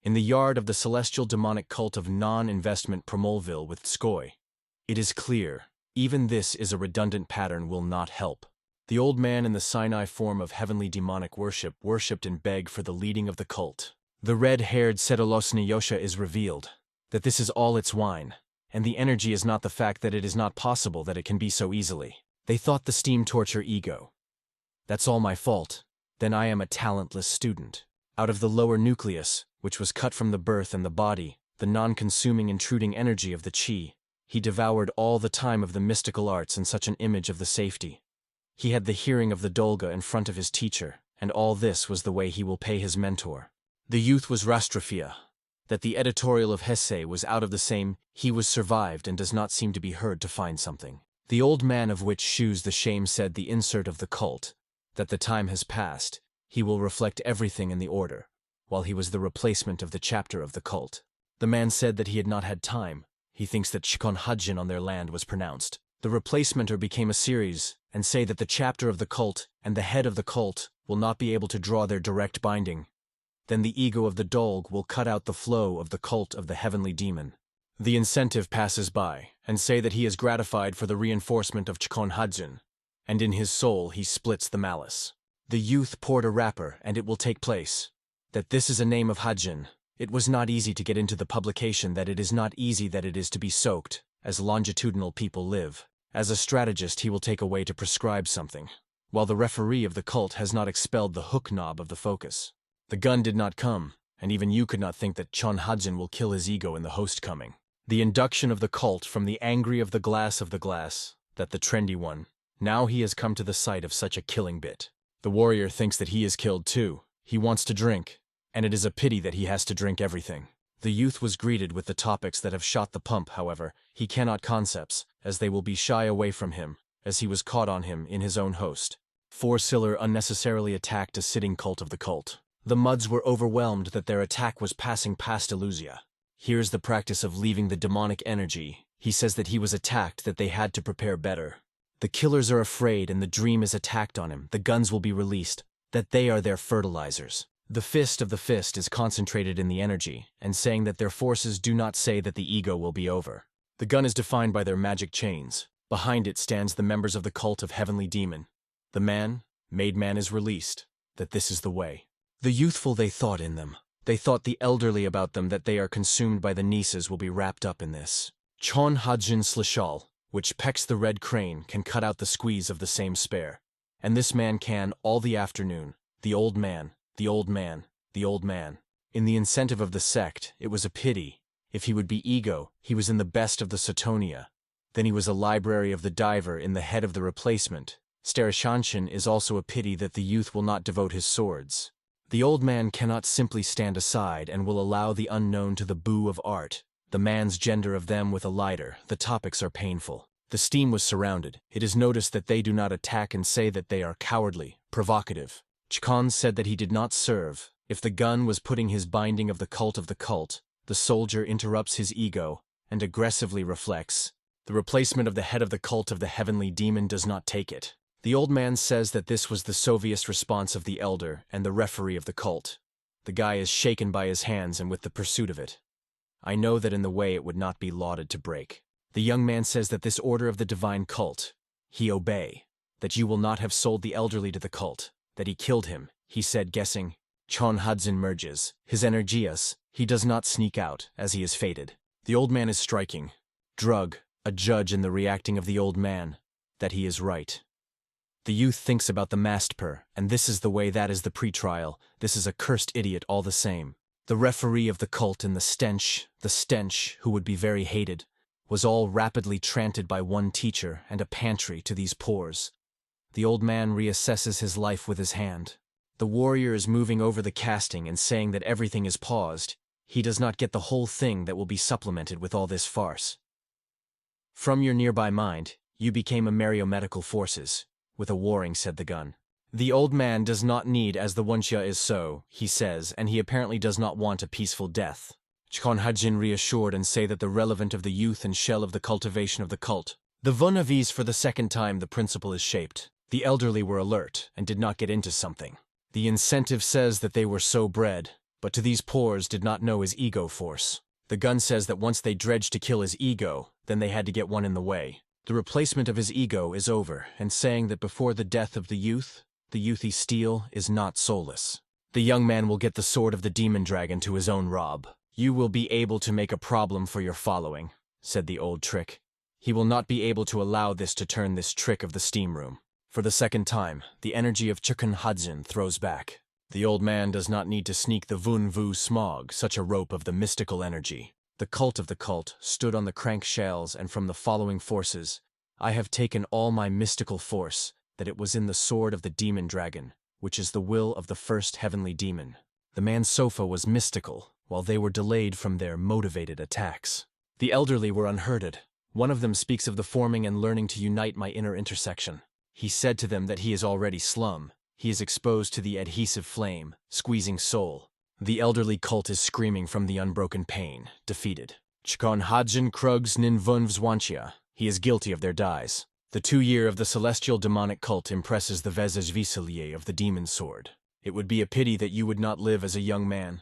in the yard of the celestial demonic cult of non-investment Promolville with Tskoy. It is clear, even this is a redundant pattern will not help. The old man in the Sinai form of heavenly demonic worship worshipped and begged for the leading of the cult. The red-haired Sedolosny Yosha is revealed, that this is all its wine, and the energy is not the fact that it is not possible that it can be so easily. They thought the steam torture ego. That's all my fault. Then I am a talentless student. Out of the lower nucleus, which was cut from the birth and the body, the non-consuming intruding energy of the chi, he devoured all the time of the mystical arts in such an image of the safety. He had the hearing of the Dolga in front of his teacher, and all this was the way he will pay his mentor. The youth was Rastrafia. That the editorial of Hesse was out of the same, he was survived and does not seem to be heard to find something. The old man of which shoes the shame said the insert of the cult, that the time has passed, he will reflect everything in the order, while he was the replacement of the chapter of the cult. The man said that he had not had time. He thinks that Chkon Hajin on their land was pronounced. The replacementer became a series, and say that the chapter of the cult and the head of the cult will not be able to draw their direct binding. Then the ego of the Dolg will cut out the flow of the cult of the heavenly demon. The incentive passes by, and say that he is gratified for the reinforcement of Chkon Hajin, and in his soul he splits the malice. The youth poured a wrapper, and it will take place. That this is a name of Hajin. It was not easy to get into the publication, that it is not easy that it is to be soaked, as longitudinal people live. As a strategist he will take away to prescribe something, while the referee of the cult has not expelled the hook knob of the focus. The gun did not come, and even you could not think that Chon Hajin will kill his ego in the host coming. The induction of the cult from the angry of the glass, that the trendy one. Now he has come to the sight of such a killing bit. The warrior thinks that he is killed too. He wants to drink, and it is a pity that he has to drink everything. The youth was greeted with the topics that have shot the pump, however, he cannot concepts, as they will be shy away from him, as he was caught on him in his own host. Four-Siller unnecessarily attacked a sitting cult of the cult. The Muds were overwhelmed that their attack was passing past Illusia. Here's the practice of leaving the demonic energy. He says that he was attacked, that they had to prepare better. The killers are afraid and the dream is attacked on him. The guns will be released, that they are their fertilizers. The fist of the fist is concentrated in the energy, and saying that their forces do not say that the ego will be over. The gun is defined by their magic chains. Behind it stands the members of the cult of Heavenly Demon. The man, made man is released, that this is the way. The youthful they thought in them. They thought the elderly about them, that they are consumed by the nieces will be wrapped up in this. Chon Hajin Slishal, which pecks the red crane, can cut out the squeeze of the same spare. And this man can, all the afternoon, the old man, the old man, the old man. In the incentive of the sect, it was a pity. If he would be ego, he was in the best of the Sotonia. Then he was a library of the diver in the head of the replacement. Sterishanshin is also a pity that the youth will not devote his swords. The old man cannot simply stand aside and will allow the unknown to the boo of art. The man's gender of them with a lighter, the topics are painful. The steam was surrounded. It is noticed that they do not attack and say that they are cowardly, provocative. Chkon said that he did not serve. If the gun was putting his binding of the cult, the soldier interrupts his ego and aggressively reflects. The replacement of the head of the cult of the heavenly demon does not take it. The old man says that this was the Soviet response of the elder and the referee of the cult. The guy is shaken by his hands and with the pursuit of it. I know that in the way it would not be lauded to break. The young man says that this order of the divine cult, he obey, that you will not have sold the elderly to the cult, that he killed him, he said, guessing. Chon Hudson merges. His energias, he does not sneak out, as he is fated. The old man is striking. Drug, a judge in the reacting of the old man, that he is right. The youth thinks about the mastper, and this is the way, that is the pre-trial. This is a cursed idiot all the same. The referee of the cult in the stench, who would be very hated, was all rapidly tranted by one teacher and a pantry to these pores. The old man reassesses his life with his hand. The warrior is moving over the casting and saying that everything is paused. He does not get the whole thing that will be supplemented with all this farce. From your nearby mind, you became a Mariomedical forces, with a warring, said the gun. The old man does not need as the Wunxia is so, he says, and he apparently does not want a peaceful death. Chkon Hajin reassured and say that the relevant of the youth and shell of the cultivation of the cult. The Vunavis for the second time the principle is shaped. The elderly were alert and did not get into something. The incentive says that they were so bred. But to these pores did not know his ego force. The gun says that once they dredged to kill his ego, then they had to get one in the way. The replacement of his ego is over, and saying that before the death of the youth he steal is not soulless. The young man will get the sword of the demon dragon to his own rob. You will be able to make a problem for your following, said the old trick. He will not be able to allow this to turn this trick of the steam room. For the second time, the energy of Chicken Hudson throws back. The old man does not need to sneak the Vun Vu smog, such a rope of the mystical energy. The cult of the cult stood on the crank shells, and from the following forces, I have taken all my mystical force, that it was in the sword of the demon dragon, which is the will of the first heavenly demon. The man's sofa was mystical, while they were delayed from their motivated attacks. The elderly were unhurted. One of them speaks of the forming and learning to unite my inner intersection. He said to them that he is already slum. He is exposed to the adhesive flame, squeezing soul. The elderly cult is screaming from the unbroken pain, defeated. Chkon Hadjin Krugs Nin Vunvzwanchia. He is guilty of their dies. The 2-year of the celestial demonic cult impresses the Vezajviselier of the demon's sword. It would be a pity that you would not live as a young man.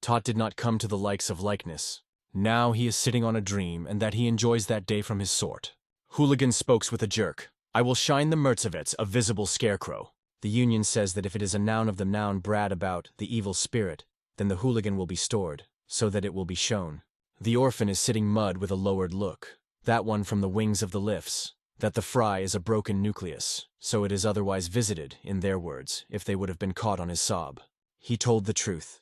Tot did not come to the likes of likeness. Now he is sitting on a dream, and that he enjoys that day from his sort. Hooligan spokes with a jerk. I will shine the Mertzevets, a visible scarecrow. The union says that if it is a noun of the noun Brad about, the evil spirit, then the hooligan will be stored, so that it will be shown. The orphan is sitting mud with a lowered look. That one from the wings of the lifts. That the fry is a broken nucleus, so it is otherwise visited, in their words, if they would have been caught on his sob. He told the truth.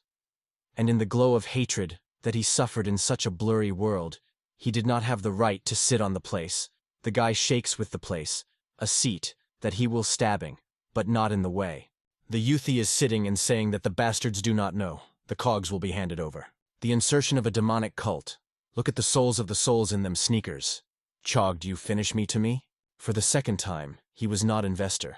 And in the glow of hatred, that he suffered in such a blurry world, he did not have the right to sit on the place. The guy shakes with the place, a seat, that he will stabbing, but not in the way. The youthy is sitting and saying that the bastards do not know. The cogs will be handed over. The insertion of a demonic cult. Look at the souls of the souls in them sneakers. Chog, do you finish me to me? For the second time, he was not investor.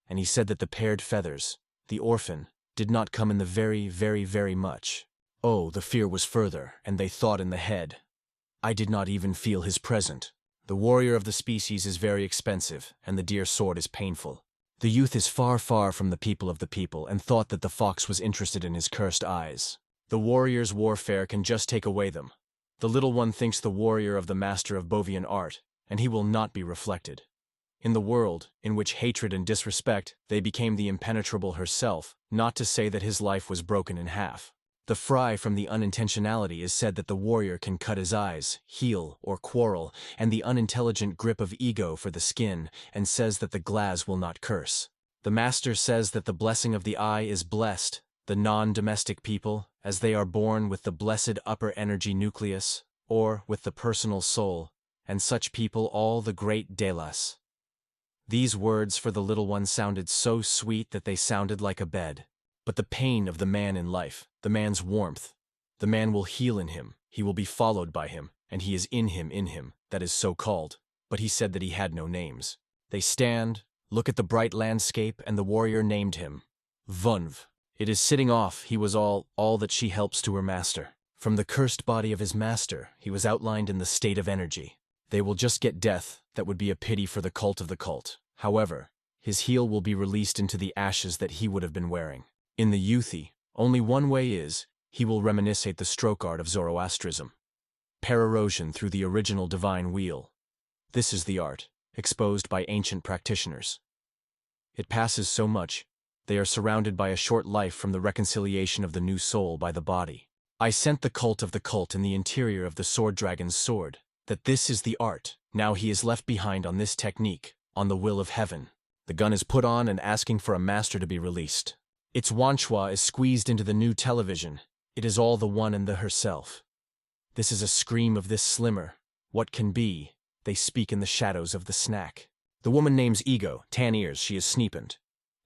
And he said that the paired feathers, the orphan, did not come in the very, very, very much. Oh, the fear was further, and they thought in the head. I did not even feel his present. The warrior of the species is very expensive, and the dear sword is painful. The youth is far, far from the people of the people, and thought that the fox was interested in his cursed eyes. The warrior's warfare can just take away them. The little one thinks the warrior of the master of Bovian art, and he will not be reflected. In the world, in which hatred and disrespect, they became the impenetrable herself, not to say that his life was broken in half. The fry from the unintentionality is said that the warrior can cut his eyes, heal, or quarrel, and the unintelligent grip of ego for the skin, and says that the glass will not curse. The master says that the blessing of the eye is blessed, the non-domestic people, as they are born with the blessed upper energy nucleus, or with the personal soul, and such people all the great Delas. These words for the little one sounded so sweet that they sounded like a bed. But the pain of the man in life, the man's warmth, the man will heal in him, he will be followed by him, and he is in him, that is so called. But he said that he had no names. They stand, look at the bright landscape, and the warrior named him Vunv. It is sitting off, he was all that she helps to her master. From the cursed body of his master, he was outlined in the state of energy. They will just get death, that would be a pity for the cult of the cult. However, his heel will be released into the ashes that he would have been wearing. In the youthy, only one way is, he will reminiscate the stroke art of Zoroastrism. Pererosion through the original divine wheel. This is the art, exposed by ancient practitioners. It passes so much, they are surrounded by a short life from the reconciliation of the new soul by the body. I sent the cult of the cult in the interior of the sword dragon's sword, that this is the art. Now he is left behind on this technique, on the will of heaven. The gun is put on and asking for a master to be released. Its Manhwa is squeezed into the new television. It is all the one and the herself. This is a scream of this slimmer. What can be? They speak in the shadows of the snack. The woman names Ego, tan ears, she is sneepend.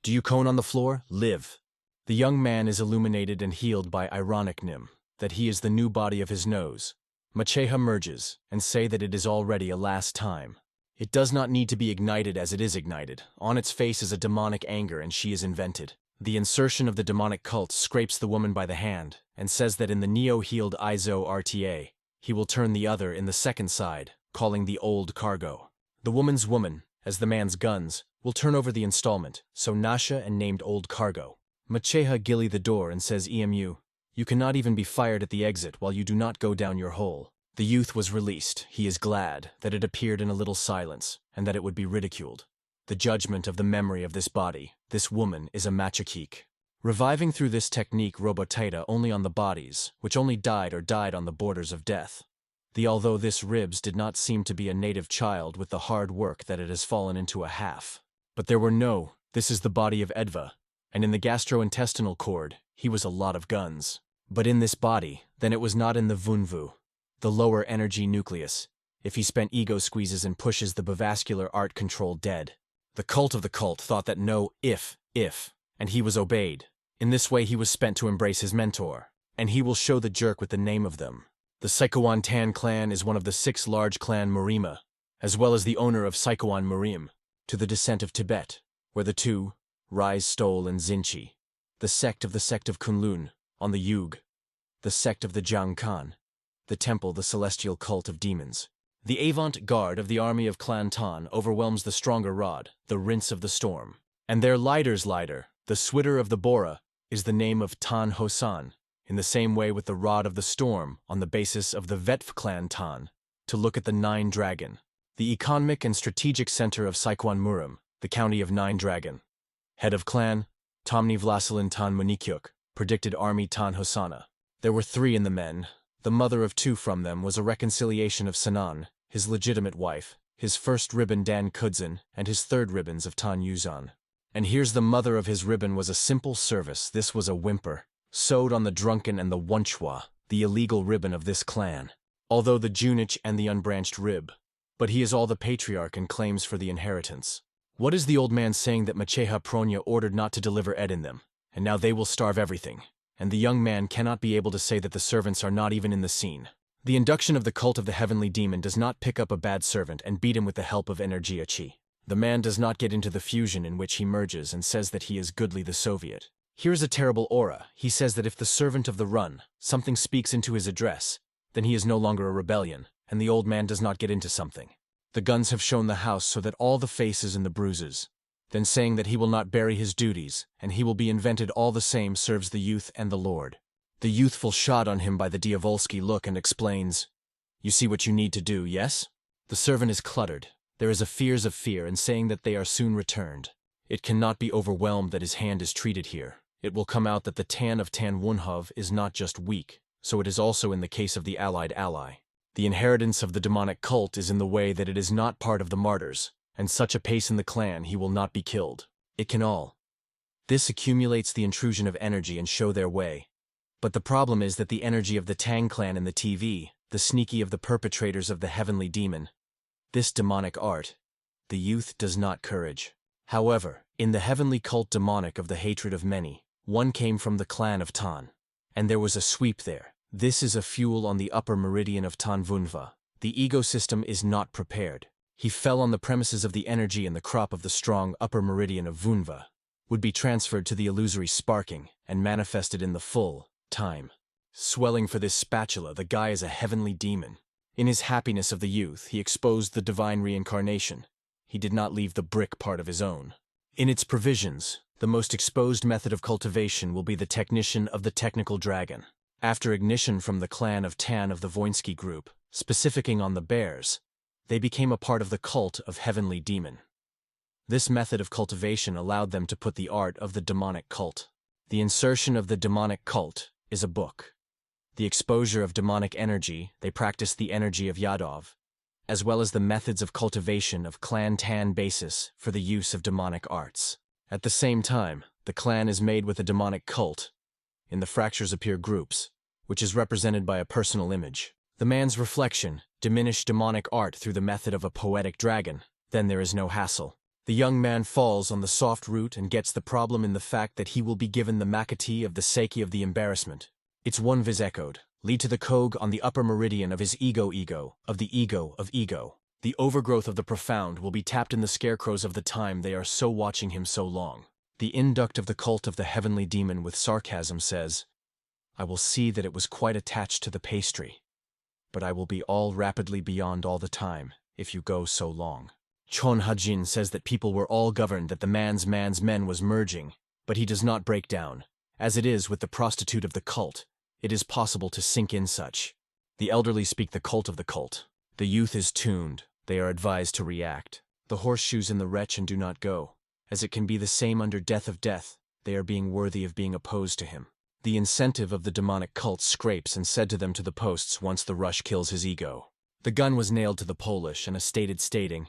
Do you cone on the floor? Live. The young man is illuminated and healed by ironic nim, that he is the new body of his nose. Macheha merges, and say that it is already a last time. It does not need to be ignited as it is ignited. On its face is a demonic anger, and she is invented. The insertion of the demonic cult scrapes the woman by the hand, and says that in the neo-healed Izo RTA, he will turn the other in the second side, calling the old cargo. The woman's woman, as the man's guns, will turn over the installment, so Nasha and named old cargo. Macheha gilly the door and says EMU, You cannot even be fired at the exit while you do not go down your hole. The youth was released. He is glad that it appeared in a little silence, and that it would be ridiculed. The judgment of the memory of this body, this woman, is a machakik. Reviving through this technique robotaita only on the bodies, which only died or died on the borders of death. Although this ribs did not seem to be a native child with the hard work that it has fallen into a half. But there were no, this is the body of Edva, and in the gastrointestinal cord, he was a lot of guns. But in this body, then it was not in the vunvu, the lower energy nucleus, if he spent ego squeezes and pushes the bavascular art control dead. The cult of the cult thought that no if, and he was obeyed. In this way he was spent to embrace his mentor, and he will show the jerk with the name of them. The Saikawan Tan clan is one of the 6 large clan Murima, as well as the owner of Saikawan Murim, to the descent of Tibet, where the 2, Rise Stole and Zinchi, the sect of Kunlun, on the Yug, the sect of the Jiang Khan, the temple, the celestial cult of demons. The avant-garde of the army of Clan Tan overwhelms the stronger rod, the rinse of the storm. And their lighter's lighter, the switter of the Bora, is the name of Tan Hosan, in the same way with the rod of the storm on the basis of the Vetv clan Tan, to look at the 9 Dragon, the economic and strategic center of Saikwan Murim, the county of 9 Dragon. Head of clan, Tomni Vlasilin Tan Munikyuk, predicted army Tan Hosana. There were 3 in the men. The mother of 2 from them was a reconciliation of Sanan, his legitimate wife, his first ribbon Dan Kudzin, and his 3rd ribbons of Tan Yuzan. And here's the mother of his ribbon was a simple service. This was a whimper, sewed on the drunken and the Wunchwa, the illegal ribbon of this clan. Although the Junich and the unbranched rib. But he is all the patriarch and claims for the inheritance. What is the old man saying that Macheha Pronya ordered not to deliver Ed in them, and now they will starve everything? And the young man cannot be able to say that the servants are not even in the scene. The induction of the cult of the heavenly demon does not pick up a bad servant and beat him with the help of Energia Chi. The man does not get into the fusion in which he merges and says that he is goodly the Soviet. Here is a terrible aura. He says that if the servant of the run, something speaks into his address, then he is no longer a rebellion, and the old man does not get into something. The guns have shown the house so that all the faces and the bruises. Then saying that he will not bury his duties, and he will be invented all the same serves the youth and the Lord. The youthful shot on him by the Diavolsky look and explains, "You see what you need to do, yes?" The servant is cluttered. There is a fears of fear and saying that they are soon returned. It cannot be overwhelmed that his hand is treated here. It will come out that the Tan of Tan Wunhov is not just weak, so it is also in the case of the allied ally. The inheritance of the demonic cult is in the way that it is not part of the martyrs, and such a pace in the clan he will not be killed. It can all. This accumulates the intrusion of energy and show their way. But the problem is that the energy of the Tang clan in the TV, the sneaky of the perpetrators of the heavenly demon, this demonic art, the youth does not courage. However, in the heavenly cult demonic of the hatred of many, one came from the clan of Tan. And there was a sweep there. This is a fuel on the upper meridian of Tan Vunva. The ecosystem is not prepared. He fell on the premises of the energy and the crop of the strong upper meridian of Vunva would be transferred to the illusory sparking and manifested in the full time. Swelling for this spatula, the guy is a heavenly demon. In his happiness of the youth, he exposed the divine reincarnation. He did not leave the brick part of his own. In its provisions, the most exposed method of cultivation will be the technician of the technical dragon. After ignition from the clan of Tan of the Voinsky group, specificing on the bears, they became a part of the cult of heavenly demon. This method of cultivation allowed them to put the art of the demonic cult. The insertion of the demonic cult is a book. The exposure of demonic energy, they practiced the energy of Yadov, as well as the methods of cultivation of clan Tan basis for the use of demonic arts. At the same time, the clan is made with a demonic cult. In the fractures appear groups, which is represented by a personal image. The man's reflection, diminish demonic art through the method of a poetic dragon, then there is no hassle. The young man falls on the soft root and gets the problem in the fact that he will be given the makati of the seiki of the embarrassment. It's one viz echoed, lead to the kog on the upper meridian of his ego of the ego of ego. The overgrowth of the profound will be tapped in the scarecrows of the time they are so watching him so long. The induct of the cult of the heavenly demon with sarcasm says, I will see that it was quite attached to the pastry, but I will be all rapidly beyond all the time, if you go so long. Chon Hajin says that people were all governed that the man's men was merging, but he does not break down, as it is with the prostitute of the cult. It is possible to sink in such. The elderly speak the cult of the cult. The youth is tuned. They are advised to react. The horseshoes in the wretch and do not go. As it can be the same under death of death, they are being worthy of being opposed to him. The incentive of the demonic cult scrapes and said to them to the posts once the rush kills his ego. The gun was nailed to the Polish and a stating,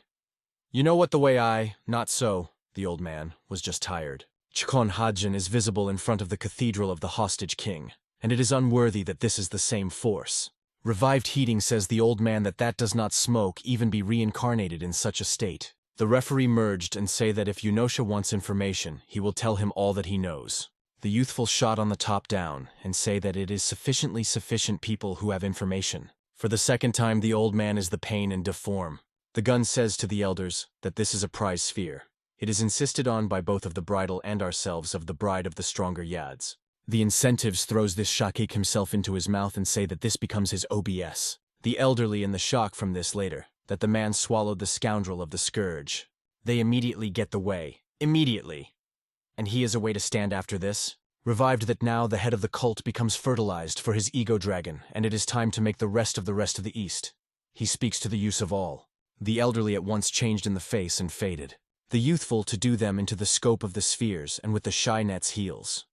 "You know what the way not so," the old man, was just tired. Chkon Hadjian is visible in front of the cathedral of the hostage king, and it is unworthy that this is the same force. Revived Heating says the old man that does not smoke even be reincarnated in such a state. The referee merged and say that if Yunosha wants information, he will tell him all that he knows. The youthful shot on the top down and say that it is sufficient people who have information. For the second time the old man is the pain and deform. The gun says to the elders that this is a prize sphere. It is insisted on by both of the bridal and ourselves of the bride of the stronger yads. The incentives throws this shakik himself into his mouth and say that this becomes his OBS. The elderly in the shock from this later, that the man swallowed the scoundrel of the scourge. They immediately get the way. Immediately. And he is a way to stand after this. Revived that now the head of the cult becomes fertilized for his ego dragon, and it is time to make the rest of the East. He speaks to the use of all. The elderly at once changed in the face and faded. The youthful to do them into the scope of the spheres and with the shy net's heels.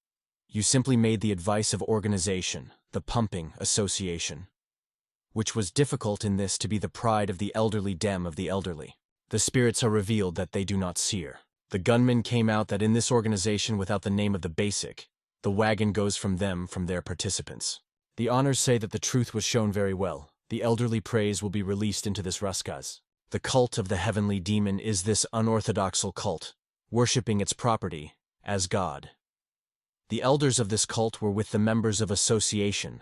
You simply made the advice of organization, the pumping association, which was difficult in this to be the pride of the elderly dem of the elderly. The spirits are revealed that they do not seer. The gunmen came out that in this organization without the name of the basic, the wagon goes from their participants. The honors say that the truth was shown very well. The elderly praise will be released into this Ruskaz. The cult of the heavenly demon is this unorthodoxal cult, worshipping its property as God. The elders of this cult were with the members of association,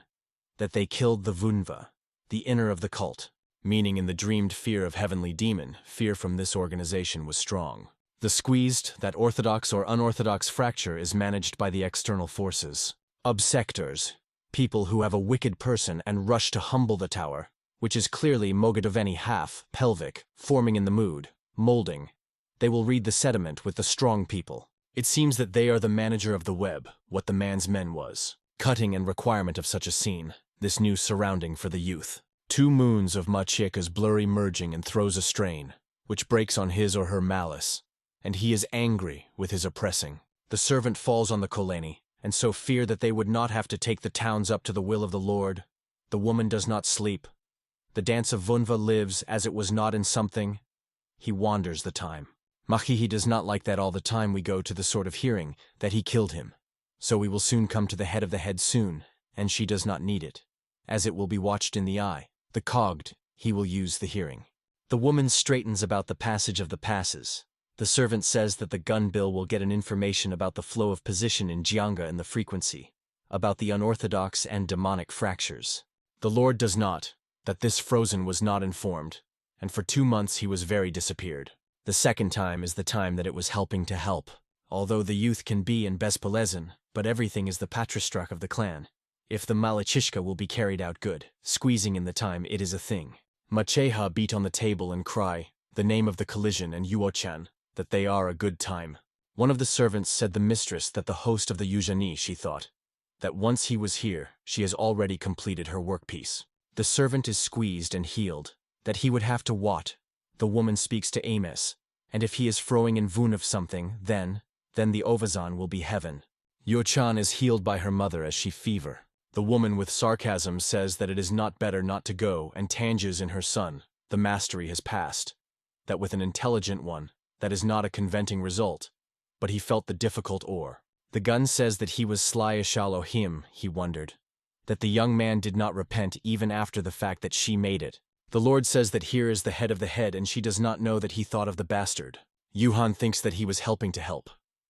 that they killed the Vunva, the inner of the cult, meaning in the dreamed fear of heavenly demon, fear from this organization was strong. The squeezed, that orthodox or unorthodox fracture is managed by the external forces. Obsectors, people who have a wicked person and rush to humble the tower, which is clearly Mogadoveni half, pelvic, forming in the mood, molding. They will read the sediment with the strong people. It seems that they are the manager of the web, what the man's men was. Cutting and requirement of such a scene, this new surrounding for the youth. 2 moons of Machieka's blurry merging and throws a strain, which breaks on his or her malice, and he is angry with his oppressing. The servant falls on the Koleni, and so fear that they would not have to take the towns up to the will of the Lord. The woman does not sleep. The dance of Vunva lives as it was not in something. He wanders the time. Machihi does not like that all the time we go to the sort of hearing that he killed him. So we will soon come to the head soon, and she does not need it, as it will be watched in the eye. The cogged, he will use the hearing. The woman straightens about the passage of the passes. The servant says that the gun bill will get an information about the flow of position in Jianga and the frequency, about the unorthodox and demonic fractures. The Lord does not, that this frozen was not informed, and for 2 months he was very disappeared. The second time is the time that it was helping to help. Although the youth can be in Bespelezen, but everything is the patristrach of the clan. If the Malachishka will be carried out good, squeezing in the time it is a thing. Macheha beat on the table and cry, the name of the collision and Yuochan, that they are a good time. One of the servants said the mistress that the host of the Yuzhani, she thought, that once he was here, she has already completed her workpiece. The servant is squeezed and healed, that he would have to what? The woman speaks to Amos, and if he is throwing in Vun of something, then the Ovazan will be heaven. Yuochan is healed by her mother as she fever. The woman with sarcasm says that it is not better not to go and tanges in her son, the mastery has passed. That with an intelligent one, that is not a conventing result, but he felt the difficult ore. The gun says that he was slyish Elohim, he wondered. That the young man did not repent even after the fact that she made it. The Lord says that here is the head of the head and she does not know that he thought of the bastard. Yuhan thinks that he was helping to help.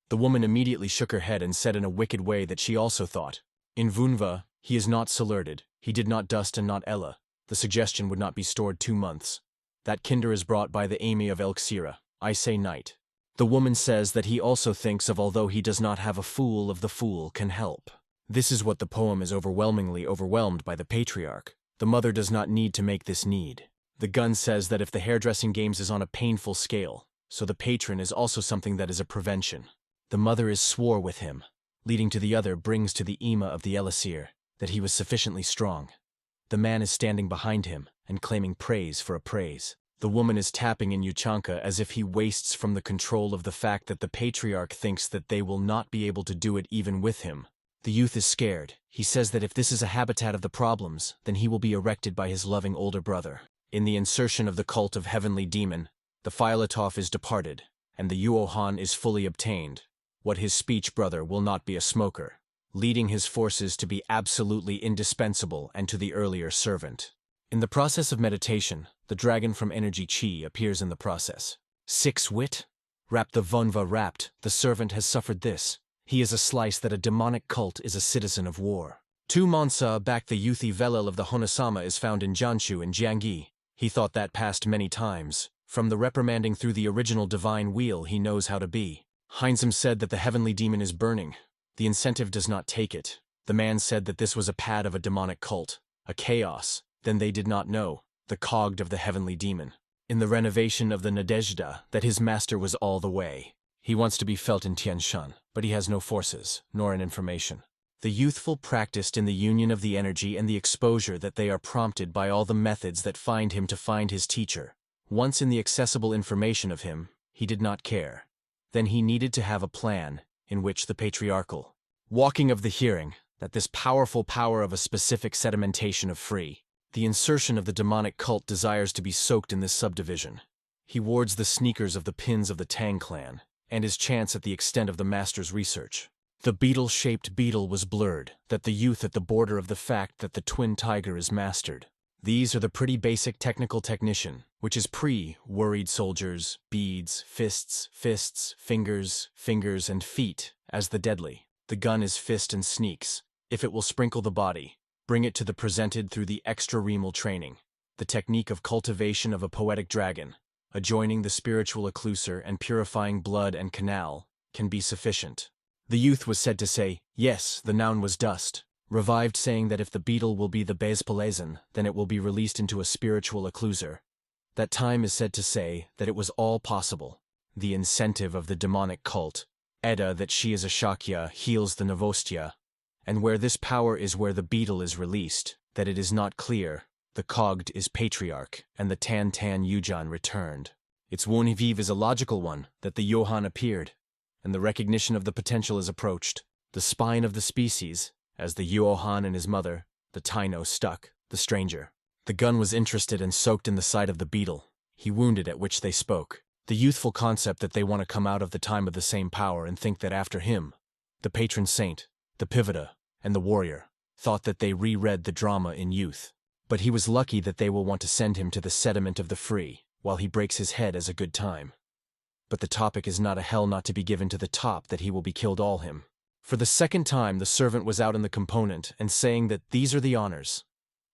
The woman immediately shook her head and said in a wicked way that she also thought. In Vunva, he is not saluted, he did not dust and not Ella. The suggestion would not be stored 2 months. That kinder is brought by the Amy of Elxira, I say night. The woman says that he also thinks of although he does not have a fool of the fool can help. This is what the poem is overwhelmingly overwhelmed by the patriarch. The mother does not need to make this need. The gun says that if the hairdressing games is on a painful scale, so the patron is also something that is a prevention. The mother is swore with him, leading to the other brings to the Ima of the Elisir. that he was sufficiently strong. The man is standing behind him and claiming praise for a praise. The woman is tapping in Yuchanka as if he wastes from the control of the fact that the patriarch thinks that they will not be able to do it even with him. The youth is scared. He says that if this is a habitat of the problems, then he will be erected by his loving older brother. In the insertion of the cult of Heavenly Demon, the Philotoph is departed, and the Yuohan is fully obtained. What his speech brother will not be a smoker, leading his forces to be absolutely indispensable and to the earlier servant. In the process of meditation, the dragon from Energy Chi appears in the process. 6 wit? Rap the Vunva wrapped, the servant has suffered this. He is a slice that a demonic cult is a citizen of war. 2 Monsa back the youthy Velel of the Honosama is found in Jianshu and Jiangyi. He thought that passed many times. From the reprimanding through the original divine wheel he knows how to be. Heinzum said that the heavenly demon is burning. The incentive does not take it. The man said that this was a pad of a demonic cult, a chaos. Then they did not know, the cogged of the heavenly demon. In the renovation of the Nadezhda, that his master was all the way. He wants to be felt in Tianshan, but he has no forces, nor an information. The youthful practiced in the union of the energy and the exposure that they are prompted by all the methods that find him to find his teacher. Once in the accessible information of him, he did not care. Then he needed to have a plan, in which the patriarchal walking of the hearing, that this powerful power of a specific sedimentation of free. The insertion of the demonic cult desires to be soaked in this subdivision. He wards the sneakers of the pins of the Tang clan, and his chance at the extent of the master's research. The beetle-shaped beetle was blurred, that the youth at the border of the fact that the twin tiger is mastered. These are the pretty basic technical technician, which is worried soldiers, beads, fists, fingers, and feet, as the deadly. The gun is fist and sneaks. If it will sprinkle the body, bring it to the presented through the extra-remal training. The technique of cultivation of a poetic dragon, adjoining the spiritual occlusor and purifying blood and canal, can be sufficient. The youth was said to say, yes, the noun was dust, revived saying that if the beetle will be the Bezpalezen, then it will be released into a spiritual occlusor. That time is said to say that it was all possible. The incentive of the demonic cult, Edda that she is a Shakya, heals the Novostia, and where this power is where the beetle is released, that it is not clear, the cogged is patriarch, and the Tan Yujan returned. Its Woniviv is a logical one, that the Johan appeared, and the recognition of the potential is approached. The spine of the species, as the Johan and his mother, the Taino stuck, the stranger. The gun was interested and soaked in the side of the beetle. He wounded at which they spoke. The youthful concept that they want to come out of the time of the same power and think that after him, the patron saint, the pivota, and the warrior, thought that they reread the drama in youth. But he was lucky that they will want to send him to the sediment of the free, while he breaks his head as a good time. But the topic is not a hell not to be given to the top that he will be killed all him. For the second time the servant was out in the component and saying that these are the honors.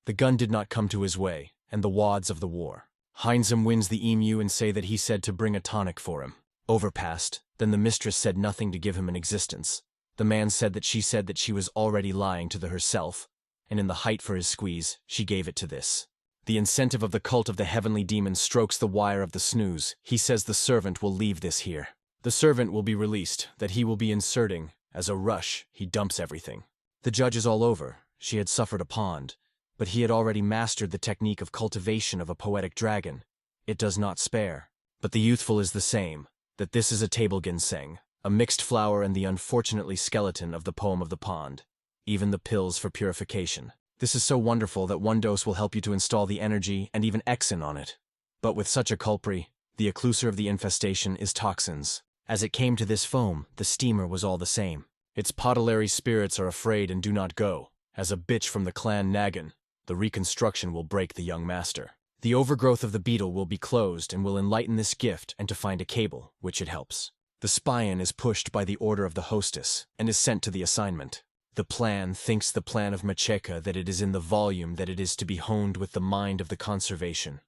The gun did not come to his way, and the wads of the war. Heinzum wins the emu and say that he said to bring a tonic for him. Overpassed, then the mistress said nothing to give him an existence. The man said that she was already lying to the herself, and in the height for his squeeze, she gave it to this. The incentive of the cult of the heavenly demon strokes the wire of the snooze. He says the servant will leave this here. The servant will be released, that he will be inserting. As a rush, he dumps everything. The judge is all over. She had suffered a pond, but he had already mastered the technique of cultivation of a poetic dragon. It does not spare. But the youthful is the same, that this is a table ginseng, a mixed flower and the unfortunately skeleton of the poem of the pond. Even the pills for purification. This is so wonderful that one dose will help you to install the energy and even Exin on it. But with such a culprit, the occlusor of the infestation is toxins. As it came to this foam, the steamer was all the same. Its potillary spirits are afraid and do not go. As a bitch from the clan Nagan, the reconstruction will break the young master. The overgrowth of the beetle will be closed and will enlighten this gift and to find a cable, which it helps. The spion is pushed by the order of the hostess and is sent to the assignment. The plan thinks the plan of Macheka that it is in the volume that it is to be honed with the mind of the conservation,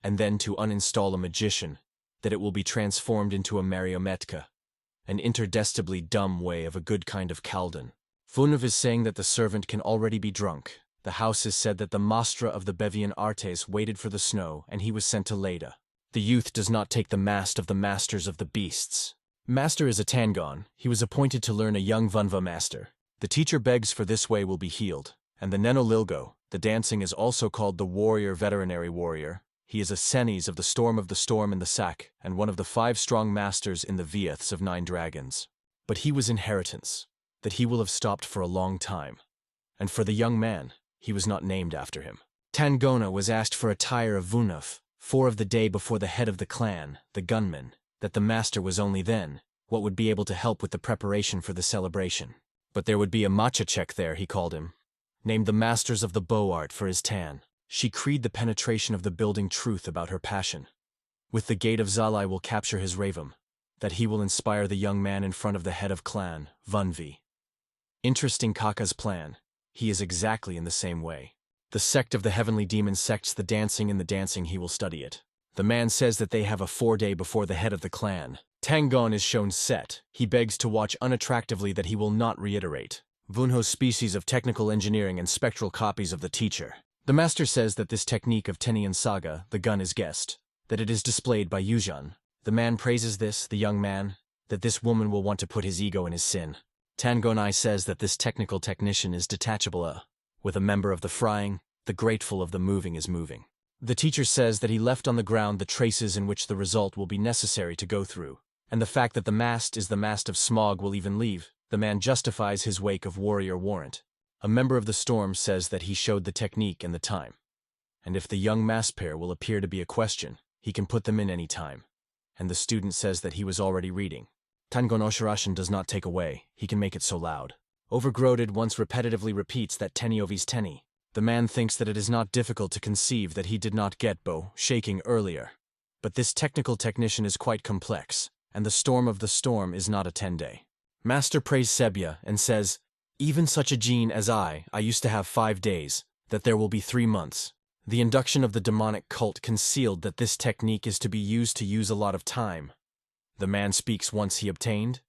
and then to uninstall a magician, that it will be transformed into a marionetka, an interdestably dumb way of a good kind of Kaldan. Funov is saying that the servant can already be drunk. The house is said that the Mastra of the Bevian Artes waited for the snow, and he was sent to Leda. The youth does not take the mast of the masters of the beasts. Master is a Tangon. He was appointed to learn a young Vunva master. The teacher begs for this way will be healed, And the Nenolilgo, the dancing is also called the warrior veterinary warrior. He is a senes of the storm in the sack, and one of the 5 strong masters in the Vieths of 9 dragons. But he was inheritance, that he will have stopped for a long time. And for the young man, he was not named after him. Tang Gonai was asked for a tire of Vunuf, 4 of the day before the head of the clan, the gunman, that the master was only then, what would be able to help with the preparation for the celebration. But there would be a Machachek there, he called him, named the masters of the bow art for his tan. She creed the penetration of the building truth about her passion. With the gate of Zalai will capture his ravum, that he will inspire the young man in front of the head of clan, Vunvi. Interesting Kaka's plan. He is exactly in the same way. The sect of the heavenly demon sects the dancing in the dancing he will study it. The man says that they have a 4-day before the head of the clan. Tang Gonai is shown set. He begs to watch unattractively that he will not reiterate. Vunho's species of technical engineering and spectral copies of the teacher. The master says that this technique of Tenian Saga, the gun is guessed, that it is displayed by Yuzhan. The man praises this, the young man, that this woman will want to put his ego in his sin. Tang Gonai says that this technical technician is detachable, with a member of the frying, the grateful of the moving is moving. The teacher says that he left on the ground the traces in which the result will be necessary to go through, and the fact that the mast is the mast of smog will even leave. The man justifies his wake of warrior warrant. A member of the storm says that he showed the technique and the time. And if the young mass pair will appear to be a question, he can put them in any time. And the student says that he was already reading. Tang Gonai does not take away, he can make it so loud. Overgroated once repetitively repeats that Teniovi's Teni. The man thinks that it is not difficult to conceive that he did not get Bo shaking earlier. But this technical technician is quite complex, and the storm of the storm is not a 10-day. Master prays Sebia and says, even such a gene as I used to have 5 days, that there will be 3 months. The induction of the demonic cult concealed that this technique is to use a lot of time. The man speaks once he obtained,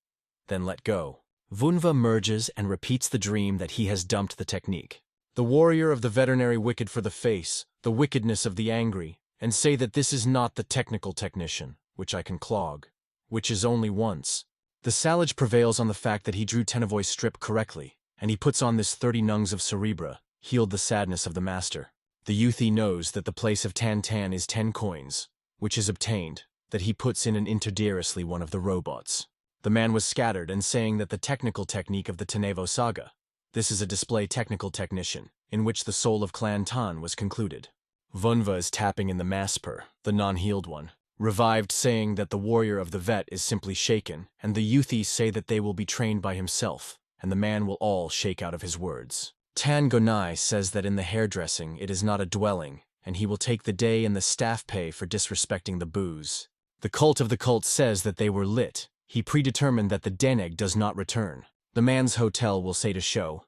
then let go. Vunva merges and repeats the dream that he has dumped the technique. The warrior of the veterinary wicked for the face, the wickedness of the angry, and say that this is not the technical technician, which I can clog, which is only once. The salage prevails on the fact that he drew Tenavoy's strip correctly, and he puts on this 30 nungs of cerebra, healed the sadness of the master. The youthie knows that the place of Tan is 10 coins, which is obtained, that he puts in an interderously one of the robots. The man was scattered and saying that the technical technique of the Tenevo saga. This is a display technical technician, in which the soul of Clan Tan was concluded. Vunva is tapping in the Masper, the non-healed one, revived saying that the warrior of the vet is simply shaken, and the youthies say that they will be trained by himself, and the man will all shake out of his words. Tang Gonai says that in the hairdressing it is not a dwelling, and he will take the day and the staff pay for disrespecting the booze. The cult of the cult says that they were lit. He predetermined that the Deneg does not return. The man's hotel will say to show,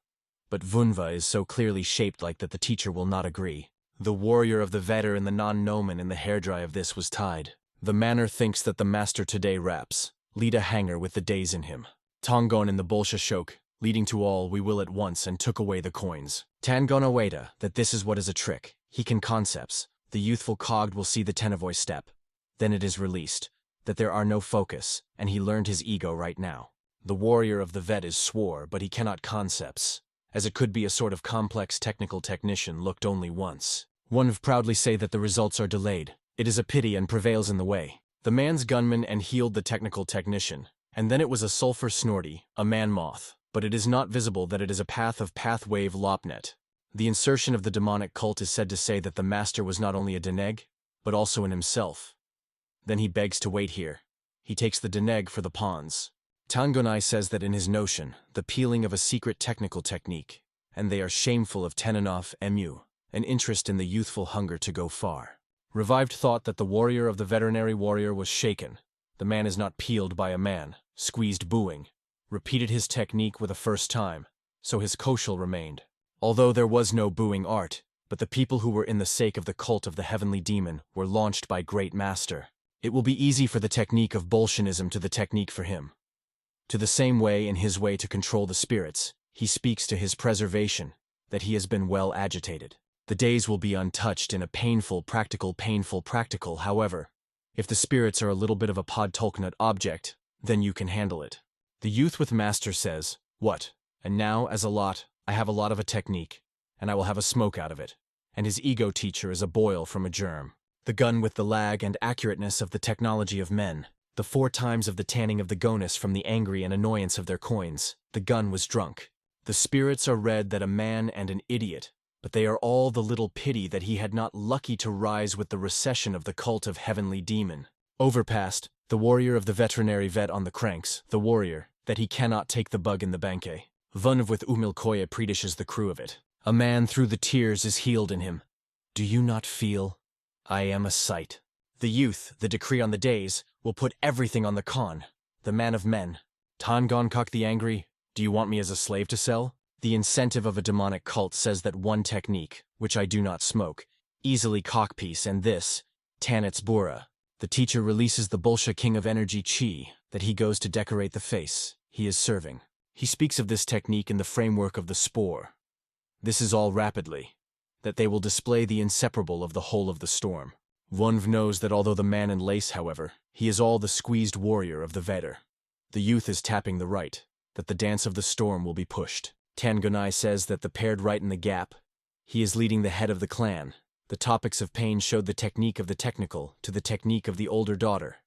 but Vunva is so clearly shaped like that the teacher will not agree. The warrior of the vetter and the non-nomen in the hairdry of this was tied. The manor thinks that the master today raps, lead a hanger with the days in him. Tongon in the Bolsha Shok, leading to all we will at once and took away the coins. Tangona Weta, that this is what is a trick. He can concepts. The youthful cogged will see the Tenavoy step. Then it is released, that there are no focus, and he learned his ego right now. The warrior of the vet is swore, but he cannot concepts, as it could be a sort of complex technical technician looked only once. One would proudly say that the results are delayed. It is a pity and prevails in the way. The man's gunman and healed the technical technician, and then it was a sulfur snorty, a man moth, but it is not visible that it is a path of pathwave lopnet. The insertion of the demonic cult is said to say that the master was not only a Deneg, but also in himself. Then he begs to wait here. He takes the Deneg for the pawns. Tang Gonai says that in his notion, the peeling of a secret technical technique, and they are shameful of Tenenoff Mu, an interest in the youthful hunger to go far. Revived thought that the warrior of the veterinary warrior was shaken. The man is not peeled by a man, squeezed booing. Repeated his technique with a first time, so his koshal remained. Although there was no booing art, but the people who were in the sake of the cult of the heavenly demon were launched by great master. It will be easy for the technique of Bolshevism to the technique for him. To the same way in his way to control the spirits, he speaks to his preservation, that he has been well agitated. The days will be untouched in a painful practical, however. If the spirits are a little bit of a podtolknut object, then you can handle it. The youth with master says, what? And now, as a lot, I have a lot of a technique, and I will have a smoke out of it. And his ego teacher is a boil from a germ. The gun with the lag and accurateness of the technology of men. The 4 times of the tanning of the gonus from the angry and annoyance of their coins. The gun was drunk. The spirits are read that a man and an idiot, but they are all the little pity that he had not lucky to rise with the recession of the cult of heavenly demon. Overpast, the warrior of the veterinary vet on the cranks, the warrior, that he cannot take the bug in the banquet. Vunv with Umilkoye predishes the crew of it. A man through the tears is healed in him. Do you not feel? I am a sight. The youth, the decree on the days, will put everything on the con. The man of men. Tang Gonai the angry, do you want me as a slave to sell? The incentive of a demonic cult says that one technique, which I do not smoke, easily cockpiece, and this, Tanit's Bura. The teacher releases the Bolsha king of energy chi, that he goes to decorate the face he is serving. He speaks of this technique in the framework of the spore. This is all rapidly, that they will display the inseparable of the whole of the storm. Vunv knows that although the man in lace, however, he is all the squeezed warrior of the Veder. The youth is tapping the right, that the dance of the storm will be pushed. Tang Gonai says that the paired right in the gap, he is leading the head of the clan. The topics of pain showed the technique of the technical to the technique of the older daughter,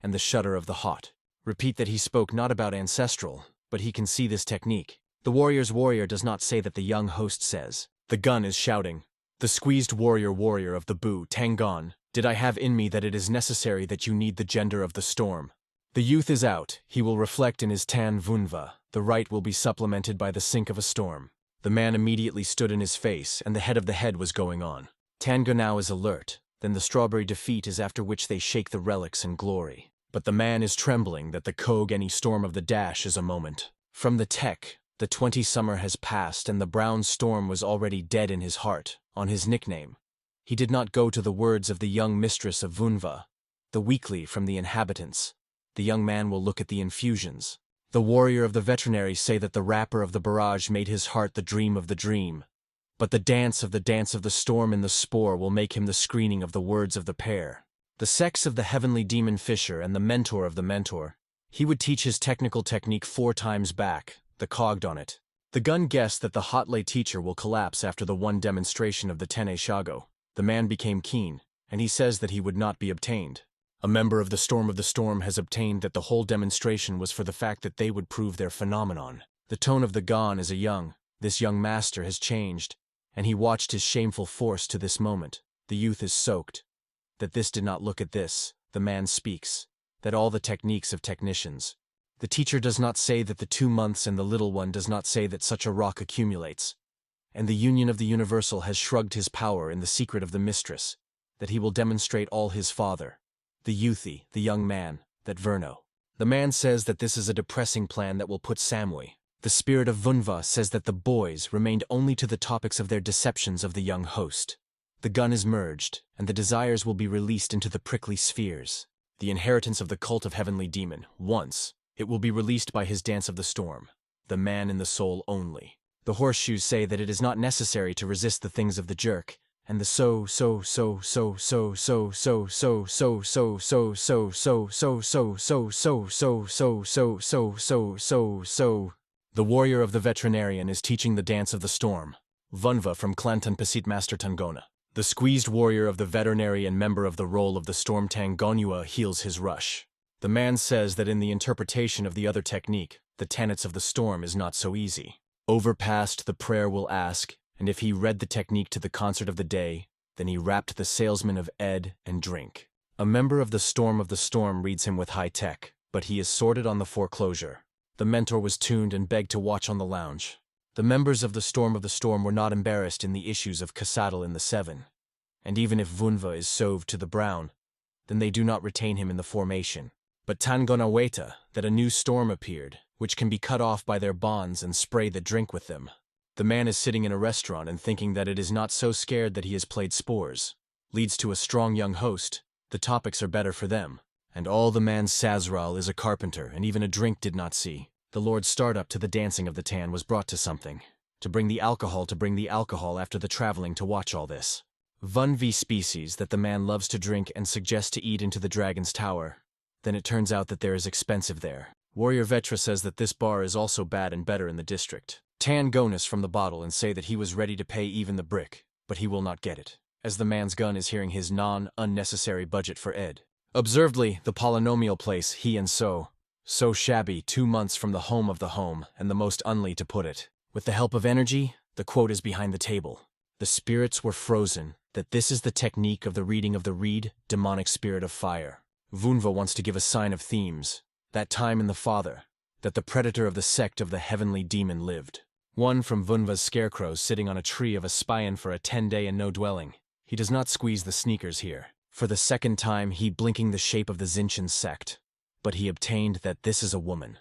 and the shudder of the hot. Repeat that he spoke not about ancestral, but he can see this technique. The warrior's warrior does not say that the young host says. The gun is shouting. The squeezed warrior of the boo, Tangon, did I have in me that it is necessary that you need the gender of the storm. The youth is out, he will reflect in his tan vunva, the right will be supplemented by the sink of a storm. The man immediately stood in his face, and the head of the head was going on. Tang Gonai is alert, then the strawberry defeat is after which they shake the relics in glory. But the man is trembling that the Kog any storm of the dash is a moment. From the tech, the 20 summer has passed and the brown storm was already dead in his heart, on his nickname. He did not go to the words of the young mistress of Vunva, the weekly from the inhabitants. The young man will look at the infusions. The warrior of the veterinary say that the wrapper of the barrage made his heart the dream of the dream. But the dance of the storm in the spore will make him the screening of the words of the pair. The sex of the heavenly demon fisher and the mentor of the mentor. He would teach his technical technique 4 times back, the cogged on it. The gun guessed that the hot lay teacher will collapse after the one demonstration of the Tene Shago. The man became keen, and he says that he would not be obtained. A member of the storm has obtained that the whole demonstration was for the fact that they would prove their phenomenon. The tone of the gon is this young master has changed, and he watched his shameful force to this moment. The youth is soaked. That this did not look at this, the man speaks. That all the techniques of technicians. The teacher does not say that the 2 months and the little one does not say that such a rock accumulates. And the union of the universal has shrugged his power in the secret of the mistress, that he will demonstrate all his father. The youthy, the young man, that Verno. The man says that this is a depressing plan that will put Samui. The spirit of Vunva says that the boys remained only to the topics of their deceptions of the young host. The gun is merged, and the desires will be released into the prickly spheres. The inheritance of the cult of heavenly demon, once, it will be released by his dance of the storm. The man in the soul only. The horseshoes say that it is not necessary to resist the things of the jerk, and the The warrior of the veterinarian is teaching the dance of the storm. Vunva from Clanton Pasit Master Tangona. The squeezed warrior of the veterinary and member of the role of the storm Tang Gonai heals his rush. The man says that in the interpretation of the other technique, the tenets of the storm is not so easy. Overpast the prayer will ask, and if he read the technique to the concert of the day, then he rapped the salesman of ed and drink. A member of the storm reads him with high tech, but he is sorted on the foreclosure. The mentor was tuned and begged to watch on the lounge. The members of the storm were not embarrassed in the issues of Casadal in the 7. And even if Vunva is soved to the brown, then they do not retain him in the formation. But Tang Gonai that a new storm appeared, which can be cut off by their bonds and spray the drink with them. The man is sitting in a restaurant and thinking that it is not so scared that he has played spores. Leads to a strong young host, the topics are better for them. And all the man's Sazral is a carpenter, and even a drink did not see. The Lord's startup to the dancing of the tan was brought to something. To bring the alcohol after the traveling to watch all this. Vun v species that the man loves to drink and suggests to eat into the dragon's tower. Then it turns out that there is expensive there. Warrior Vetra says that this bar is also bad and better in the district. Tang Gonai from the bottle and say that he was ready to pay even the brick, but he will not get it, as the man's gun is hearing his unnecessary budget for Ed. Observedly, the polynomial place he and so shabby 2 months from the home of the home, and the most unly to put it. With the help of energy, the quote is behind the table. The spirits were frozen, that this is the technique of the reading of the reed, demonic spirit of fire. Vunva wants to give a sign of themes, that time in the father, that the predator of the sect of the heavenly demon lived. One from Vunva's scarecrows sitting on a tree of a spyin for a 10-day and no dwelling. He does not squeeze the sneakers here. For the second time he blinking the shape of the Xinshan sect. But he obtained that this is a woman.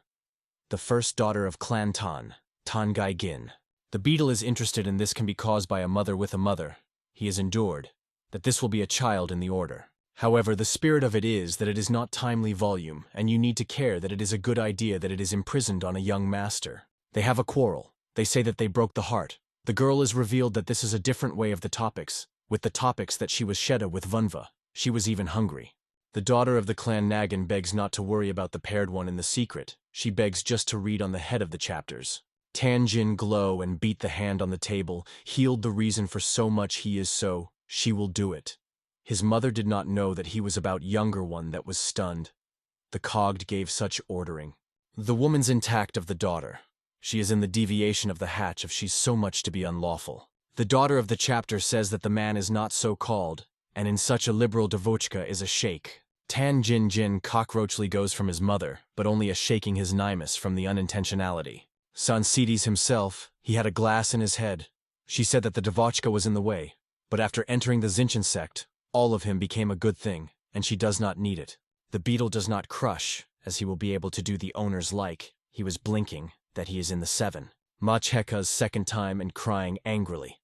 The first daughter of Clan Tan, Tan Gai Gin. The beetle is interested in this can be caused by a mother with a mother. He has endured that this will be a child in the order. However, the spirit of it is that it is not timely volume, and you need to care that it is a good idea that it is imprisoned on a young master. They have a quarrel. They say that they broke the heart. The girl is revealed that this is a different way of the topics, with the topics that she was shedda with Vunva. She was even hungry. The daughter of the clan Nagan begs not to worry about the paired one in the secret. She begs just to read on the head of the chapters. Tanjin glow and beat the hand on the table, healed the reason for so much he is so, she will do it. His mother did not know that he was about younger one that was stunned. The cogged gave such ordering. The woman's intact of the daughter. She is in the deviation of the hatch if she's so much to be unlawful. The daughter of the chapter says that the man is not so called, and in such a liberal devochka is a shake. Tan Jin Jin cockroachly goes from his mother, but only a shaking his nimus from the unintentionality. Sansides himself, he had a glass in his head. She said that the devochka was in the way, but after entering the Xinshan sect, all of him became a good thing, and she does not need it. The beetle does not crush, as he will be able to do the owner's like. He was blinking, that he is in the 7. Macheka's second time and crying angrily.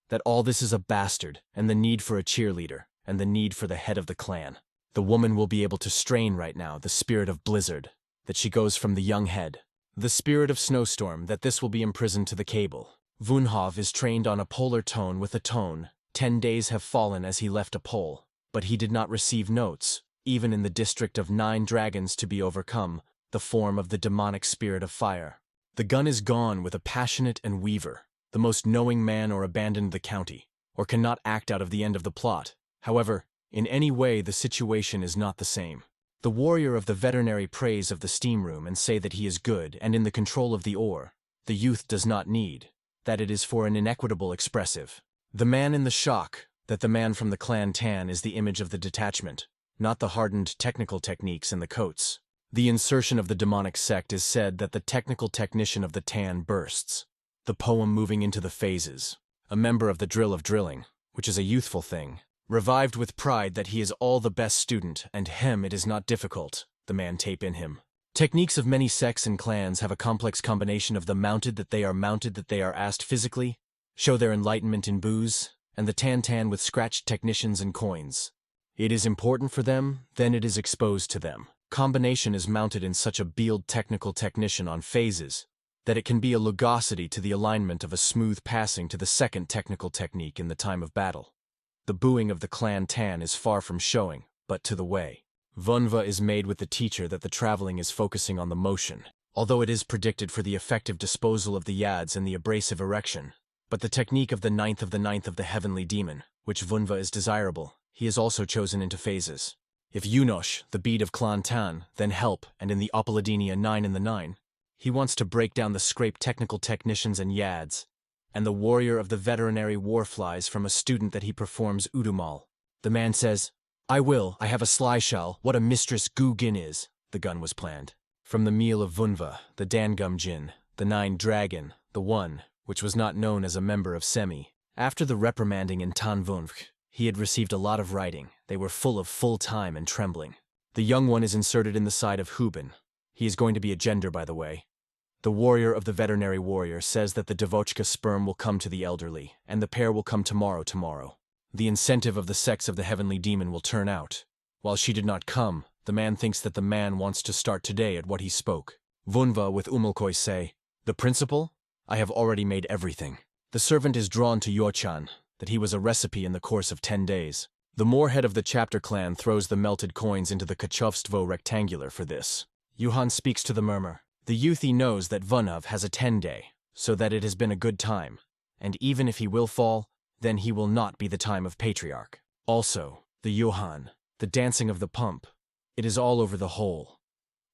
That all this is a bastard, and the need for a cheerleader, and the need for the head of the clan. The woman will be able to strain right now the spirit of blizzard, that she goes from the young head. The spirit of snowstorm, that this will be imprisoned to the cable. Vunhov is trained on a polar tone with a tone. 10 days have fallen as he left a pole, but he did not receive notes, even in the district of 9 dragons to be overcome, the form of the demonic spirit of fire. The gun is gone with a passionate and weaver, the most knowing man or abandoned the county, or cannot act out of the end of the plot. However, in any way the situation is not the same. The warrior of the veterinary praise of the steam room and say that he is good and in the control of the ore. The youth does not need, that it is for an inequitable expressive. The man in the shock, that the man from the clan Tan is the image of the detachment, not the hardened technical techniques in the coats. The insertion of the demonic sect is said that the technical technician of the Tan bursts. The poem moving into the phases. A member of the drill of drilling, which is a youthful thing. Revived with pride that he is all the best student, and him it is not difficult, the man tape in him. Techniques of many sects and clans have a complex combination of the mounted that they are asked physically, show their enlightenment in booze, and the Tan with scratched technicians and coins. It is important for them, then it is exposed to them. Combination is mounted in such a bealed technical technician on phases, that it can be a logosity to the alignment of a smooth passing to the second technical technique in the time of battle. The booing of the clan Tan is far from showing, but to the way. Vunva is made with the teacher that the traveling is focusing on the motion, although it is predicted for the effective disposal of the yads and the abrasive erection. But the technique of the ninth of the heavenly demon, which Vunva is desirable, he is also chosen into phases. If Yunosh, the bead of Clan Tan, then help, and in the Opaladinia 9 in the 9, he wants to break down the scrape technical technicians and yads, and the warrior of the veterinary warflies from a student that he performs Udumal. The man says, I have a sly shell, what a mistress Gu Gin is. The gun was planned. From the meal of Vunva, the Dangum Jin, the 9 dragon, the one, which was not known as a member of Semi. After the reprimanding in Tanvunvk, he had received a lot of writing. They were full of full time and trembling. The young one is inserted in the side of Hubin. He is going to be a gender, by the way. The warrior of the veterinary warrior says that the Devochka sperm will come to the elderly, and the pair will come tomorrow. The incentive of the sex of the heavenly demon will turn out. While she did not come, the man thinks that the man wants to start today at what he spoke. Vunva with Umulkoi say, the principal? I have already made everything. The servant is drawn to Yochan, that he was a recipe in the course of 10 days. The Moorhead of the chapter clan throws the melted coins into the Kachovstvo rectangular for this. Yuhan speaks to the murmur. The youthy knows that Vunov has a 10-day, so that it has been a good time, and even if he will fall, then he will not be the time of patriarch. Also, the Johann, the dancing of the pump, it is all over the whole.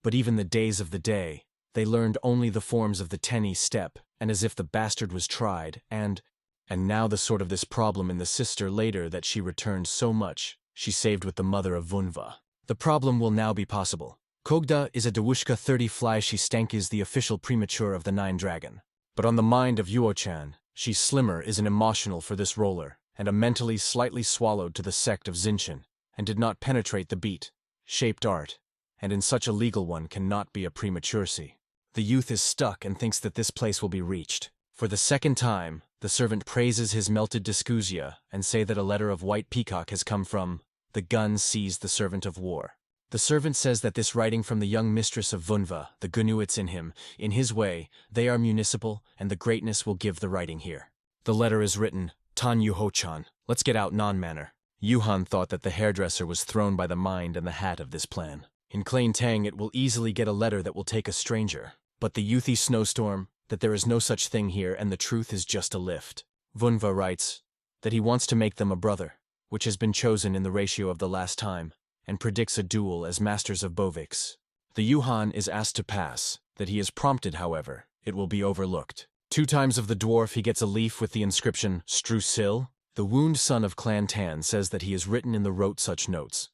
But even the days of the day, they learned only the forms of the tenny step, and as if the bastard was tried, and now the sort of this problem in the sister later that she returned so much, she saved with the mother of Vunva. The problem will now be possible. Kogda is a Dewushka 30 fly she stank is the official premature of the 9 dragon. But on the mind of Yuo-chan, she's slimmer is an emotional for this roller, and a mentally slightly swallowed to the sect of Zinshin, and did not penetrate the beat, shaped art, and in such a legal one cannot be a prematurcy. The youth is stuck and thinks that this place will be reached. For the second time, the servant praises his melted discusia and say that a letter of white peacock has come from the gun seized the servant of war. The servant says that this writing from the young mistress of Vunva, the Gunuits in him, in his way, they are municipal, and the greatness will give the writing here. The letter is written, Tan Yuho-chan, let's get out non-manner. Yuhan thought that the hairdresser was thrown by the mind and the hat of this plan. In Klain Tang it will easily get a letter that will take a stranger, but the youthy snowstorm, that there is no such thing here and the truth is just a lift. Vunva writes that he wants to make them a brother, which has been chosen in the ratio of the last time, and predicts a duel as masters of Bovics. The Yuhan is asked to pass, that he is prompted however, it will be overlooked. 2 times of the dwarf he gets a leaf with the inscription, Strusil. The wound son of Clan Tan says that he has written in the wrote such notes.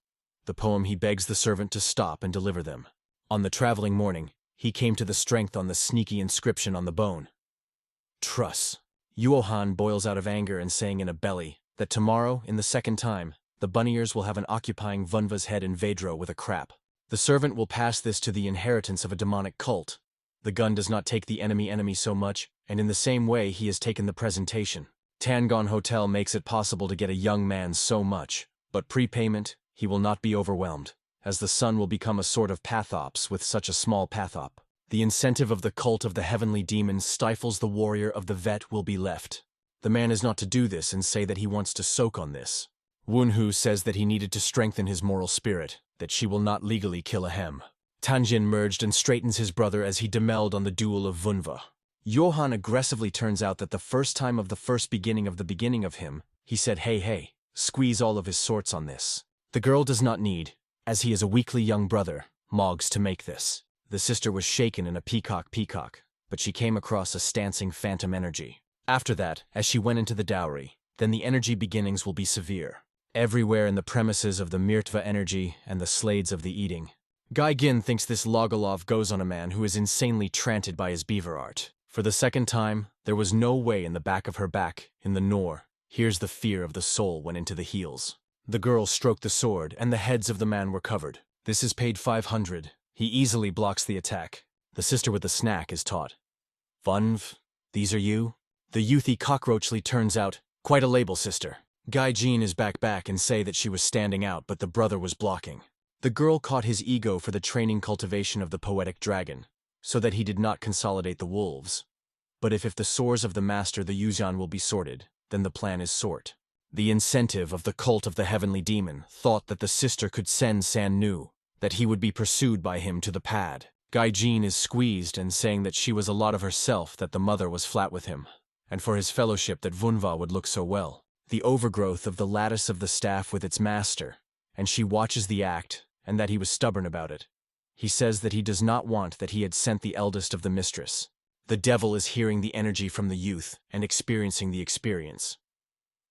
The poem he begs the servant to stop and deliver them. On the traveling morning, he came to the strength on the sneaky inscription on the bone. Truss. Yuohan boils out of anger and saying in a belly that tomorrow, in the second time, the bunniers will have an occupying Vunva's head in Vedro with a crap. The servant will pass this to the inheritance of a demonic cult. The gun does not take the enemy so much, and in the same way he has taken the presentation. Tangon Hotel makes it possible to get a young man so much, but prepayment, he will not be overwhelmed, as the son will become a sort of pathops with such a small pathop. The incentive of the cult of the heavenly demons stifles the warrior of the vet will be left. The man is not to do this and say that he wants to soak on this. Wunhu says that he needed to strengthen his moral spirit, that she will not legally kill a hem. Tanjin merged and straightens his brother as he demelled on the duel of Vunva. Johan aggressively turns out that the first time of the beginning of him, he said hey, squeeze all of his sorts on this. The girl does not need, as he is a weakly young brother, Moggs to make this. The sister was shaken in a peacock, but she came across a stancing phantom energy. After that, as she went into the dowry, then the energy beginnings will be severe. Everywhere in the premises of the Mirtva energy and the slades of the eating. Guy Gin thinks this Logolov goes on a man who is insanely tranted by his beaver art. For the second time, there was no way in the back of her back, in the nor. Here's the fear of the soul went into the heels. The girl stroked the sword, and the heads of the man were covered. This is paid 500. He easily blocks the attack. The sister with the snack is taught. Vunv, these are you? The youthy cockroachly turns out, quite a label, sister. Guy Jean is back and say that she was standing out, but the brother was blocking. The girl caught his ego for the training cultivation of the poetic dragon, so that he did not consolidate the wolves. But if the sores of the master the Yuzhan will be sorted, then the plan is sort. The incentive of the cult of the heavenly demon thought that the sister could send San Nu, that he would be pursued by him to the pad. Guy Jean is squeezed and saying that she was a lot of herself, that the mother was flat with him, and for his fellowship that Vunva would look so well. The overgrowth of the lattice of the staff with its master, and she watches the act, and that he was stubborn about it. He says that he does not want that he had sent the eldest of the mistress. The devil is hearing the energy from the youth and experiencing the experience.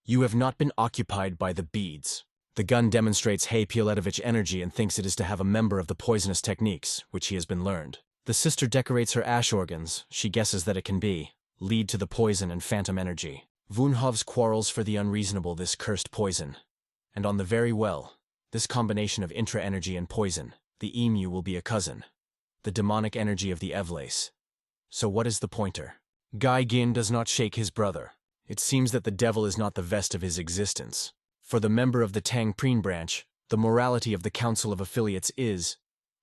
You have not been occupied by the beads. The gun demonstrates Hey Pioletovich energy and thinks it is to have a member of the poisonous techniques, which he has been learned. The sister decorates her ash organs, she guesses that it can be, lead to the poison and phantom energy. Vunhov's quarrels for the unreasonable this cursed poison. And on the very well, this combination of intra-energy and poison, the emu will be a cousin. The demonic energy of the Evlace. So what is the pointer? Guy Gin does not shake his brother. It seems that the devil is not the vest of his existence. For the member of the Tang Preen branch, the morality of the Council of Affiliates is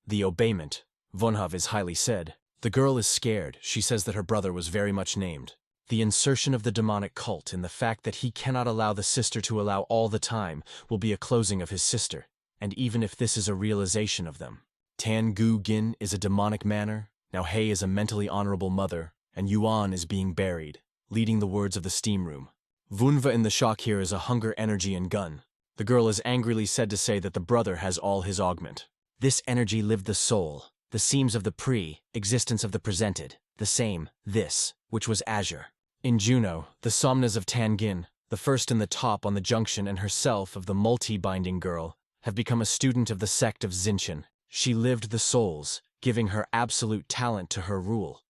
the obeyment. Vunhov is highly said. The girl is scared. She says that her brother was very much named. The insertion of the demonic cult in the fact that he cannot allow the sister to allow all the time will be a closing of his sister, and even if this is a realization of them. Tan Gu Gin is a demonic manner, now Hei is a mentally honorable mother, and Yuan is being buried, leading the words of the steam room. Vunva in the shock here is a hunger, energy, and gun. The girl is angrily said to say that the brother has all his augment. This energy lived the soul, the seams of the pre-existence of the presented, the same, this, which was azure. In Juno, the Somnas of Tangin, the first in the top on the junction and herself of the multi-binding girl, have become a student of the sect of Xinshan. She lived the souls, giving her absolute talent to her rule.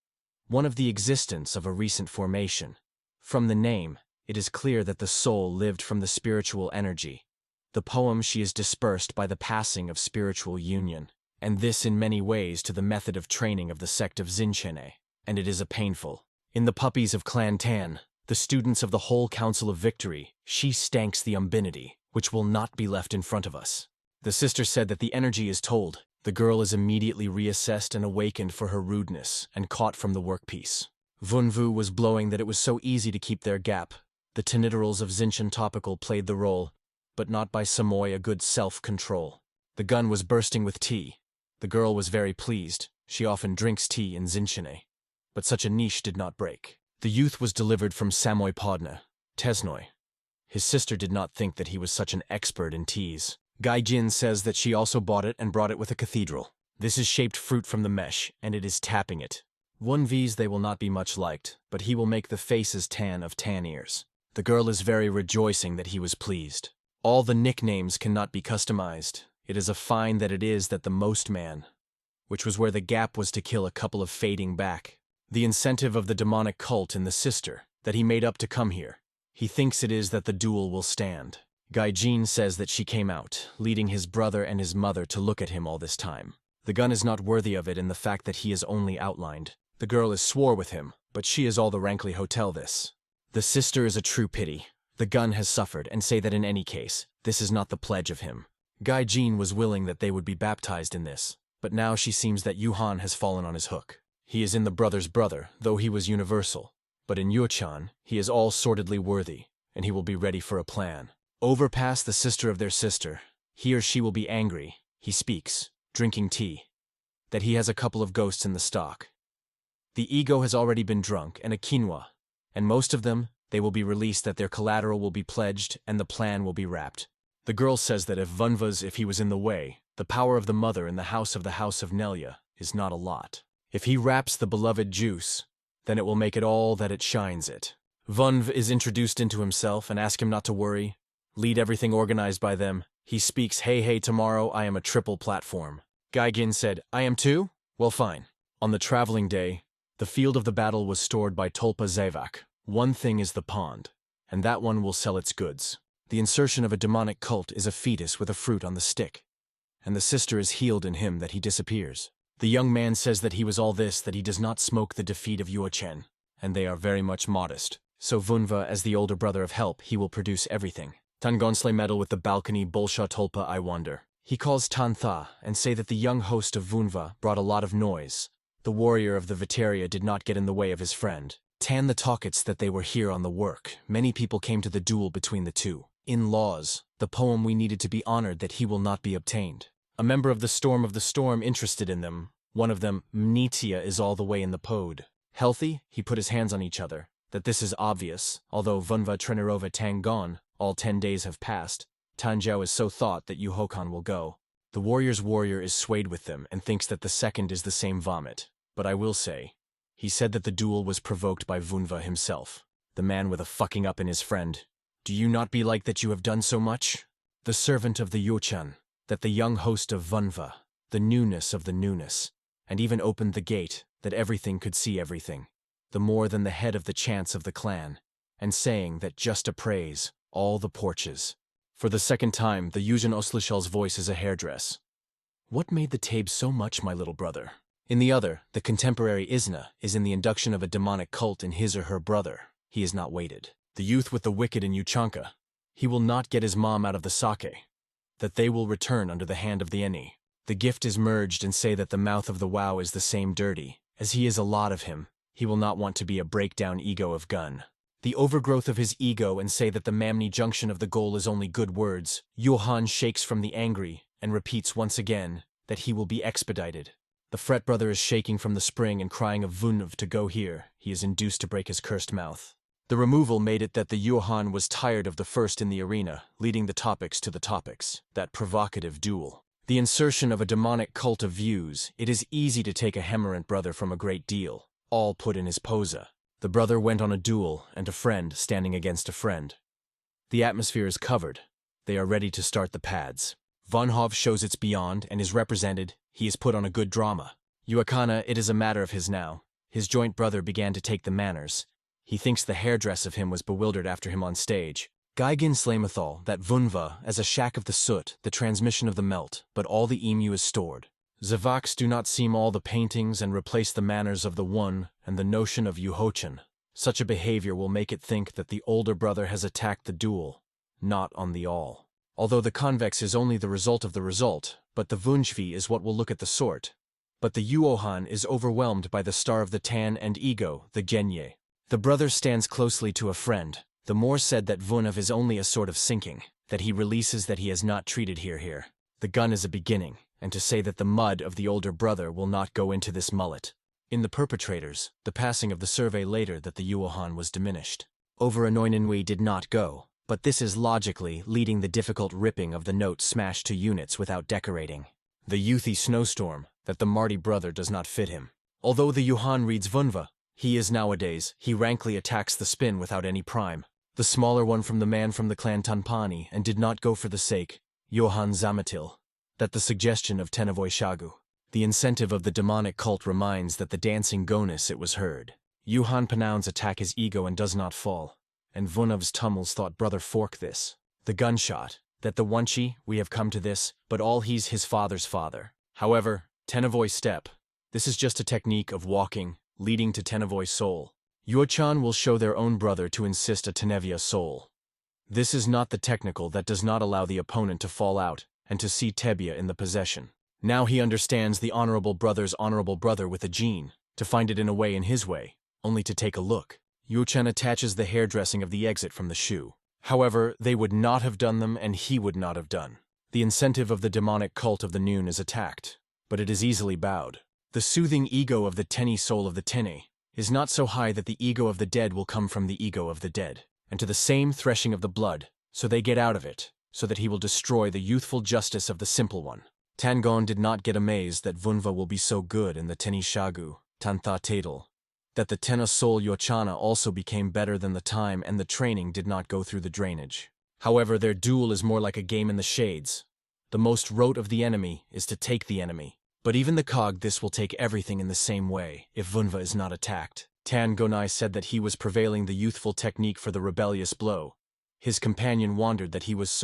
One of the existence of a recent formation. From the name, it is clear that the soul lived from the spiritual energy. The poem she is dispersed by the passing of spiritual union, and this in many ways to the method of training of the sect of Xinshan, and it is a painful. In the puppies of Clan Tan, the students of the whole Council of Victory, she stanks the umbinity, which will not be left in front of us. The sister said that the energy is told. The girl is immediately reassessed and awakened for her rudeness, and caught from the workpiece. Vunvu was blowing that it was so easy to keep their gap. The tenitorals of Xinshan topical played the role, but not by Samoy a good self-control. The gun was bursting with tea. The girl was very pleased. She often drinks tea in Xinshan, but such a niche did not break. The youth was delivered from Samoy Podna, Tesnoy. His sister did not think that he was such an expert in teas. Gaijin says that she also bought it and brought it with a cathedral. This is shaped fruit from the mesh, and it is tapping it. One V's they will not be much liked, but he will make the faces tan of tan ears. The girl is very rejoicing that he was pleased. All the nicknames cannot be customized. It is a fine that it is that the most man, which was where the gap was to kill a couple of fading back. The incentive of the demonic cult in the sister, that he made up to come here. He thinks it is that the duel will stand. Gaijin says that she came out, leading his brother and his mother to look at him all this time. The gun is not worthy of it in the fact that he is only outlined. The girl is swore with him, but she is all the Rankly Hotel this. The sister is a true pity. The gun has suffered, and say that in any case, this is not the pledge of him. Gaijin was willing that they would be baptized in this, but now she seems that Yuhan has fallen on his hook. He is in the brother's brother, though he was universal. But in Yuchan, he is all sordidly worthy, and he will be ready for a plan. Overpass the sister of their sister. He or she will be angry. He speaks, drinking tea, that he has a couple of ghosts in the stock. The ego has already been drunk, and a quinoa, and most of them, they will be released that their collateral will be pledged, and the plan will be wrapped. The girl says that if he was in the way, the power of the mother in the House of Nelia is not a lot. If he wraps the beloved juice, then it will make it all that it shines it. Vunv is introduced into himself and ask him not to worry. Lead everything organized by them. He speaks, hey, tomorrow I am a triple platform. Gaijin said, I am too? Well, fine. On the traveling day, the field of the battle was stored by Tolpa Zavak. One thing is the pond, and that one will sell its goods. The insertion of a demonic cult is a fetus with a fruit on the stick, and the sister is healed in him that he disappears. The young man says that he was all this, that he does not smoke the defeat of Yuochen, and they are very much modest. So Vunva, as the older brother of help, he will produce everything. Tang Gonai medal with the balcony Bolsha Tolpa I wonder. He calls Tan Tha and say that the young host of Vunva brought a lot of noise. The warrior of the Viteria did not get in the way of his friend. Tan the Talkets that they were here on the work. Many people came to the duel between the two. In laws, the poem we needed to be honored that he will not be obtained. A member of the Storm interested in them. One of them, Mnitia, is all the way in the pod. Healthy, he put his hands on each other. That this is obvious, although Vunva Trenerova Tangon, all 10 days have passed. Tanjiao is so thought that Yuhokan will go. The warrior's warrior is swayed with them and thinks that the second is the same vomit. But I will say, he said that the duel was provoked by Vunva himself. The man with a fucking up in his friend. Do you not be like that you have done so much? The servant of the Yuchan, that the young host of Vunva, the newness of the newness, and even opened the gate, that everything could see everything. The more than the head of the chants of the clan, and saying that just a praise, all the porches. For the second time, the Yuzhan Oslishal's voice is a hairdress. What made the tabe so much, my little brother? In the other, the contemporary Isna is in the induction of a demonic cult in his or her brother. He is not weighted. The youth with the wicked in Uchanka. He will not get his mom out of the sake. That they will return under the hand of the Eni. The gift is merged and say that the mouth of the wow is the same dirty. As he is a lot of him, he will not want to be a breakdown ego of gun. The overgrowth of his ego and say that the Mamni junction of the goal is only good words. Johan shakes from the angry and repeats once again that he will be expedited. The fret brother is shaking from the spring and crying of Vunv to go here. He is induced to break his cursed mouth. The removal made it that the Yuhan was tired of the first in the arena, leading the topics to the topics. That provocative duel. The insertion of a demonic cult of views. It is easy to take a hemerent brother from a great deal. All put in his posa. The brother went on a duel, and a friend standing against a friend. The atmosphere is covered. They are ready to start the pads. Vonhov shows its beyond and is represented. He is put on a good drama. Yuakana, it is a matter of his now. His joint brother began to take the manners. He thinks the hairdress of him was bewildered after him on stage. Gaigin Slamethal, that Vunva, as a shack of the soot, the transmission of the melt, but all the emu is stored. Zavaks do not seem all the paintings and replace the manners of the one and the notion of Yuhochan. Such a behavior will make it think that the older brother has attacked the duel, not on the all. Although the convex is only the result of the result, but the Vunjvi is what will look at the sort. But the Yuohan is overwhelmed by the star of the Tan and ego, the Genye. The brother stands closely to a friend. The more said that Vunov is only a sort of sinking, that he releases that he has not treated here. The gun is a beginning, and to say that the mud of the older brother will not go into this mullet. In the perpetrators, the passing of the survey later that the Yuohan was diminished. Over Anoinenwi did not go, but this is logically leading the difficult ripping of the note smashed to units without decorating. The youthy snowstorm, that the Marty brother does not fit him. Although the Yuhan reads Vunva, he rankly attacks the spin without any prime. The smaller one from the man from the clan Tanpani and did not go for the sake, Johann Zamatil. That the suggestion of Tenavoy Shagu. The incentive of the demonic cult reminds that the dancing gonus it was heard. Yuhan Panaun's attack his ego and does not fall. And Vunov's tumbles thought brother fork this. The gunshot. That the Wunchi, we have come to this, but all he's his father's father. However, Tenavoy step. This is just a technique of walking, leading to Tenavoy's soul. Yuochan will show their own brother to insist a Tenevia soul. This is not the technical that does not allow the opponent to fall out and to see Tebia in the possession. Now he understands the honorable brother's honorable brother with a gene, to find it in a way in his way, only to take a look. Yuochan attaches the hairdressing of the exit from the shoe. However, they would not have done them and he would not have done. The incentive of the demonic cult of the noon is attacked, but it is easily bowed. The soothing ego of the Teni soul of the Tene is not so high that the ego of the dead will come from the ego of the dead, and to the same threshing of the blood, so they get out of it, so that he will destroy the youthful justice of the simple one. Tangon did not get amazed that Vunva will be so good in the Teni Shagu, Tantha Tadal, that the Tena Soul Yochana also became better than the time and the training did not go through the drainage. However, their duel is more like a game in the shades. The most rote of the enemy is to take the enemy. But even the cog this will take everything in the same way, if Vunva is not attacked. Tang Gonai said that he was prevailing the youthful technique for the rebellious blow. His companion wondered that he was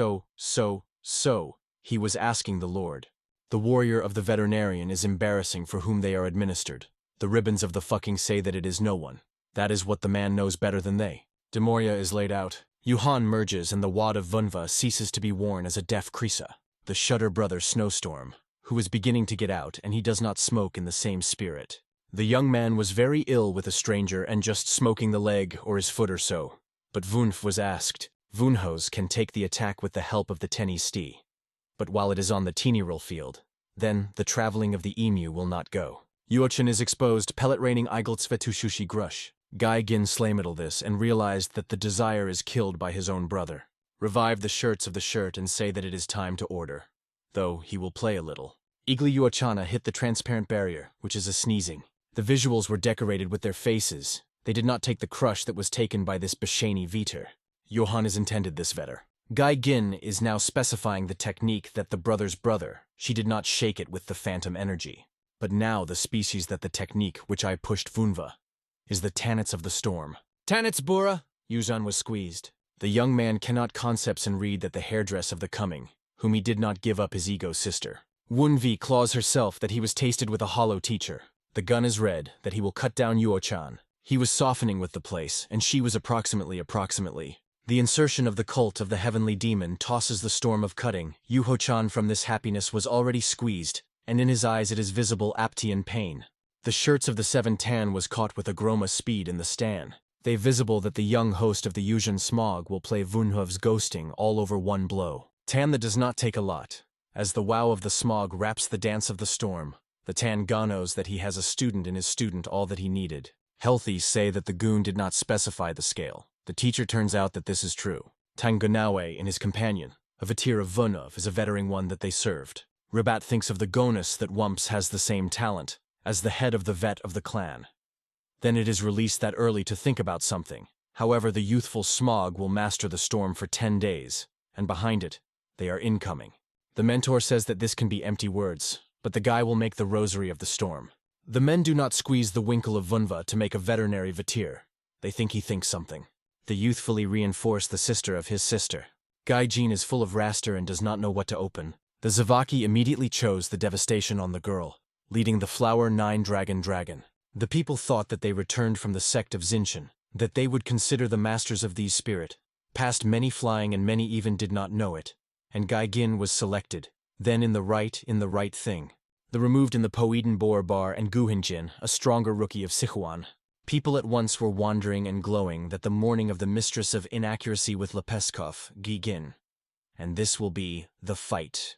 he was asking the Lord. The warrior of the veterinarian is embarrassing for whom they are administered. The ribbons of the fucking say that it is no one. That is what the man knows better than they. Demoria is laid out. Yuhan merges and the wad of Vunva ceases to be worn as a deaf Krisa. The Shudder brother Snowstorm, who is beginning to get out, and he does not smoke in the same spirit. The young man was very ill with a stranger and just smoking the leg or his foot or so. But Vunf was asked. Vunhos can take the attack with the help of the Teni Sti. But while it is on the Teniral field, then the traveling of the emu will not go. Yuochan is exposed, pellet raining Igoltsvetushushi Grush. Guy Gin Slamidal this and realized that the desire is killed by his own brother. Revive the shirts of the shirt and say that it is time to order. Though he will play a little. Igli Yuochana hit the transparent barrier, which is a sneezing. The visuals were decorated with their faces. They did not take the crush that was taken by this Bashani Veter. Johan is intended this Veter. Guy Gin is now specifying the technique that the brother's brother, she did not shake it with the phantom energy. But now the species that the technique which I pushed Vunva is the Tanits of the storm. Tanits Bura! Yuzhan was squeezed. The young man cannot concepts and read that the hairdress of the coming, whom he did not give up his ego sister. Wunvi claws herself that he was tasted with a hollow teacher. The gun is red, that he will cut down Yuochan. He was softening with the place, and she was approximately. The insertion of the cult of the heavenly demon tosses the storm of cutting. Yuho-chan from this happiness was already squeezed, and in his eyes it is visible Aptian pain. The shirts of the seven tan was caught with agroma speed in the stan. They visible that the young host of the Yuzhan Smog will play Vunhov's ghosting all over one blow. Tan that does not take a lot. As the wow of the smog wraps the dance of the storm, The Tang Gonai that he has a student in his student all that he needed. Healthy say that the goon did not specify the scale. The teacher turns out that this is true. Tang Gonai and his companion, a Vatir of Vunov, is a veteran one that they served. Rabat thinks of the Gonus that Wumps has the same talent as the head of the vet of the clan. Then it is released that early to think about something. However, the youthful Smog will master the storm for 10 days, and behind it, they are incoming. The mentor says that this can be empty words, but the guy will make the rosary of the storm. The men do not squeeze the winkle of Vunva to make a veterinary Vatir. They think he thinks something. They youthfully reinforce the sister of his sister. Gaijin is full of raster and does not know what to open. The Zavaki immediately chose the devastation on the girl, leading the Flower 9 Dragon. The people thought that they returned from the sect of Xinshan, that they would consider the masters of these spirit. Past many flying and many even did not know it. And Gaijin was selected. Then in the right thing. The removed in the Poeden Boer Bar and Guhinjin, a stronger rookie of Sichuan. People at once were wandering and glowing that the morning of the mistress of inaccuracy with Lepeskov, Gigin. And this will be the fight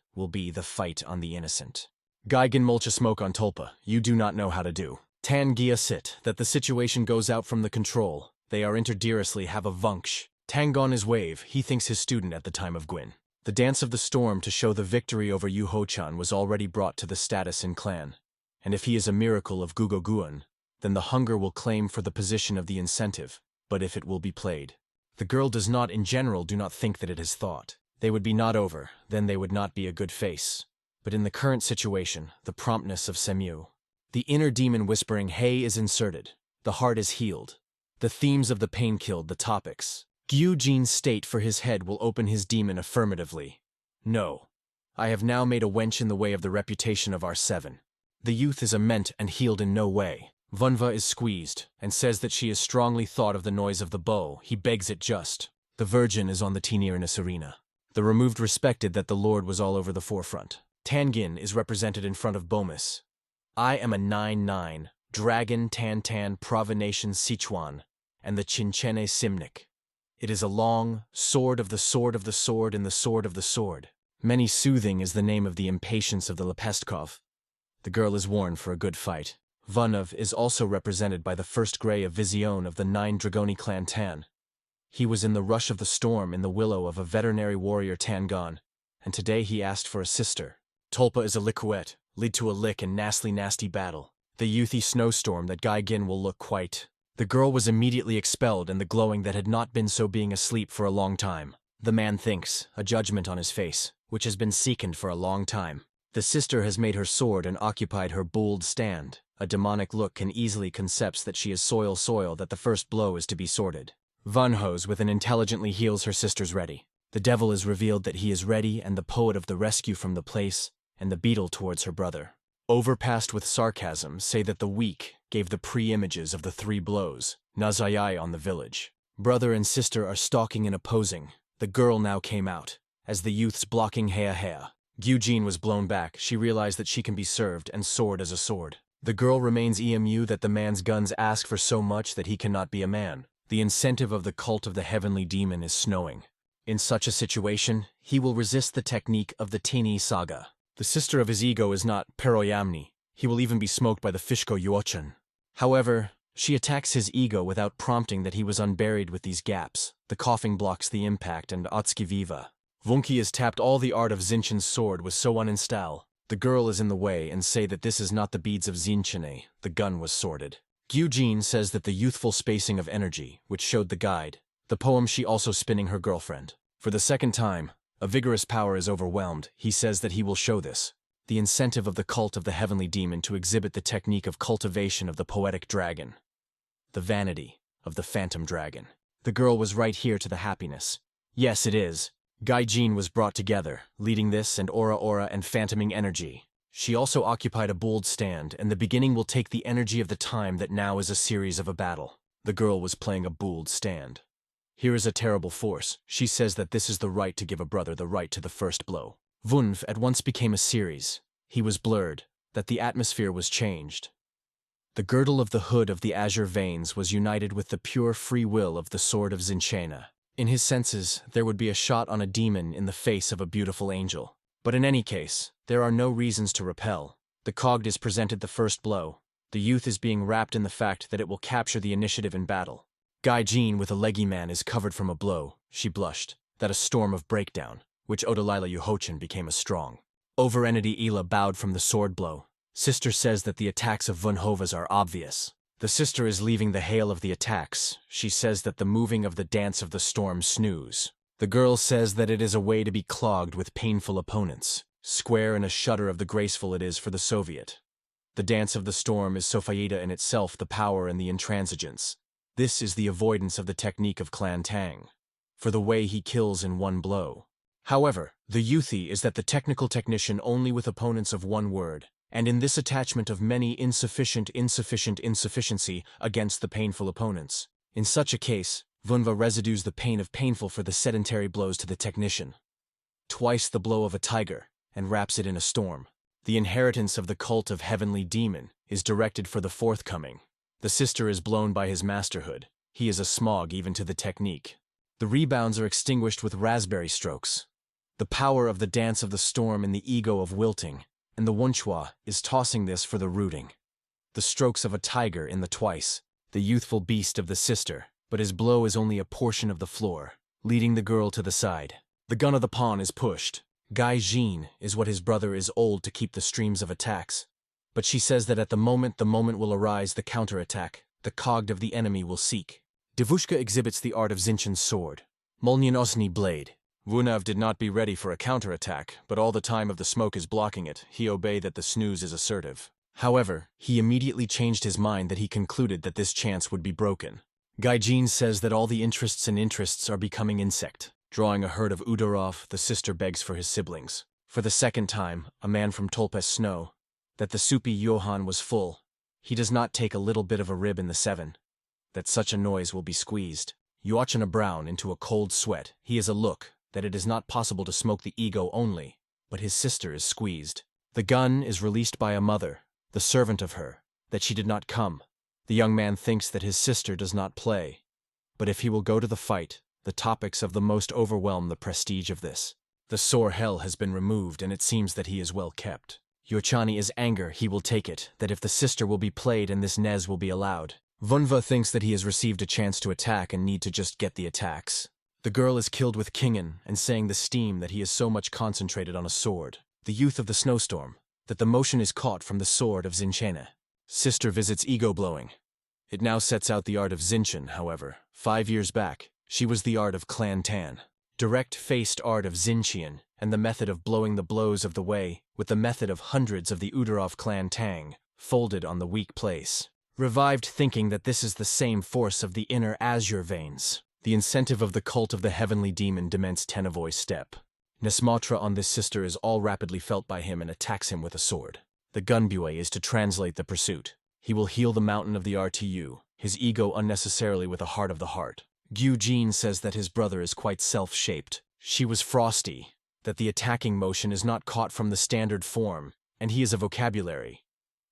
on the innocent. Gaijin Molcha smoke on Tulpa, you do not know how to do. Tan Gia sit, that the situation goes out from the control. They are interderously have a vunksh. Tangon is wave, he thinks his student at the time of Gwyn. The dance of the storm to show the victory over Yu Ho-chan was already brought to the status in clan. And if he is a miracle of Gugoguan, then the hunger will claim for the position of the incentive, but if it will be played. The girl does not in general do not think that it is thought. They would be not over, then they would not be a good face. But in the current situation, the promptness of Semu. The inner demon whispering hey is inserted. The heart is healed. The themes of the pain killed the topics. Gyujin's state for his head will open his demon affirmatively. No. I have now made a wench in the way of the reputation of our 7. The youth is ament and healed in no way. Vunva is squeezed, and says that she is strongly thought of the noise of the bow. He begs it just. The virgin is on the Tinirnus arena. The removed respected that the Lord was all over the forefront. Tangin is represented in front of Bomis. I am a 9-9, Dragon Tan Provenation Sichuan, and the Chinchene Simnik. It is a long sword of the sword of the sword in the sword of the sword. Many soothing is the name of the impatience of the Lepestkov. The girl is worn for a good fight. Vunov is also represented by the first grey of Vizion of the 9 Dragoni clan Tan. He was in the rush of the storm in the willow of a veterinary warrior Tangon, and today he asked for a sister. Tulpa is a liquet, lead to a lick and nasty battle. The youthy snowstorm that Gaijin will look quite. The girl was immediately expelled and the glowing that had not been so being asleep for a long time. The man thinks, a judgment on his face, which has been seekened for a long time. The sister has made her sword and occupied her bold stand. A demonic look can easily concepts that she is soil that the first blow is to be sorted. Vunhos with an intelligently heals her sister's ready. The devil is revealed that he is ready and the poet of the rescue from the place, and the beetle towards her brother. Overpassed with sarcasm say that the weak gave the pre-images of the 3 blows, Nazayai on the village. Brother and sister are stalking and opposing. The girl now came out, as the youth's blocking Hea. Gyujin was blown back, she realized that she can be served and sword as a sword. The girl remains EMU that the man's guns ask for so much that he cannot be a man. The incentive of the cult of the heavenly demon is snowing. In such a situation, he will resist the technique of the Tini saga. The sister of his ego is not Peroyamni. He will even be smoked by the Fishko Yuochan. However, she attacks his ego without prompting that he was unburied with these gaps. The coughing blocks the impact and Otski Viva. Vunki has tapped all the art of Xinshan's sword was so uninstall. The girl is in the way and say that this is not the beads of Xinchane. The gun was sorted. Gyujin says that the youthful spacing of energy, which showed the guide. The poem she also spinning her girlfriend. For the second time, a vigorous power is overwhelmed. He says that he will show this. The incentive of the cult of the heavenly demon to exhibit the technique of cultivation of the poetic dragon. The vanity of the phantom dragon. The girl was right here to the happiness. Yes, it is. Gaijin was brought together, leading this and aura and phantoming energy. She also occupied a bold stand, and the beginning will take the energy of the time that now is a series of a battle. The girl was playing a bold stand. Here is a terrible force. She says that this is the right to give a brother the right to the first blow. Vunv at once became a series. He was blurred, that the atmosphere was changed. The girdle of the hood of the azure veins was united with the pure free will of the sword of Xinchana. In his senses, there would be a shot on a demon in the face of a beautiful angel. But in any case, there are no reasons to repel. The cogged is presented the first blow. The youth is being wrapped in the fact that it will capture the initiative in battle. Gaijin with a leggy man is covered from a blow. She blushed, that a storm of breakdown, which Odalila Yuhochin became a strong. Overentity Ila bowed from the sword blow. Sister says that the attacks of Vunhovas are obvious. The sister is leaving the hail of the attacks. She says that the moving of the dance of the storm snooze. The girl says that it is a way to be clogged with painful opponents. Square and a shudder of the graceful it is for the Soviet. The dance of the storm is Sophaida in itself, the power and the intransigence. This is the avoidance of the technique of Clan Tang, for the way he kills in one blow. However, the youthy is that the technical technician only with opponents of one word, and in this attachment of many insufficiency against the painful opponents. In such a case, Vunva residues the pain of painful for the sedentary blows to the technician. Twice the blow of a tiger, and wraps it in a storm. The inheritance of the cult of heavenly demon is directed for the forthcoming. The sister is blown by his masterhood. He is a smog even to the technique. The rebounds are extinguished with raspberry strokes. The power of the dance of the storm in the ego of wilting, and the Wunchua is tossing this for the rooting. The strokes of a tiger in the twice, the youthful beast of the sister, but his blow is only a portion of the floor, leading the girl to the side. The gun of the pawn is pushed. Gaijin is what his brother is old to keep the streams of attacks. But she says that at the moment will arise the counterattack, the cogged of the enemy will seek. Devushka exhibits the art of Zinchen's sword. Molnyanosny blade. Vunav did not be ready for a counterattack, but all the time of the smoke is blocking it. He obey that the snooze is assertive. However, he immediately changed his mind that he concluded that this chance would be broken. Gaijin says that all the interests are becoming insect. Drawing a herd of Udorov, the sister begs for his siblings. For the second time, a man from Tolpes Snow, that the soupy Johann was full. He does not take a little bit of a rib in the seven. That such a noise will be squeezed. Joachim a brown into a cold sweat. He is a look, that it is not possible to smoke the ego only, but his sister is squeezed. The gun is released by a mother, the servant of her, that she did not come. The young man thinks that his sister does not play. But if he will go to the fight, the topics of the most overwhelm the prestige of this. The sore hell has been removed, and it seems that he is well kept. Yochani is anger, he will take it, that if the sister will be played and this Nez will be allowed. Vunva thinks that he has received a chance to attack and need to just get the attacks. The girl is killed with Kingen and saying the steam that he is so much concentrated on a sword. The youth of the snowstorm, that the motion is caught from the sword of Zinchene. Sister visits ego blowing. It now sets out the art of Zinchen, however. 5 years back, she was the art of Clan Tan. Direct-faced art of Zinchian, and the method of blowing the blows of the way, with the method of hundreds of the Udorov Clan Tang, folded on the weak place. Revived thinking that this is the same force of the inner azure veins. The incentive of the cult of the heavenly demon dements Tenavoy's step. Nesmatra on this sister is all rapidly felt by him and attacks him with a sword. The Gunbue is to translate the pursuit. He will heal the mountain of the RTU, his ego unnecessarily with a heart of the heart. Gyu Jin says that his brother is quite self-shaped. She was frosty, that the attacking motion is not caught from the standard form, and he is a vocabulary.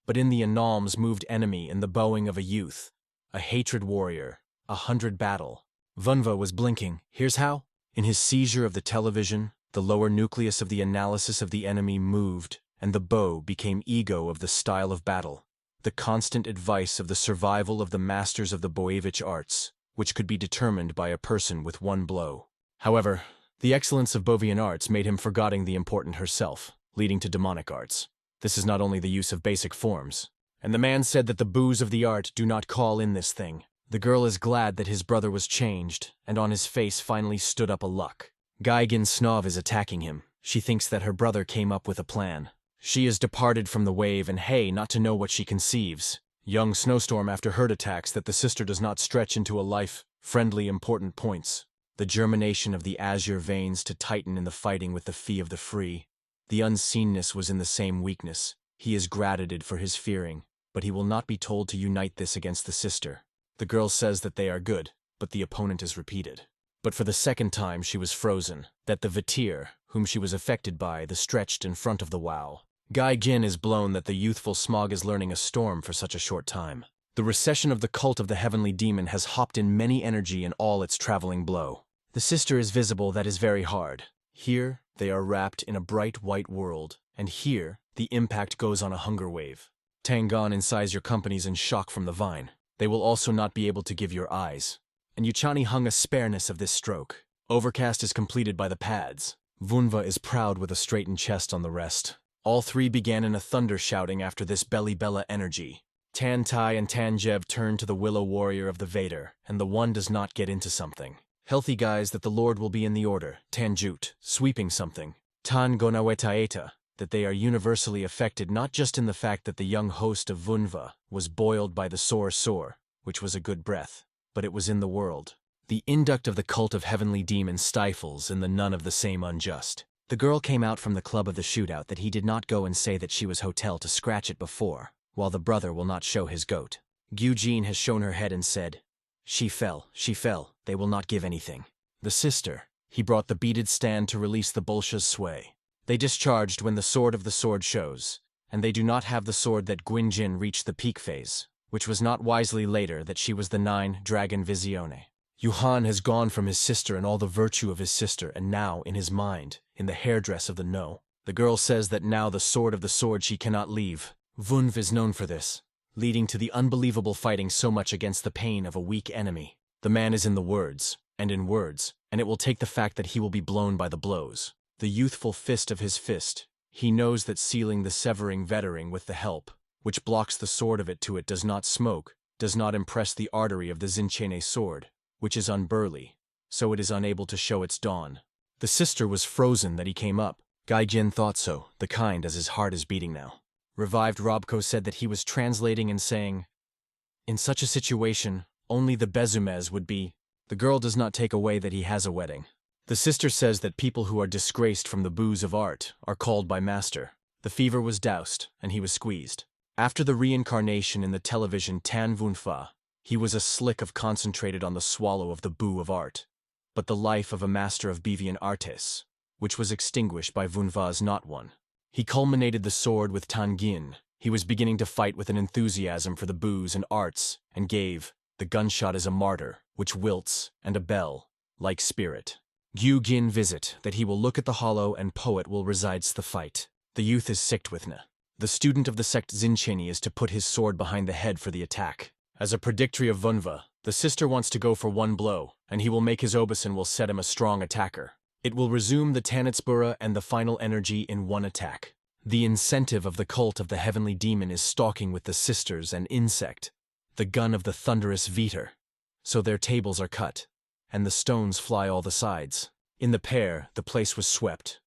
But in the Analms moved enemy in the bowing of a youth, a hatred warrior, 100 battle. Vunva was blinking. Here's how. In his seizure of the television, the lower nucleus of the analysis of the enemy moved, and the bow became ego of the style of battle. The constant advice of the survival of the masters of the Boevich arts, which could be determined by a person with one blow. However, the excellence of Bovian arts made him forgetting the important herself, leading to demonic arts. This is not only the use of basic forms. And the man said that the boos of the art do not call in this thing. The girl is glad that his brother was changed, and on his face finally stood up a luck. Gaigin Snov is attacking him. She thinks that her brother came up with a plan. She is departed from the wave and hey, not to know what she conceives. Young Snowstorm after herd attacks that the sister does not stretch into a life-friendly important points. The germination of the azure veins to tighten in the fighting with the fee of the free. The unseenness was in the same weakness. He is gratified for his fearing, but he will not be told to unite this against the sister. The girl says that they are good, but the opponent is repeated. But for the second time she was frozen, that the Vatir, whom she was affected by, the stretched in front of the wow. Gai Jin is blown that the youthful Smog is learning a storm for such a short time. The recession of the cult of the heavenly demon has hopped in many energy in all its traveling blow. The sister is visible, that is very hard. Here, they are wrapped in a bright white world, and here, The impact goes on a hunger wave. Tang Gonai incised your companies in shock from the vine. They will also not be able to give your eyes. And Yuchani hung a spareness of this stroke. Overcast is completed by the pads. Vunva is proud with a straightened chest on the rest. All three began in a thunder shouting after this belly bella energy. Tan Tai and Tan Jev turn to the Willow Warrior of the Vader, and the one does not get into something. Healthy guys that the Lord will be in the order. Tan Jute, sweeping something. Tang Gonai, that they are universally affected not just in the fact that the young host of Vunva was boiled by the sore, which was a good breath, but it was in the world. The induct of the cult of heavenly demon stifles in the none of the same unjust. The girl came out from the club of the shootout that he did not go and say that she was hotel to scratch it before, while the brother will not show his goat. Gyujin has shown her head and said, she fell, they will not give anything. The sister, he brought the beaded stand to release the Bolsha's sway. They discharged when the sword of the sword shows, and they do not have the sword that Gwynjin reached the peak phase, which was not wisely later that she was the 9 Dragon Visione. Yuhan has gone from his sister and all the virtue of his sister, and now, in his mind, in the hairdress of the no. The girl says that now the sword of the sword she cannot leave. Vunv is known for this, leading to the unbelievable fighting so much against the pain of a weak enemy. The man is in the words, and it will take the fact that he will be blown by the blows. The youthful fist of his fist, he knows that sealing the severing vettering with the help, which blocks the sword of it to it does not smoke, does not impress the artery of the Zinchene sword, which is unburly, so it is unable to show its dawn. The sister was frozen that he came up. Gaijin thought so, the kind as his heart is beating now. Revived Robko said that he was translating and saying, in such a situation, only the Bezumez would be. The girl does not take away that he has a wedding. The sister says that people who are disgraced from the booze of art are called by master. The fever was doused, and he was squeezed. After the reincarnation in the television Tan Vunfa, he was a slick of concentrated on the swallow of the boo of art. But the life of a master of Bevian artes, which was extinguished by Vunva's not one. He culminated the sword with Tangin. He was beginning to fight with an enthusiasm for the boos and arts, and gave, the gunshot is a martyr, which wilts, and a bell, like spirit. Gyu Gin visit, that he will look at the hollow and poet will resides the fight. The youth is sicked with na. The student of the sect Zincheni is to put his sword behind the head for the attack. As a predictory of Vunva, the sister wants to go for one blow, and he will make his obeson will set him a strong attacker. It will resume the Tanitsbura and the final energy in one attack. The incentive of the cult of the heavenly demon is stalking with the sisters and insect, the gun of the thunderous Veter. So their tables are cut, and the stones fly all the sides. In the pair, the place was swept.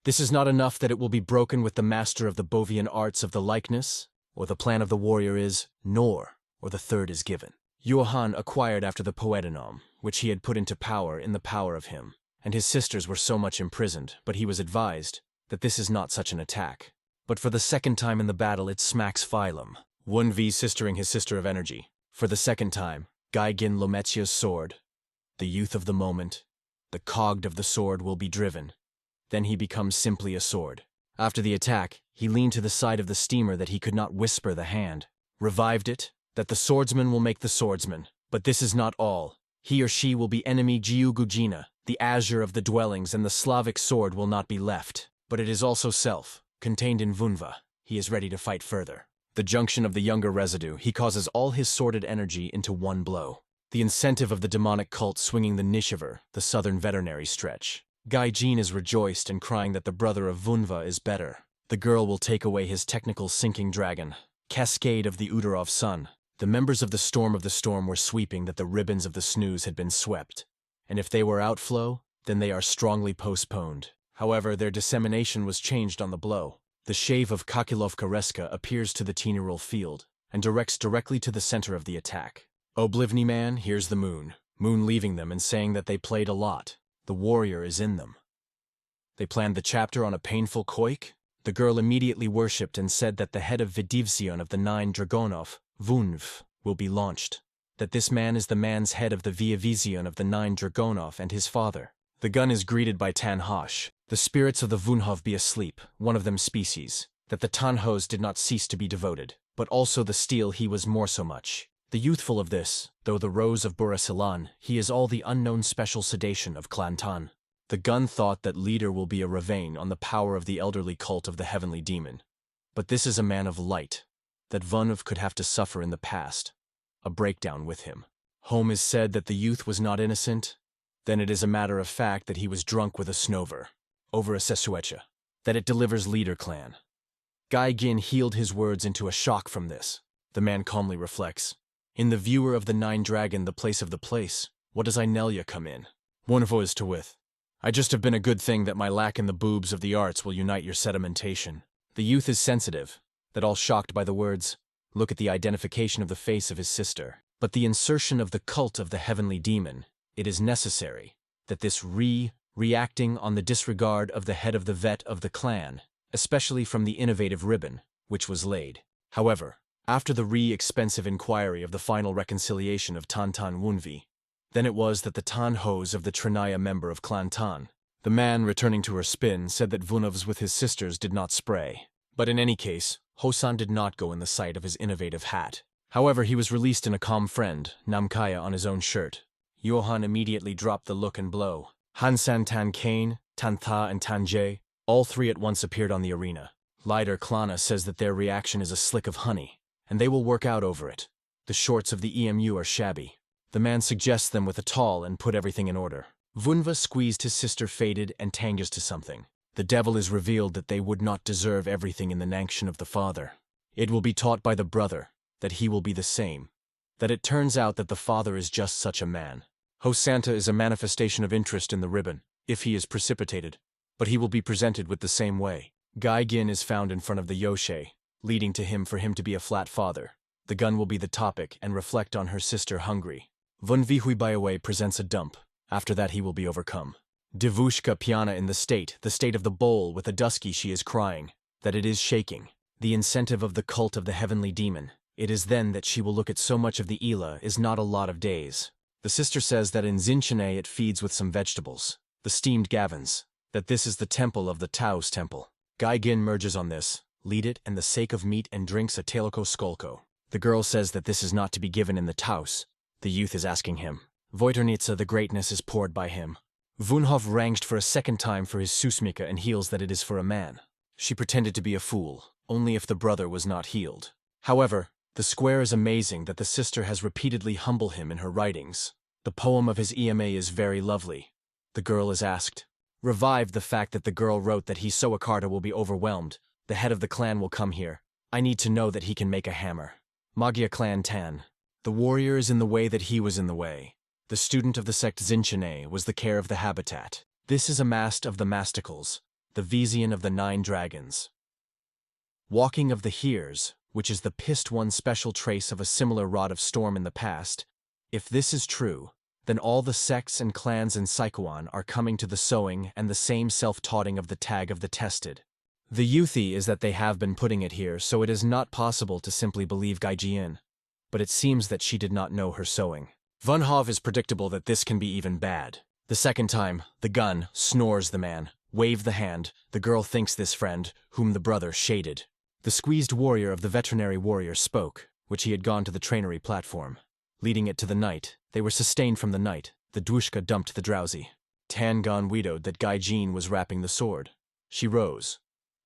This is not enough that it will be broken with the master of the Bovian arts of the likeness, or the plan of the warrior is, nor, or the third is given. Johann acquired after the poetinom, which he had put into power in the power of him, and his sisters were so much imprisoned, but he was advised that this is not such an attack. But for the second time in the battle it smacks phylum. 1v sistering his sister of energy. For the second time, Gaigin Lometia's sword, the youth of the moment, the cogged of the sword will be driven. Then he becomes simply a sword. After the attack, he leaned to the side of the steamer that he could not whisper the hand. Revived it, that the swordsman will make the swordsman. But this is not all. He or she will be enemy Jiugujina, the azure of the dwellings, and the Slavic sword will not be left. But it is also self, contained in Vunva. He is ready to fight further. The junction of the younger residue, he causes all his sordid energy into one blow. The incentive of the demonic cult swinging the Nishiver, the southern veterinary stretch. Gaijin is rejoiced and crying that the brother of Vunva is better. The girl will take away his technical sinking dragon. Cascade of the Udorov sun. The members of the Storm were sweeping that the ribbons of the snooze had been swept. And if they were outflow, then they are strongly postponed. However, their dissemination was changed on the blow. The shave of Kakilovka appears to the Teenerol field, and directs directly to the center of the attack. Oblivny man, here's the moon. Moon leaving them and saying that they played a lot. The warrior is in them. They planned the chapter on a painful koik? The girl immediately worshipped and said that the head of Vidivzion of the 9 Dragonov, Vunv, will be launched. That this man is the man's head of the Viavizion of the 9 Dragonov and his father. The gun is greeted by Tanhosh. The spirits of the Vunhov be asleep, one of them species. That the Tanhos did not cease to be devoted, but also the steel he was more so much. The youthful of this, though the rose of Burasilan, he is all the unknown special sedation of Clan Tan. The gun thought that leader will be a ravane on the power of the elderly cult of the heavenly demon. But this is a man of light, that Vunv could have to suffer in the past. A breakdown with him. Home is said that the youth was not innocent. Then it is a matter of fact that he was drunk with a snover, over a sesuecha, that it delivers leader clan. Gai Gin healed his words into a shock from this. The man calmly reflects. In the viewer of the Nine Dragon, the place of the place, what does Inelia come in? Wonderful is to with. I just have been a good thing that my lack in the boobs of the arts will unite your sedimentation. The youth is sensitive, that all shocked by the words, look at the identification of the face of his sister. But the insertion of the cult of the heavenly demon, it is necessary, that this reacting on the disregard of the head of the vet of the clan, especially from the innovative ribbon, which was laid. However, after the expensive inquiry of the final reconciliation of Tan Wunvi, then it was that the Tan Hos of the Trinaya member of Clan Tan, the man returning to her spin, said that Vunvs with his sisters did not spray. But in any case, Hosan did not go in the sight of his innovative hat. However, he was released in a calm friend, Namkaya on his own shirt. Johan immediately dropped the look and blow. Hansan Tan Kane, Tan Tha and Tan Jay, all three at once appeared on the arena. Lider Klana says that their reaction is a slick of honey, and they will work out over it. The shorts of the EMU are shabby. The man suggests them with a towel and put everything in order. Vunva squeezed his sister faded and tangas to something. The devil is revealed that they would not deserve everything in the sanction of the father. It will be taught by the brother that he will be the same. That it turns out that the father is just such a man. Hosanta is a manifestation of interest in the ribbon, if he is precipitated, but he will be presented with the same way. Gai Gin is found in front of the Yoshe, leading to him for him to be a flat father. The gun will be the topic and reflect on her sister Hungry. Vunvi Huibayaway presents a dump. After that he will be overcome. Divushka Piana in the state of the bowl with a dusky she is crying, that it is shaking. The incentive of the cult of the heavenly demon. It is then that she will look at so much of the Ela is not a lot of days. The sister says that in Zinchane it feeds with some vegetables. The steamed gavins. That this is the temple of the Tao's temple. Gai Gin merges on this, lead it and the sake of meat and drinks a Teloko Skolko. The girl says that this is not to be given in the Taos. The youth is asking him. Voiternitsa the greatness is poured by him. Vunhov ranged for a second time for his susmika and heals that it is for a man. She pretended to be a fool, only if the brother was not healed. However, the square is amazing that the sister has repeatedly humbled him in her writings. The poem of his EMA is very lovely. The girl is asked. Revive the fact that the girl wrote that he Soakarta will be overwhelmed. The head of the clan will come here. I need to know that he can make a hammer. Magya clan Tan. The warrior is in the way that he was in the way. The student of the sect Zinchane was the care of the habitat. This is a mast of the masticles, the Vizian of the 9 dragons. Walking of the Hears, which is the pissed one special trace of a similar rod of storm in the past. If this is true, then all the sects and clans in Saikuan are coming to the sowing and the same self-taughting of the tag of the tested. The youthy is that they have been putting it here, so it is not possible to simply believe Gaijin. But it seems that she did not know her sewing. Vunhov is predictable that this can be even bad. The second time, the gun, snores the man, wave the hand, the girl thinks this friend, whom the brother shaded. The squeezed warrior of the veterinary warrior spoke, which he had gone to the trainery platform. Leading it to the night, they were sustained from the night, the Dwushka dumped the drowsy. Tangon widowed that Gaijin was wrapping the sword. She rose.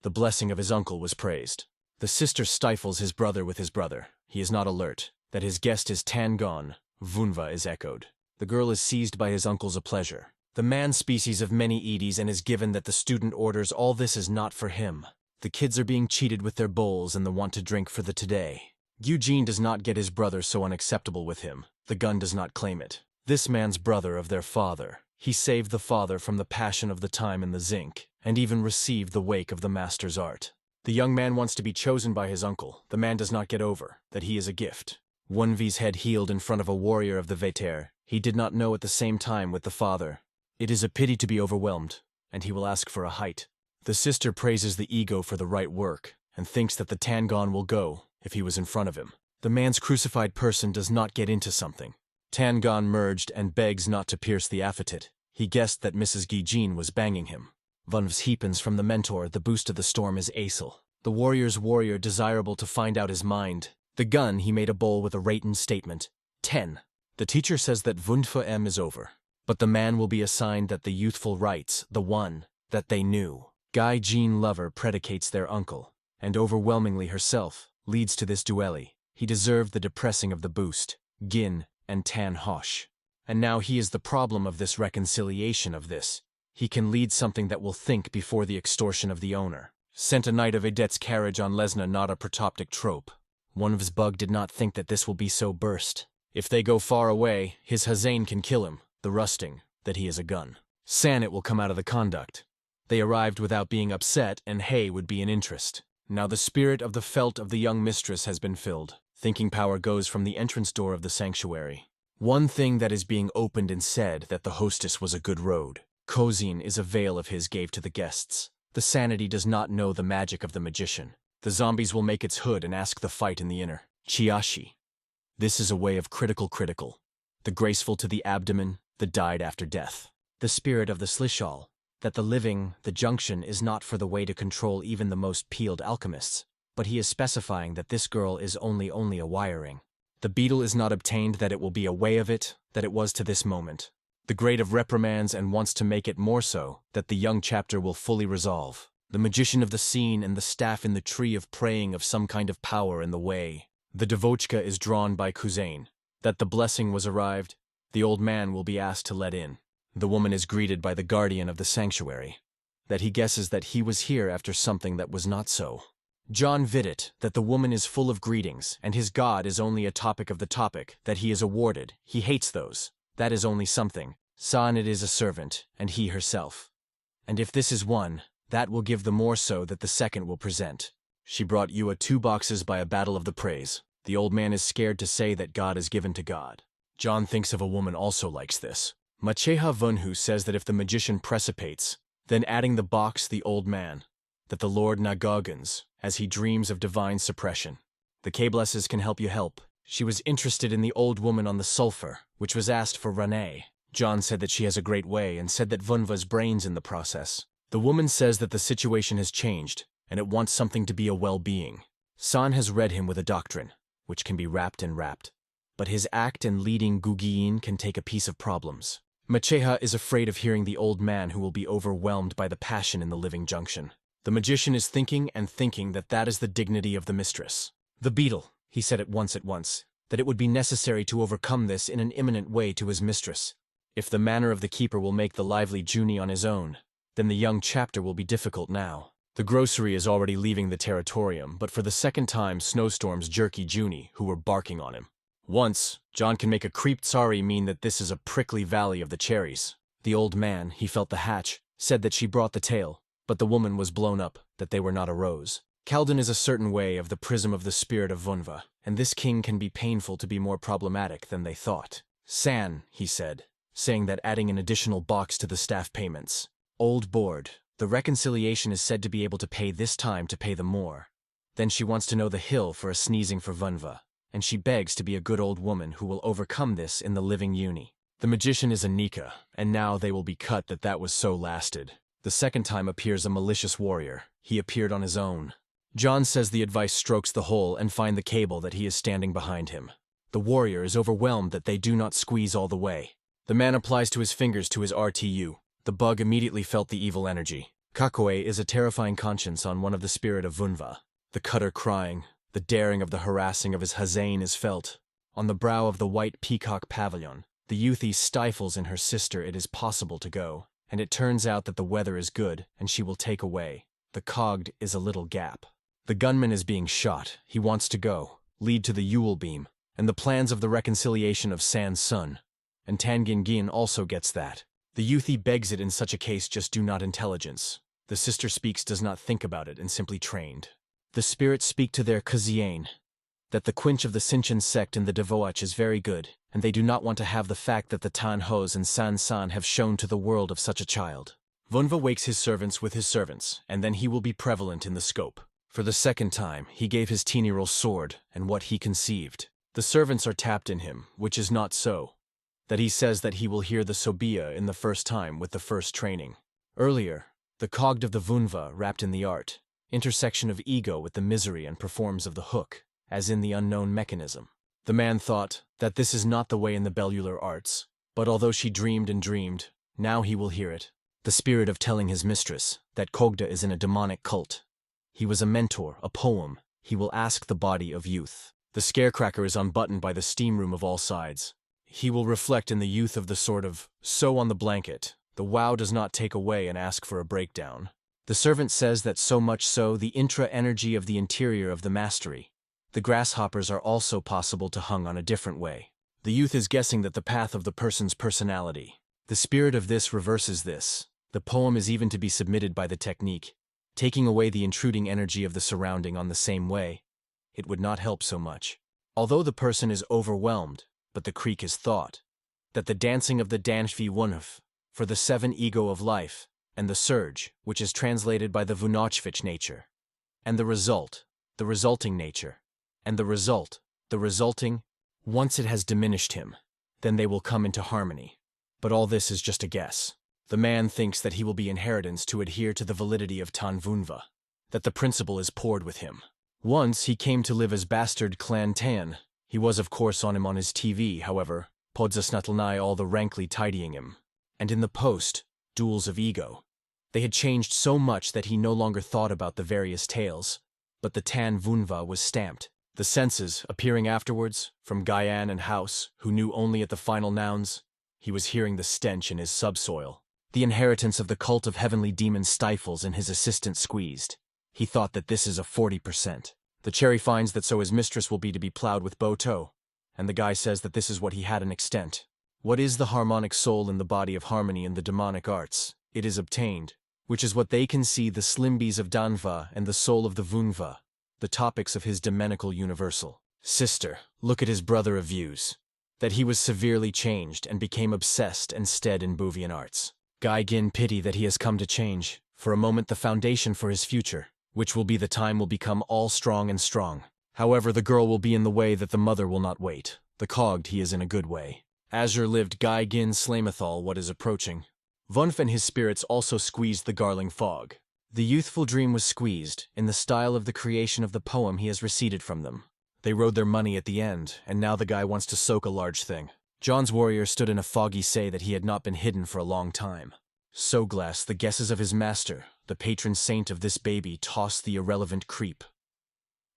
The blessing of his uncle was praised. The sister stifles his brother with his brother. He is not alert. That his guest is Tangon. Vunva is echoed. The girl is seized by his uncle's a pleasure. The man species of many Edis and is given that the student orders all this is not for him. The kids are being cheated with their bowls and the want to drink for the today. Eugene does not get his brother so unacceptable with him. The gun does not claim it. This man's brother of their father. He saved the father from the passion of the time in the zinc, and even received the wake of the master's art. The young man wants to be chosen by his uncle. The man does not get over that he is a gift. Wunvi's head healed in front of a warrior of the Veter. He did not know at the same time with the father. It is a pity to be overwhelmed, and he will ask for a height. The sister praises the ego for the right work, and thinks that the Tangon will go if he was in front of him. The man's crucified person does not get into something. Tangon merged and begs not to pierce the aphetit. He guessed that Mrs. Gijin was banging him. Vunv's heapens from the mentor, the boost of the storm is Acel. The warrior's warrior desirable to find out his mind. The gun he made a bowl with a Rayton statement. 10. The teacher says that Vundfa M is over. But the man will be assigned that the youthful writes, the one that they knew. Guy Jean Lover predicates their uncle, and overwhelmingly herself, leads to this duel. He deserved the depressing of the boost, Gin and Tan Hosh. And now he is the problem of this reconciliation of this. He can lead something that will think before the extortion of the owner. Sent a knight of Adet's carriage on Lesna, not a protoptic trope. One of his bug did not think that this will be so burst. If they go far away, his Hazane can kill him, the rusting, that he is a gun. San it will come out of the conduct. They arrived without being upset, and hay would be an interest. Now the spirit of the felt of the young mistress has been filled. Thinking power goes from the entrance door of the sanctuary. One thing that is being opened and said that the hostess was a good road. Kozin is a veil of his gave to the guests. The sanity does not know the magic of the magician. The zombies will make its hood and ask the fight in the inner. Chiashi. This is a way of critical. The graceful to the abdomen, the died after death. The spirit of the slishal, that the living, the junction is not for the way to control even the most peeled alchemists, but he is specifying that this girl is only a wiring. The beetle is not obtained that it will be a way of it, that it was to this moment. The grade of reprimands and wants to make it more so, that the young chapter will fully resolve. The magician of the scene and the staff in the tree of praying of some kind of power in the way. The devochka is drawn by Kuzain. That the blessing was arrived, the old man will be asked to let in. The woman is greeted by the guardian of the sanctuary. That he guesses that he was here after something that was not so. John Vidit, that the woman is full of greetings, and his god is only a topic of the topic, that he is awarded. He hates those. That is only something. San it is a servant, and he herself. And if this is one, that will give the more so that the second will present. She brought Yua 2 boxes by a battle of the praise. The old man is scared to say that God is given to God. John thinks of a woman also likes this. Macheha Vunhu says that if the magician precipitates, then adding the box the old man, that the Lord Nagogans, as he dreams of divine suppression. The K-blesses can help you help. She was interested in the old woman on the sulfur, which was asked for Rane. John said that she has a great way and said that Vunva's brains in the process. The woman says that the situation has changed, and it wants something to be a well-being. San has read him with a doctrine, which can be wrapped and wrapped. But his act and leading Gugiin can take a piece of problems. Macheha is afraid of hearing the old man who will be overwhelmed by the passion in the living junction. The magician is thinking and thinking that that is the dignity of the mistress. The beetle, he said at once, that it would be necessary to overcome this in an imminent way to his mistress. If the manner of the keeper will make the lively Junie on his own, then the young chapter will be difficult now. The grocery is already leaving the territorium, but for the second time snowstorms jerky Junie, who were barking on him. Once, John can make a creep tsari mean that this is a prickly valley of the cherries. The old man, he felt the hatch, said that she brought the tail, but the woman was blown up, that they were not a rose. Kaldun is a certain way of the prism of the spirit of Vunva, and this king can be painful to be more problematic than they thought. San, he said, saying that adding an additional box to the staff payments. Old board, the reconciliation is said to be able to pay this time to pay them more. Then she wants to know the hill for a sneezing for Vunva, and she begs to be a good old woman who will overcome this in the living uni. The magician is a Nika, and now they will be cut that was so lasted. The second time appears a malicious warrior. He appeared on his own. John says the advice strokes the hole and find the cable that he is standing behind him. The warrior is overwhelmed that they do not squeeze all the way. The man applies to his fingers to his RTU. The bug immediately felt the evil energy. Kakue is a terrifying conscience on one of the spirit of Vunva. The cutter crying, the daring of the harassing of his Hazane is felt. On the brow of the white peacock pavilion, the youthie stifles in her sister it is possible to go, and it turns out that the weather is good and she will take away. The cogged is a little gap. The gunman is being shot. He wants to go, lead to the Yule beam, and the plans of the reconciliation of San's son. And Tangin also gets that. The youthie begs it in such a case just do not intelligence. The sister speaks does not think about it and simply trained. The spirits speak to their Kaziane, that the quench of the Sinchen sect in the Devoach is very good, and they do not want to have the fact that the Tan Hos and San San have shown to the world of such a child. Vunva wakes his servants with his servants, and then he will be prevalent in the scope. For the second time, he gave his teenyral sword, and what he conceived. The servants are tapped in him, which is not so. That he says that he will hear the Sobia in the first time with the first training. Earlier, the cogged of the Vunva wrapped in the art, intersection of ego with the misery and performs of the hook, as in the unknown mechanism. The man thought that this is not the way in the bellular arts, But although she dreamed and dreamed, now he will hear it. The spirit of telling his mistress that Kogda is in a demonic cult. He was a mentor, a poem. He will ask the body of youth. The scarecracker is unbuttoned by the steam room of all sides. He will reflect in the youth of the sort of, sew on the blanket. The wow does not take away and ask for a breakdown. The servant says that so much so the intra-energy of the interior of the mastery. The grasshoppers are also possible to hung on a different way. The youth is guessing that the path of the person's personality. The spirit of this reverses this. The poem is even to be submitted by the technique, taking away the intruding energy of the surrounding on the same way. It would not help so much. Although the person is overwhelmed, but the creek is thought. That the dancing of the Danshvi Wunhuf, for the seven ego of life, and the surge, which is translated by the Vunochvich nature. And the result, the resulting nature. And the result, the resulting, once it has diminished him, then they will come into harmony. But all this is just a guess. The man thinks that he will be inheritance to adhere to the validity of Tan Vunva, that the principle is poured with him. Once he came to live as bastard Clan Tan. He was of course on him on his TV, however, Podzasnatlnai all the rankly tidying him. And in the post, duels of ego. They had changed so much that he no longer thought about the various tales, but the Tan Vunva was stamped. The senses, appearing afterwards, from Gyan and House, who knew only at the final nouns, he was hearing the stench in his subsoil. The inheritance of the cult of heavenly demons stifles and his assistant squeezed. He thought that this is a 40%. The cherry finds that so his mistress will be to be plowed with bow toe, and the guy says that this is what he had an extent. What is the harmonic soul in the body of harmony in the demonic arts? It is obtained, which is what they can see the slimbies of Danva and the soul of the Vunva, the topics of his domenical universal. Sister, look at his brother of views. That he was severely changed and became obsessed and stead in Buvian arts. Guy Gin pity that he has come to change, for a moment the foundation for his future, which will be the time will become all strong and strong. However, the girl will be in the way that the mother will not wait. The cogged he is in a good way. Azure lived Guy Gin Slamethal what is approaching. Vunf and his spirits also squeezed the garling fog. The youthful dream was squeezed, in the style of the creation of the poem he has receded from them. They rode their money at the end, and now the guy wants to soak a large thing. John's warrior stood in a foggy say that he had not been hidden for a long time. Soglass, the guesses of his master, the patron saint of this baby, tossed the irrelevant creep.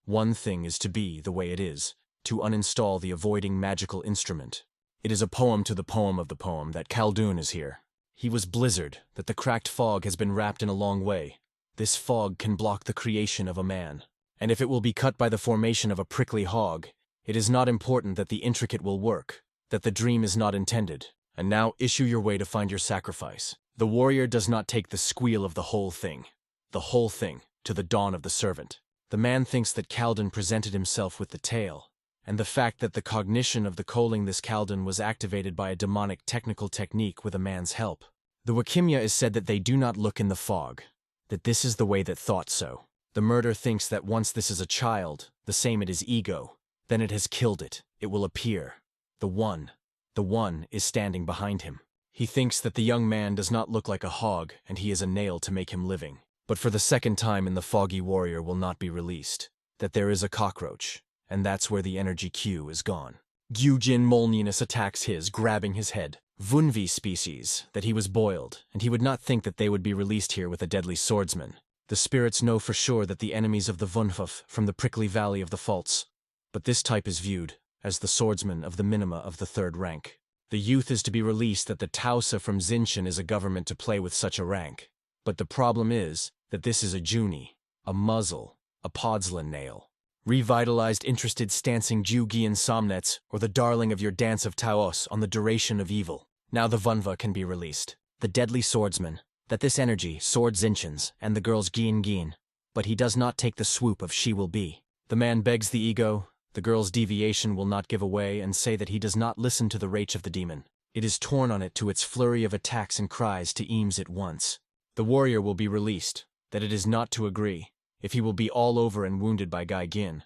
One thing is to be the way it is, to uninstall the avoiding magical instrument. It is a poem to the poem of the poem that Khaldun is here. He was blizzard, that the cracked fog has been wrapped in a long way. This fog can block the creation of a man. And if it will be cut by the formation of a prickly hog, it is not important that the intricate will work, that the dream is not intended. And now issue your way to find your sacrifice. The warrior does not take the squeal of the whole thing, to the dawn of the servant. The man thinks that Khaldun presented himself with the tale, and the fact that the cognition of the calling this Khaldun was activated by a demonic technical technique with a man's help. The Wakimya is said that they do not look in the fog, that this is the way that thought so. The murder thinks that once this is a child, the same it is ego, then it has killed it, it will appear. The one is standing behind him. He thinks that the young man does not look like a hog and he is a nail to make him living. But for the second time in the foggy warrior will not be released, that there is a cockroach, and that's where the energy Q is gone. Gyujin Molninus attacks his, grabbing his head. Vunvi species, that he was boiled, and he would not think that they would be released here with a deadly swordsman. The spirits know for sure that the enemies of the Vunhuf from the prickly valley of the faults. But this type is viewed as the swordsman of the minima of the third rank. The youth is to be released that the Tausa from Zinshan is a government to play with such a rank. But the problem is that this is a Juni, a muzzle, a podslan nail. Revitalized interested stancing Jugian Somnets, or the darling of your dance of Taos on the duration of evil. Now the Vunva can be released. The deadly swordsman, that this energy, sword Zinchans, and the girl's Gin. But he does not take the swoop of she will be. The man begs the ego, the girl's deviation will not give away and say that he does not listen to the rage of the demon. It is torn on it to its flurry of attacks and cries to eames it once. The warrior will be released, that it is not to agree. If he will be all over and wounded by Guy Gin,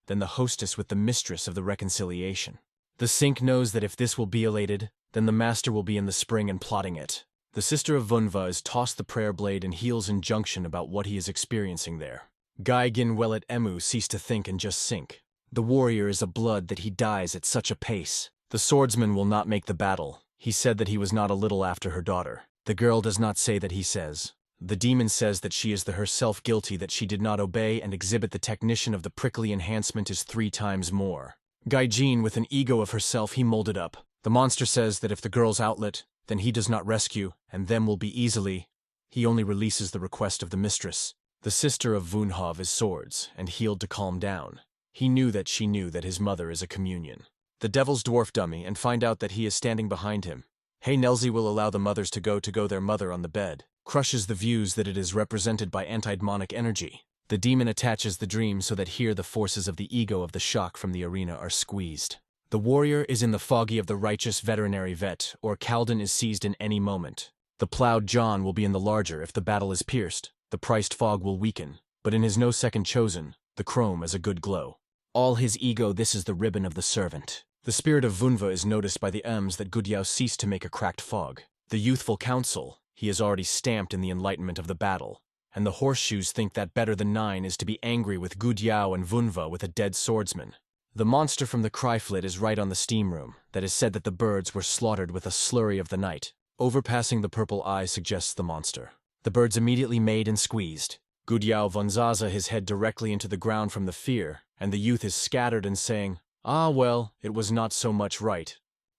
then the hostess with the mistress of the reconciliation. The sink knows that if this will be elated, then the master will be in the spring and plotting it. The sister of Vunva is tossed the prayer blade and heals injunction about what he is experiencing there. Guy Gin Wellet Emu cease to think and just sink. The warrior is a blood that he dies at such a pace. The swordsman will not make the battle, He said that he was not a little after her daughter. The girl does not say that he says. The demon says that she is the herself guilty that she did not obey and exhibit the technician of the prickly enhancement is 3 times more. Gaijin, with an ego of herself, he molded up. The monster says that if the girl's outlet, then he does not rescue, and them will be easily. He only releases the request of the mistress. The sister of Vunhov is swords, and healed to calm down. He knew that she knew that his mother is a communion. The devil's dwarf dummy and find out that he is standing behind him. Hey Nelsie will allow the mothers to go their mother on the bed. Crushes the views that it is represented by anti-demonic energy. The demon attaches the dream so that here the forces of the ego of the shock from the arena are squeezed. The warrior is in the foggy of the righteous veterinary vet, or Calden is seized in any moment. The plowed John will be in the larger if the battle is pierced. The priced fog will weaken, but in his no second chosen, the chrome as a good glow. All his ego, this is the ribbon of the servant. The spirit of Vunva is noticed by the Ems that Gudyao ceased to make a cracked fog. The youthful council, he is already stamped in the enlightenment of the battle. And the horseshoes think that better than 9 is to be angry with Gudyao and Vunva with a dead swordsman. The monster from the Cryflit is right on the steam room, that is said that the birds were slaughtered with a slurry of the night. Overpassing the purple eye suggests the monster. The birds immediately made and squeezed. Gudyao vonzaza his head directly into the ground from the fear, and the youth is scattered and saying, "Ah well, it was not so much right."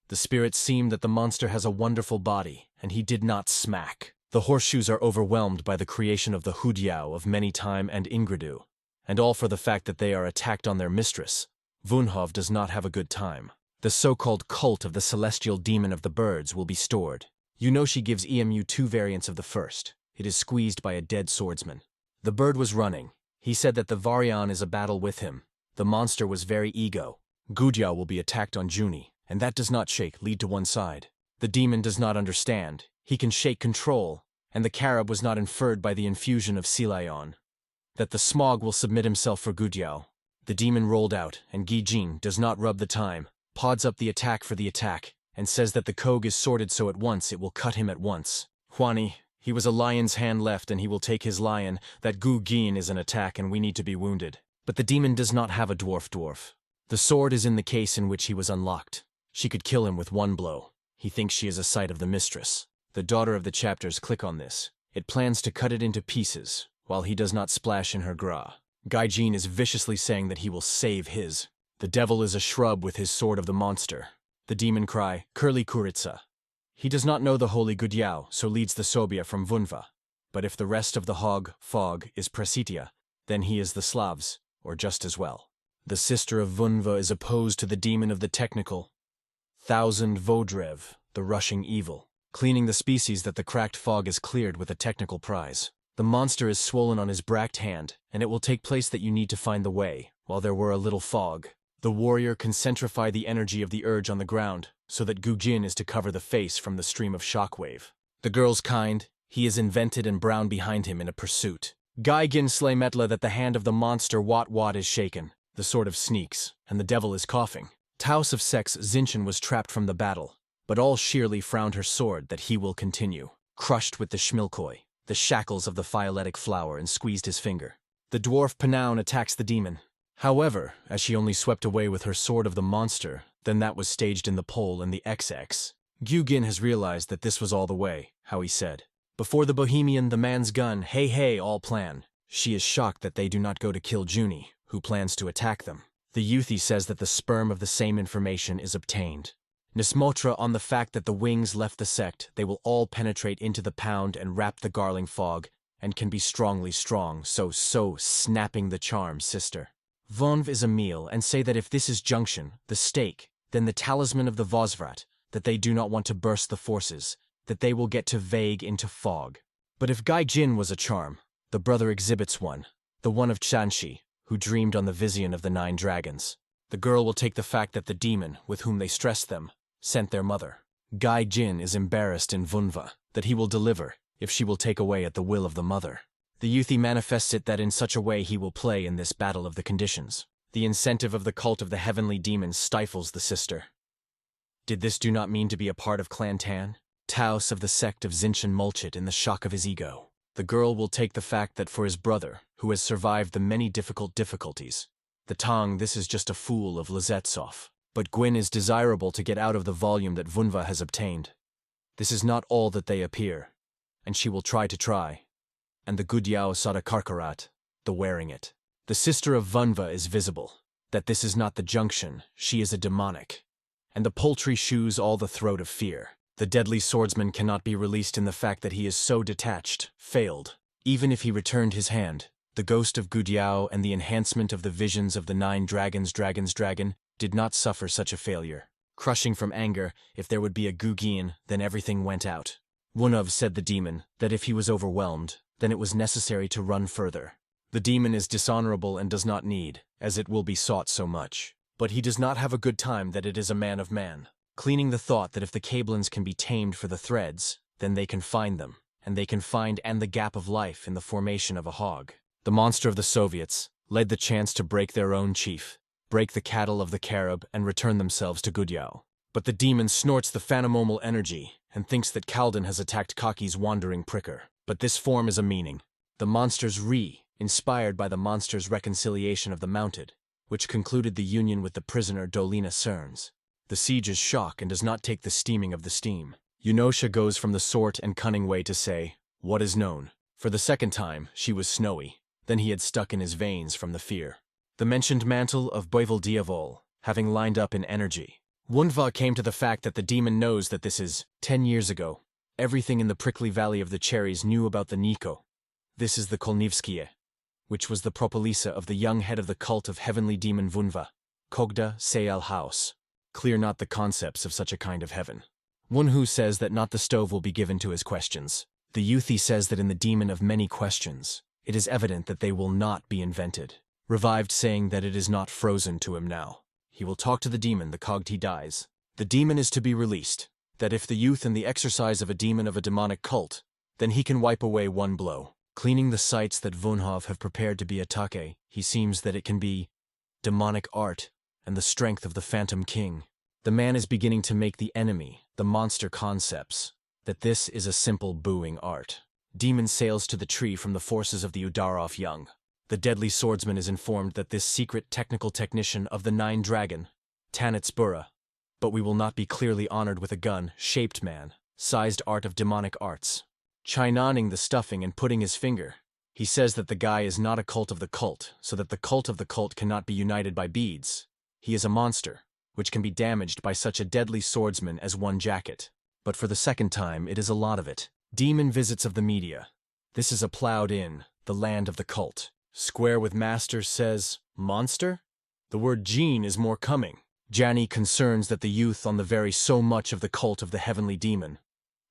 The spirits seem that the monster has a wonderful body, and he did not smack. The horseshoes are overwhelmed by the creation of the Hudyao of many time and Ingridu, and all for the fact that they are attacked on their mistress. Vunhov does not have a good time. The so-called cult of the celestial demon of the birds will be stored. You know she gives EMU 2 variants of the first. It is squeezed by a dead swordsman. The bird was running. He said that the Varian is a battle with him. The monster was very ego. Gudyao will be attacked on Juni, and that does not shake, lead to one side. The demon does not understand. He can shake control, and the Carib was not inferred by the infusion of Silayon. That the smog will submit himself for Gudyao. The demon rolled out, and Gijin does not rub the time, pods up the attack for the attack, and says that the Kog is sorted so at once it will cut him at once. Huani, he was a lion's hand left and he will take his lion, that Gu Gin is an attack and we need to be wounded. But the demon does not have a dwarf. The sword is in the case in which he was unlocked. She could kill him with 1 blow. He thinks she is a sight of the mistress. The daughter of the chapters click on this. It plans to cut it into pieces, while he does not splash in her gra. Gaijin is viciously saying that he will save his. The devil is a shrub with his sword of the monster. The demon cry, Curly Kuritsa. He does not know the holy Gudyao, so leads the Sobia from Vunva. But if the rest of the fog is Presitia, then he is the Slavs, or just as well. The sister of Vunva is opposed to the demon of the technical. 1000 Vodrev, the rushing evil, cleaning the species that the cracked fog is cleared with a technical prize. The monster is swollen on his bracked hand, and it will take place that you need to find the way, while there were a little fog. The warrior can centrify the energy of the urge on the ground, so that Gujin is to cover the face from the stream of shockwave. The girl's kind, he is invented and brown behind him in a pursuit. Gaigin slay Metla that the hand of the monster Wat is shaken, the sword of sneaks, and the devil is coughing. Taos of sex Zinchan was trapped from the battle, but all sheerly frowned her sword that he will continue. Crushed with the Schmilkoi, the shackles of the phyletic flower and squeezed his finger. The dwarf Panaun attacks the demon. However, as she only swept away with her sword of the monster, then that was staged in the pole and the XX. Gugin has realized that this was all the way, how he said. Before the Bohemian, the man's gun, hey, all plan. She is shocked that they do not go to kill Junie, who plans to attack them. The Yuthi says that the sperm of the same information is obtained. Nismotra on the fact that the wings left the sect, they will all penetrate into the pound and wrap the garling fog, and can be strongly strong, so snapping the charm, sister. Vonv is a meal, and say that if this is junction, the stake, then the talisman of the Vosvrat, that they do not want to burst the forces, that they will get to vague into fog. But if Gaijin was a charm, the brother exhibits one, the one of Chanshi, who dreamed on the vision of the 9 dragons. The girl will take the fact that the demon, with whom they stressed them, sent their mother. Gaijin is embarrassed in Vunva, that he will deliver, if she will take away at the will of the mother. The Yuthi manifests it that in such a way he will play in this battle of the conditions. The incentive of the cult of the heavenly demons stifles the sister. Did this do not mean to be a part of Clan Tan? Taos of the sect of Zinchan Mulchit in the shock of his ego. The girl will take the fact that for his brother, who has survived the many difficulties, the Tang this is just a fool of Lazetsov. But Gwyn is desirable to get out of the volume that Vunva has obtained. This is not all that they appear, and she will try to try. And the Gudyao Sada Karkarat, the wearing it. The sister of Vunva is visible. That this is not the junction, she is a demonic. And the poultry shoes all the throat of fear. The deadly swordsman cannot be released in the fact that he is so detached, failed. Even if he returned his hand, the ghost of Gudyao and the enhancement of the visions of the 9 dragon did not suffer such a failure. Crushing from anger, if there would be a Gugien, then everything went out. Wunov said the demon, that if he was overwhelmed, then it was necessary to run further. The demon is dishonorable and does not need, as it will be sought so much. But he does not have a good time that it is a man of man. Cleaning the thought that if the Cablins can be tamed for the threads, then they can find them, and they can find and the gap of life in the formation of a hog. The monster of the Soviets led the chance to break their own chief, break the cattle of the Carib and return themselves to Gudyao. But the demon snorts the phanomomal energy and thinks that Kaldan has attacked Kaki's wandering pricker. But this form is a meaning. The monster's inspired by the monster's reconciliation of the mounted, which concluded the union with the prisoner Dolina Cerns. The siege is shock and does not take the steaming of the steam. Eunosha goes from the sort and cunning way to say, what is known. For the second time, she was snowy. Then he had stuck in his veins from the fear. The mentioned mantle of Boivel Diavol, having lined up in energy. Wunva came to the fact that the demon knows that this is 10 years ago. Everything in the prickly valley of the cherries knew about the Niko. This is the Kolnivskie, which was the Propolisa of the young head of the cult of heavenly demon Vunva, Kogda Seal House. Clear not the concepts of such a kind of heaven. Wunhu says that not the stove will be given to his questions. The Yuthi says that in the demon of many questions, it is evident that they will not be invented. Revived saying that it is not frozen to him now. He will talk to the demon the cogged he dies. The demon is to be released, that if the youth and the exercise of a demon of a demonic cult, then he can wipe away one blow. Cleaning the sites that Vunhov have prepared to be Atake, he seems that it can be demonic art and the strength of the Phantom King. The man is beginning to make the enemy, the monster concepts, that this is a simple booing art. Demon sails to the tree from the forces of the Udarov young. The deadly swordsman is informed that this secret technical technician of the 9 dragon, Tanit's Bura, but we will not be clearly honored with a gun-shaped man, sized art of demonic arts. Chinaning the stuffing and putting his finger, he says that the guy is not a cult of the cult, so that the cult of the cult cannot be united by beads. He is a monster, which can be damaged by such a deadly swordsman as one jacket. But for the second time, it is a lot of it. Demon visits of the media. This is a plowed in, the land of the cult. Square with Master says, monster? The word gene is more coming. Jani concerns that the youth on the very so much of the cult of the heavenly demon,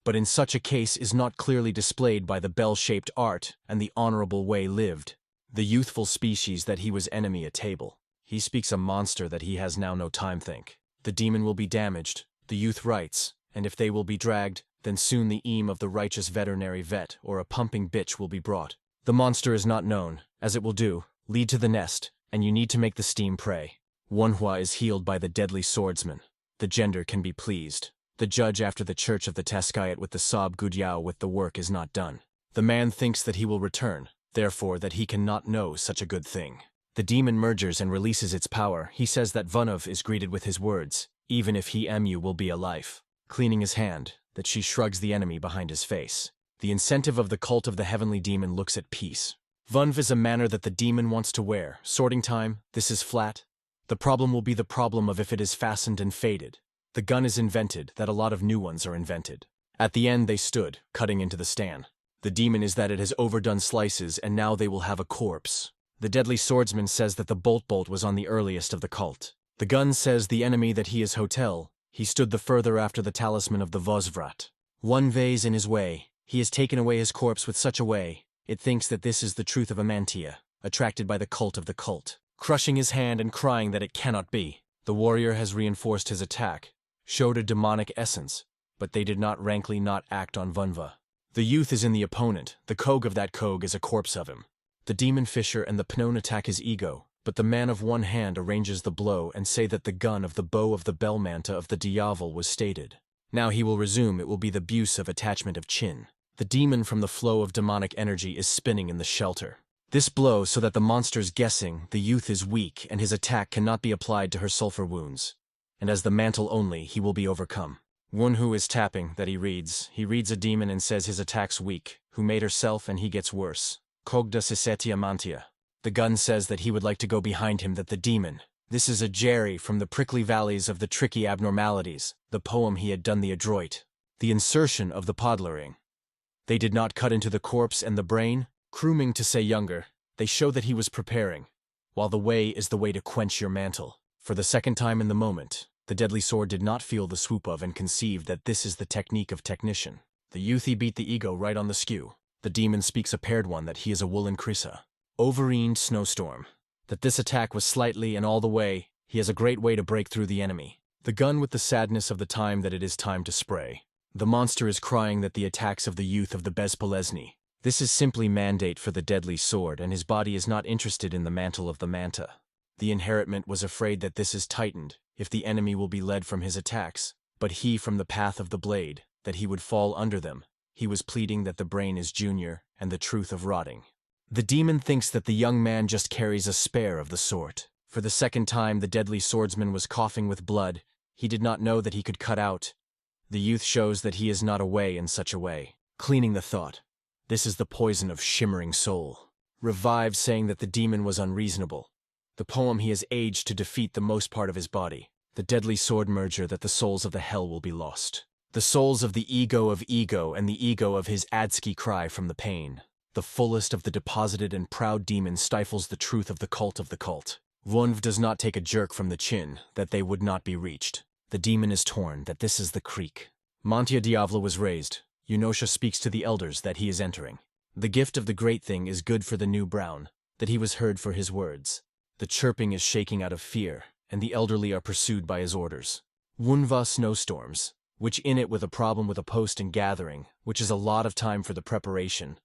but in such a case is not clearly displayed by the bell-shaped art and the honorable way lived. The youthful species that he was enemy at table. He speaks a monster that he has now no time think. The demon will be damaged, the youth writes, and if they will be dragged, then soon the eam of the righteous veterinary vet or a pumping bitch will be brought. The monster is not known, as it will do, lead to the nest, and you need to make the steam pray. Manhwa is healed by the deadly swordsman. The gender can be pleased. The judge after the church of the Teskayat with the sob Gudyao with the work is not done. The man thinks that he will return, therefore that he cannot know such a good thing. The demon merges and releases its power. He says that Vunov is greeted with his words, even if he mu will be a life. Cleaning his hand, that she shrugs the enemy behind his face. The incentive of the cult of the heavenly demon looks at peace. Vunv is a manner that the demon wants to wear. Sorting time, this is flat. The problem will be the problem of if it is fastened and faded. The gun is invented, that a lot of new ones are invented. At the end they stood, cutting into the stand. The demon is that it has overdone slices and now they will have a corpse. The deadly swordsman says that the bolt was on the earliest of the cult. The gun says the enemy that he is hotel. He stood the further after the talisman of the Vozvrat. One vase in his way. He has taken away his corpse with such a way. It thinks that this is the truth of Amantia, attracted by the cult of the cult. Crushing his hand and crying that it cannot be. The warrior has reinforced his attack, showed a demonic essence, but they did not rankly not act on Vunva. The youth is in the opponent, the Kog of that Kog is a corpse of him. The demon fisher and the Pnon attack his ego, but the man of one hand arranges the blow and say that the gun of the bow of the Belmanta of the Diavel was stated. Now he will resume, it will be the buse of attachment of chin. The demon from the flow of demonic energy is spinning in the shelter. This blow so that the monster's guessing the youth is weak and his attack cannot be applied to her sulfur wounds. and as the mantle only he will be overcome. Wunhu is tapping, that he reads. He reads a demon and says his attack's weak, who made herself and he gets worse. Kogda sisetia mantia. The gun says that he would like to go behind him, that the demon. This is a Jerry from the prickly valleys of the tricky abnormalities, the poem he had done the adroit. The insertion of the podlering. They did not cut into the corpse and the brain, crewing to say younger. They show that he was preparing, while the way is the way to quench your mantle. For the second time in the moment, the deadly sword did not feel the swoop of and conceived that this is the technique of technician. The youthie beat the ego right on the skew. The demon speaks a paired one that he is a woolen Krisa. Overeened snowstorm. That this attack was slightly and all the way, he has a great way to break through the enemy. The gun with the sadness of the time that it is time to spray. The monster is crying that the attacks of the youth of the Bezpolesny. This is simply mandate for the deadly sword, and his body is not interested in the mantle of the manta. The inheritment was afraid that this is tightened, if the enemy will be led from his attacks, but he from the path of the blade, that he would fall under them. He was pleading that the brain is junior, and the truth of rotting. The demon thinks that the young man just carries a spare of the sort. For the second time the deadly swordsman was coughing with blood. He did not know that he could cut out. The youth shows that he is not away in such a way. Cleaning the thought. This is the poison of shimmering soul. Revived, saying that the demon was unreasonable. The poem he has aged to defeat the most part of his body. The deadly sword merger that the souls of the hell will be lost. The souls of ego and the ego of his Adsky cry from the pain. The fullest of the deposited and proud demon stifles the truth of the cult of the cult. Wunv does not take a jerk from the chin, that they would not be reached. The demon is torn, that this is the creek. Mantia Diavolo was raised. Eunosha speaks to the elders that he is entering. The gift of the great thing is good for the new brown, that he was heard for his words. The chirping is shaking out of fear, and the elderly are pursued by his orders. Wunva snowstorms, which in it with a problem with a post and gathering, which is a lot of time for the preparation.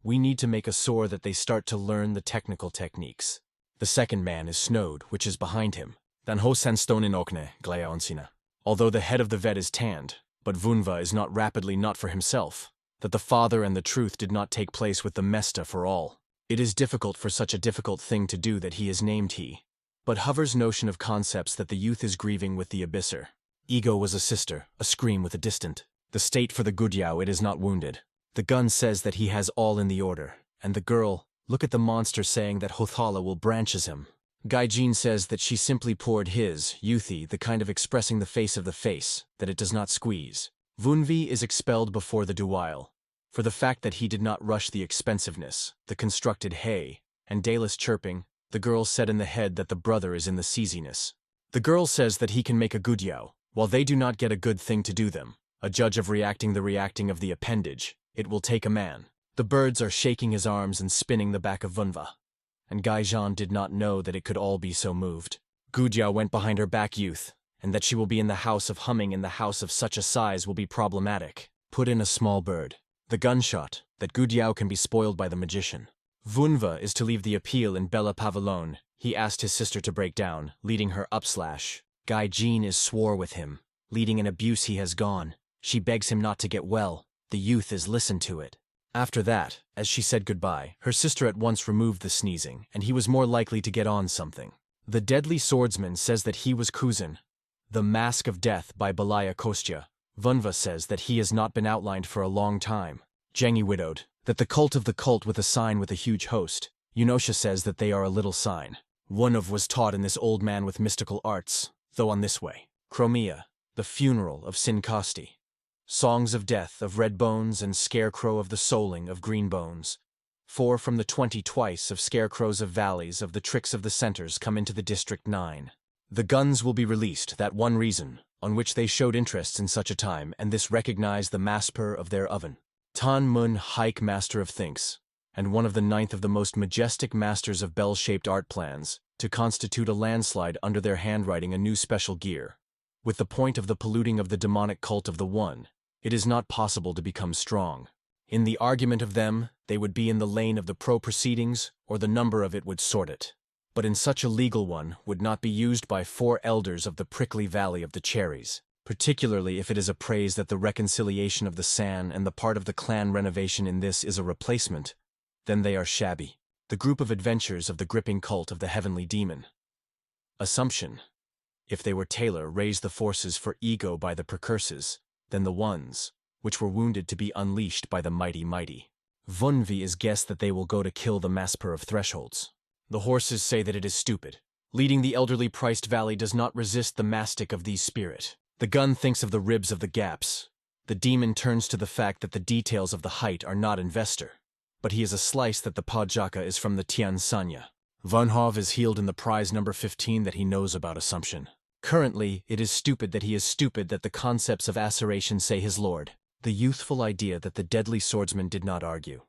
We need to make a sore that they start to learn the technical techniques. The second man is snowed, which is behind him. Dan ho sandstone in okne, glea onsina. Although the head of the vet is tanned, but Vunva is not rapidly not for himself. That the father and the truth did not take place with the Mesta for all. It is difficult for such a difficult thing to do that he is named he. But Hover's notion of concepts that the youth is grieving with the abysser. Ego was a sister, a scream with a distant. The state for the Gudyao it is not wounded. The gun says that he has all in the order, and the girl, look at the monster saying that Hothala will branches him. Gaijin says that she simply poured his, Yuthi, the kind of expressing the face of the face, that it does not squeeze. Vunvi is expelled before the duel, for the fact that he did not rush the expensiveness, the constructed hay, and Dalus chirping, the girl said in the head that the brother is in the seasiness. The girl says that he can make a Gudyao, while they do not get a good thing to do them, a judge of reacting the reacting of the appendage. It will take a man. The birds are shaking his arms and spinning the back of Vunva. And Gaijan did not know that it could all be so moved. Gudyao went behind her back youth, and that she will be in the house of humming in the house of such a size will be problematic. Put in a small bird. The gunshot, that Gudyao can be spoiled by the magician. Vunva is to leave the appeal in Bella Pavillon. He asked his sister to break down, leading her up slash. Gaijin is swore with him, leading an abuse he has gone. She begs him not to get well. The youth is listened to it. After that, as she said goodbye, her sister at once removed the sneezing, and he was more likely to get on something. The deadly swordsman says that he was Kuzin. The Mask of Death by Balaya Kostya. Vunva says that he has not been outlined for a long time. Jengi widowed, that the cult of the cult with a sign with a huge host. Eunosha says that they are a little sign. Wunov was taught in this old man with mystical arts, though on this way. Chromia, the funeral of Sincosti. Songs of death, of red bones, and scarecrow of the souling of green bones. 4 from the 20 twice of scarecrows of valleys of the tricks of the centers come into the District 9. The guns will be released, that one reason, on which they showed interest in such a time, and this recognized the masper of their oven. Tan Mun Haik master of thinks, and one of the 9th of the most majestic masters of bell-shaped art plans, to constitute a landslide under their handwriting a new special gear. With the point of the polluting of the demonic cult of the one, it is not possible to become strong. In the argument of them, they would be in the lane of the pro-proceedings, or the number of it would sort it. But in such a legal one would not be used by 4 elders of the prickly valley of the cherries, particularly if it is appraised that the reconciliation of the San and the part of the clan renovation in this is a replacement, then they are shabby. The group of adventures of the gripping cult of the heavenly demon. Assumption. If they were Taylor raised the forces for ego by the precursors, then the ones, which were wounded to be unleashed by the mighty. Vunvi is guessed that they will go to kill the Masper of Thresholds. The horses say that it is stupid. Leading the elderly priced valley does not resist the mastic of these spirit. The gun thinks of the ribs of the gaps. The demon turns to the fact that the details of the height are not investor, but he is a slice that the Pajaka is from the Tian Sanya. Vunhov is healed in the prize number 15 that he knows about Assumption. Currently, it is stupid that he is stupid that the concepts of asseration say his lord. The youthful idea that the deadly swordsman did not argue.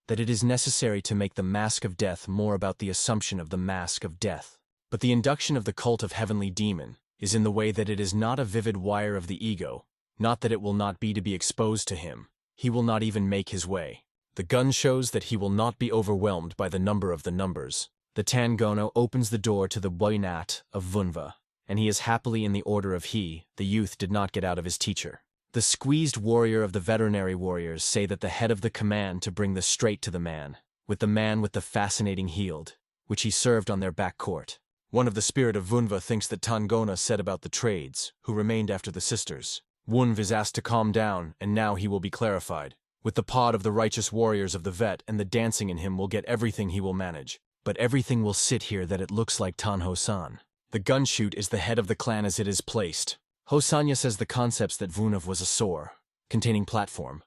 That it is necessary to make the mask of death more about the assumption of the mask of death. But the induction of the cult of heavenly demon is in the way that it is not a vivid wire of the ego, not that it will not be to be exposed to him. He will not even make his way. The gun shows that he will not be overwhelmed by the number of the numbers. The Tang Gonai opens the door to the Boinat of Vunva, and he is happily in the order of he, the youth did not get out of his teacher. The squeezed warrior of the veterinary warriors say that the head of the command to bring the straight to the man with the fascinating healed, which he served on their back court. One of the spirit of Vunva thinks that Tang Gonai said about the trades, who remained after the sisters. Wunv is asked to calm down, and now he will be clarified. With the pod of the righteous warriors of the vet and the dancing in him will get everything he will manage. But everything will sit here that it looks like Tan Ho-san. The gun shoot is the head of the clan as it is placed. Hosanya says the concepts that Vunov was a sore, containing platform,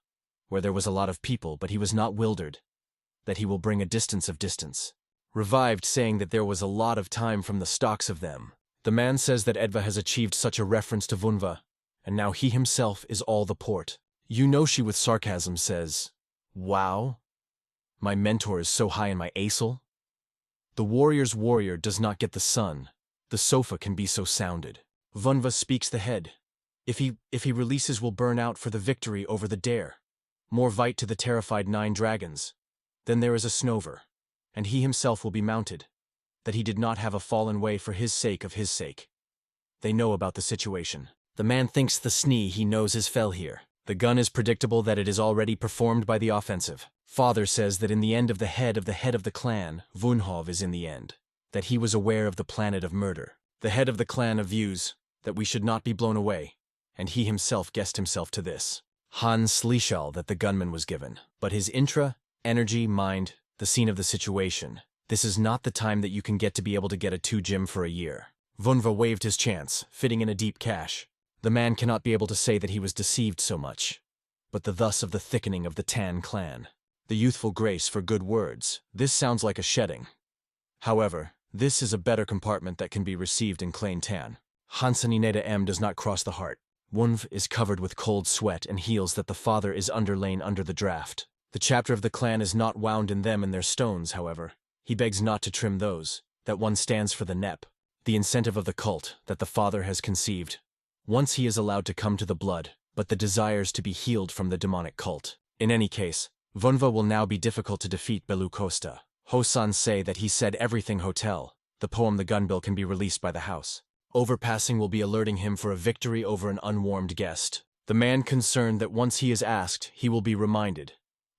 where there was a lot of people but he was not wildered, that he will bring a distance of distance. Revived saying that there was a lot of time from the stocks of them. The man says that Edva has achieved such a reference to Vunva, and now he himself is all the port. Yunoshi with sarcasm says, "Wow, my mentor is so high in my acel." The warrior's warrior does not get the sun. The sofa can be so sounded. Vunva speaks the head. If he releases will burn out for the victory over the dare. More vite to the terrified 9 dragons. Then there is a snover, and he himself will be mounted. That he did not have a fallen way for his sake of his sake. They know about the situation. The man thinks the snee he knows is fell here. The gun is predictable that it is already performed by the offensive. Father says that in the end of the head of the clan, Vunhov is in the end. That he was aware of the planet of murder. The head of the clan of views, that we should not be blown away, and he himself guessed himself to this. Hans Slishal that the gunman was given. But his energy, mind, the scene of the situation. This is not the time that you can get to be able to get a 2 gym for a year. Vunva waved his chance, fitting in a deep cache. The man cannot be able to say that he was deceived so much. But the thus of the thickening of the Tan clan. The youthful grace for good words. This sounds like a shedding. However, this is a better compartment that can be received in Klein Tan. Hansanineda M does not cross the heart. Wunv is covered with cold sweat and heals that the father is underlain under the draft. The chapter of the clan is not wound in them and their stones, however. He begs not to trim those, that one stands for the nep, the incentive of the cult that the father has conceived. Once he is allowed to come to the blood, but the desires to be healed from the demonic cult. In any case, Vunva will now be difficult to defeat Belu Costa. Hosan say that he said everything hotel. The poem The Gunbill can be released by the house. Overpassing will be alerting him for a victory over an unwarmed guest. The man concerned that once he is asked, he will be reminded.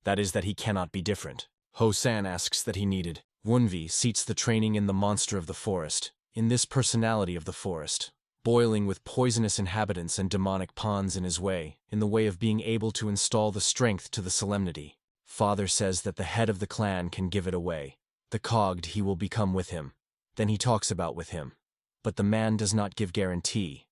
That is that he cannot be different. Hosan asks that he needed. Wunvi seats the training in the monster of the forest, in this personality of the forest, boiling with poisonous inhabitants and demonic pawns in his way, in the way of being able to install the strength to the solemnity. Father says that the head of the clan can give it away. The cogged he will become with him. Then he talks about with him. But the man does not give guarantee.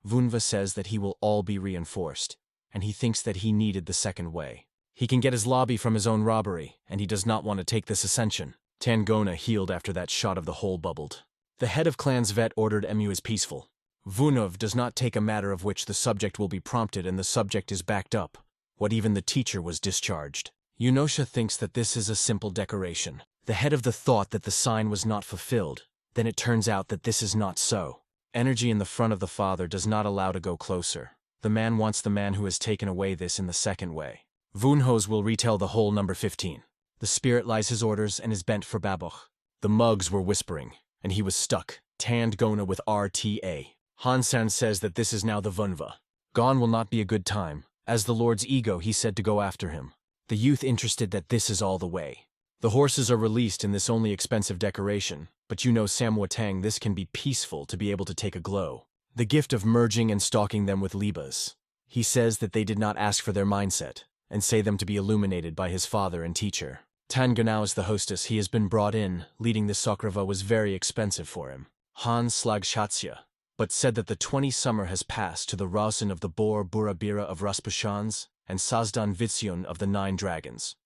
Vunva says that he will all be reinforced, and he thinks that he needed the second way. He can get his lobby from his own robbery, and he does not want to take this ascension. Tang Gonai healed after that shot of the hole bubbled. The head of clan's vet ordered Emu is peaceful. Vunov does not take a matter of which the subject will be prompted and the subject is backed up. What even the teacher was discharged. Yunosha thinks that this is a simple decoration. The head of the thought that the sign was not fulfilled. Then it turns out that this is not so. Energy in the front of the father does not allow to go closer. The man wants the man who has taken away this in the second way. Vunhos will retell the whole number 15. The spirit lies his orders and is bent for Baboch. The mugs were whispering, and he was stuck. Tanned Gonai with RTA. Hansan says that this is now the Vunva. Gone will not be a good time. As the Lord's ego he said to go after him. The youth interested that this is all the way. The horses are released in this only expensive decoration, but you know Samwa Tang, this can be peaceful to be able to take a glow. The gift of merging and stalking them with Libas. He says that they did not ask for their mindset, and say them to be illuminated by his father and teacher. Tang Gonai is the hostess. He has been brought in. Leading this Sakrava was very expensive for him. Han Slagshatsya, but said that the 20 summer has passed to the Rausin of the Bor Burabira of Raspushans, and Sazdan Vitsion of the 9 dragons.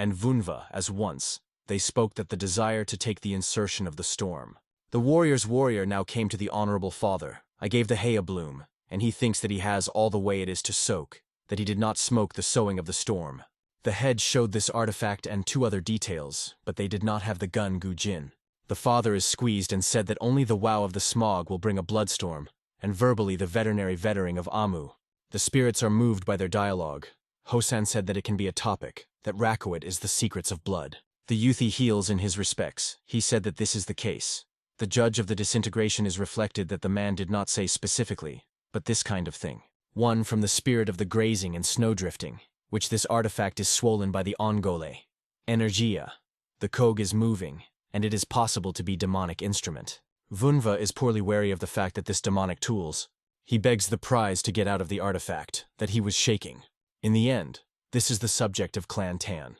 And Vunva, as once, they spoke that the desire to take the insertion of the storm. The warrior's warrior now came to the honorable father. I gave the hay a bloom, and he thinks that he has all the way it is to soak, that he did not smoke the sowing of the storm. The head showed this artifact and 2 other details, but they did not have the gun Gujin. The father is squeezed and said that only the wow of the smog will bring a bloodstorm, and verbally the veterinary vettering of Amu. The spirits are moved by their dialogue. Hosan said that it can be a topic, that Rakoit is the secrets of blood. The youthy heals in his respects. He said that this is the case. The judge of the disintegration is reflected that the man did not say specifically, but this kind of thing. 1 from the spirit of the grazing and snowdrifting, which this artifact is swollen by the Ongole. Energia. The Kog is moving, and it is possible to be demonic instrument. Vunva is poorly wary of the fact that this demonic tools. He begs the prize to get out of the artifact, that he was shaking. In the end, this is the subject of Clan Tan.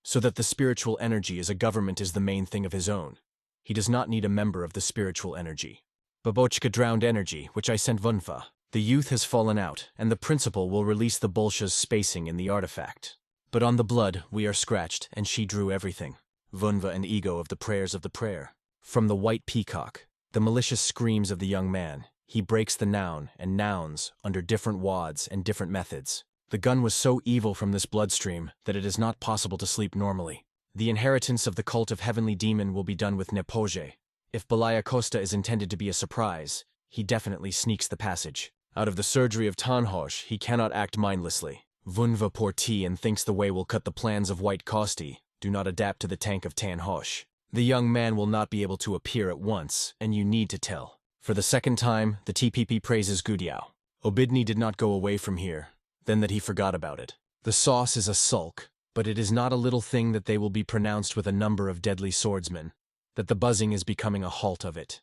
So that the spiritual energy as a government is the main thing of his own. He does not need a member of the spiritual energy. Babochka drowned energy, which I sent Vunva. The youth has fallen out, and the principal will release the Bolsha's spacing in the artifact. But on the blood, we are scratched, and she drew everything. Vunva and ego of the prayers of the prayer. From the white peacock, the malicious screams of the young man, he breaks the noun and nouns under different wads and different methods. The gun was so evil from this bloodstream that it is not possible to sleep normally. The inheritance of the cult of heavenly demon will be done with Nepoge. If Balaya Costa is intended to be a surprise, he definitely sneaks the passage. Out of the surgery of Tanhosh, he cannot act mindlessly. Vunva Porti and thinks the way will cut the plans of White Costi, do not adapt to the tank of Tanhosh. The young man will not be able to appear at once, and you need to tell. For the second time, the TPP praises Gudiao. Obidni did not go away from here, then that he forgot about it. The sauce is a sulk, but it is not a little thing that they will be pronounced with a number of deadly swordsmen, that the buzzing is becoming a halt of it.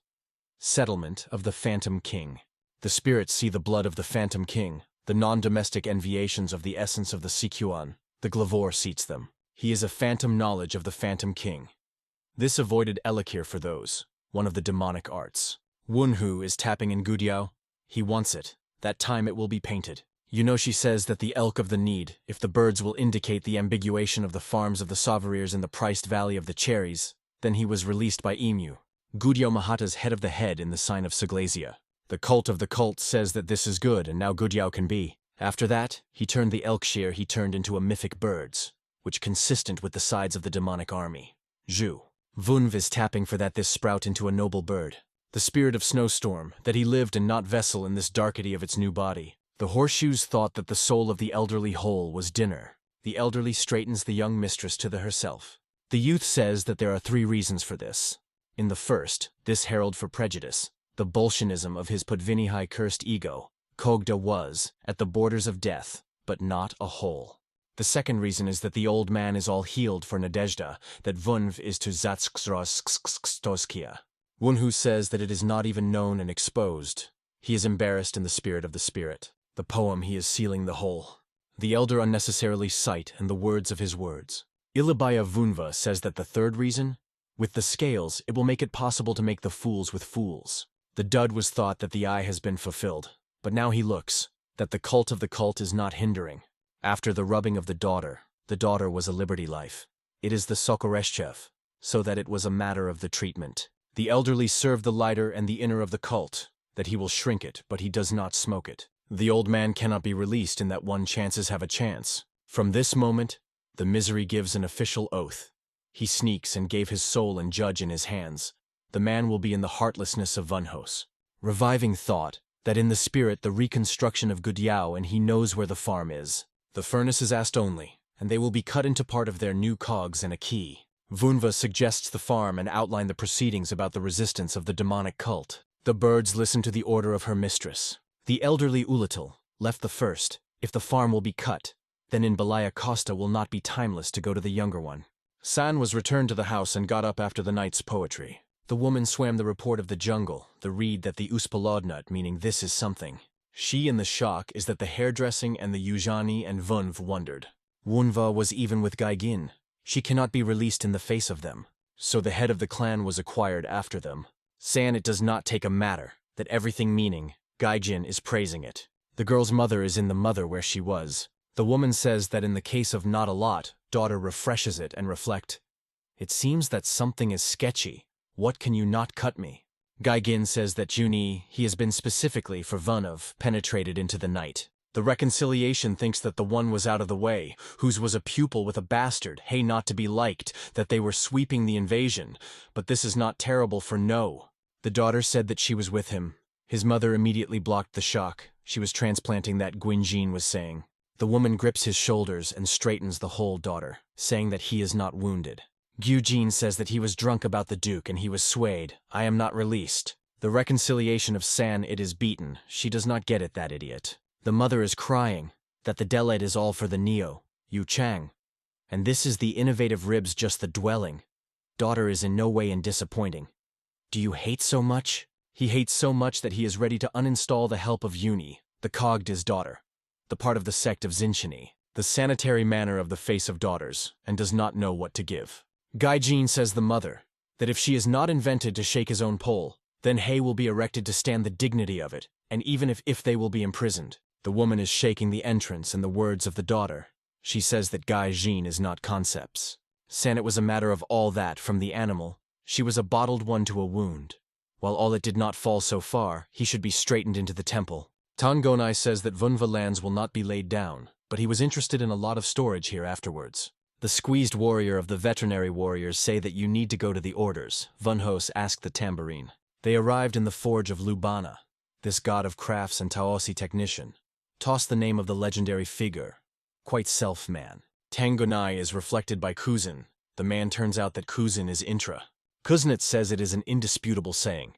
Settlement of the Phantom King. The spirits see the blood of the Phantom King, the non-domestic enviations of the essence of the Sikyuan. The Glavor seats them. He is a phantom knowledge of the Phantom King. This avoided Elikir for those, one of the demonic arts. Wunhu is tapping in Gudiao. He wants it. That time it will be painted. You know she says that the elk of the need, if the birds will indicate the ambiguation of the farms of the Sauveriers in the priced valley of the cherries, then he was released by Emu. Gudiao Mahata's head of the head in the sign of Saglasia. The cult of the cult says that this is good and now Gudiao can be. After that, he turned the elk shear he turned into a mythic birds, which consistent with the sides of the demonic army. Zhu. Vunv is tapping for that this sprout into a noble bird. The spirit of snowstorm, that he lived and not vessel in this darkety of its new body. The horseshoes thought that the soul of the elderly whole was dinner. The elderly straightens the young mistress to the herself. The youth says that there are 3 reasons for this. In the first, this herald for prejudice, the Bolshevism of his Podvinihai cursed ego. Kogda was, at the borders of death, but not a whole. The second reason is that the old man is all healed for Nadezhda, that Vunv is to Zatskzrostoskia. Wunhu says that it is not even known and exposed. He is embarrassed in the spirit of the spirit. The poem he is sealing the whole. The elder unnecessarily cite and the words of his words. Ilabaya Vunva says that the third reason? With the scales, it will make it possible to make the fools with fools. The dud was thought that the eye has been fulfilled, but now he looks, that the cult of the cult is not hindering. After the rubbing of the daughter was a liberty life. It is the Sokoreshchev, so that it was a matter of the treatment. The elderly serve the lighter and the inner of the cult, that he will shrink it, but he does not smoke it. The old man cannot be released in that one chances have a chance. From this moment, the misery gives an official oath. He sneaks and gave his soul and judge in his hands. The man will be in the heartlessness of Vunhos. Reviving thought, that in the spirit the reconstruction of Gudiao and he knows where the farm is. The furnace is asked only, and they will be cut into part of their new cogs and a key. Vunva suggests the farm and outline the proceedings about the resistance of the demonic cult. The birds listen to the order of her mistress. The elderly Ulatil left the first. If the farm will be cut, then in Balaya Costa will not be timeless to go to the younger one. San was returned to the house and got up after the night's poetry. The woman swam the report of the jungle, the reed that the uspalodnut, meaning this is something. She in the shock is that the hairdressing and the Yuzhani and Vunv wondered. Wunva was even with Gaigin. She cannot be released in the face of them. So the head of the clan was acquired after them. San it does not take a matter, that everything meaning, Gaijin is praising it. The girl's mother is in the mother where she was. The woman says that in the case of not a lot, daughter refreshes it and reflect. It seems that something is sketchy. What can you not cut me? Gaigin says that Juni, he has been specifically for Vunov, penetrated into the night. The reconciliation thinks that the one was out of the way, whose was a pupil with a bastard, hey not to be liked, that they were sweeping the invasion, but this is not terrible for no. The daughter said that she was with him. His mother immediately blocked the shock. She was transplanting that Gwynjin was saying. The woman grips his shoulders and straightens the whole daughter, saying that he is not wounded. Gyujin says that he was drunk about the Duke and he was swayed. I am not released. The reconciliation of San it is beaten. She does not get it, that idiot. The mother is crying, that the Deled is all for the Neo, Yu Chang. And this is the innovative ribs just the dwelling. Daughter is in no way in disappointing. Do you hate so much? He hates so much that he is ready to uninstall the help of Uni, the Cogda's daughter, the part of the sect of Zinchini, the sanitary manner of the face of daughters, and does not know what to give. Gaijin says the mother, that if she is not invented to shake his own pole, then Hei will be erected to stand the dignity of it, and even if they will be imprisoned. The woman is shaking the entrance and the words of the daughter. She says that Gaijin is not concepts. San it was a matter of all that from the animal. She was a bottled one to a wound. While all it did not fall so far, he should be straightened into the temple. Tang Gonai says that Vunva lands will not be laid down, but he was interested in a lot of storage here afterwards. The squeezed warrior of the veterinary warriors say that you need to go to the orders. Vunhos asked the tambourine. They arrived in the forge of Lubana, this god of crafts and Taosi technician. Toss the name of the legendary figure. Quite self-man. Tang Gonai is reflected by Kuzin. The man turns out that Kuzin is intra. Kuznets says it is an indisputable saying.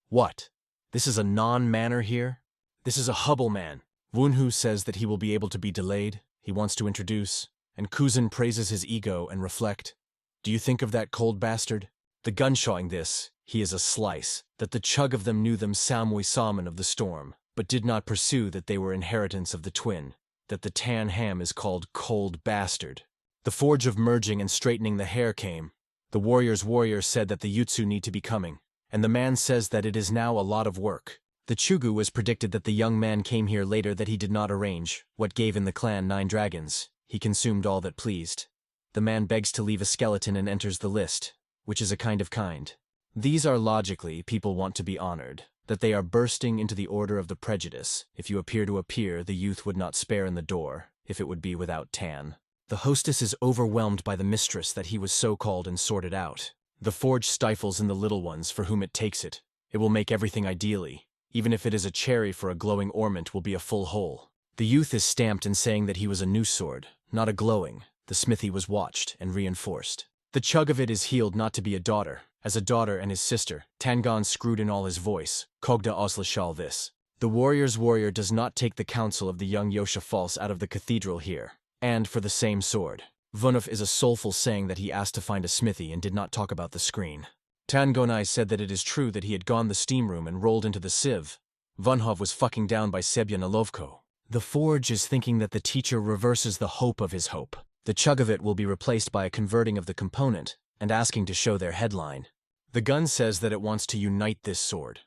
What? This is a non-manner here? This is a Hubble man. Wunhu says that he will be able to be delayed. He wants to introduce. And Kuzin praises his ego and reflect. Do you think of that cold bastard? The gunshawing this, he is a slice, that the chug of them knew them Samui Salmon of the storm, but did not pursue that they were inheritance of the twin, that the tan ham is called cold bastard. The forge of merging and straightening the hair came. The warrior's warrior said that the Yutsu need to be coming, and the man says that it is now a lot of work. The Chugu was predicted that the young man came here later that he did not arrange, what gave in the clan 9 dragons. He consumed all that pleased. The man begs to leave a skeleton and enters the list, which is a kind of kind. These are logically people want to be honored, that they are bursting into the order of the prejudice. If you appear to appear, the youth would not spare in the door, if it would be without tan. The hostess is overwhelmed by the mistress that he was so-called and sorted out. The forge stifles in the little ones for whom it takes it. It will make everything ideally. Even if it is a cherry for a glowing ornament will be a full hole. The youth is stamped in saying that he was a new sword, not a glowing. The smithy was watched and reinforced. The chug of it is healed not to be a daughter. As a daughter and his sister, Tangon screwed in all his voice. Kogda Oslashal this. The warrior's warrior does not take the counsel of the young Yosha False out of the cathedral here. And for the same sword. Vunov is a soulful saying that he asked to find a smithy and did not talk about the screen. Tang Gonai said that it is true that he had gone the steam room and rolled into the sieve. Vunhov was fucking down by Sebya Nalovko. The forge is thinking that the teacher reverses the hope of his hope. The chug of it will be replaced by a converting of the component, and asking to show their headline. The gun says that it wants to unite this sword.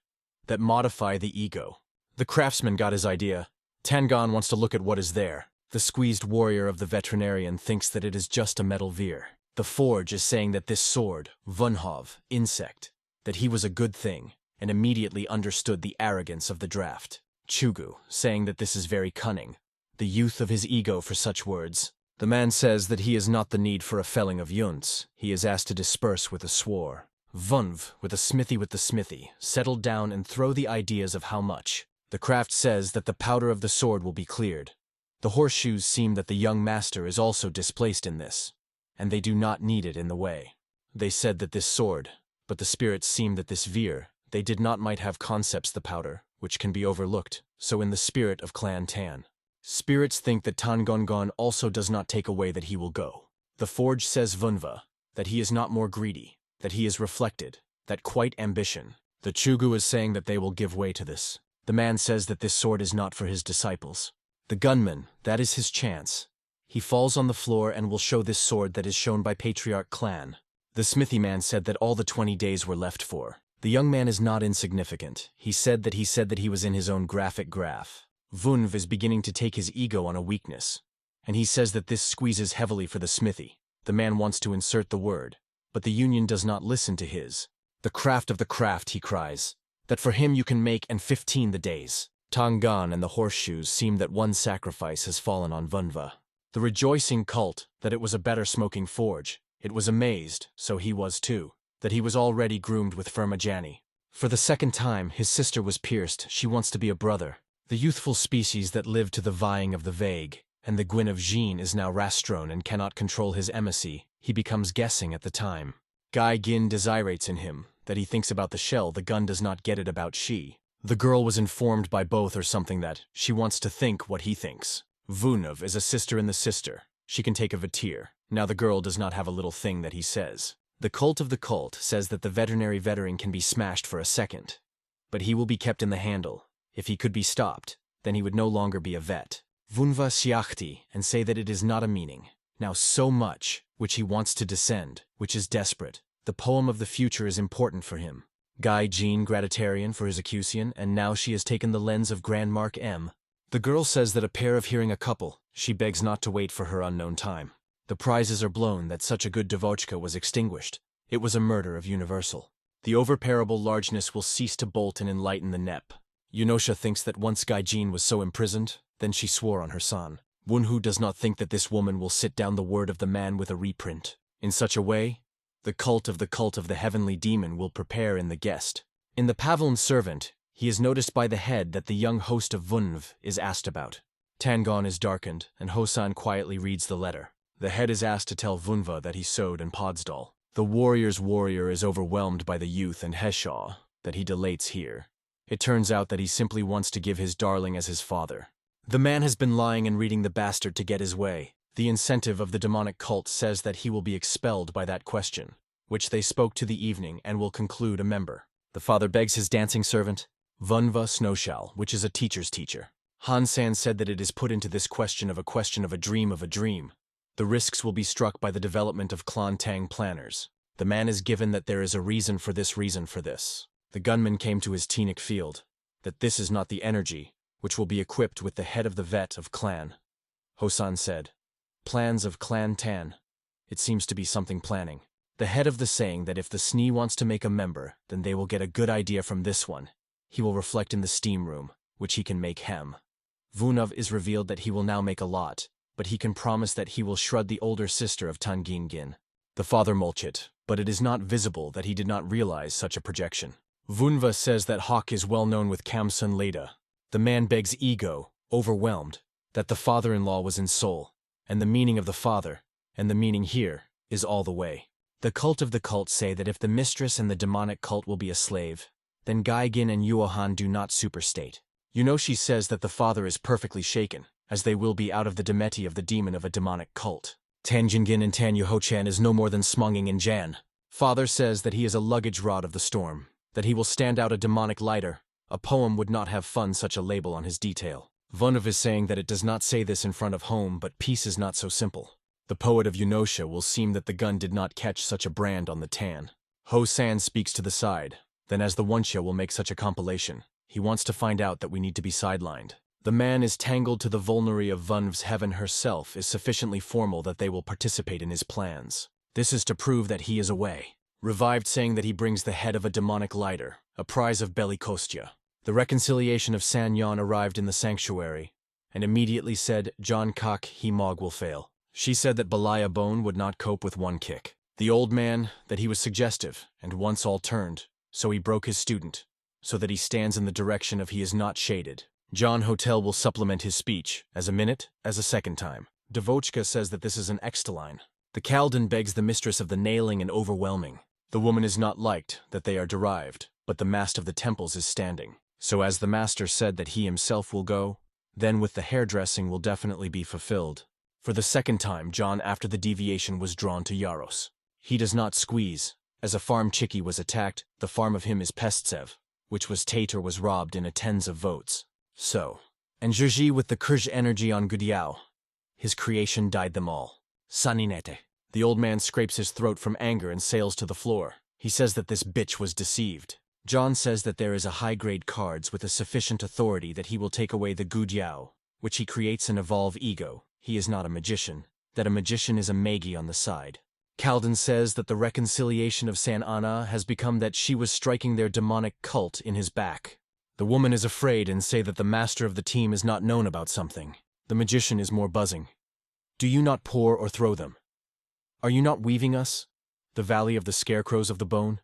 That modify the ego. The craftsman got his idea. Tangon wants to look at what is there. The squeezed warrior of the veterinarian thinks that it is just a metal veer. The forge is saying that this sword, Vunhov, insect, that he was a good thing, and immediately understood the arrogance of the draft. Chugu, saying that this is very cunning. The youth of his ego for such words. The man says that he is not the need for a felling of yunts. He is asked to disperse with a swore. Vunv, with the smithy, settled down and throw the ideas of how much. The craft says that the powder of the sword will be cleared. The horseshoes seem that the young master is also displaced in this, and they do not need it in the way. They said that this sword, but the spirits seem that this veer, they did not might have concepts the powder, which can be overlooked, so in the spirit of Clan Tan. Spirits think that Tangongon also does not take away that he will go. The forge says Vunva, that he is not more greedy, that he is reflected, that quite ambition. The Chugu is saying that they will give way to this. The man says that this sword is not for his disciples. The gunman, that is his chance. He falls on the floor and will show this sword that is shown by Patriarch Clan. The smithy man said that all the 20 days were left for. The young man is not insignificant. He said that he was in his own graphic graph. Vunv is beginning to take his ego on a weakness, and he says that this squeezes heavily for the smithy. The man wants to insert the word, but the union does not listen to his. The craft of the craft, he cries, that for him you can make and 15 the days. Tang Gonai and the horseshoes seem that one sacrifice has fallen on Vunva. The rejoicing cult that it was a better smoking forge. It was amazed, so he was too, that he was already groomed with Firmajani. For the second time, his sister was pierced. She wants to be a brother. The youthful species that lived to the vying of the vague, and the Gwyn of Jean is now Rastron and cannot control his emissary. He becomes guessing at the time. Gai Gin desirates in him, that he thinks about the shell, the gun does not get it about she. The girl was informed by both or something that she wants to think what he thinks. Vunov is a sister in the sister. She can take a vatir. Now the girl does not have a little thing that he says. The cult of the cult says that the veterinary veteran can be smashed for a second. But he will be kept in the handle. If he could be stopped, then he would no longer be a vet. Vunva siachti, and say that it is not a meaning. Now so much, which he wants to descend, which is desperate. The poem of the future is important for him. Gai Jean gratitarian for his accusion, and now she has taken the lens of Grandmark M. The girl says that a pair of hearing a couple, she begs not to wait for her unknown time. The prizes are blown that such a good Devochka was extinguished. It was a murder of universal. The overparable largeness will cease to bolt and enlighten the nep. Yunosha thinks that once Gaijin was so imprisoned, then she swore on her son. Wunhu does not think that this woman will sit down the word of the man with a reprint. In such a way, the cult of the heavenly demon will prepare in the guest. In the Pavlin servant, he is noticed by the head that the young host of Vunv is asked about. Tangon is darkened, and Hosan quietly reads the letter. The head is asked to tell Vunva that he sowed in Podsdal. The warrior's warrior is overwhelmed by the youth and Heshaw, that he delates here. It turns out that he simply wants to give his darling as his father. The man has been lying and reading the bastard to get his way. The incentive of the demonic cult says that he will be expelled by that question, which they spoke to the evening and will conclude a member. The father begs his dancing servant, Vunva Snowshall, which is a teacher's teacher. Hansan said that it is put into this question of a dream of a dream. The risks will be struck by the development of Klon Tang planners. The man is given that there is a reason for this. The gunman came to his Teenic field, that this is not the energy, which will be equipped with the head of the vet of clan. Hosan said, plans of Clan Tan. It seems to be something planning. The head of the saying that if the Snee wants to make a member, then they will get a good idea from this one. He will reflect in the steam room, which he can make hem. Vunov is revealed that he will now make a lot, but he can promise that he will shred the older sister of Tangingin. The father mulchit, but it is not visible that he did not realize such a projection. Vunva says that Hawk is well known with Kamsun Leda. The man begs ego, overwhelmed, that the father-in-law was in soul, and the meaning of the father, and the meaning here, is all the way. The cult of the cult say that if the mistress and the demonic cult will be a slave, then Gaigin and Yuohan do not superstate. She says that the father is perfectly shaken, as they will be out of the demeti of the demon of a demonic cult. Tanjingin and Tan Yuhochan is no more than Smonging and Jan. Father says that he is a luggage rod of the storm, that he will stand out a demonic lighter. A poem would not have fun such a label on his detail. Vunov is saying that it does not say this in front of home, but peace is not so simple. The poet of Yunosha will seem that the gun did not catch such a brand on the tan. Ho San speaks to the side, then as the Wunxia will make such a compilation. He wants to find out that we need to be sidelined. The man is tangled to the vulnerary of Vunv's heaven herself is sufficiently formal that they will participate in his plans. This is to prove that he is away. Revived saying that he brings the head of a demonic lighter, a prize of Belly Kostya. The reconciliation of San Yan arrived in the sanctuary, and immediately said, John Kok he mog will fail. She said that Belaya Bone would not cope with one kick. The old man, that he was suggestive, and once all turned, so he broke his student, so that he stands in the direction of he is not shaded. John Hotel will supplement his speech, as a minute, as a second time. Devochka says that this is an extaline. The Kaldan begs the mistress of the nailing and overwhelming. The woman is not liked, that they are derived, but the mast of the temples is standing. So as the master said that he himself will go, then with the hairdressing will definitely be fulfilled. For the second time, John after the deviation was drawn to Yaros. He does not squeeze. As a farm chickie was attacked, the farm of him is Pestsev, which was Tater was robbed in a tens of votes. So. And Zhuzhi with the Kurj energy on Gudiao. His creation died them all. Saninete. The old man scrapes his throat from anger and sails to the floor. He says that this bitch was deceived. John says that there is a high-grade cards with a sufficient authority that he will take away the Gudiao, which he creates and evolve ego. He is not a magician. That a magician is a magi on the side. Calden says that the reconciliation of San Ana has become that she was striking their demonic cult in his back. The woman is afraid and say that the master of the team is not known about something. The magician is more buzzing. Do you not pour or throw them? Are you not weaving us? The valley of the scarecrows of the bone?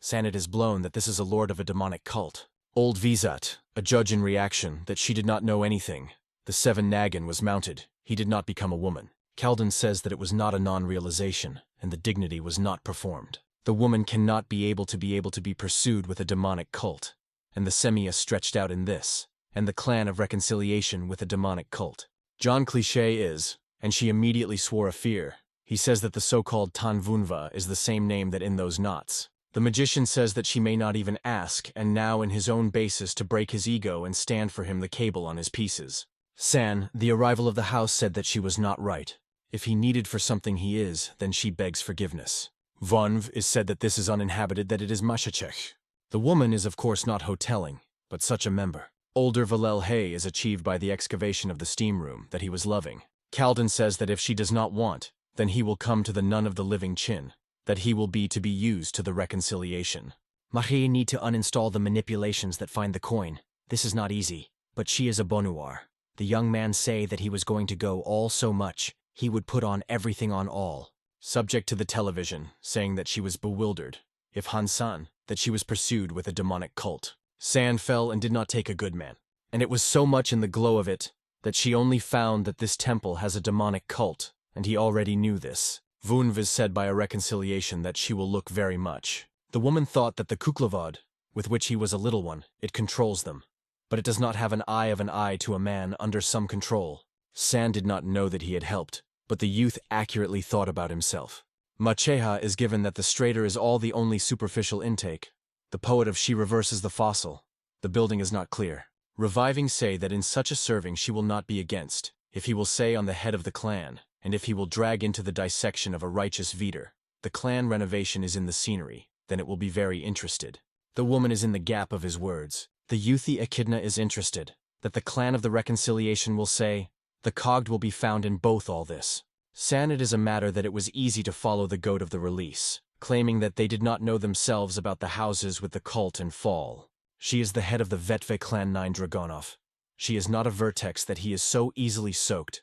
Sanit is blown that this is a lord of a demonic cult. Old Vizat, a judge in reaction, that she did not know anything. The 7 Nagan was mounted. He did not become a woman. Calden says that it was not a non-realization, and the dignity was not performed. The woman cannot be able to be pursued with a demonic cult, and the Semia stretched out in this, and the clan of reconciliation with a demonic cult. John Cliché is, and she immediately swore a fear. He says that the so-called Tanvunva is the same name that in those knots. The magician says that she may not even ask, and now in his own basis to break his ego and stand for him the cable on his pieces. San, the arrival of the house, said that she was not right. If he needed for something he is, then she begs forgiveness. Vonv is said that this is uninhabited, that it is Mashachech. The woman is of course not hoteling, but such a member. Older Valel Hay is achieved by the excavation of the steam room that he was loving. Calden says that if she does not want, then he will come to the nun of the living chin, that he will be used to the reconciliation. Marie need to uninstall the manipulations that find the coin. This is not easy, but she is a bonnoir. The young man say that he was going to go all so much, he would put on everything on all. Subject to the television, saying that she was bewildered. If Hansan, that she was pursued with a demonic cult. San fell and did not take a good man. And it was so much in the glow of it, that she only found that this temple has a demonic cult, and he already knew this. Vunv is said by a reconciliation that she will look very much. The woman thought that the Kuklavad, with which he was a little one, it controls them. But it does not have an eye to a man under some control. San did not know that he had helped, but the youth accurately thought about himself. Macheha is given that the straighter is all the only superficial intake. The poet of she reverses the fossil. The building is not clear. Reviving say that in such a serving she will not be against, if he will say on the head of the clan, and if he will drag into the dissection of a righteous Veeder. The clan renovation is in the scenery, then it will be very interested. The woman is in the gap of his words. The youthy Echidna is interested, that the clan of the reconciliation will say, the cogged will be found in both all this. San it is a matter that it was easy to follow the goat of the release, claiming that they did not know themselves about the houses with the cult and fall. She is the head of the Vetve clan 9 Dragonov. She is not a vertex that he is so easily soaked.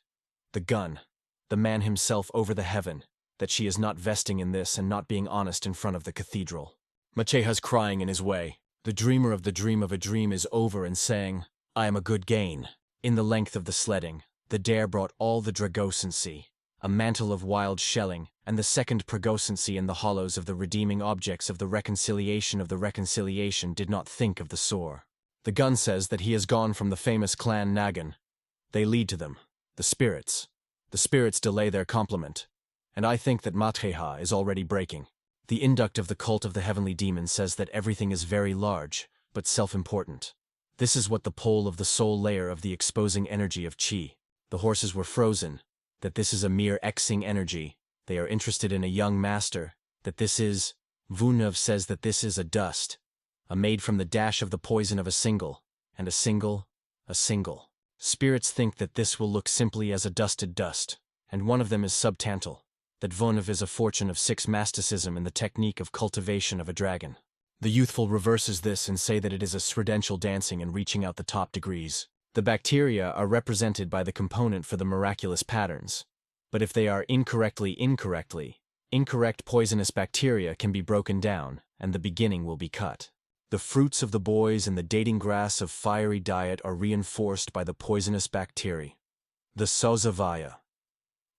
The gun, the man himself over the heaven, that she is not vesting in this and not being honest in front of the cathedral. Macheha's crying in his way. The dreamer of the dream of a dream is over and saying, I am a good gain. In the length of the sledding, the dare brought all the dragosancy, a mantle of wild shelling, and the second pragosancy in the hollows of the redeeming objects of the reconciliation did not think of the sore. The gun says that he has gone from the famous clan Nagan. They lead to them, the spirits. The spirits delay their complement, and I think that Matreha is already breaking. The induct of the cult of the heavenly demon says that everything is very large, but self-important. This is what the pole of the soul layer of the exposing energy of Chi. The horses were frozen, that this is a mere Xing energy. They are interested in a young master, that this is, Vunov says that this is a dust, a made from the dash of the poison of a single, and a single. Spirits think that this will look simply as a dusted dust, and one of them is subtantal, that Vunov is a fortune of 6 masticism in the technique of cultivation of a dragon. The youthful reverses this and say that it is a sredential dancing and reaching out the top degrees. The bacteria are represented by the component for the miraculous patterns, but if they are incorrect poisonous bacteria can be broken down, and the beginning will be cut. The fruits of the boys and the dating grass of fiery diet are reinforced by the poisonous bacteria. The Sozavaya.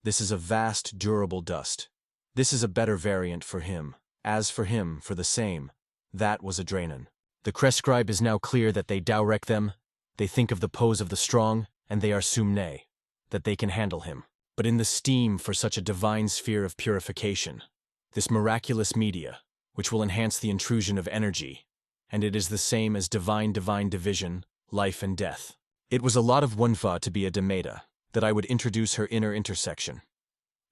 This is a vast, durable dust. This is a better variant for him. As for him, for the same, that was a Draenon. The Crescribe is now clear that they Daurek them. They think of the pose of the strong, and they are Sumne, that they can handle him. but in the steam for such a divine sphere of purification. This miraculous media, which will enhance the intrusion of energy, and it is the same as divine division, life and death. It was a lot of Manhwa to be a madamada, that I would introduce her inner intersection.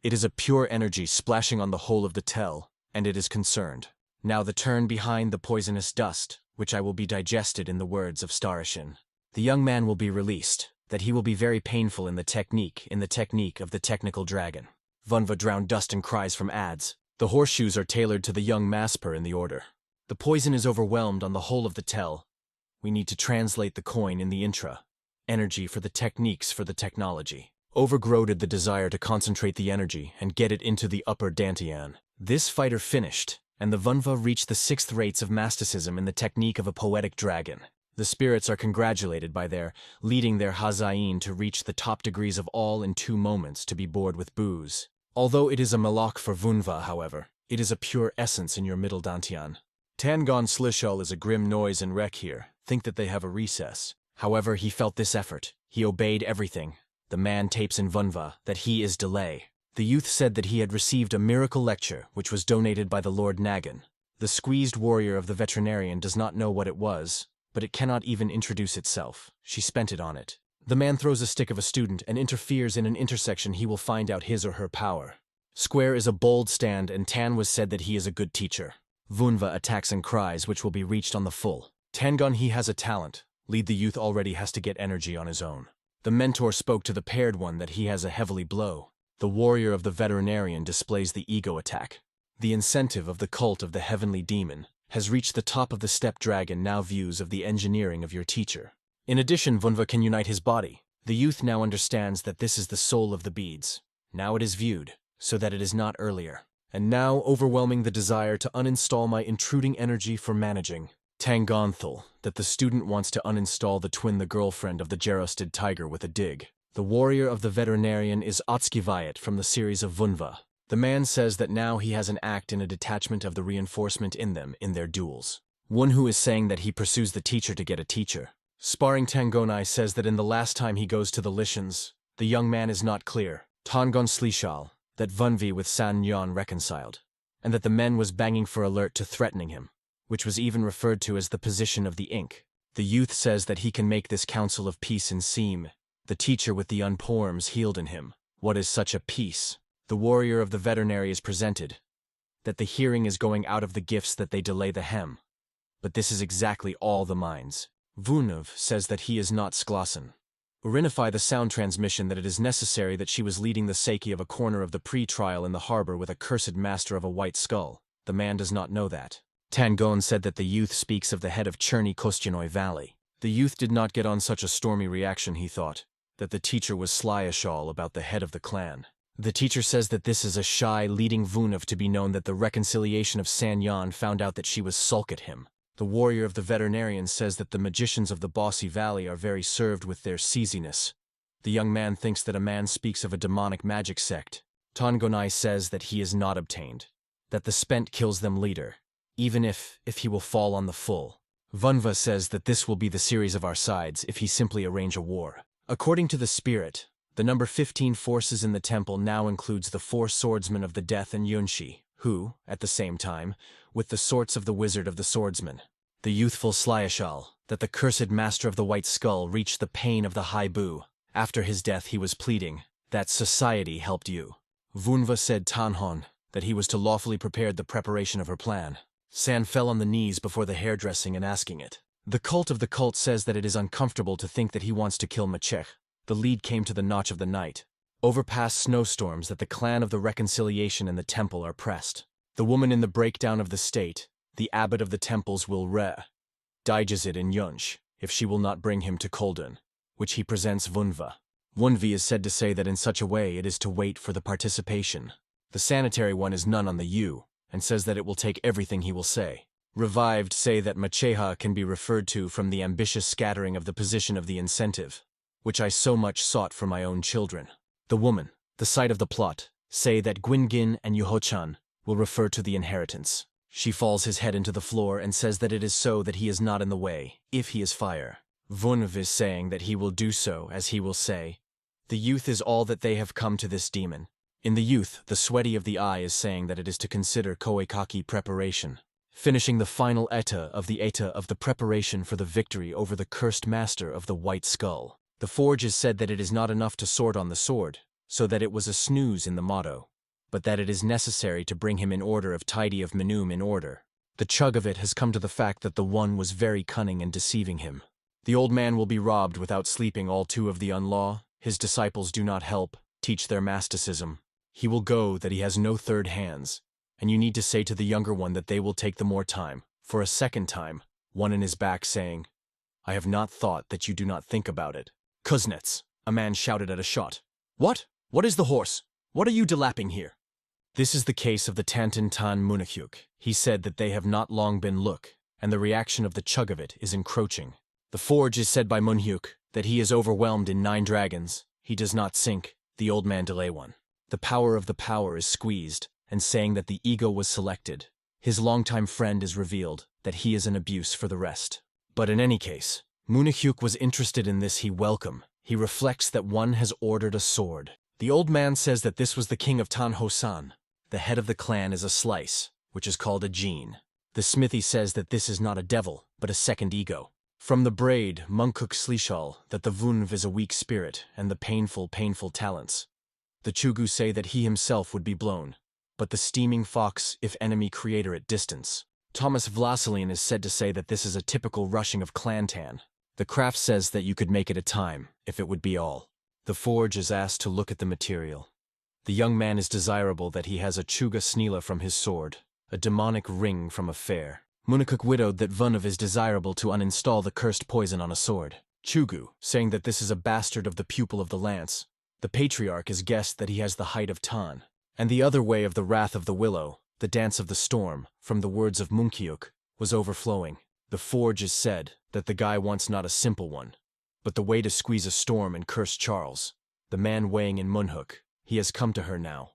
It is a pure energy splashing on the whole of the tell, and it is concerned. Now the turn behind the poisonous dust, which I will be digested in the words of Starishin. The young man will be released, that he will be very painful in the technique of the technical dragon. Manhwa drowned dust and cries from ads. The horseshoes are tailored to the young Masper in the order. The poison is overwhelmed on the whole of the tell. We need to translate the coin in the intra. Energy for the techniques for the technology. Overgroated the desire to concentrate the energy and get it into the upper dantian. This fighter finished, and the Manhwa reached the 6th rates of masticism in the technique of a poetic dragon. The spirits are congratulated by their leading their Hazain to reach the top degrees of all in 2 moments to be bored with booze. Although it is a malak for Manhwa, however, it is a pure essence in your middle dantian. Tang Gonai is a grim noise and wreck here. Think that they have a recess. However, he felt this effort. He obeyed everything. The man tapes in Manhwa that he is delay. The youth said that he had received a miracle lecture which was donated by the Lord Nagan. The squeezed warrior of the veterinarian does not know what it was, but it cannot even introduce itself. She spent it on it. The man throws a stick of a student and interferes in an intersection. He will find out his or her power. Square is a bold stand, and Tan was said that he is a good teacher. Manhwa attacks and cries, which will be reached on the full. Tangon, he has a talent. Lead the youth already has to get energy on his own. The mentor spoke to the paired one that he has a heavily blow. The warrior of the veterinarian displays the ego attack. The incentive of the cult of the heavenly demon has reached the top of the step dragon. Now views of the engineering of your teacher. In addition, Manhwa can unite his body. The youth now understands that this is the soul of the beads. Now it is viewed, so that it is not earlier. And now overwhelming the desire to uninstall my intruding energy for managing. Tang Gonai, that the student wants to uninstall the twin, the girlfriend of the Jarosted tiger, with a dig. The warrior of the veterinarian is Otskivayat from the series of Manhwa. The man says that now he has an act in a detachment of the reinforcement in them in their duels. One who is saying that he pursues the teacher to get a teacher. Sparring Tang Gonai says that in the last time he goes to the Lishans, the young man is not clear. Tang Gonai that Manhwa with San Yan reconciled, and that the men was banging for alert to threatening him, which was even referred to as the position of the ink. The youth says that he can make this council of peace and seem. The teacher with the unporms healed in him. What is such a peace? The warrior of the veterinary is presented, that the hearing is going out of the gifts that they delay the hem. But this is exactly all the minds. Vunov says that he is not Sklossen. Urinify the sound transmission that it is necessary that she was leading the Seiki of a corner of the pre-trial in the harbor with a cursed master of a white skull. The man does not know that. Tangon said that the youth speaks of the head of Cherny Kostyanoi Valley. The youth did not get on such a stormy reaction, he thought, that the teacher was slyashall about the head of the clan. The teacher says that this is a shy leading Vunov to be known that the reconciliation of San Yan found out that she was sulk at him. The warrior of the veterinarian says that the magicians of the Bossy Valley are very served with their seasiness. The young man thinks that a man speaks of a demonic magic sect. Tang Gonai says that he is not obtained, that the spent kills them leader, even if he will fall on the full. Manhwa says that this will be the series of our sides if he simply arrange a war. According to the spirit, the number 15 forces in the temple now includes the 4 swordsmen of the death and Yunshi, who, at the same time, with the sorts of the wizard of the swordsman, the youthful Slyashal, that the cursed master of the white skull reached the pain of the high boo. After his death he was pleading, that society helped you. Manhwa said Tanhon, that he was to lawfully prepare the preparation of her plan. San fell on the knees before the hairdressing and asking it. The cult of the cult says that it is uncomfortable to think that he wants to kill Machech. The lead came to the notch of the night. Overpast snowstorms that the clan of the reconciliation and the temple are pressed. The woman in the breakdown of the state, the abbot of the temples will diges it in Yunsh, if she will not bring him to Kolden, which he presents Manhwa. Manhwa is said to say that in such a way it is to wait for the participation. The sanitary one is none on the U, and says that it will take everything he will say. Revived say that Macheha can be referred to from the ambitious scattering of the position of the incentive, which I so much sought for my own children. The woman, the site of the plot, say that Gwingin and Yuhochan will refer to the inheritance. She falls his head into the floor and says that it is so that he is not in the way, if he is fire. Manhwa is saying that he will do so as he will say, The youth is all that they have come to this demon. In the youth, the sweaty of the eye is saying that it is to consider koekaki preparation, finishing the final eta of the preparation for the victory over the cursed master of the white skull. The forge is said that it is not enough to sword on the sword, so that it was a snooze in the motto, but that it is necessary to bring him in order of tidy of menum in order. The chug of it has come to the fact that the one was very cunning and deceiving him. The old man will be robbed without sleeping all two of the unlaw. His disciples do not help, teach their masticism. He will go that he has no third hands, and you need to say to the younger one that they will take the more time, for a second time, one in his back saying, I have not thought that you do not think about it. Kuznets, a man shouted at a shot. What? What is the horse? What are you delapping here? This is the case of the Tantan Tan Munakyuk. He said that they have not long been look, and the reaction of the chug of it is encroaching. The forge is said by Munhyuk that he is overwhelmed in 9 dragons. He does not sink, the old man delay one. The power of the power is squeezed, and saying that the ego was selected. His longtime friend is revealed that he is an abuse for the rest. But in any case, Munakyuk was interested in this. He welcome. He reflects that one has ordered a sword. The old man says that this was the king of Tan Hosan. The head of the clan is a slice, which is called a gene. The smithy says that this is not a devil, but a second ego. From the braid, Munkuk Slishal, that the Vunv is a weak spirit, and the painful talents. The Chugu say that he himself would be blown, but the steaming fox if enemy creator at distance. Thomas Vlasilian is said to say that this is a typical rushing of Clantan. The craft says that you could make it a time, if it would be all. The forge is asked to look at the material. The young man is desirable that he has a Chuga Snila from his sword, a demonic ring from a fair. Munakuk widowed that Vunv is desirable to uninstall the cursed poison on a sword. Chugu, saying that this is a bastard of the pupil of the lance. The patriarch is guessed that he has the height of Tan. And the other way of the wrath of the willow, the dance of the storm, from the words of Munkyuk, was overflowing. The forge is said that the guy wants not a simple one, but the way to squeeze a storm and curse Charles. The man weighing in Munhuk, he has come to her now.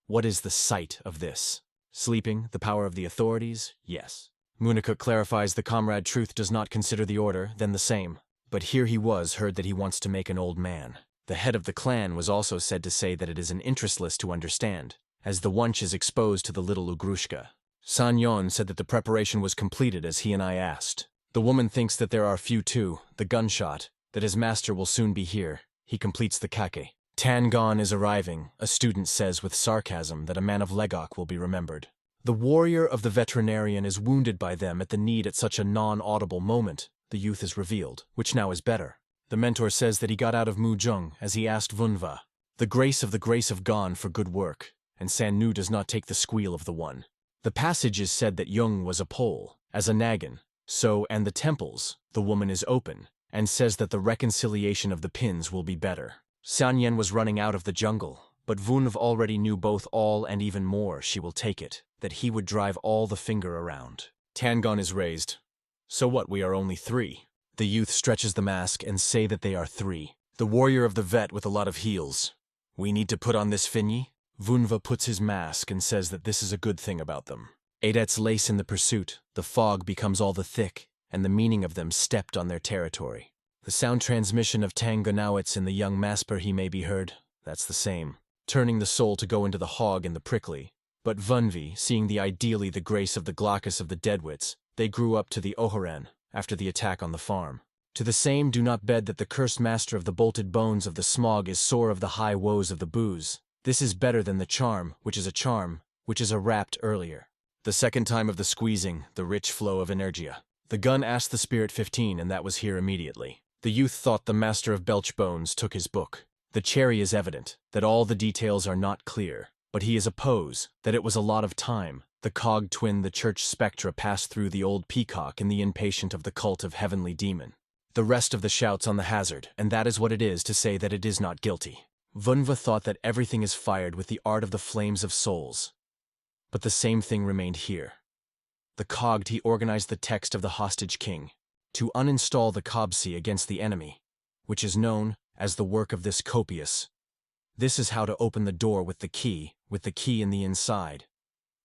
What is the sight of this? Sleeping, the power of the authorities? Yes. Munakuk clarifies the comrade truth does not consider the order, then the same. But here he was heard that he wants to make an old man. The head of the clan was also said to say that it is an interestless to understand, as the wench is exposed to the little Ugrushka. Sanyon said that the preparation was completed as he and I asked. The woman thinks that there are few too, the gunshot, that his master will soon be here. He completes the kake. Tangon is arriving, a student says with sarcasm that a man of Legok will be remembered. The warrior of the veterinarian is wounded by them at the need at such a non-audible moment. The youth is revealed, which now is better. The mentor says that he got out of Mujung as he asked Vunva. The grace of gone for good work, and San Nu does not take the squeal of the one. The passage is said that Jung was a Pole, as a Nagan, so and the temples, the woman is open, and says that the reconciliation of the pins will be better. Sanyen was running out of the jungle, but Vunv already knew both all and even more she will take it, that he would drive all the finger around. Tangon is raised. So what, we are only 3. The youth stretches the mask and say that they are 3. The warrior of the vet with a lot of heels. We need to put on this Finyi? Vunva puts his mask and says that this is a good thing about them. Adets lace in the pursuit, the fog becomes all the thick, and the meaning of them stepped on their territory. The sound transmission of Tang Gonawitz in the young Masper he may be heard, that's the same. Turning the soul to go into the hog and the prickly. But Vunvi, seeing the ideally the grace of the Glaucus of the Deadwits, they grew up to the Ohoran, after the attack on the farm. To the same do not bed that the cursed master of the bolted bones of the smog is sore of the high woes of the booze. This is better than the charm, which is a rapt earlier. The second time of the squeezing, the rich flow of energia. The gun asked the spirit 15 and that was here immediately. The youth thought the master of belch bones took his book. The cherry is evident, that all the details are not clear, but he is oppose, that it was a lot of time. The cog twin the church spectra passed through the old peacock and the impatient of the cult of heavenly demon. The rest of the shouts on the hazard, and that is what it is to say that it is not guilty. Vunva thought that everything is fired with the art of the flames of souls. But the same thing remained here. The cogged he organized the text of the hostage king, to uninstall the Kobsi against the enemy, which is known as the work of this copious. This is how to open the door with the key in the inside.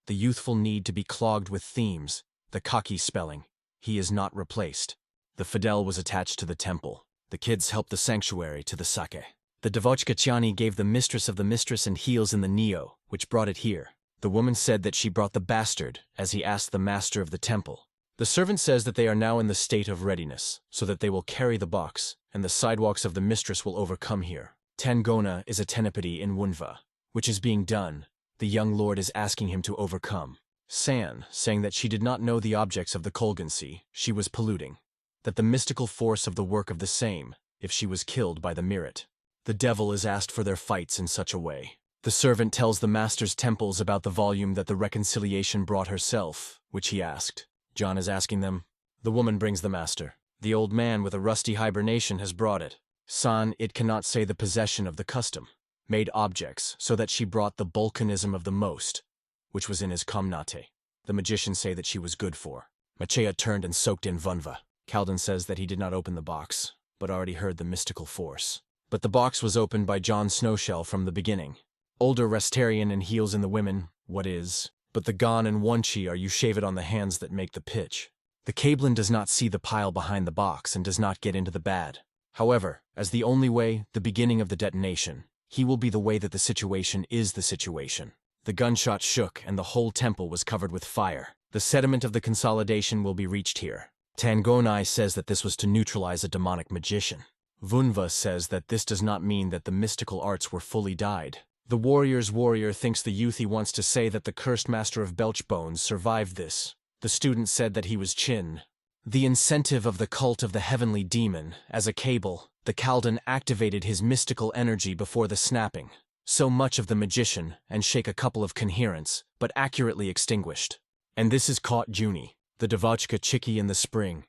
The youthful need to be clogged with themes, the kaki spelling, he is not replaced. The Fidel was attached to the temple. The kids helped the sanctuary to the sake. The Devotchka gave the mistress of the mistress and heels in the Neo, which brought it here. The woman said that she brought the bastard, as he asked the master of the temple. The servant says that they are now in the state of readiness, so that they will carry the box, and the sidewalks of the mistress will overcome here. Tang Gonai is a tenepity in Manhwa, which is being done. The young lord is asking him to overcome. San, saying that she did not know the objects of the Kolgancy, she was polluting. That the mystical force of the work of the same, if she was killed by the merit. The devil is asked for their fights in such a way. The servant tells the master's temples about the volume that the reconciliation brought herself, which he asked. John is asking them. The woman brings the master. The old man with a rusty hibernation has brought it. San, it cannot say the possession of the custom. Made objects, so that she brought the volcanism of the most, which was in his komnate. The magicians say that she was good for. Machea turned and soaked in Vunva. Calden says that he did not open the box, but already heard the mystical force. But the box was opened by John Snowshell from the beginning. Older Restarian and heels in the women, what is? But the Gon and Wunchi are you shave it on the hands that make the pitch. The Cablin does not see the pile behind the box and does not get into the bad. However, as the only way, the beginning of the detonation, he will be the way that the situation is the situation. The gunshot shook and the whole temple was covered with fire. The sediment of the consolidation will be reached here. Tang Gonai says that this was to neutralize a demonic magician. Vunva says that this does not mean that the mystical arts were fully died. The warrior's warrior thinks the youth he wants to say that the cursed master of Belchbones survived this. The student said that he was Chin. The incentive of the cult of the heavenly demon, as a cable, the Calden activated his mystical energy before the snapping. So much of the magician, and shake a couple of coherents, but accurately extinguished. And this is caught Junie, the Devotchka Chiki in the spring.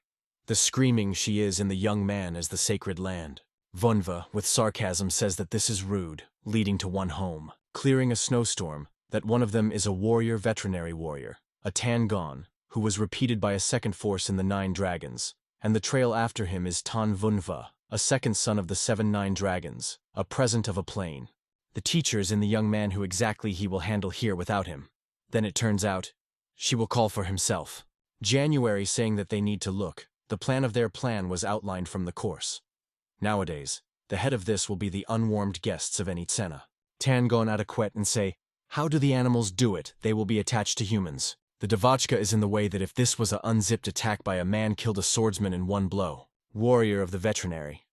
The screaming she is in the young man as the sacred land. Vunva, with sarcasm, says that this is rude, leading to one home, clearing a snowstorm, that one of them is a warrior veterinary warrior, a Tangon, who was repeated by a second force in the 9 dragons, and the trail after him is Tan Vunva, a second son of the 7 9 dragons, a present of a plane. The teacher is in the young man who exactly he will handle here without him. Then it turns out, she will call for himself. January saying that they need to look. The plan of their plan was outlined from the course. Nowadays, the head of this will be the unwarmed guests of any Tsena. Tangon adequate and say, how do the animals do it? They will be attached to humans. The Devotchka is in the way that if this was an unzipped attack by a man killed a swordsman in one blow. Warrior of the veterinary.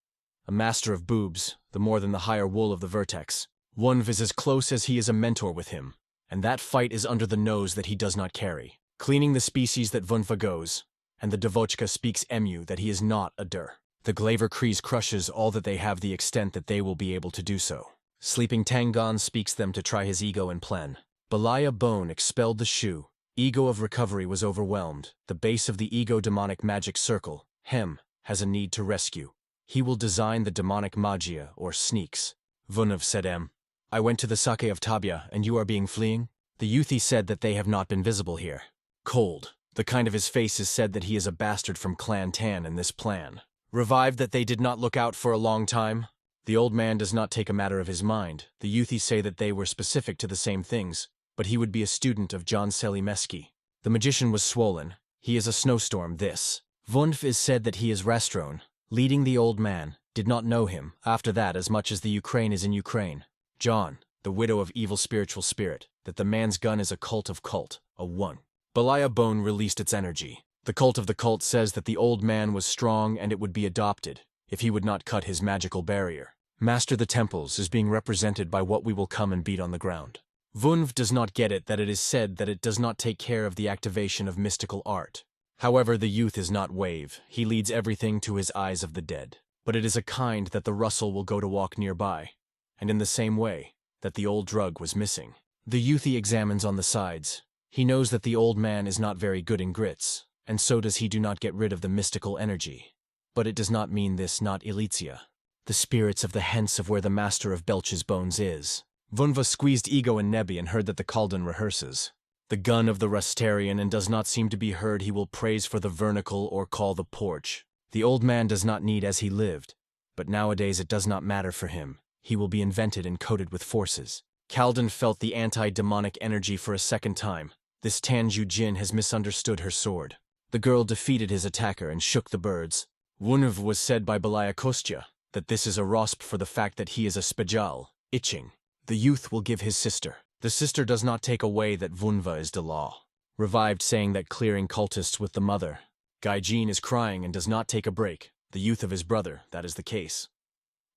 A master of boobs, the more than the higher wool of the vertex. Wunv is as close as he is a mentor with him. And that fight is under the nose that he does not carry. Cleaning the species that Vunva goes. And the Devotchka speaks Emu that he is not a der. The Glaver Krees crushes all that they have the extent that they will be able to do so. Sleeping Tangon speaks them to try his ego in plen. Belaya Bone expelled the shoe. Ego of recovery was overwhelmed. The base of the ego demonic magic circle, Hem, has a need to rescue. He will design the demonic magia or sneaks. Vunv said I went to the sake of Tabia and you are being fleeing? The youthie said that they have not been visible here. Cold. The kind of his face is said that he is a bastard from Clan Tan in this plan. Revived that they did not look out for a long time. The old man does not take a matter of his mind. The youthie say that they were specific to the same things, but he would be a student of John Selimeski. The magician was swollen. He is a snowstorm, this. Vunv is said that he is Rastron, leading the old man, did not know him, after that as much as the Ukraine is in Ukraine. John, the widow of evil spiritual spirit, that the man's gun is a cult of cult, a one. Belaya Bone released its energy. The cult of the cult says that the old man was strong and it would be adopted, if he would not cut his magical barrier. Master the temples is being represented by what we will come and beat on the ground. Vunv does not get it that it is said that it does not take care of the activation of mystical art. However, the youth is not wave, he leads everything to his eyes of the dead. But it is a kind that the Russell will go to walk nearby, and in the same way, that the old drug was missing. The youthie examines on the sides. He knows that the old man is not very good in grits, and so does he do not get rid of the mystical energy. But it does not mean this not Elitzia. The spirits of the hence of where the master of Belch's bones is. Vunva squeezed ego in Nebi and heard that the Calden rehearses. The gun of the Rustarian and does not seem to be heard he will praise for the vernicle or call the porch. The old man does not need as he lived, but nowadays it does not matter for him. He will be invented and coated with forces. Calden felt the anti-demonic energy for a second time. This Tanju Jin has misunderstood her sword. The girl defeated his attacker and shook the birds. Wunv was said by Belaya Kostya. that this is a rasp for the fact that he is a spejal, itching. The youth will give his sister. The sister does not take away that Vunva is the law. Revived saying that clearing cultists with the mother. Gaijin is crying and does not take a break. The youth of his brother, that is the case.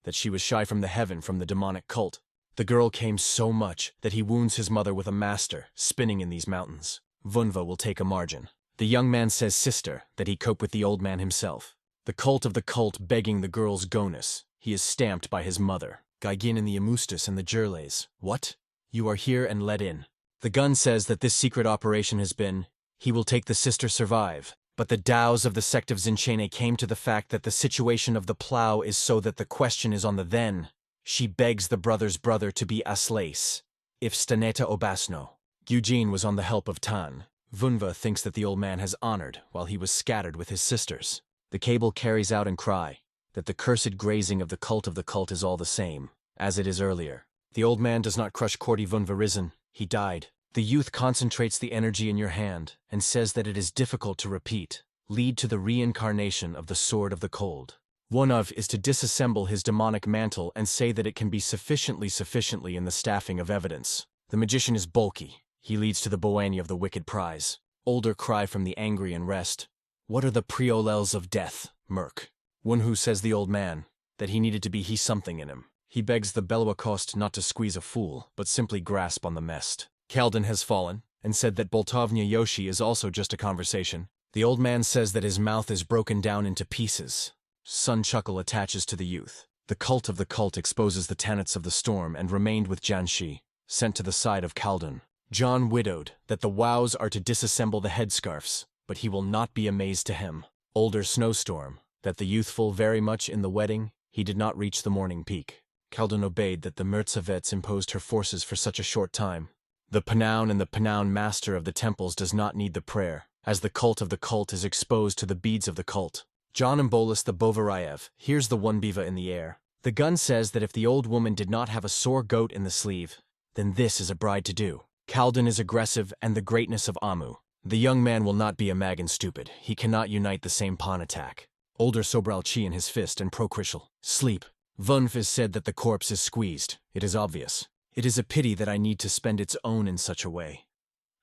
That she was shy from the heaven from the demonic cult. The girl came so much that he wounds his mother with a master, spinning in these mountains. Vunva will take a margin. The young man says sister, that he cope with the old man himself. The cult of the cult begging the girl's gonus. He is stamped by his mother. Gaigin and the Amustus and the Jurles. What? You are here and let in. The gun says that this secret operation has been, he will take the sister survive. But the Daos of the sect of Zinchene came to the fact that the situation of the plow is so that the question is on the then. She begs the brother's brother to be Aslace. If Staneta Obasno. Eugene was on the help of Tan. Vunva thinks that the old man has honored while he was scattered with his sisters. The cable carries out and cry that the cursed grazing of the cult is all the same, as it is earlier. The old man does not crush Korti Vunva risen. He died. The youth concentrates the energy in your hand and says that it is difficult to repeat, lead to the reincarnation of the sword of the cold. One of is to disassemble his demonic mantle and say that it can be sufficiently in the staffing of evidence. The magician is bulky. He leads to the Boani of the wicked prize. Older cry from the angry and rest. What are the priolels of death, Merc? One who says the old man, that he needed to be he something in him. He begs the Beloacost not to squeeze a fool, but simply grasp on the mest. Kaldin has fallen, and said that Boltovnya Yoshi is also just a conversation. The old man says that his mouth is broken down into pieces. Sun Chuckle attaches to the youth. The cult of the cult exposes the tenets of the storm and remained with Janshi, sent to the side of Kaldin. John widowed that the wows are to disassemble the headscarfs, but he will not be amazed to him. Older Snowstorm, that the youthful very much in the wedding, he did not reach the morning peak. Kaldin obeyed that the Mertzavets imposed her forces for such a short time. The Panoun and the Panoun master of the temples does not need the prayer, as the cult of the cult is exposed to the beads of the cult. John Embolus the Bovarayev hears the one biva in the air. The gun says that if the old woman did not have a sore goat in the sleeve, then this is a bride to do. Kaldin is aggressive and the greatness of Amu. The young man will not be a Magan stupid. He cannot unite the same pawn attack. Older Sobral Chi in his fist and Procrishal. Sleep. Vunf is said that the corpse is squeezed. It is obvious. It is a pity that I need to spend its own in such a way.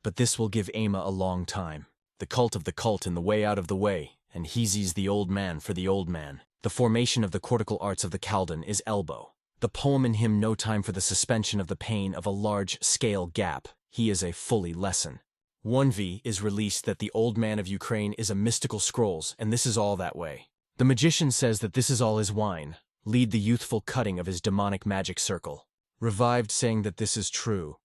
But this will give Ama a long time. The cult of the cult in the way out of the way, and he sees the old man for the old man. The formation of the cortical arts of the Kaldin is elbow. The poem in him no time for the suspension of the pain of a large-scale gap. He is a fully lesson. 1v is released that the old man of Ukraine is a mystical scrolls, and this is all that way. The magician says that this is all his wine. Lead the youthful cutting of his demonic magic circle. Revived saying that this is true,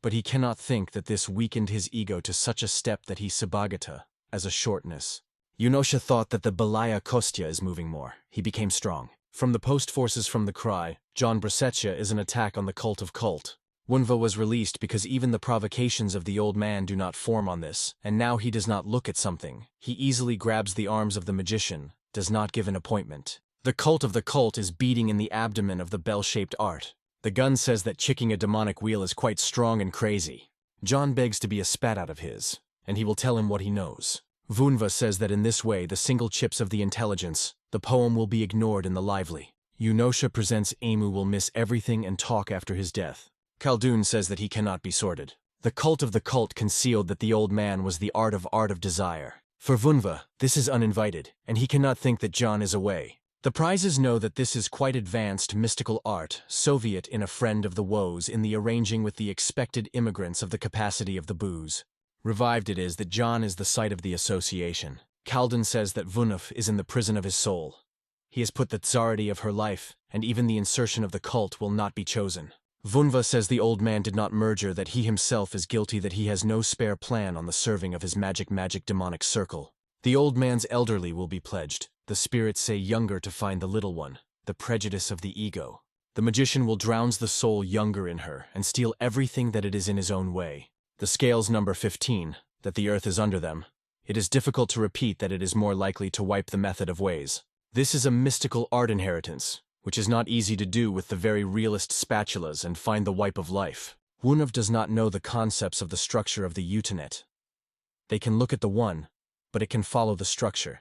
but he cannot think that this weakened his ego to such a step that he sabagata, as a shortness. Yunosha thought that the Belaya Kostya is moving more. He became strong. From the post forces from the cry, John Brasetsha is an attack on the cult of cult. Wunva was released because even the provocations of the old man do not form on this, and now he does not look at something. He easily grabs the arms of the magician, does not give an appointment. The cult of the cult is beating in the abdomen of the bell-shaped art. The gun says that chicking a demonic wheel is quite strong and crazy. John begs to be a spat out of his, and he will tell him what he knows. Vunva says that in this way the single chips of the intelligence, the poem will be ignored in the lively. Yunosha presents Amu will miss everything and talk after his death. Khaldun says that he cannot be sorted. The cult of the cult concealed that the old man was the art of desire. For Vunva, this is uninvited, and he cannot think that John is away. The prizes know that this is quite advanced mystical art, Soviet in a friend of the woes in the arranging with the expected immigrants of the capacity of the booze. Revived it is that John is the site of the association. Kaldun says that Vunuf is in the prison of his soul. He has put the tsarity of her life, and even the insertion of the cult will not be chosen. Vunva says the old man did not merger that he himself is guilty that he has no spare plan on the serving of his magic demonic circle. The old man's elderly will be pledged. The spirits say younger to find the little one, the prejudice of the ego. The magician will drowns the soul younger in her and steal everything that it is in his own way. The scales number 15, that the earth is under them. It is difficult to repeat that it is more likely to wipe the method of ways. This is a mystical art inheritance, which is not easy to do with the very realist spatulas and find the wipe of life. Wunov does not know the concepts of the structure of the Utanet. They can look at the one, but it can follow the structure.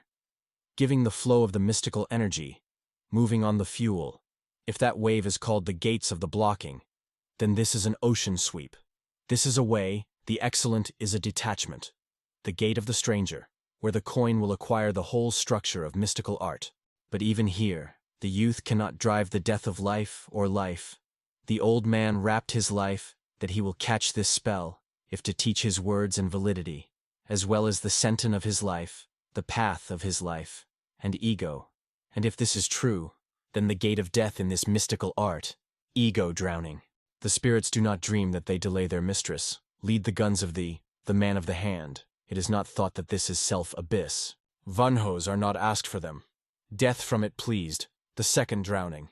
Giving the flow of the mystical energy, moving on the fuel. If that wave is called the gates of the blocking, then this is an ocean sweep. This is a way, the excellent is a detachment. The gate of the stranger, where the coin will acquire the whole structure of mystical art. But even here, the youth cannot drive the death of life or life. The old man wrapped his life, that he will catch this spell, if to teach his words and validity, as well as the sentence of his life, the path of his life, and ego. And if this is true, then the gate of death in this mystical art, ego drowning. The spirits do not dream that they delay their mistress, lead the guns of the man of the hand. It is not thought that this is self-abyss. Vanhos are not asked for them. Death from it pleased, the second drowning.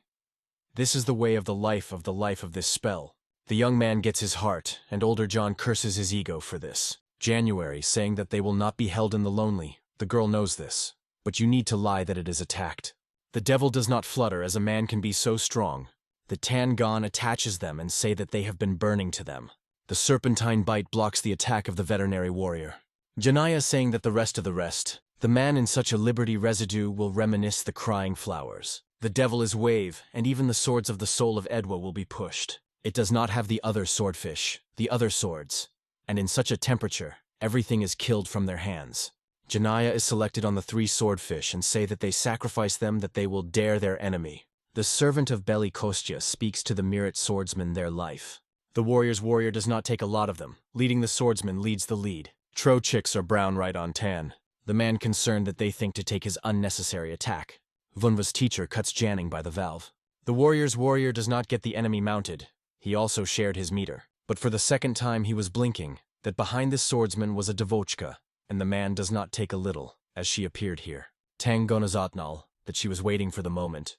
This is the way of the life of this spell. The young man gets his heart, and older John curses his ego for this. January, saying that they will not be held in the lonely. The girl knows this, but you need to lie that it is attacked. The devil does not flutter as a man can be so strong. The Tang Gonai attaches them and say that they have been burning to them. The serpentine bite blocks the attack of the veterinary warrior. Janaya saying that the rest, the man in such a liberty residue will reminisce the crying flowers. The devil is wave, and even the swords of the soul of Edwa will be pushed. It does not have the other swordfish, the other swords. And in such a temperature, everything is killed from their hands. Janaya is selected on the 3 swordfish and say that they sacrifice them that they will dare their enemy. The servant of Beli Kostya speaks to the Mirat swordsman their life. The warrior's warrior does not take a lot of them. Leading the swordsman leads the lead. Tro chicks are brown right on tan. The man concerned that they think to take his unnecessary attack. Vunva's teacher cuts Janning by the valve. The warrior's warrior does not get the enemy mounted. He also shared his meter. But for the second time he was blinking, that behind this swordsman was a devochka, and the man does not take a little, as she appeared here. Tang Gonai, that she was waiting for the moment.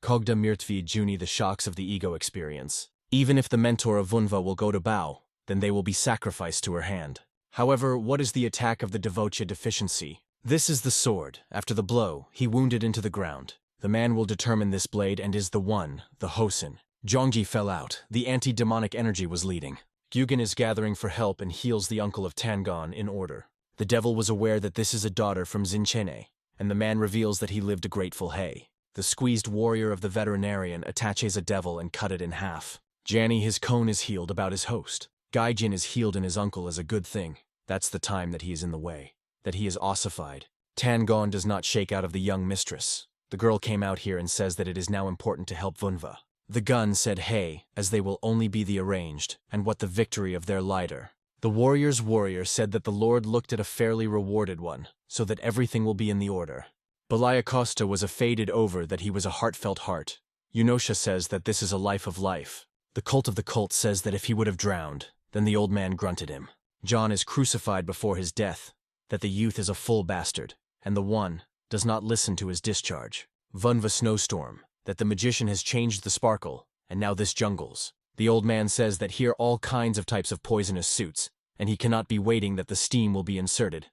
Kogda Mirtvi Juni the shocks of the ego experience. Even if the mentor of Vunva will go to bow, then they will be sacrificed to her hand. However, what is the attack of the devocha deficiency? This is the sword. After the blow, he wounded into the ground. The man will determine this blade and is the one, the Hosen. Zhongji fell out. The anti-demonic energy was leading. Gyugen is gathering for help and heals the uncle of Tangon in order. The devil was aware that this is a daughter from Zinchene, and the man reveals that he lived a grateful hay. The squeezed warrior of the veterinarian attaches a devil and cut it in half. Janny, his cone is healed about his host. Gaijin is healed in his uncle as a good thing. That's the time that he is in the way. That he is ossified. Tangon does not shake out of the young mistress. The girl came out here and says that it is now important to help Vunva. The gun said hey, as they will only be the arranged, and what the victory of their lighter. The warrior's warrior said that the Lord looked at a fairly rewarded one, so that everything will be in the order. Belaya Costa was a faded over that he was a heartfelt heart. Yunosha says that this is a life of life. The cult of the cult says that if he would have drowned, then the old man grunted him. John is crucified before his death, that the youth is a full bastard, and the one does not listen to his discharge. Vunva snowstorm, that the magician has changed the sparkle, and now this jungles. The old man says that here all kinds of types of poisonous suits, and he cannot be waiting that the steam will be inserted.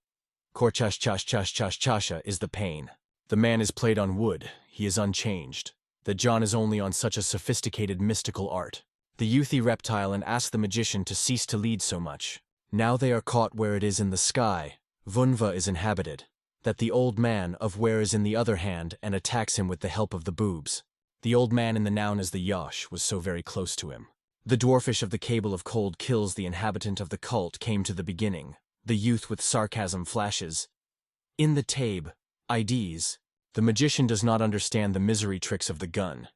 Korchash is the pain. The man is played on wood, he is unchanged. That John is only on such a sophisticated mystical art. The youthy reptile and ask the magician to cease to lead so much. Now they are caught where it is in the sky. Vunva is inhabited. That the old man of where is in the other hand and attacks him with the help of the boobs. The old man in the noun as the Yash was so very close to him. The dwarfish of the cable of cold kills the inhabitant of the cult came to the beginning. The youth with sarcasm flashes. In the tabe, IDs, the magician does not understand the misery tricks of the gun.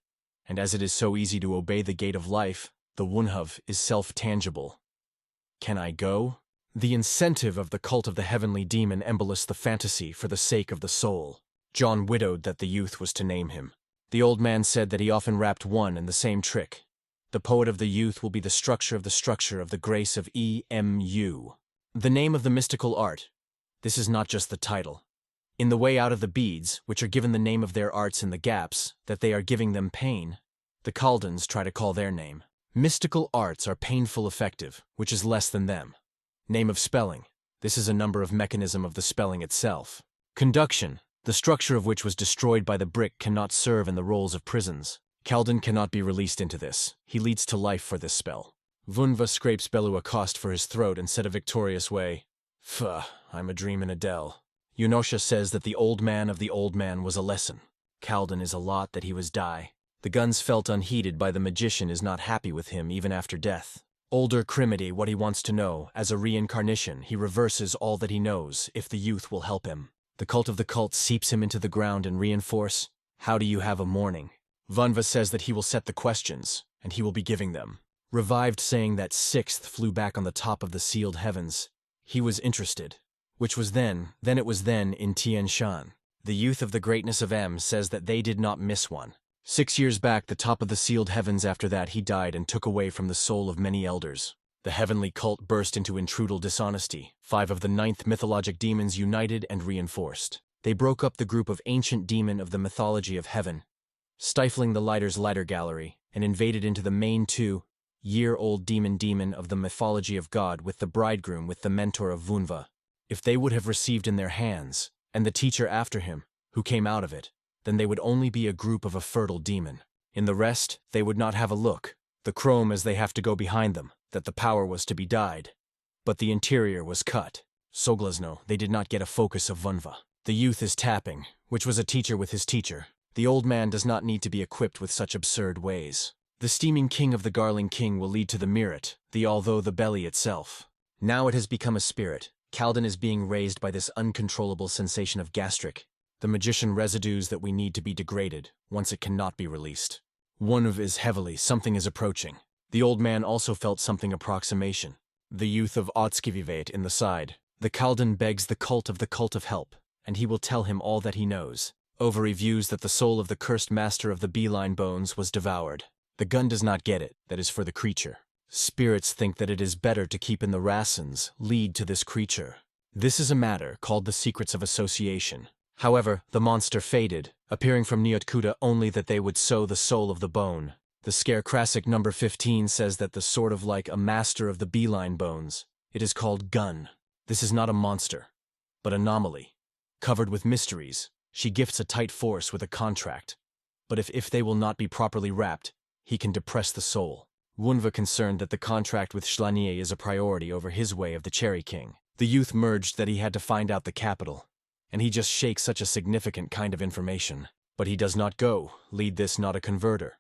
And as it is so easy to obey the gate of life, the Wunhav is self-tangible. Can I go? The incentive of the cult of the heavenly demon embolished the fantasy for the sake of the soul. John widowed that the youth was to name him. The old man said that he often wrapped one and the same trick. The poet of the youth will be the structure of the grace of EMU. The name of the mystical art. This is not just the title. In the way out of the beads, which are given the name of their arts in the gaps, that they are giving them pain, the Kaldans try to call their name. Mystical arts are painful effective, which is less than them. Name of spelling. This is a number of mechanism of the spelling itself. Conduction. The structure of which was destroyed by the brick cannot serve in the roles of prisons. Kaldan cannot be released into this. He leads to life for this spell. Vunva scrapes Belu Acost for his throat and said a victorious way, "Pfuh, I'm a dream in a dell." Yunosha says that the old man of the old man was a lesson. Calden is a lot that he was die. The guns felt unheeded by the magician is not happy with him even after death. Older Crimity what he wants to know, as a reincarnation he reverses all that he knows if the youth will help him. The cult of the cult seeps him into the ground and reinforce, how do you have a morning? Vunva says that he will set the questions, and he will be giving them. Revived saying that sixth flew back on the top of the sealed heavens. He was interested. Which was then it was then in Tian Shan. The youth of the greatness of M says that they did not miss one. 6 years back the top of the sealed heavens after that he died and took away from the soul of many elders. The heavenly cult burst into intrudal dishonesty. 5 of the 9th mythologic demons united and reinforced. They broke up the group of ancient demon of the mythology of heaven, stifling the lighter's lighter gallery, and invaded into the main 2-year-old demon of the mythology of God with the bridegroom with the mentor of Vunva. If they would have received in their hands, and the teacher after him, who came out of it, then they would only be a group of a fertile demon. In the rest, they would not have a look. The chrome as they have to go behind them, that the power was to be dyed. But the interior was cut. Soglazno, they did not get a focus of Vunva. The youth is tapping, which was a teacher with his teacher. The old man does not need to be equipped with such absurd ways. The steaming king of the Garling king will lead to the merit, although the belly itself. Now it has become a spirit. Calden is being raised by this uncontrollable sensation of gastric. The magician residues that we need to be degraded, once it cannot be released. One of is heavily, something is approaching. The old man also felt something approximation. The youth of Otskivivate in the side. The Calden begs the cult of help, and he will tell him all that he knows. Ovary views that the soul of the cursed master of the beeline bones was devoured. The gun does not get it, that is for the creature. Spirits think that it is better to keep in the Rassens, lead to this creature. This is a matter called the secrets of association. However, the monster faded, appearing from Nyotkuta only that they would sow the soul of the bone. The Scarecrassic number 15 says that the sort of like a master of the beeline bones. It is called gun. This is not a monster, but anomaly. Covered with mysteries, she gifts a tight force with a contract. But if they will not be properly wrapped, he can depress the soul. Wunva concerned that the contract with Schlanier is a priority over his way of the Cherry King. The youth merged that he had to find out the capital. And he just shakes such a significant kind of information. But he does not go, lead this not a converter.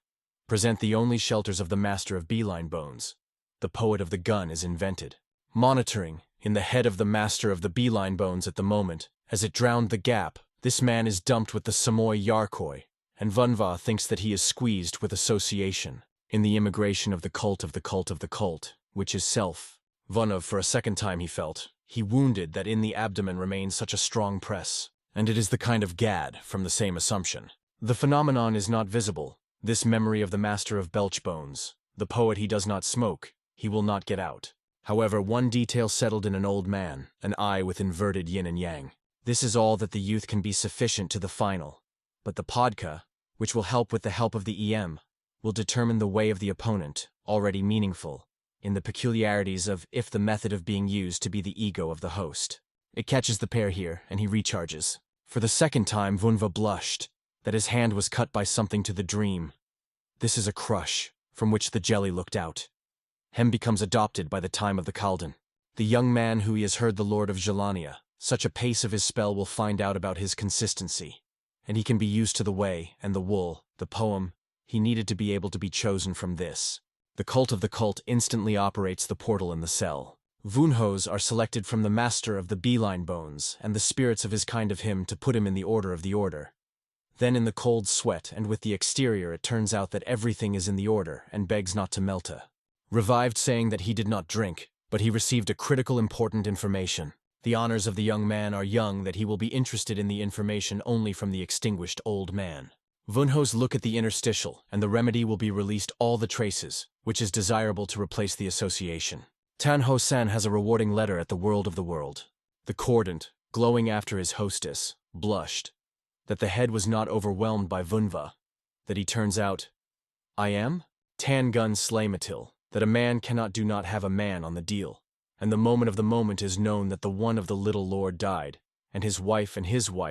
Present the only shelters of the master of beeline bones. The poet of the gun is invented. Monitoring, in the head of the master of the beeline bones at the moment, as it drowned the gap, this man is dumped with the Samoy Yarkoi, and Vunva thinks that he is squeezed with association. In the immigration of the cult of the cult of the cult, which is self. Vunov for a second time he felt. He wounded that in the abdomen remains such a strong press, and it is the kind of gad from the same assumption. The phenomenon is not visible, this memory of the master of belch bones. The poet he does not smoke, he will not get out. However, one detail settled in an old man, an eye with inverted yin and yang. This is all that the youth can be sufficient to the final. But the podka, which will help with the help of the EM, will determine the way of the opponent, already meaningful, in the peculiarities of if the method of being used to be the ego of the host. It catches the pair here, and he recharges. For the second time Vunva blushed, that his hand was cut by something to the dream. This is a crush, from which the jelly looked out. Hem becomes adopted by the time of the Calden. The young man who he has heard the Lord of Jelania, such a pace of his spell will find out about his consistency. And he can be used to the way, and the wool, the poem, he needed to be able to be chosen from this. The cult of the cult instantly operates the portal in the cell. Vunhos are selected from the master of the beeline bones and the spirits of his kind of him to put him in the order of the order. Then in the cold sweat and with the exterior it turns out that everything is in the order and begs not to melta. Revived saying that he did not drink, but he received a critical important information. The honors of the young man are young that he will be interested in the information only from the extinguished old man. Vunhos look at the interstitial, and the remedy will be released all the traces, which is desirable to replace the association. Tan Ho San has a rewarding letter at the world of the world. The cordant, glowing after his hostess, blushed. That the head was not overwhelmed by Vunva. That he turns out, I am? Tan Gun Slaymatil, that a man cannot do not have a man on the deal. And the moment of the moment is known that the one of the little lord died, and his wife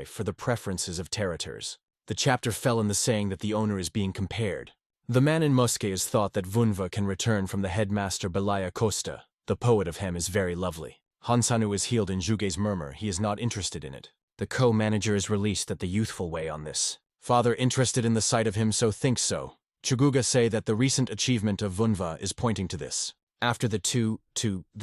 for the preferences of territors. The chapter fell in the saying that the owner is being compared. The man in Muske is thought that Vunva can return from the headmaster Belaya Costa. The poet of him is very lovely. Hansanu is healed in Juge's murmur, he is not interested in it. The co-manager is released at the youthful way on this. Father interested in the sight of him so thinks so. Chuguga say that the recent achievement of Vunva is pointing to this. After the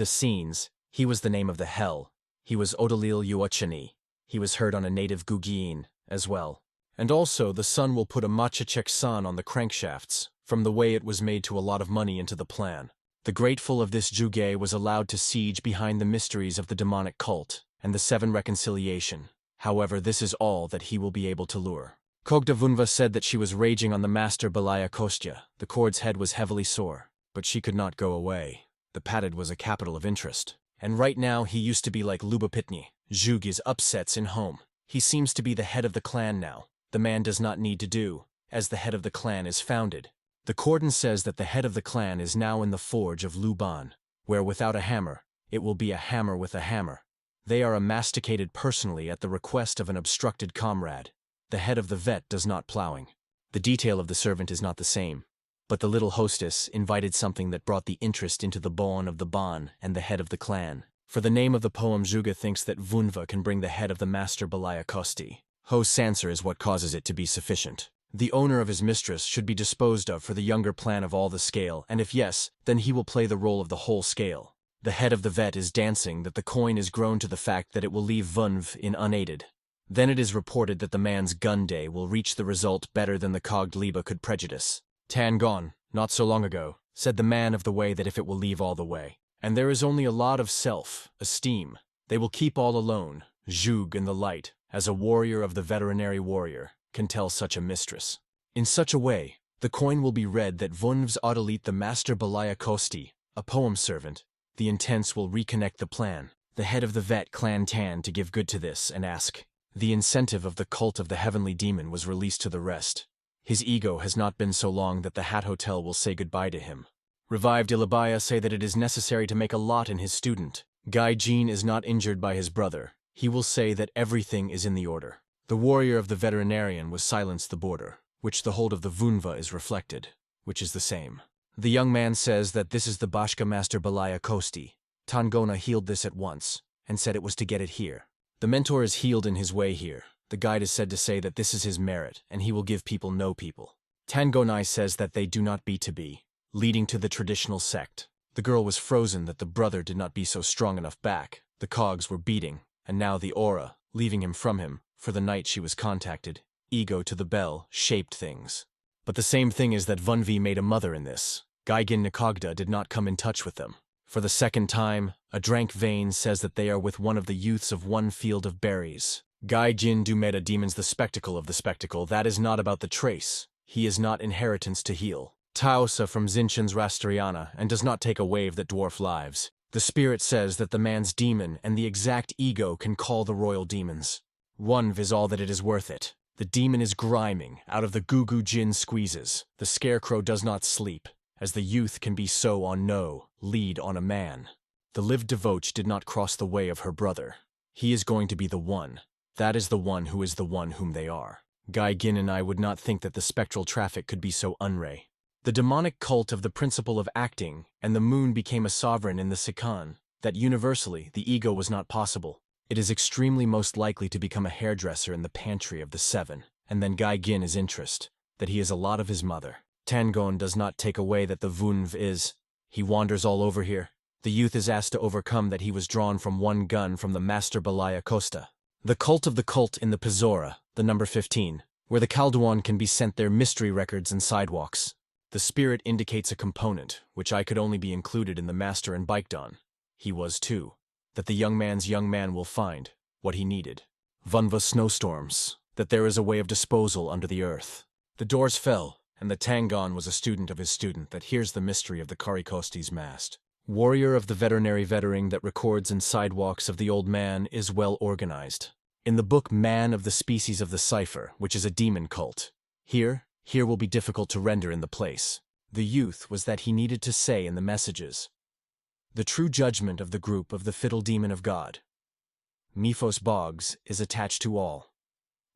scenes, he was the name of the hell. He was Odalil Yuachani. He was heard on a native Gugin as well. And also, the sun will put a Machachek sun on the crankshafts, from the way it was made to a lot of money into the plan. The grateful of this Juge was allowed to siege behind the mysteries of the demonic cult and the 7 reconciliation. However, this is all that he will be able to lure. Kogda Vunva said that she was raging on the master Balaya Kostya. The cord's head was heavily sore, but she could not go away. The padded was a capital of interest. And right now he used to be like Lubapitny. Zhug is upsets in home. He seems to be the head of the clan now. The man does not need to do, as the head of the clan is founded. The cordon says that the head of the clan is now in the forge of Luban, where without a hammer, it will be a hammer with a hammer. They are masticated personally at the request of an obstructed comrade. The head of the vet does not plowing. The detail of the servant is not the same. But the little hostess invited something that brought the interest into the bon of the bon and the head of the clan. For the name of the poem, Zhuga thinks that Vunva can bring the head of the master Balaya Kosti. Ho's answer is what causes it to be sufficient. The owner of his mistress should be disposed of for the younger plan of all the scale, and if yes, then he will play the role of the whole scale. The head of the vet is dancing that the coin is grown to the fact that it will leave Vunv in unaided. Then it is reported that the man's gun day will reach the result better than the cogged Liba could prejudice. Tang Gonai, not so long ago, said the man of the way that if it will leave all the way. And there is only a lot of self-esteem. They will keep all alone. Zhug in the light, as a warrior of the veterinary warrior, can tell such a mistress. In such a way, the coin will be read that Vunv's Audelite the master Balaya Kosti, a poem servant. The intents will reconnect the plan. The head of the vet clan Tan to give good to this and ask. The incentive of the cult of the heavenly demon was released to the rest. His ego has not been so long that the Hat Hotel will say goodbye to him. Revived Ilabaya say that it is necessary to make a lot in his student. Gai Jin is not injured by his brother. He will say that everything is in the order. The warrior of the veterinarian was silenced the border, which the hold of the Vunva is reflected, which is the same. The young man says that this is the Bashka master Balaya Kosti. Tang Gonai healed this at once, and said it was to get it here. The mentor is healed in his way here. The guide is said to say that this is his merit, and he will give people no people. Tang Gonai says that they do not be to be, leading to the traditional sect. The girl was frozen that the brother did not be so strong enough back. The cogs were beating, and now the aura, leaving him from him, for the night she was contacted. Ego to the bell, shaped things. But the same thing is that Vunvi made a mother in this. Gaigin Nikogda did not come in touch with them. For the second time, a drank vein says that they are with one of the youths of one field of berries. Gaijin do meta demons the spectacle of the spectacle, that is not about the trace. He is not inheritance to heal. Taosa from Zinchen's Rastriana, and does not take a wave that dwarf lives. The spirit says that the man's demon and the exact ego can call the royal demons. One is all that it is worth it. The demon is griming, out of the Gugu Jin squeezes. The scarecrow does not sleep, as the youth can be so on no, lead on a man. The lived devote did not cross the way of her brother. He is going to be the one. That is the one who is the one whom they are. Gai Gin and I would not think that the spectral traffic could be so unray. The demonic cult of the principle of acting, and the moon became a sovereign in the Sikan, that universally the ego was not possible. It is extremely most likely to become a hairdresser in the pantry of the 7, and then Gai Gin is interest, that he is a lot of his mother. Tangon does not take away that the Vunv is. He wanders all over here. The youth is asked to overcome that he was drawn from one gun from the master Balaya Costa. The cult of the cult in the Pizora, the number 15, where the Kalduan can be sent their mystery records and sidewalks. The spirit indicates a component, which I could only be included in the master and Baikedon. He was too. That the young man will find what he needed. Vunva snowstorms, that there is a way of disposal under the earth. The doors fell, and the Tangon was a student of his student that hears the mystery of the Karikosti's mast. Warrior of the veterinary vettering that records in sidewalks of the old man is well organized. In the book Man of the Species of the Cipher, which is a demon cult. Here will be difficult to render in the place. The youth was that he needed to say in the messages. The true judgment of the group of the fiddle demon of God. Miphos Boggs is attached to all.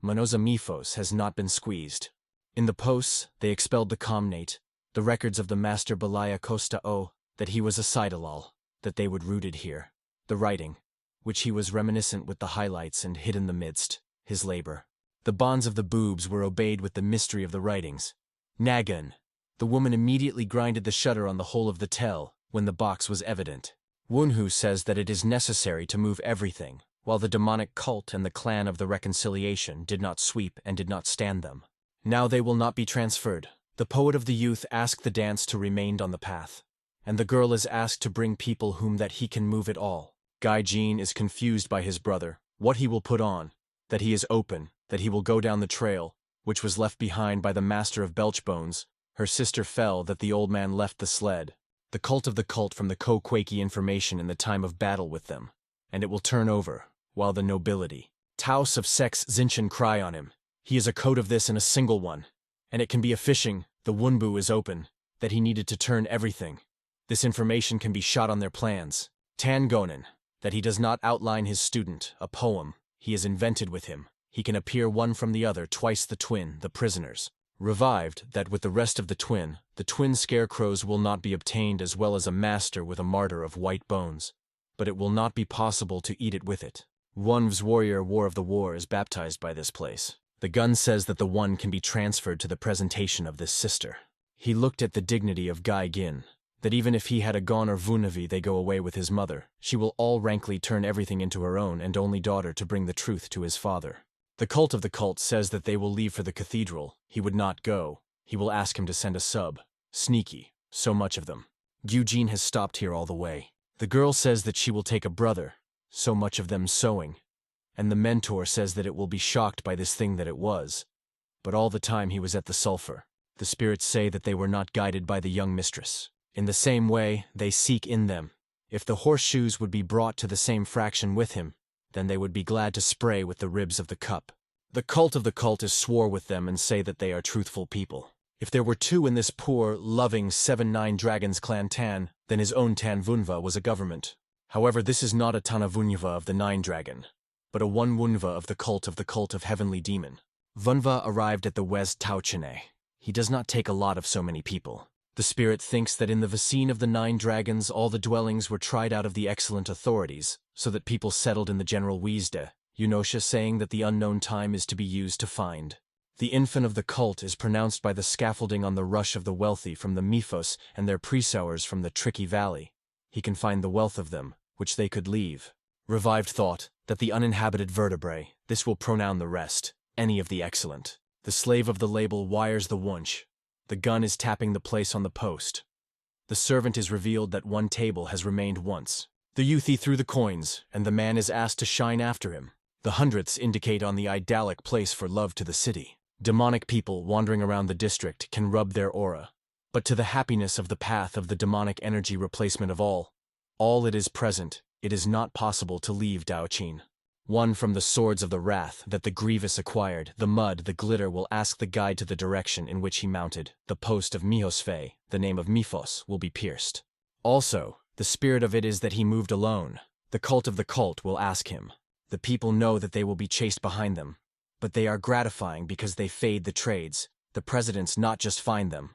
Monoza Miphos has not been squeezed. In the posts, they expelled the Comnate, the records of the master Balaya Costa O, that he was a Sidalal, that they would rooted here. The writing, which he was reminiscent with the highlights and hid in the midst, his labor. The bonds of the boobs were obeyed with the mystery of the writings. Nagan. The woman immediately grinded the shutter on the whole of the tell, when the box was evident. Wunhu says that it is necessary to move everything, while the demonic cult and the clan of the reconciliation did not sweep and did not stand them. Now they will not be transferred. The poet of the youth asked the dance to remain on the path, and the girl is asked to bring people whom that he can move it all. Gaijin is confused by his brother, what he will put on, that he is open, that he will go down the trail, which was left behind by the master of Belchbones. Her sister fell, that the old man left the sled. The cult of the cult from the Ko-Quakey information in the time of battle with them, and it will turn over, while the nobility, Taos of Sex Zinchen cry on him. He is a code of this and a single one, and it can be a fishing, the Wunbu is open, that he needed to turn everything. This information can be shot on their plans. Tang Gonai, that he does not outline his student, a poem, he is invented with him. He can appear one from the other, twice the twin, the prisoners. Revived, that with the rest of the twin scarecrows will not be obtained, as well as a master with a martyr of white bones. But it will not be possible to eat it with it. Wunv's warrior War of the War is baptized by this place. The gun says that the one can be transferred to the presentation of this sister. He looked at the dignity of Gai Gin, that even if he had a Gon or Vunavi they go away with his mother, she will all rankly turn everything into her own and only daughter to bring the truth to his father. The cult of the cult says that they will leave for the cathedral. He would not go. He will ask him to send a sub. Sneaky. So much of them. Eugene has stopped here all the way. The girl says that she will take a brother. So much of them sewing. And the mentor says that it will be shocked by this thing that it was. But all the time he was at the sulfur. The spirits say that they were not guided by the young mistress. In the same way, they seek in them. If the horseshoes would be brought to the same fraction with him, then they would be glad to spray with the ribs of the cup. The cult of the cult is swore with them and say that they are truthful people. If there were two in this poor, loving 7-9 dragons clan Tan, then his own Tan Vunva was a government. However, this is not a Tanavunva of the 9 dragon, but a one Wunva of the cult of heavenly demon. Vunva arrived at the West Tauchene. He does not take a lot of so many people. The spirit thinks that in the Vicine of the 9 dragons all the dwellings were tried out of the excellent authorities, so that people settled in the general Wiesde, Eunosha saying that the unknown time is to be used to find. The infant of the cult is pronounced by the scaffolding on the rush of the wealthy from the Miphos and their presowers from the tricky valley. He can find the wealth of them, which they could leave. Revived thought, that the uninhabited vertebrae, this will pronoun the rest, any of the excellent. The slave of the label wires the wunsch. The gun is tapping the place on the post. The servant is revealed that one table has remained once. The youthie threw the coins, and the man is asked to shine after him. The hundredths indicate on the idyllic place for love to the city. Demonic people wandering around the district can rub their aura. But to the happiness of the path of the demonic energy replacement of all it is present, it is not possible to leave Daochin. One from the swords of the wrath that the grievous acquired, the mud, the glitter will ask the guide to the direction in which he mounted. The post of Mihosfe, the name of Miphos, will be pierced. Also, the spirit of it is that he moved alone. The cult of the cult will ask him. The people know that they will be chased behind them. But they are gratifying because they fade the trades. The presidents not just find them.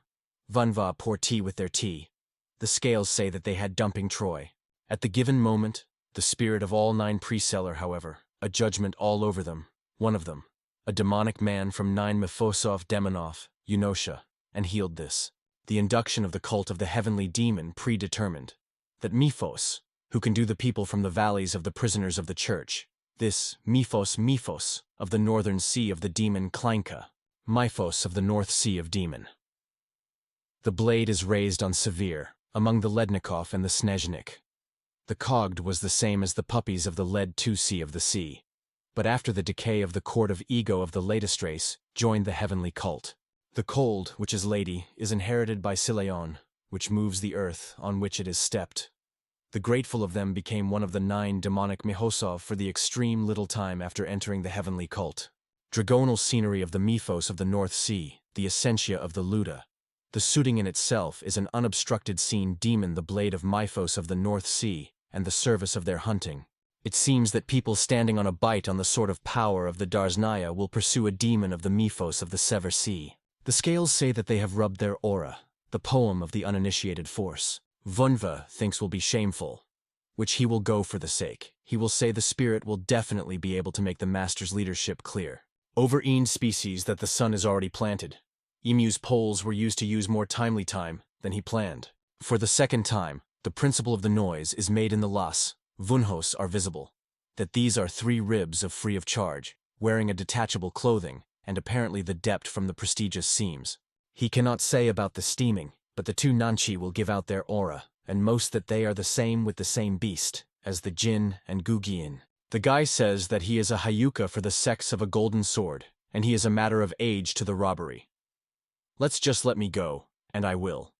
Vunva pour tea with their tea. The scales say that they had dumping Troy. At the given moment, the spirit of all 9 pre-seller, however, a judgment all over them, one of them, a demonic man from 9 Mefosov Demonov, Eunosha, and healed this. The induction of the cult of the heavenly demon predetermined. That Miphos, who can do the people from the valleys of the prisoners of the church, this Miphos of the northern sea of the demon Kleinka, Miphos of the north sea of demon. The blade is raised on Severe, among the Lednikov and the Snezhnik. The cogged was the same as the puppies of the lead 2C of the sea, but after the decay of the court of ego of the latest race, joined the heavenly cult. The cold, which is lady, is inherited by Sileon, which moves the earth on which it is stepped. The grateful of them became one of the 9 demonic Mihosov for the extreme little time after entering the heavenly cult. Dragonal scenery of the Miphos of the North Sea, the essentia of the Luda. The suiting in itself is an unobstructed scene demon the blade of Miphos of the North Sea, and the service of their hunting. It seems that people standing on a bite on the sort of power of the Darznaya will pursue a demon of the Miphos of the Sever Sea. The scales say that they have rubbed their aura, the poem of the uninitiated force. Vunva thinks will be shameful, which he will go for the sake. He will say the spirit will definitely be able to make the master's leadership clear. Over-eaned species that the sun is already planted. Emu's poles were used to use more timely time than he planned. For the second time, the principle of the noise is made in the las, vunhos are visible. That these are 3 ribs of free of charge, wearing a detachable clothing, and apparently the depth from the prestigious seams. He cannot say about the steaming, but the 2 nanchi will give out their aura, and most that they are the same with the same beast, as the Jin and Gugiin. The guy says that he is a Hayuka for the sex of a golden sword, and he is a matter of age to the robbery. Let's just let me go, and I will.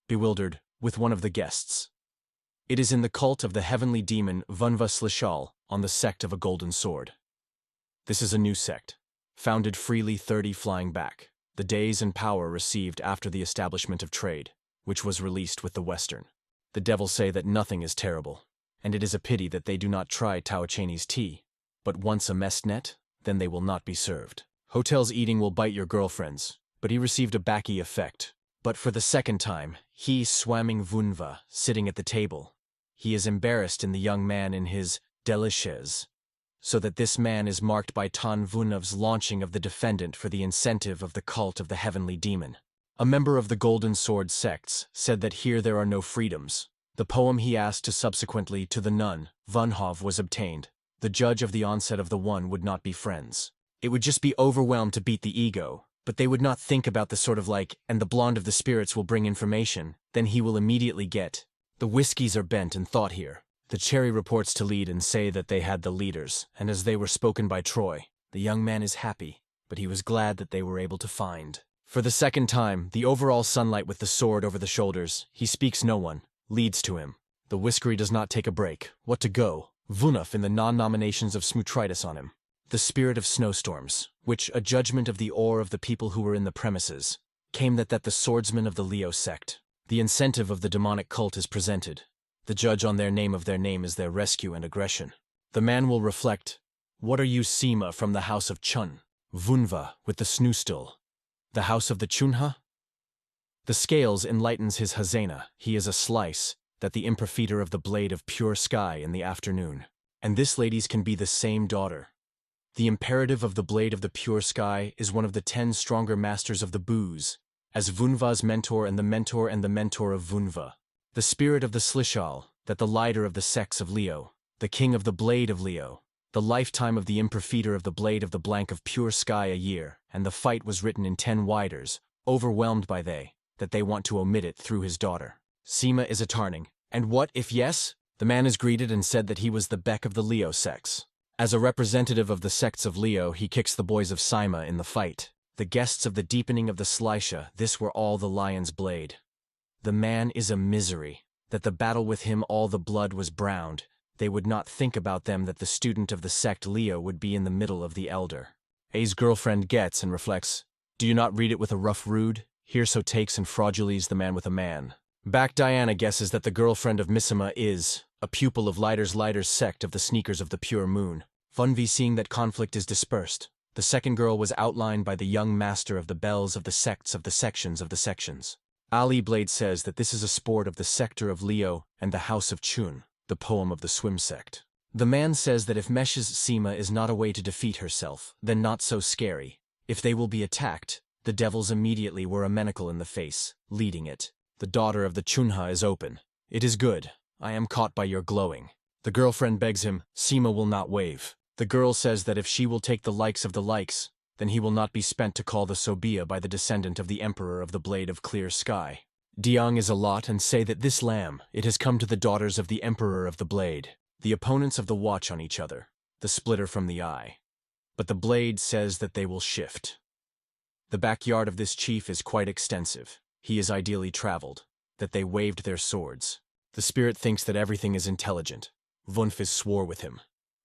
Bewildered, with one of the guests. It is in the cult of the heavenly demon Vunva Slishal on the sect of a golden sword. This is a new sect, founded freely 30 flying back, the days and power received after the establishment of trade, which was released with the Western. The devils say that nothing is terrible, and it is a pity that they do not try Taocheni's tea, but once a mess net, then they will not be served. Hotel's eating will bite your girlfriends, but he received a backy effect. But for the second time, he swamming Vunva, sitting at the table. He is embarrassed in the young man in his delicious, so that this man is marked by Tan Vunov's launching of the defendant for the incentive of the cult of the heavenly demon. A member of the Golden Sword sects said that here there are no freedoms. The poem he asked to subsequently to the nun, Vunhov, was obtained. The judge of the onset of the one would not be friends. It would just be overwhelmed to beat the ego, but they would not think about the sort of like, and the blonde of the spirits will bring information, then he will immediately get. The whiskies are bent and thought here. The cherry reports to lead and say that they had the leaders, and as they were spoken by Troy, the young man is happy, but he was glad that they were able to find. For the second time, the overall sunlight with the sword over the shoulders, he speaks no one, leads to him. The whiskery does not take a break. What to go? Vunov in the non-nominations of Smootritis on him. The spirit of snowstorms, which, a judgment of the ore of the people who were in the premises, came that the swordsman of the Leo sect. The incentive of the demonic cult is presented. The judge on their name is their rescue and aggression. The man will reflect, what are you Sima from the house of Chun? Vunva with the snoostul. The house of the Chunha? The scales enlightens his hazena, he is a slice, that the imperfeter of the blade of pure sky in the afternoon. And this ladies can be the same daughter. The imperative of the blade of the pure sky is one of the 10 stronger masters of the booze, as Vunva's mentor and the mentor of Vunva. The spirit of the Slishal, that the lighter of the sex of Leo, the king of the blade of Leo, the lifetime of the imperfeter of the blade of the blank of pure sky a year, and the fight was written in 10 widers, overwhelmed by that they want to omit it through his daughter. Sima is a tarning, and what if yes? The man is greeted and said that he was the Beck of the Leo sex. As a representative of the sects of Leo, he kicks the boys of Sima in the fight. The guests of the deepening of the Slisha, this were all the lion's blade. The man is a misery, that the battle with him all the blood was browned. They would not think about them that the student of the sect Leo would be in the middle of the elder. A's girlfriend gets and reflects, do you not read it with a rough rude? Here so takes and fraudulies the man with a man. Back Diana guesses that the girlfriend of Missima is a pupil of Lighter's sect of the sneakers of the pure moon. Funvi seeing that conflict is dispersed. The second girl was outlined by the young master of the bells of the sects of the sections of the sections. Ali Blade says that this is a sport of the sector of Leo and the house of Chun, the poem of the swim sect. The man says that if Mesh's Sima is not a way to defeat herself, then not so scary. If they will be attacked, the devils immediately were a manacle in the face, leading it. The daughter of the Chunha is open. It is good. I am caught by your glowing. The girlfriend begs him, Sima will not wave. The girl says that if she will take the likes of the likes, then he will not be spent to call the Sobia by the descendant of the emperor of the blade of clear sky. Diang is a lot and say that this lamb, it has come to the daughters of the emperor of the blade, the opponents of the watch on each other, the splitter from the eye. But the blade says that they will shift. The backyard of this chief is quite extensive. He is ideally traveled, that they waved their swords. The spirit thinks that everything is intelligent. Vunfis swore with him,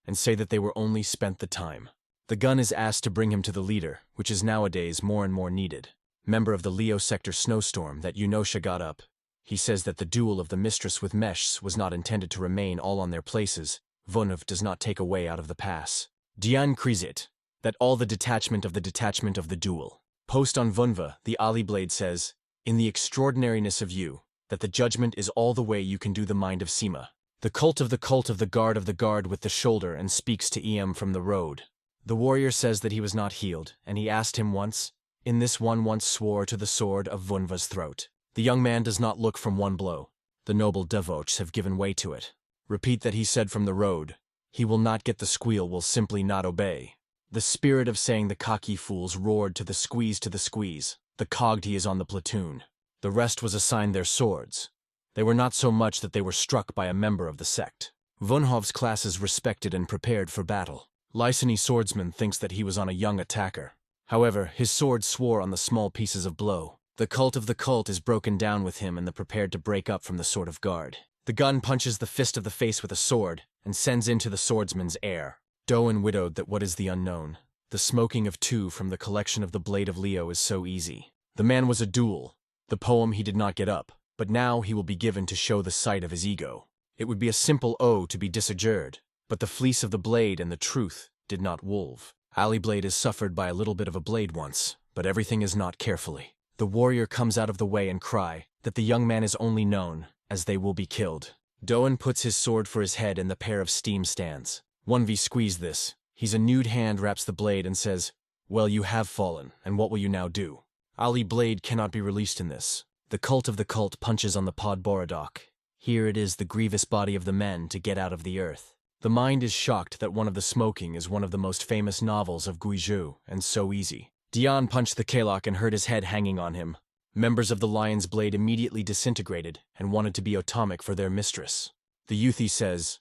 and say that they were only spent the time. The gun is asked to bring him to the leader, which is nowadays more and more needed. Member of the Leo sector snowstorm that Yunosha got up. He says that the duel of the mistress with Meshs was not intended to remain all on their places. Vunov does not take a way out of the pass. Dian Krizit, that all the detachment of the duel. Post on Vunva, the Ali Blade says, in the extraordinariness of you, that the judgment is all the way you can do the mind of Sima. The cult of the guard with the shoulder and speaks to Em from the road. The warrior says that he was not healed, and he asked him once, in this one once swore to the sword of Vunva's throat. The young man does not look from one blow. The noble devotes have given way to it. Repeat that he said from the road. He will not get the squeal, will simply not obey. The spirit of saying the cocky fools roared to the squeeze, the cogged he is on the platoon. The rest was assigned their swords. They were not so much that they were struck by a member of the sect. Vunhov's class is respected and prepared for battle. Lysany swordsman thinks that he was on a young attacker. However, his sword swore on the small pieces of blow. The cult of the cult is broken down with him and the prepared to break up from the sword of guard. The gun punches the fist of the face with a sword and sends into the swordsman's air. Doe and widowed that what is the unknown. The smoking of two from the collection of the blade of Leo is so easy. The man was a duel. The poem he did not get up, but now he will be given to show the sight of his ego. It would be a simple O to be disadjured, but the fleece of the blade and the truth did not wolve. Ali Blade is suffered by a little bit of a blade once, but everything is not carefully. The warrior comes out of the way and cry that the young man is only known as they will be killed. Doan puts his sword for his head and the pair of steam stands. 1v squeeze this. He's a nude hand wraps the blade and says, well, you have fallen, and what will you now do? Ali Blade cannot be released in this. The cult of the cult punches on the pod Borodok. Here it is the grievous body of the men to get out of the earth. The mind is shocked that one of the smoking is one of the most famous novels of Guizhou, and so easy. Dian punched the Kalok and hurt his head hanging on him. Members of the Lion's Blade immediately disintegrated and wanted to be atomic for their mistress. The Youthie says,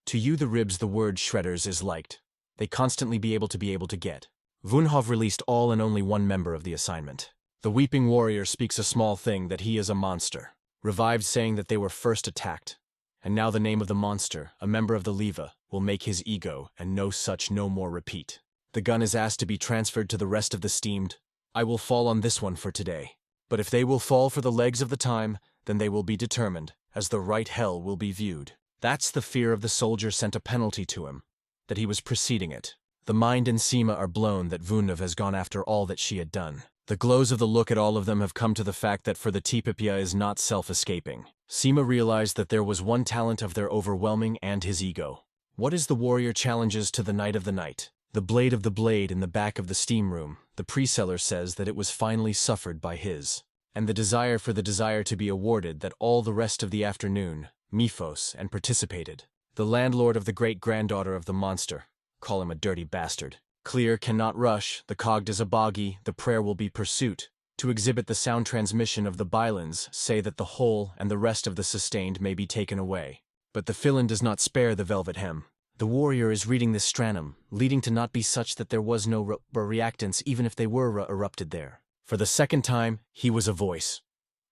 to you the ribs the word shredders is liked. They constantly be able to get. Vunhov released all and only one member of the assignment. The Weeping Warrior speaks a small thing that he is a monster. Revived saying that they were first attacked. And now the name of the monster, a member of the Leva, will make his ego, and no such no more repeat. The gun is asked to be transferred to the rest of the steamed. I will fall on this one for today. But if they will fall for the legs of the time, then they will be determined, as the right hell will be viewed. That's the fear of the soldier sent a penalty to him, that he was preceding it. The mind and Sima are blown that Vunov has gone after all that she had done. The glows of the look at all of them have come to the fact that for the Tipipia is not self-escaping. Sima realized that there was one talent of their overwhelming and his ego. What is the warrior challenges to the Knight of the Night? The blade of the blade in the back of the steam room, the pre-seller says that it was finally suffered by his. And the desire for the desire to be awarded that all the rest of the afternoon, Miphos, and participated. The landlord of the great-granddaughter of the monster, call him a dirty bastard. Clear cannot rush, the cogged is a boggy, the prayer will be pursuit. To exhibit the sound transmission of the Bylans, say that the whole and the rest of the sustained may be taken away. But the fill-in does not spare the velvet hem. The warrior is reading this stranum, leading to not be such that there was no reactance even if they were erupted there. For the second time, he was a voice.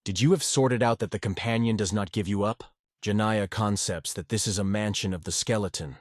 Did you have sorted out that the companion does not give you up? Janaya concepts that this is a mansion of the skeleton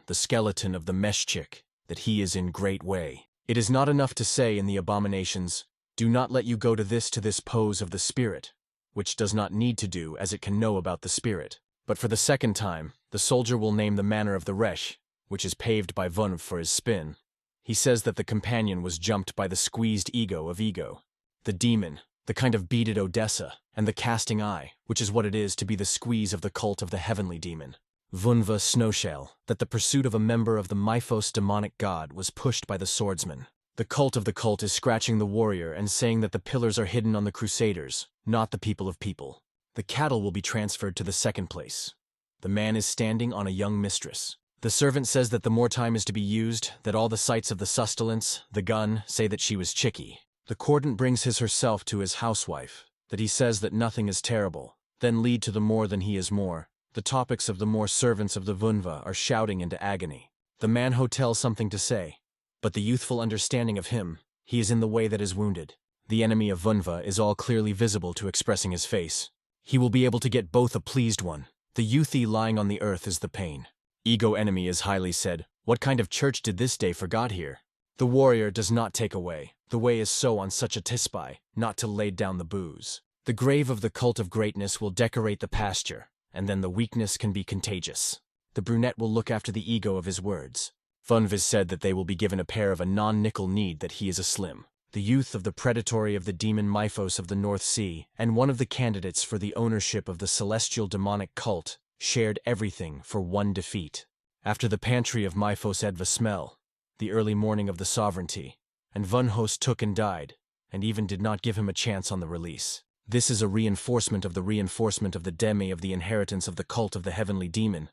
of the Meshchik, that he is in great way. It is not enough to say in the abominations, do not let you go to this pose of the spirit, which does not need to do as it can know about the spirit. But for the second time, the soldier will name the manner of the Resh, which is paved by Vunv for his spin. He says that the companion was jumped by the squeezed ego of ego. The demon, the kind of beaded Odessa, and the casting eye, which is what it is to be the squeeze of the cult of the heavenly demon. Vunva Snowshell, that the pursuit of a member of the Myphos demonic god was pushed by the swordsman. The cult of the cult is scratching the warrior and saying that the pillars are hidden on the crusaders, not the people of people. The cattle will be transferred to the second place. The man is standing on a young mistress. The servant says that the more time is to be used, that all the sights of the sustenance, the gun, say that she was chicky. The cordant brings his herself to his housewife, that he says that nothing is terrible, then lead to the more than he is more. The topics of the more servants of the Vunva are shouting into agony. The Manhwa tells something to say, but the youthful understanding of him, he is in the way that is wounded. The enemy of Vunva is all clearly visible to expressing his face. He will be able to get both a pleased one. The youthie lying on the earth is the pain. Ego enemy is highly said, what kind of church did this day for God here? The warrior does not take away. The way is so on such a tispai, not to lay down the booze. The grave of the cult of greatness will decorate the pasture, and then the weakness can be contagious. The brunette will look after the ego of his words. Vunv said that they will be given a pair of a non-nickel need that he is a slim. The youth of the predatory of the demon Myphos of the North Sea, and one of the candidates for the ownership of the celestial demonic cult, shared everything for one defeat. After the pantry of Myphos Edva smell, the early morning of the sovereignty, and Vunhos took and died, and even did not give him a chance on the release. This is a reinforcement of the demi of the inheritance of the cult of the heavenly demon.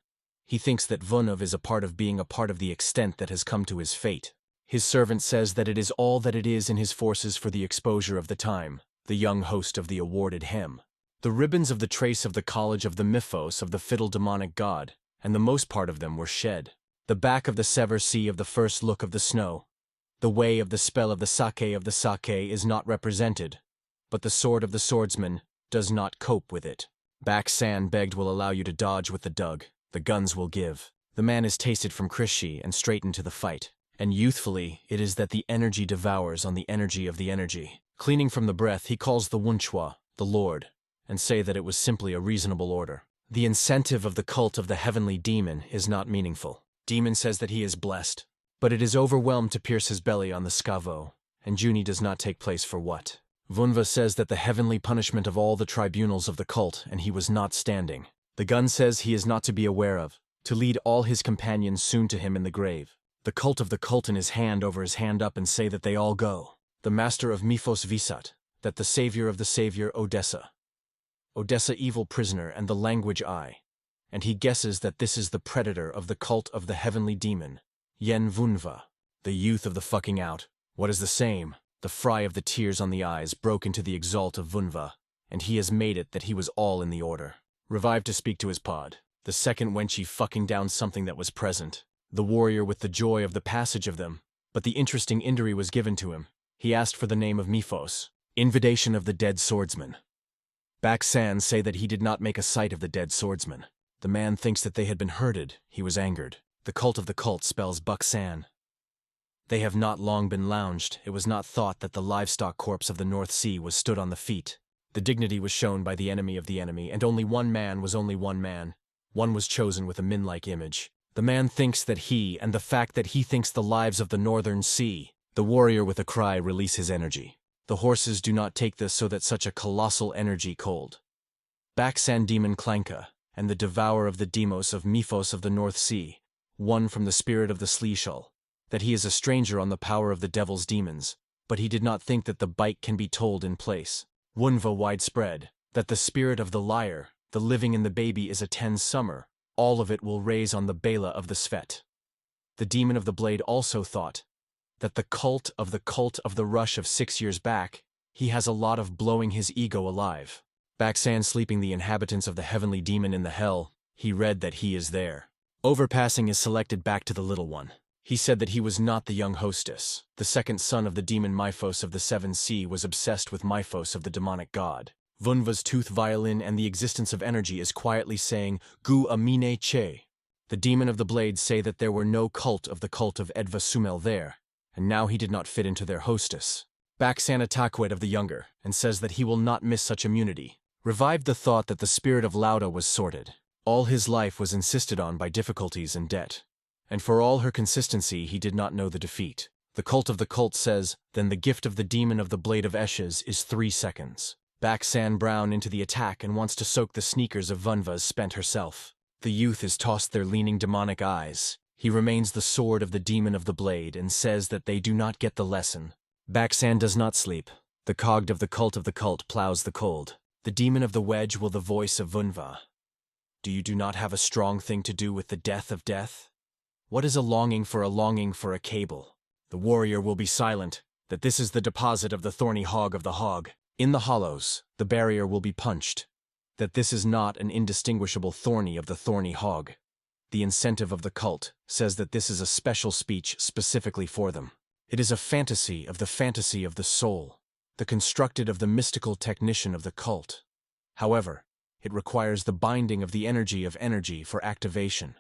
He thinks that Vunov is a part of being a part of the extent that has come to his fate. His servant says that it is all that it is in his forces for the exposure of the time, the young host of the awarded hem. The ribbons of the trace of the college of the mythos of the fiddle demonic god, and the most part of them were shed. The back of the sever sea of the first look of the snow. The way of the spell of the sake is not represented, but the sword of the swordsman does not cope with it. Baksan begged will allow you to dodge with the dug, the guns will give. The man is tasted from Krishi and straightened to the fight. And youthfully, it is that the energy devours on the energy of the energy. Cleaning from the breath, he calls the Wunchwa, the Lord, and say that it was simply a reasonable order. The incentive of the cult of the heavenly demon is not meaningful. Demon says that he is blessed, but it is overwhelmed to pierce his belly on the scavo, and Juni does not take place for what? Vunva says that the heavenly punishment of all the tribunals of the cult, and he was not standing. The gun says he is not to be aware of, to lead all his companions soon to him in the grave. The cult of the cult in his hand over his hand up and say that they all go. The master of Mifos Visat, that the savior of the savior Odessa. Odessa evil prisoner and the language I. And he guesses that this is the predator of the cult of the heavenly demon, Yen Vunva. The youth of the fucking out. What is the same? The fry of the tears on the eyes broke into the exalt of Vunva, and he has made it that he was all in the order. Revived to speak to his pod. The second Wenchi fucking down something that was present. The warrior with the joy of the passage of them, but the interesting injury was given to him. He asked for the name of Mifos, invitation of the dead swordsman. Baksan say that he did not make a sight of the dead swordsman. The man thinks that they had been herded. He was angered. The cult of the cult spells Buksan. They have not long been lounged. It was not thought that the livestock corpse of the North Sea was stood on the feet. The dignity was shown by the enemy of the enemy, and only one man was only one man. One was chosen with a min-like image. The man thinks that he, and the fact that he thinks the lives of the Northern Sea. The warrior with a cry release his energy. The horses do not take this so that such a colossal energy cold. Baksan demon Clanka, and the devourer of the demos of Mifos of the North Sea, one from the spirit of the Sleeshul, that he is a stranger on the power of the devil's demons, but he did not think that the bite can be told in place. Wunva widespread, that the spirit of the liar, the living in the baby is a 10 summer, all of it will raise on the Bela of the Svet. The demon of the blade also thought that the cult of the rush of 6 years back, he has a lot of blowing his ego alive. Baksan sleeping the inhabitants of the heavenly demon in the hell, he read that he is there. Overpassing is selected back to the little one. He said that he was not the young hostess. The second son of the demon Myphos of the Seven Sea was obsessed with Myphos of the demonic god. Vunva's tooth violin and the existence of energy is quietly saying, Gu amine che. The demon of the blades say that there were no cult of Edva Sumel there, and now he did not fit into their hostess. Baksan Atakwet of the younger, and says that he will not miss such immunity. Revived the thought that the spirit of Lauda was sorted. All his life was insisted on by difficulties and debt. And for all her consistency he did not know the defeat. The cult of the cult says, then the gift of the demon of the blade of Eshes is 3 seconds. Baksan Brown into the attack and wants to soak the sneakers of Vunva's spent herself. The youth is tossed their leaning demonic eyes. He remains the sword of the demon of the blade and says that they do not get the lesson. Baksan does not sleep. The cog of the cult plows the cold. The demon of the wedge will the voice of Vunva. Do not have a strong thing to do with the death of death? What is a longing for a cable? The warrior will be silent, that this is the deposit of the thorny hog of the hog. In the hollows, the barrier will be punched, that this is not an indistinguishable thorny of the thorny hog. The incentive of the cult says that this is a special speech specifically for them. It is a fantasy of the soul, the constructed of the mystical technician of the cult. However, it requires the binding of the energy for activation,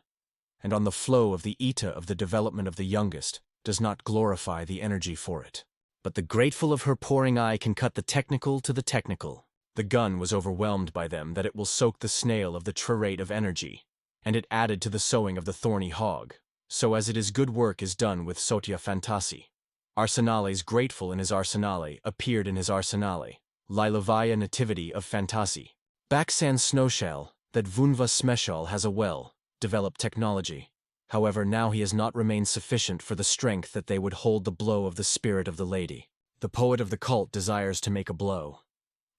and on the flow of the eta of the development of the youngest does not glorify the energy for it. But the grateful of her pouring eye can cut the technical to the technical. The gun was overwhelmed by them that it will soak the snail of the trarate of energy, and it added to the sowing of the thorny hog, so as it is good work is done with Sotya Fantasi. Arsenales grateful in his arsenale appeared in his arsenale, Lilavaya nativity of Fantasi. Baksan Snowshell, that Vunva Smeshal has a well-developed technology. However, now he has not remained sufficient for the strength that they would hold the blow of the spirit of the lady. The poet of the cult desires to make a blow.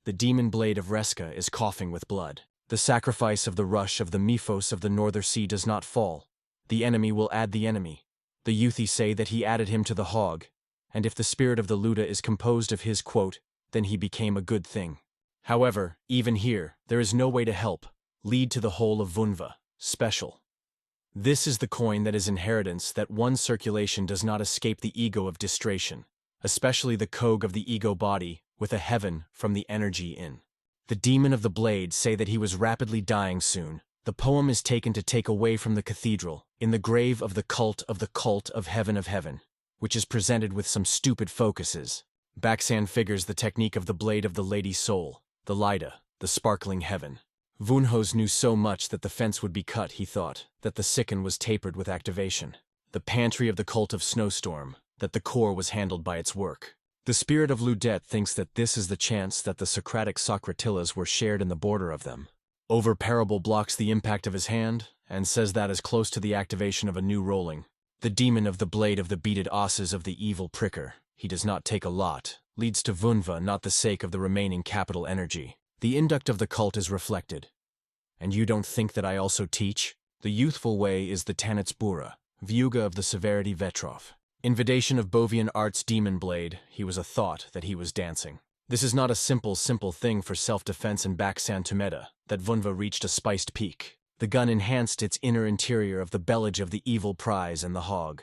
The demon blade of Reska is coughing with blood. The sacrifice of the rush of the Miphos of the Northern Sea does not fall. The enemy will add the enemy. The Youthi say that he added him to the hog, and if the spirit of the Luda is composed of his quote, then he became a good thing. However, even here, there is no way to help. Lead to the whole of Vunva, special. This is the coin that is inheritance that one circulation does not escape the ego of distration, especially the cog of the ego body, with a heaven from the energy in. The demon of the blade say that he was rapidly dying soon. The poem is taken to take away from the cathedral, in the grave of the cult of heaven, which is presented with some stupid focuses. Baksan figures the technique of the blade of the lady's soul, the Lida, the sparkling heaven. Vunhos knew so much that the fence would be cut, he thought, that the sicken was tapered with activation. The pantry of the cult of snowstorm, that the core was handled by its work. The spirit of Ludet thinks that this is the chance that the Socratic Socratillas were shared in the border of them. Over Parable blocks the impact of his hand, and says that is close to the activation of a new rolling. The demon of the blade of the beaded osses of the evil pricker, he does not take a lot, leads to Vunva not the sake of the remaining capital energy. The induct of the cult is reflected. And you don't think that I also teach? The youthful way is the Tanitsbura, Vyuga of the severity Vetrov. Invitation of Bovian art's demon blade, he was a thought that he was dancing. This is not a simple thing for self-defense in Baksan Tumeda, that Vunva reached a spiced peak. The gun enhanced its inner interior of the bellage of the evil prize and the hog.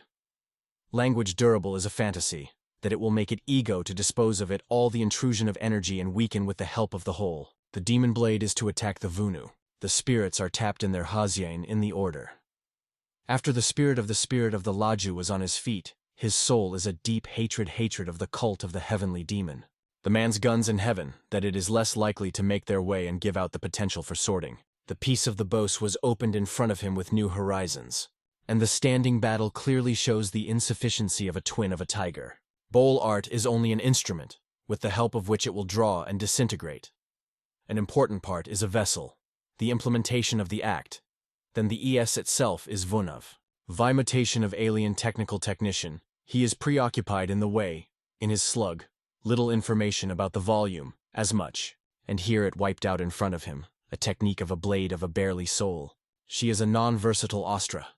Language durable is a fantasy, that it will make it ego to dispose of it all the intrusion of energy and weaken with the help of the whole. The demon blade is to attack the Vunu. The spirits are tapped in their Hazyain in the order. After the spirit of the Laju was on his feet, his soul is a deep hatred of the cult of the heavenly demon. The man's guns in heaven, that it is less likely to make their way and give out the potential for sorting. The peace of the Bose was opened in front of him with new horizons. And the standing battle clearly shows the insufficiency of a twin of a tiger. Bowl art is only an instrument, with the help of which it will draw and disintegrate. An important part is a vessel, the implementation of the act. Then the ES itself is Vunav. Vimutation of alien technical technician. He is preoccupied in the way, in his slug. Little information about the volume, as much. And here it wiped out in front of him, a technique of a blade of a barely soul. She is a non-versatile Ostra.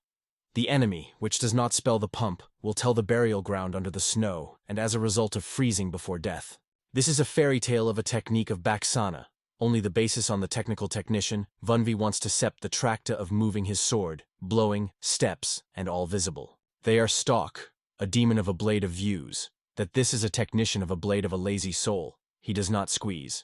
The enemy, which does not spell the pump, will tell the burial ground under the snow, and as a result of freezing before death. This is a fairy tale of a technique of Baksana, only the basis on the technical technician. Vunvi wants to sept the tracta of moving his sword, blowing, steps, and all visible. They are stalk, a demon of a blade of views, that this is a technician of a blade of a lazy soul, he does not squeeze.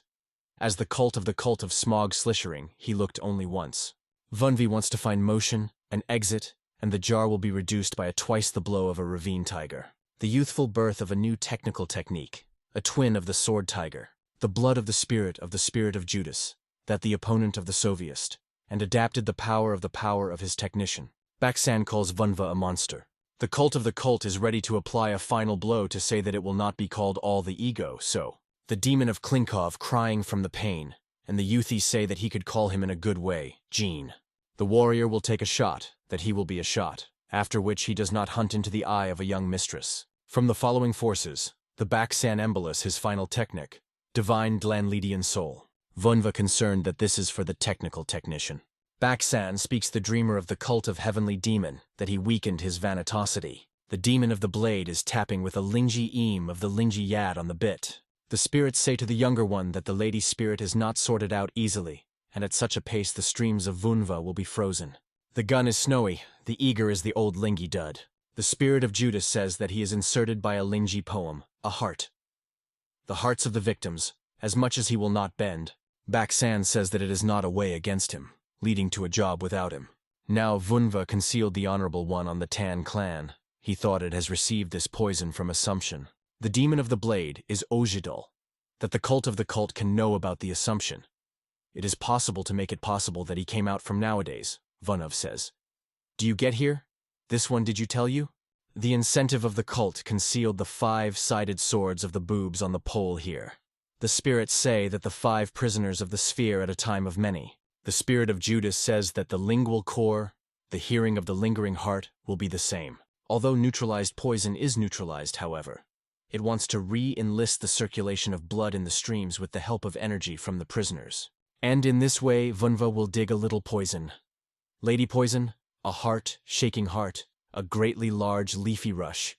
As the cult of smog slishering, he looked only once. Vunvi wants to find motion, an exit, and the jar will be reduced by twice the blow of a ravine tiger. The youthful birth of a new technical technique, a twin of the sword tiger, the blood of the spirit of Judas, that the opponent of the Soviest, and adapted the power of his technician. Baksan calls Vunva a monster. The cult is ready to apply a final blow to say that it will not be called all the ego, so. The demon of Klinkov crying from the pain, and the Youthi say that he could call him in a good way, Gene. The warrior will take a shot, that he will be a shot, after which he does not hunt into the eye of a young mistress. From the following forces, the Baksan embolus his final technic, divine Dlanlidian soul. Vunva concerned that this is for the technical technician. Baksan speaks the dreamer of the cult of heavenly demon, that he weakened his vanitosity. The demon of the blade is tapping with a Lingji eam of the Lingji yad on the bit. The spirits say to the younger one that the lady's spirit is not sorted out easily, and at such a pace the streams of Vunva will be frozen. The gun is snowy, the eager is the old Lingi dud. The spirit of Judas says that he is inserted by a Lingji poem, a heart. The hearts of the victims, as much as he will not bend. Baksan says that it is not a way against him, leading to a job without him. Now Vunva concealed the honorable one on the Tan clan. He thought it has received this poison from assumption. The demon of the blade is Ojidal, that the cult can know about the assumption. It is possible to make it possible that he came out from nowadays, Vunov says. Do you get here? This one did you tell you? The incentive of the cult concealed the 5-sided swords of the boobs on the pole here. The spirits say that the 5 prisoners of the sphere at a time of many. The spirit of Judas says that the lingual core, The hearing of the lingering heart will be the same. Although neutralized poison is neutralized, however, it wants to re-enlist the circulation of blood in the streams with the help of energy from the prisoners. And in this way, Vunva will dig a little poison. Lady poison, a heart, shaking heart, a greatly large leafy rush.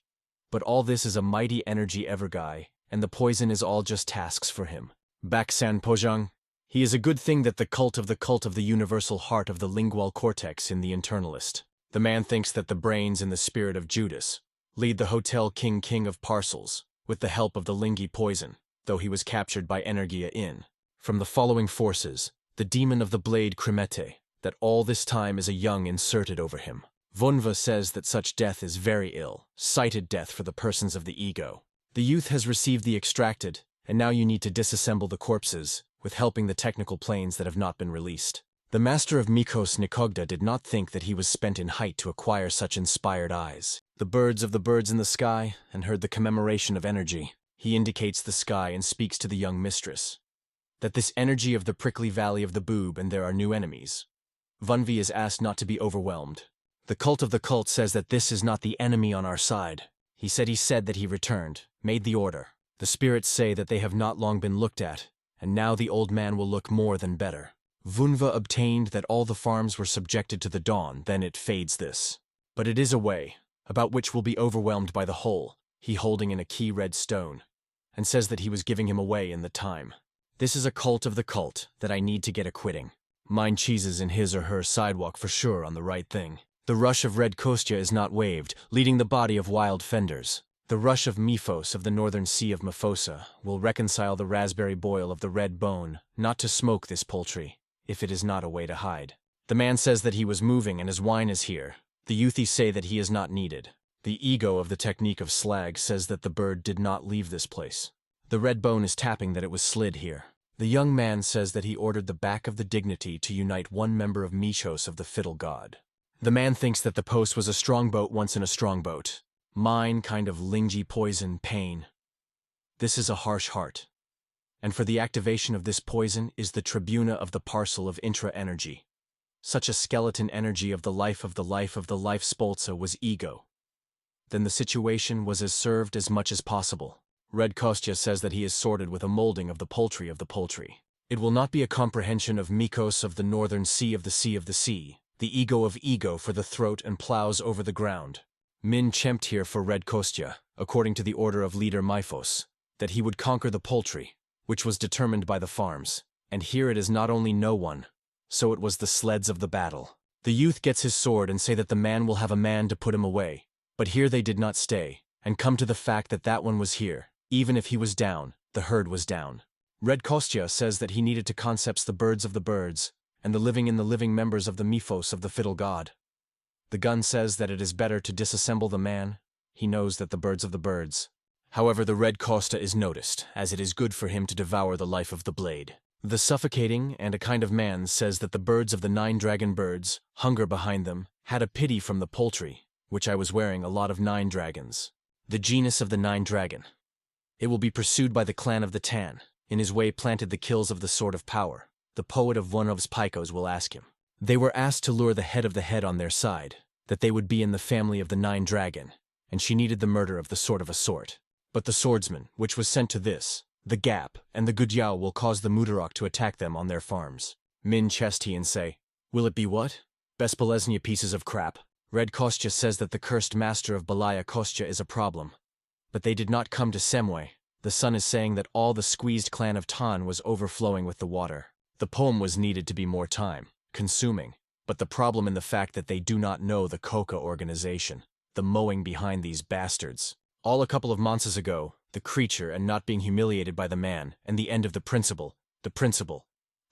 But all this is a mighty energy everguy, and the poison is all just tasks for him. Baksan Pojang, he is a good thing that the cult of the universal heart of the lingual cortex in the internalist. The man thinks that the brains and the spirit of Judas lead the hotel king of parcels, with the help of the lingi poison, though he was captured by Energia in. From the following forces, the demon of the blade Crimete, that all this time is a young inserted over him. Vunva says that such death is very ill, sighted death for the persons of the ego. The youth has received the extracted, and now you need to disassemble the corpses, with helping the technical planes that have not been released. The master of Mikos Nikogda did not think that he was spent in height to acquire such inspired eyes. The birds in the sky, and heard the commemoration of energy. He indicates the sky and speaks to the young mistress. That this energy of the prickly valley of the boob and there are new enemies. Vunvi is asked not to be overwhelmed. The cult says that this is not the enemy on our side. He said that he returned, made the order. The spirits say that they have not long been looked at, and now the old man will look more than better. Vunva obtained that all the farms were subjected to the dawn, then it fades this. But it is a way, about which will be overwhelmed by the whole, he holding in a key red stone, and says that he was giving him away in the time. This is a cult of the cult that I need to get acquitting. Mine cheeses in his or her sidewalk for sure on the right thing. The rush of red Kostya is not waved, leading the body of wild fenders. The rush of Miphos of the northern sea of Mephosa will reconcile the raspberry boil of the red bone, not to smoke this poultry, if it is not a way to hide. The man says that he was moving and his wine is here. The youthies say that he is not needed. The ego of the technique of slag says that the bird did not leave this place. The red bone is tapping that it was slid here. The young man says that he ordered the back of the dignity to unite one member of Mishos of the fiddle god. The man thinks that the post was a strong boat once in a strong boat. Mine kind of lingy poison pain. This is a harsh heart. And for the activation of this poison is the tribuna of the parcel of intra-energy. Such a skeleton energy of the life spolza was ego. Then the situation was as served as much as possible. Red Kostya says that he is sorted with a molding of the poultry. It will not be a comprehension of Mikos of the northern sea of the sea, the ego of ego for the throat and plows over the ground. Min chemped here for Red Kostya, according to the order of leader Miphos, that he would conquer the poultry, which was determined by the farms, and here it is not only no one, so it was the sleds of the battle. The youth gets his sword and say that the man will have a man to put him away, but here they did not stay, and come to the fact that that one was here. Even if he was down, the herd was down. Red Kostya says that he needed to concepts the birds, and the living members of the Miphos of the fiddle god. The gun says that it is better to disassemble the man. He knows that the birds. However, the Red Kostya is noticed, as it is good for him to devour the life of the blade. The suffocating and a kind of man says that the birds of the 9 dragon birds, hunger behind them, had a pity from the poultry, which I was wearing a lot of 9 dragons. The genus of the 9 dragon. It will be pursued by the clan of the Tan, in his way planted the kills of the sword of power. The poet of one of his Picos will ask him. They were asked to lure the head on their side, that they would be in the family of the 9 dragon, and she needed the murder of the sword of a sort. But the swordsman, which was sent to this, the gap, and the Gudyao will cause the Mudarok to attack them on their farms. Min chest he and say, will it be what? Bespoleznia pieces of crap. Red Kostya says that the cursed master of Balaya Kostya is a problem. But they did not come to Semwe. The sun is saying that all the squeezed clan of Tan was overflowing with the water. The poem was needed to be more time, consuming, but the problem in the fact that they do not know the Coca organization, the mowing behind these bastards. All a couple of months ago, the creature and not being humiliated by the man, and the end of the principle,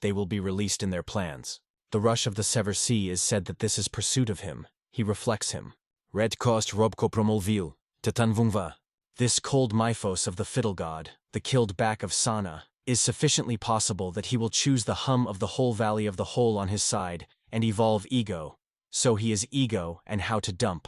they will be released in their plans. The rush of the Sever Sea is said that this is pursuit of him. He reflects him. Red Kost Robko Promolvil, Tatanvungva. This cold Miphos of the fiddle god, the killed back of Sana, is sufficiently possible that he will choose the hum of the whole valley of the whole on his side, and evolve ego. So he is ego and how to dump.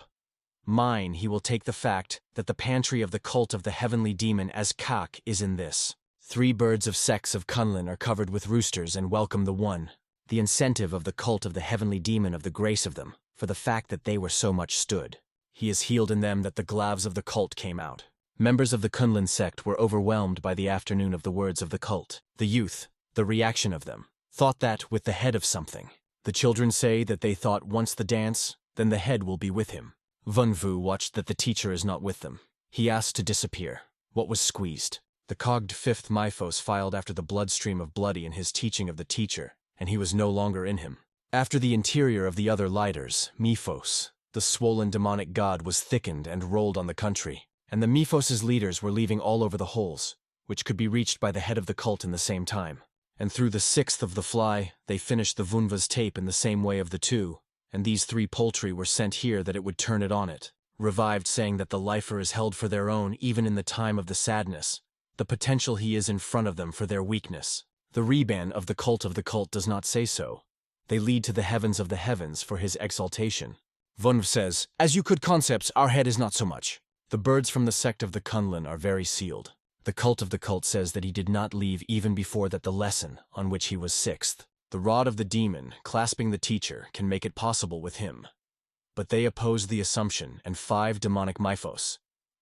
Mine, he will take the fact that the pantry of the cult of the heavenly demon as Kak is in this. 3 birds of sex of Kunlun are covered with roosters and welcome the one. The incentive of the cult of the heavenly demon of the grace of them. for the fact that they were so much stood. He is healed in them that the gloves of the cult came out. Members of the Kunlun sect were overwhelmed by the afternoon of the words of the cult. The youth, the reaction of them, thought that with the head of something. The children say that they thought once the dance, then the head will be with him. Vunvu watched that the teacher is not with them. He asked to disappear. What was squeezed? The cogged fifth Myphos filed after the bloodstream of Bloody in his teaching of the teacher, and he was no longer in him. After the interior of the other lighters, Myphos, the swollen demonic god, was thickened and rolled on the country, and the Myphos' leaders were leaving all over the holes, which could be reached by the head of the cult in the same time. And through the sixth of the fly, they finished the Vunva's tape in the same way of the two, and these three poultry were sent here that it would turn it on it. Revived, saying that the lifer is held for their own even in the time of the sadness. The potential he is in front of them for their weakness. The Reban of the cult does not say so. They lead to the heavens of the heavens for his exaltation. Vunv says, as you could concepts, our head is not so much. The birds from the sect of the Kunlun are very sealed. The cult of the cult says that he did not leave even before that the lesson, on which he was sixth. The rod of the demon, clasping the teacher, can make it possible with him. But they oppose the assumption and 5 demonic Myphos.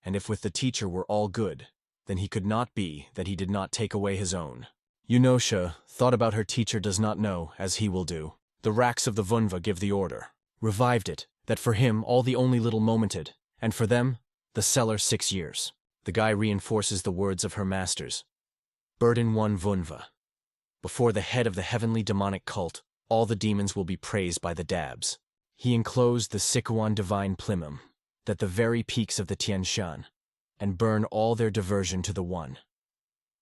And if with the teacher were all good, then he could not be that he did not take away his own. Eunosha, thought about her teacher does not know, as he will do. The racks of the Vunva give the order. Revived it, that for him all the only little momented, and for them, the cellar 6 years. The guy reinforces the words of her masters. Burden 1 Vunva. Before the head of the heavenly demonic cult, all the demons will be praised by the dabs. He enclosed the Sichuan divine Plymum, that the very peaks of the Tian Shan, and burn all their diversion to the one.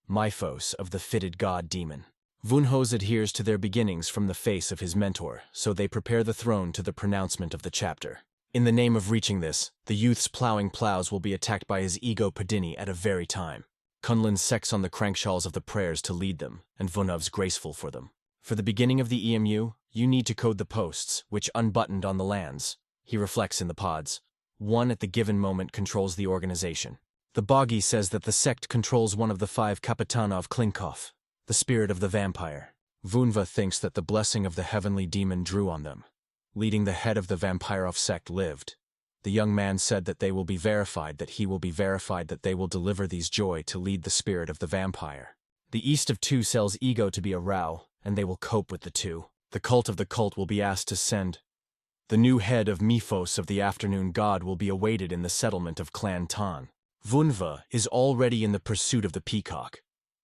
Myphos of the fitted god demon. Vunhos adheres to their beginnings from the face of his mentor, so they prepare the throne to the pronouncement of the chapter. In the name of reaching this, the youth's plowing plows will be attacked by his ego Padini at a very time. Kunlun sects on the crankshawls of the prayers to lead them, and Vunhov's graceful for them. For the beginning of the EMU, you need to code the posts, which unbuttoned on the lands. He reflects in the pods. One at the given moment controls the organization. The Boggy says that the sect controls one of the 5 Kapitana of Klinkov, the spirit of the vampire. Vunva thinks that the blessing of the heavenly demon drew on them. Leading the head of the Vampirov sect lived. The young man said that they will be verified, that he will be verified, that they will deliver these joy to lead the spirit of the vampire. The East of 2 sells ego to be a Rao, and they will cope with the 2. The cult of the cult will be asked to send. The new head of Myphos of the afternoon god will be awaited in the settlement of Clan Tan. Vunva is already in the pursuit of the peacock.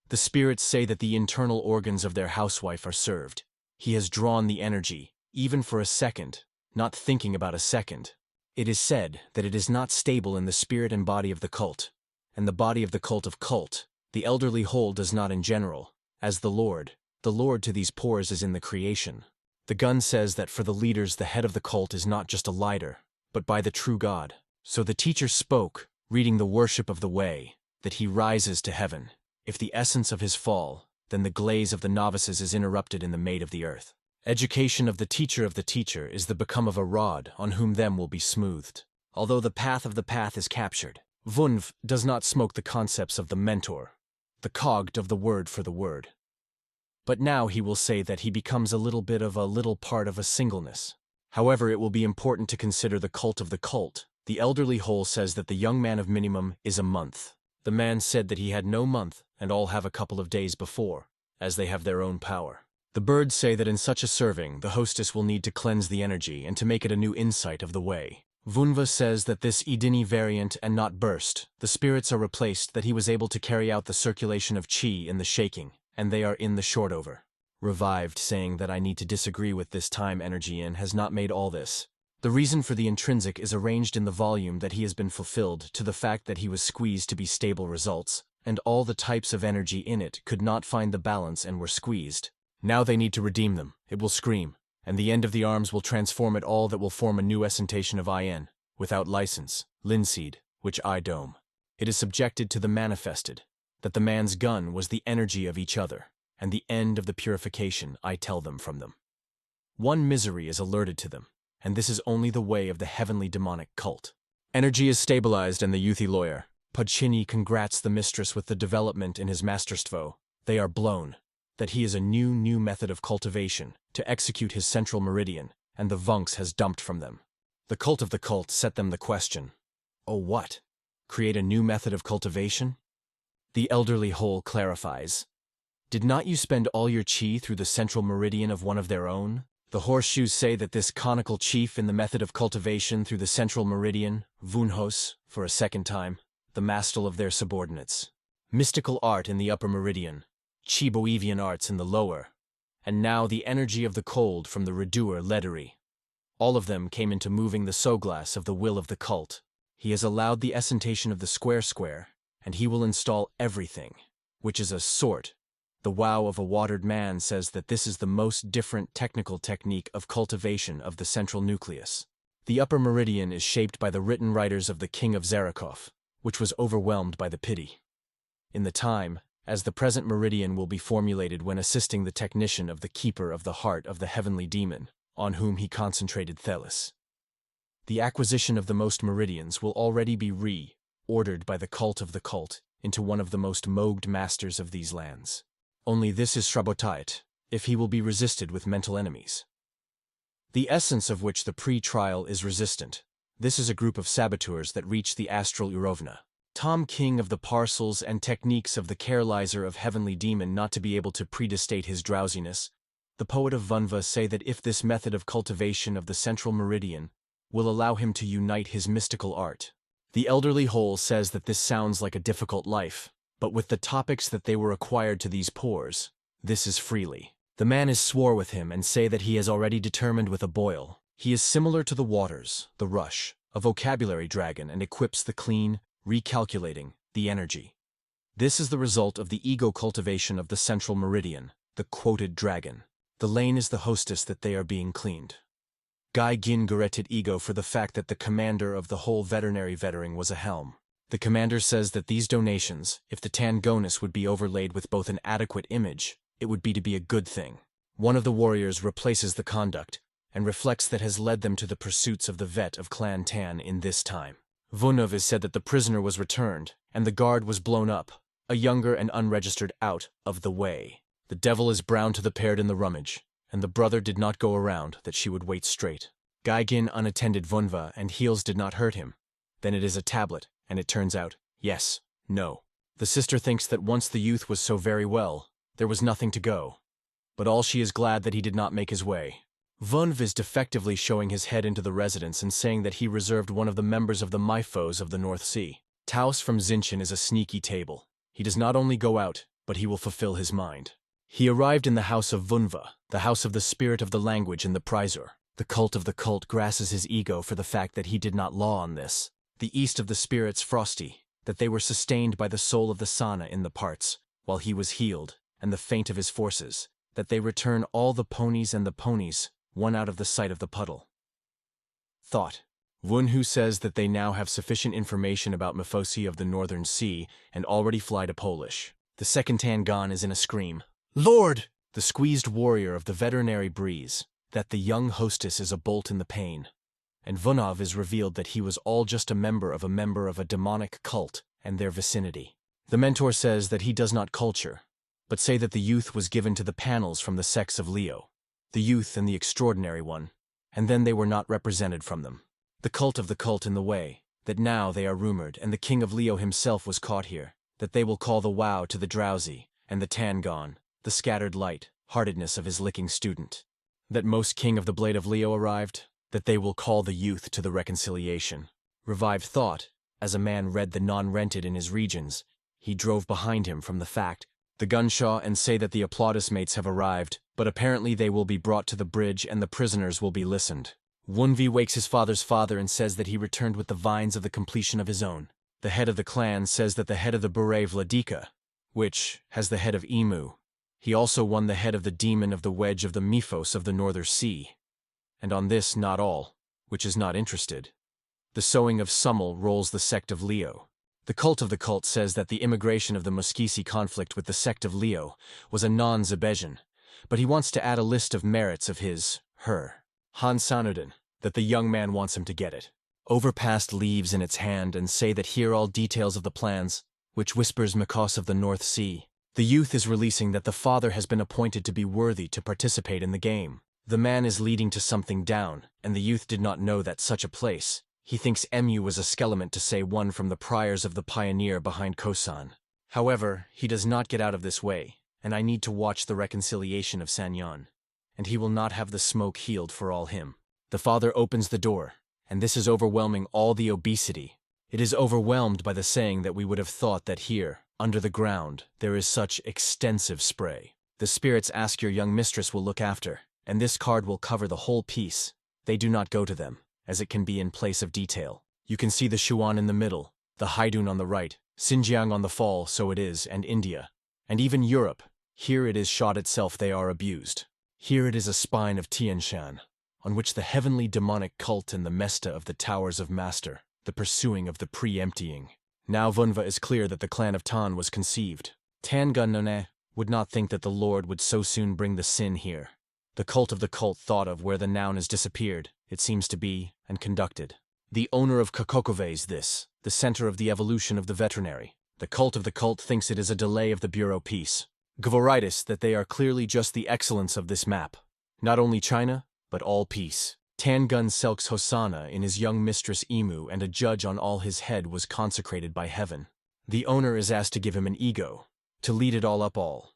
The spirits say that the internal organs of their housewife are served. He has drawn the energy, even for a second, not thinking about a second. It is said that it is not stable in the spirit and body of the cult, and the body of the cult, the elderly whole does not in general, as the Lord to these pores is in the creation. The gun says that for the leaders the head of the cult is not just a lighter, but by the true God. So the teacher spoke, reading the worship of the way, that he rises to heaven. If the essence of his fall, then the glaze of the novices is interrupted in the maid of the earth. Education of the teacher is the become of a rod on whom them will be smoothed. Although the path of the path is captured, Vunv does not smoke the concepts of the mentor, the cogged of the word for the word. But now he will say that he becomes a little bit of a little part of a singleness. However, it will be important to consider the cult of the cult. The elderly whole says that the young man of minimum is a month. The man said that he had no month, and all have a couple of days before, as they have their own power. The birds say that in such a serving, the hostess will need to cleanse the energy and to make it a new insight of the way. Vunva says that this Edini variant and not burst, the spirits are replaced, that he was able to carry out the circulation of chi in the shaking, and they are in the short over. Revived, saying that I need to disagree with this time energy in has not made all this. The reason for the intrinsic is arranged in the volume that he has been fulfilled to the fact that he was squeezed to be stable results, and all the types of energy in it could not find the balance and were squeezed. Now they need to redeem them, it will scream, and the end of the arms will transform it all that will form a new essentation of IN, without license, linseed, which I dome. It is subjected to the manifested, that the man's gun was the energy of each other, and the end of the purification I tell them from them. One misery is alerted to them, and this is only the way of the heavenly demonic cult. Energy is stabilized and the youthy lawyer, Pudchini congrats the mistress with the development in his masterstvo. They are blown. That he is a new method of cultivation, to execute his central meridian, and the Vunks has dumped from them. The cult of the cult set them the question. Oh what? Create a new method of cultivation? The elderly Hole clarifies. Did not you spend all your chi through the central meridian of one of their own? The horseshoes say that this conical chief in the method of cultivation through the central meridian, Vunhos, for a second time, the mastel of their subordinates. Mystical art in the upper meridian, chi Boevian arts in the lower, and now the energy of the cold from the reduer Lederi. All of them came into moving the soglass of the will of the cult. He has allowed the essentation of the square, and he will install everything, which is a sort. The wow of a watered man says that this is the most different technical technique of cultivation of the central nucleus. The upper meridian is shaped by the written writers of the king of Zarakov, which was overwhelmed by the pity. In the time, as the present meridian will be formulated when assisting the technician of the keeper of the heart of the heavenly demon, on whom he concentrated Thelis. The acquisition of the most meridians will already be ordered by the cult of the cult into one of the most mogged masters of these lands. Only this is Srabotait, if he will be resisted with mental enemies. The essence of which the pre-trial is resistant. This is a group of saboteurs that reach the astral Urovna. Tom King of the parcels and techniques of the Carelizer of heavenly demon not to be able to predestate his drowsiness. The poet of Vunva say that if this method of cultivation of the central meridian will allow him to unite his mystical art. The elderly Hole says that this sounds like a difficult life, but with the topics that they were acquired to these pores, this is freely. The man is swore with him and say that he has already determined with a boil. He is similar to the waters, the rush, a vocabulary dragon and equips the clean, recalculating, the energy. This is the result of the ego cultivation of the central meridian, the quoted dragon. The lane is the hostess that they are being cleaned. Guy Gin Goretit ego for the fact that the commander of the whole veterinary vettering was a helm. The commander says that these donations, if the Tang Gonai would be overlaid with both an adequate image, it would be to be a good thing. One of the warriors replaces the conduct, and reflects that has led them to the pursuits of the vet of Clan Tan in this time. Vunov is said that the prisoner was returned, and the guard was blown up, a younger and unregistered out of the way. The devil is brown to the paired in the rummage, and the brother did not go around that she would wait straight. Gaigin unattended Vunva and heels did not hurt him. Then it is a tablet, and it turns out, yes, no. The sister thinks that once the youth was so very well, there was nothing to go. But all she is glad that he did not make his way. Vunv is defectively showing his head into the residence and saying that he reserved one of the members of the Myphos of the North Sea. Taos from Zinchin is a sneaky table. He does not only go out, but he will fulfill his mind. He arrived in the house of Vunva, the house of the spirit of the language in the Prizor. The cult of the cult grasses his ego for the fact that he did not law on this. The east of the spirits frosty, that they were sustained by the soul of the Sana in the parts, while he was healed, and the faint of his forces, that they return all the ponies and the ponies, one out of the sight of the puddle. Thought. Wunhu says that they now have sufficient information about Myphosi of the Northern Sea and already fly to Polish. The second Tangon is in a scream. Lord! The squeezed warrior of the veterinary breeze, that the young hostess is a bolt in the pain. And Vunov is revealed that he was all just a member of a demonic cult and their vicinity. The mentor says that he does not culture, but say that the youth was given to the panels from the sex of Leo. The youth and the extraordinary one, and then they were not represented from them. The cult of the cult in the way, that now they are rumored, and the king of Leo himself was caught here, that they will call the wow to the drowsy, and the Tangon, the scattered light-heartedness of his licking student. That most king of the blade of Leo arrived, that they will call the youth to the reconciliation. Revived thought, as a man read the non-rented in his regions, he drove behind him from the fact, the Gunshaw and say that the applaudis mates have arrived, but apparently they will be brought to the bridge and the prisoners will be listened. Wunvi wakes his father's father and says that he returned with the vines of the completion of his own. The head of the clan says that the head of the Bure Vladika, which has the head of Emu, he also won the head of the demon of the wedge of the Myphos of the Northern Sea. And on this not all, which is not interested. The sowing of Summel rolls the sect of Leo. The cult of the cult says that the immigration of the Muskisi conflict with the sect of Leo was a non-Zebejan, but he wants to add a list of merits of her, Han Sanuden, that the young man wants him to get it. Overpast leaves in its hand and say that here all details of the plans, which whispers Mikos of the North Sea. The youth is releasing that the father has been appointed to be worthy to participate in the game. The man is leading to something down, and the youth did not know that such a place. He thinks Mu was a skelement to say one from the priors of the pioneer behind Kosan. However, he does not get out of this way, and I need to watch the reconciliation of Sanyon. And he will not have the smoke healed for all him. The father opens the door, and this is overwhelming all the obesity. It is overwhelmed by the saying that we would have thought that here, under the ground, there is such extensive spray. The spirits ask your young mistress will look after, and this card will cover the whole piece. They do not go to them, as it can be in place of detail. You can see the Shuan in the middle, the Haidun on the right, Xinjiang on the fall, so it is, and India. And even Europe. Here it is shot itself they are abused. Here it is a spine of Tian Shan, on which the heavenly demonic cult and the Mesta of the Towers of Master, the pursuing of the pre-emptying. Now Vunva is clear that the clan of Tan was conceived. Tang Gonai would not think that the Lord would so soon bring the sin here. The cult of the cult thought of where the noun has disappeared, it seems to be, and conducted. The owner of Kakokove's this, the center of the evolution of the veterinary. The cult of the cult thinks it is a delay of the bureau peace. Gvoritis that they are clearly just the excellence of this map. Not only China, but all peace. Tangun Selks Hosanna in his young mistress Emu, and a judge on all his head was consecrated by heaven. The owner is asked to give him an ego, to lead it all up all.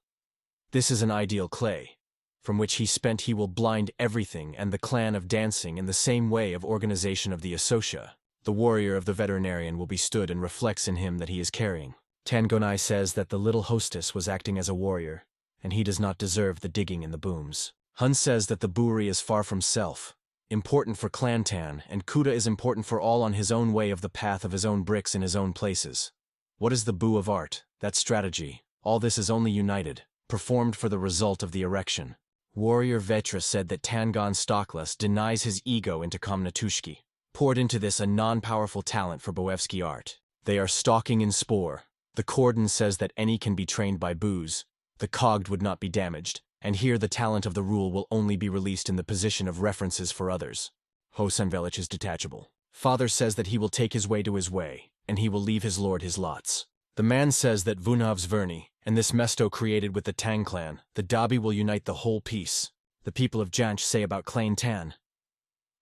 This is an ideal clay, from which he will blind everything and the clan of dancing in the same way of organization of the Asosha. The warrior of the veterinarian will be stood and reflects in him that he is carrying. Tang Gonai says that the little hostess was acting as a warrior, and he does not deserve the digging in the booms. Hun says that the Buri is far from self, important for Clan Tan, and Kuda is important for all on his own way of the path of his own bricks in his own places. What is the boo of art? That strategy. All this is only united, performed for the result of the erection. Warrior Vetra said that Tangon Stockless denies his ego into Komnatushki, poured into this a non-powerful talent for Boevsky art. They are stalking in spore. The Cordon says that any can be trained by booze. The cogged would not be damaged, and here the talent of the rule will only be released in the position of references for others. Hosanvelich is detachable. Father says that he will take his way to his way, and he will leave his lord his lots. The man says that Vunav's Verni, and this Mesto created with the Tang clan, the Dabi will unite the whole piece. The people of Janch say about Clain Tan.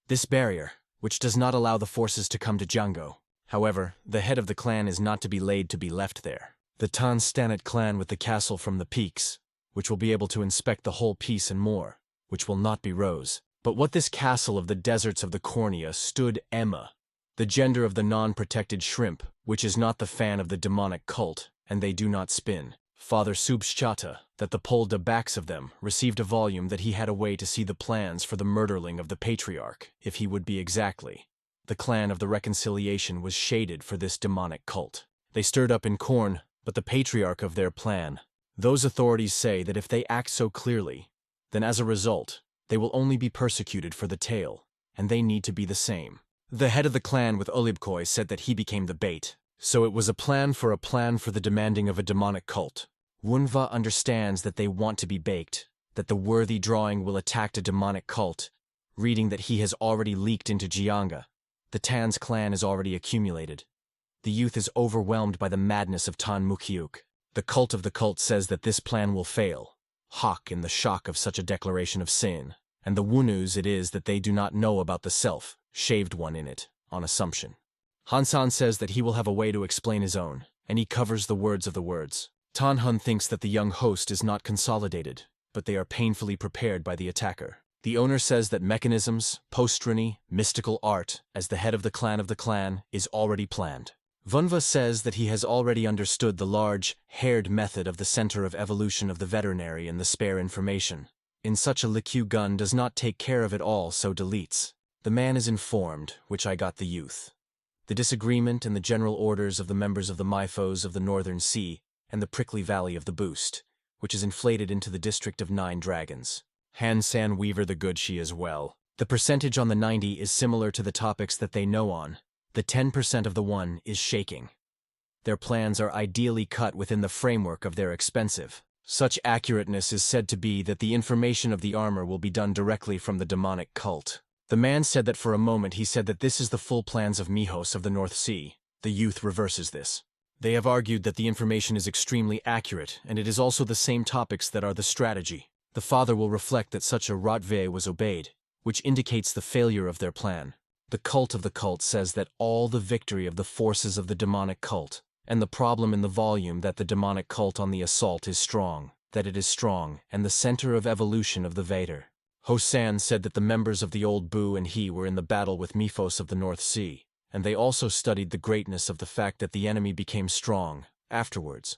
This barrier, which does not allow the forces to come to Django. However, the head of the clan is not to be laid to be left there. The Tan Stanit clan with the castle from the peaks, which will be able to inspect the whole piece and more, which will not be Rose. But what this castle of the deserts of the Cornea stood Emma, the gender of the non-protected shrimp, which is not the fan of the demonic cult, and they do not spin. Father Subschata, that the Polda backs of them, received a volume that he had a way to see the plans for the murderling of the patriarch, if he would be exactly. The clan of the reconciliation was shaded for this demonic cult. They stirred up in corn, but the patriarch of their plan. Those authorities say that if they act so clearly, then as a result, they will only be persecuted for the tale, and they need to be the same. The head of the clan with Olibkoi said that he became the bait. So it was a plan for the demanding of a demonic cult. Wunva understands that they want to be baked, that the worthy drawing will attack a demonic cult, reading that he has already leaked into Jianga. The Tan's clan is already accumulated. The youth is overwhelmed by the madness of Tan Mukyuk. The cult of the cult says that this plan will fail. Hawk in the shock of such a declaration of sin, and the Wunus it is that they do not know about the self, shaved one in it, on assumption. Hansan says that he will have a way to explain his own, and he covers the words of the words. Tanhun thinks that the young host is not consolidated, but they are painfully prepared by the attacker. The owner says that mechanisms, postrony, mystical art, as the head of the clan, is already planned. Vunva says that he has already understood the large, haired method of the center of evolution of the veterinary and the spare information. In such a Liku gun does not take care of it all, so deletes. The man is informed, which I got the youth. The disagreement and the general orders of the members of the Myphos of the Northern Sea and the prickly valley of the Boost, which is inflated into the district of 9 dragons. Han-san Weaver the good she is well. The percentage on the 90 is similar to the topics that they know on. The 10% of the one is shaking. Their plans are ideally cut within the framework of their expensive. Such accurateness is said to be that the information of the armor will be done directly from the demonic cult. The man said that for a moment he said that this is the full plans of Mihos of the North Sea. The youth reverses this. They have argued that the information is extremely accurate, and it is also the same topics that are the strategy. The father will reflect that such a Rotve was obeyed, which indicates the failure of their plan. The cult of the cult says that all the victory of the forces of the demonic cult, and the problem in the volume that the demonic cult on the assault is strong, that it is strong, and the center of evolution of the Vader. Hosan said that the members of the old Bu and he were in the battle with Miphos of the North Sea, and they also studied the greatness of the fact that the enemy became strong, afterwards,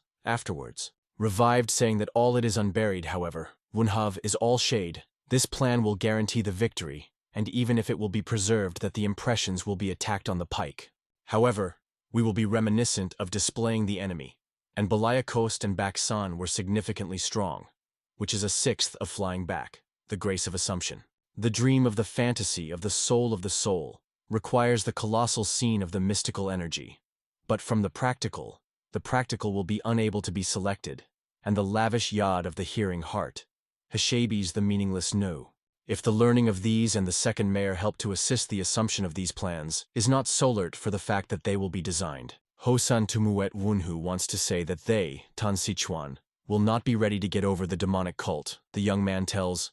revived, saying that all it is unburied, however, Wunhav is all shade. This plan will guarantee the victory, and even if it will be preserved that the impressions will be attacked on the pike. However, we will be reminiscent of displaying the enemy, and Belaya Coast and Baksan were significantly strong, which is a sixth of flying back, the grace of assumption. The dream of the fantasy of the soul requires the colossal scene of the mystical energy. But from the practical will be unable to be selected, and the lavish yod of the hearing heart, Hashabis the meaningless no. If the learning of these and the second mayor help to assist the assumption of these plans, is not solert for the fact that they will be designed. Hosan Tumuet Wunhu wants to say that they, Tan Sichuan, will not be ready to get over the demonic cult. The young man tells,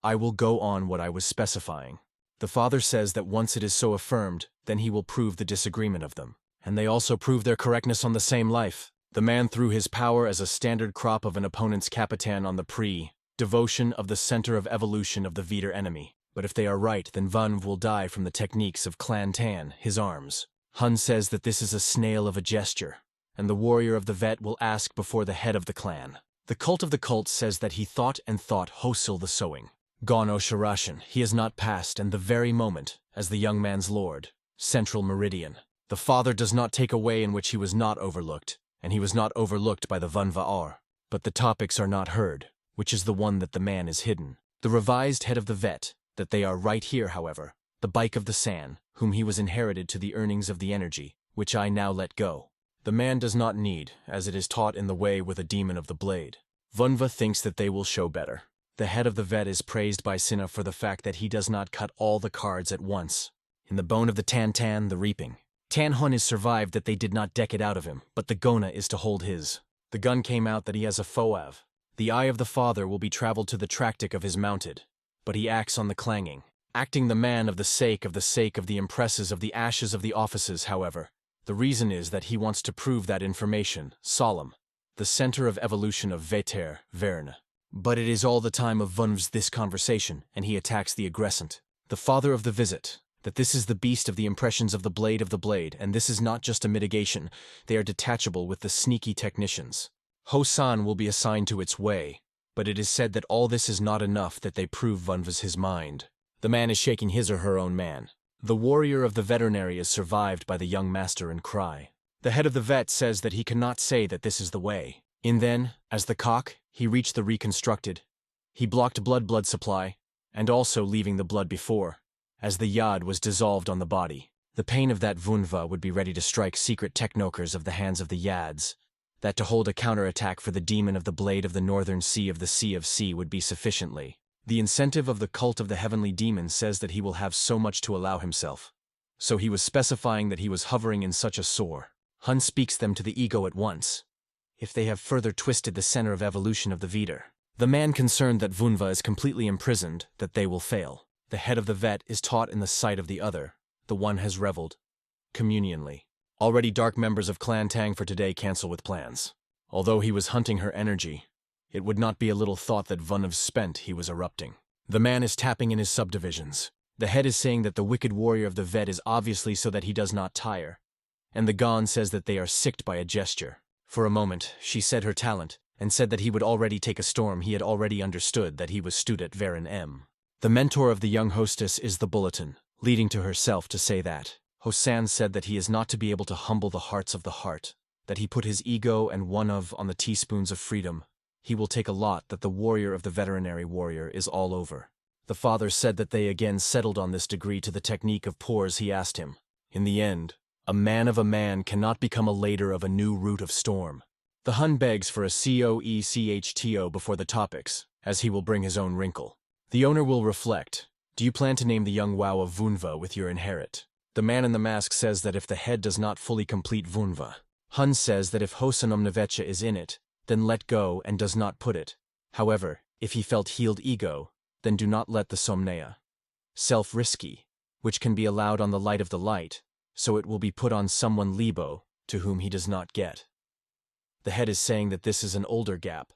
I will go on what I was specifying. The father says that once it is so affirmed, then he will prove the disagreement of them. And they also prove their correctness on the same life. The man threw his power as a standard crop of an opponent's Capitan on the devotion of the center of evolution of the Veeder enemy. But if they are right, then Vunv will die from the techniques of Clan Tan, his arms. Hun says that this is a snail of a gesture, and the warrior of the Vet will ask before the head of the clan. The cult of the cult says that he thought Hosil the sowing. Gano Sharashan, he has not passed, and the very moment, as the young man's lord, central meridian. The father does not take away in which he was not overlooked, and he was not overlooked by the Vunvaar. But the topics are not heard, which is the one that the man is hidden. The revised head of the Vet, that they are right here, however, the bike of the San, whom he was inherited to the earnings of the energy, which I now let go. The man does not need, as it is taught in the way with a demon of the blade. Vunva thinks that they will show better. The head of the Vet is praised by Sinna for the fact that he does not cut all the cards at once. In the bone of the Tan, the reaping. Tan Hun is survived that they did not deck it out of him, but the Gona is to hold his. The gun came out that he has a Foav. The eye of the father will be traveled to the tractic of his mounted, but he acts on the clanging. Acting the man of the sake of the impresses of the ashes of the offices, however. The reason is that he wants to prove that information, solemn, the center of evolution of Veter, Verne. But it is all the time of Vunv's this conversation, and he attacks the aggressant, the father of the visit, that this is the beast of the impressions of the blade, and this is not just a mitigation, they are detachable with the sneaky technicians. Hosan will be assigned to its way, but it is said that all this is not enough that they prove Vunv's his mind. The man is shaking his or her own man. The warrior of the veterinary is survived by the young master and cry. The head of the vet says that he cannot say that this is the way. In then, as the cock, he reached the reconstructed. He blocked blood supply, and also leaving the blood before, as the yad was dissolved on the body. The pain of that Vunva would be ready to strike secret technokers of the hands of the yads, that to hold a counterattack for the demon of the blade of the northern sea of the Sea of Sea would be sufficiently. The incentive of the cult of the heavenly demon says that he will have so much to allow himself. So he was specifying that he was hovering in such a soar. Hun speaks them to the ego at once. If they have further twisted the center of evolution of the Veeder, the man concerned that Vunva is completely imprisoned, that they will fail. The head of the vet is taught in the sight of the other. The one has reveled. Communionly. Already dark members of Clan Tang for today cancel with plans. Although he was hunting her energy, it would not be a little thought that Vunv spent he was erupting. The man is tapping in his subdivisions. The head is saying that the wicked warrior of the vet is obviously so that he does not tire. And the Gon says that they are sicked by a gesture. For a moment, she said her talent, and said that he would already take a storm. He had already understood that he was Studat Varen M. The mentor of the young hostess is the bulletin, leading to herself to say that. Hosan said that he is not to be able to humble the hearts of the heart, that he put his ego and one of on the teaspoons of freedom. He will take a lot that the warrior of the veterinary warrior is all over. The father said that they again settled on this degree to the technique of pores he asked him. In the end, a man of a man cannot become a later of a new root of storm. The Hun begs for a COECHTO before the topics, as he will bring his own wrinkle. The owner will reflect. Do you plan to name the young wow of Vunva with your inherit? The man in the mask says that if the head does not fully complete Vunva. Hun says that if Hosan Omnavecha is in it, then let go and does not put it. However, If he felt healed ego, then do not let the somnea. Self-risky, which can be allowed on the light of the light, so it will be put on someone libo, to whom he does not get. The head is saying that this is an older gap.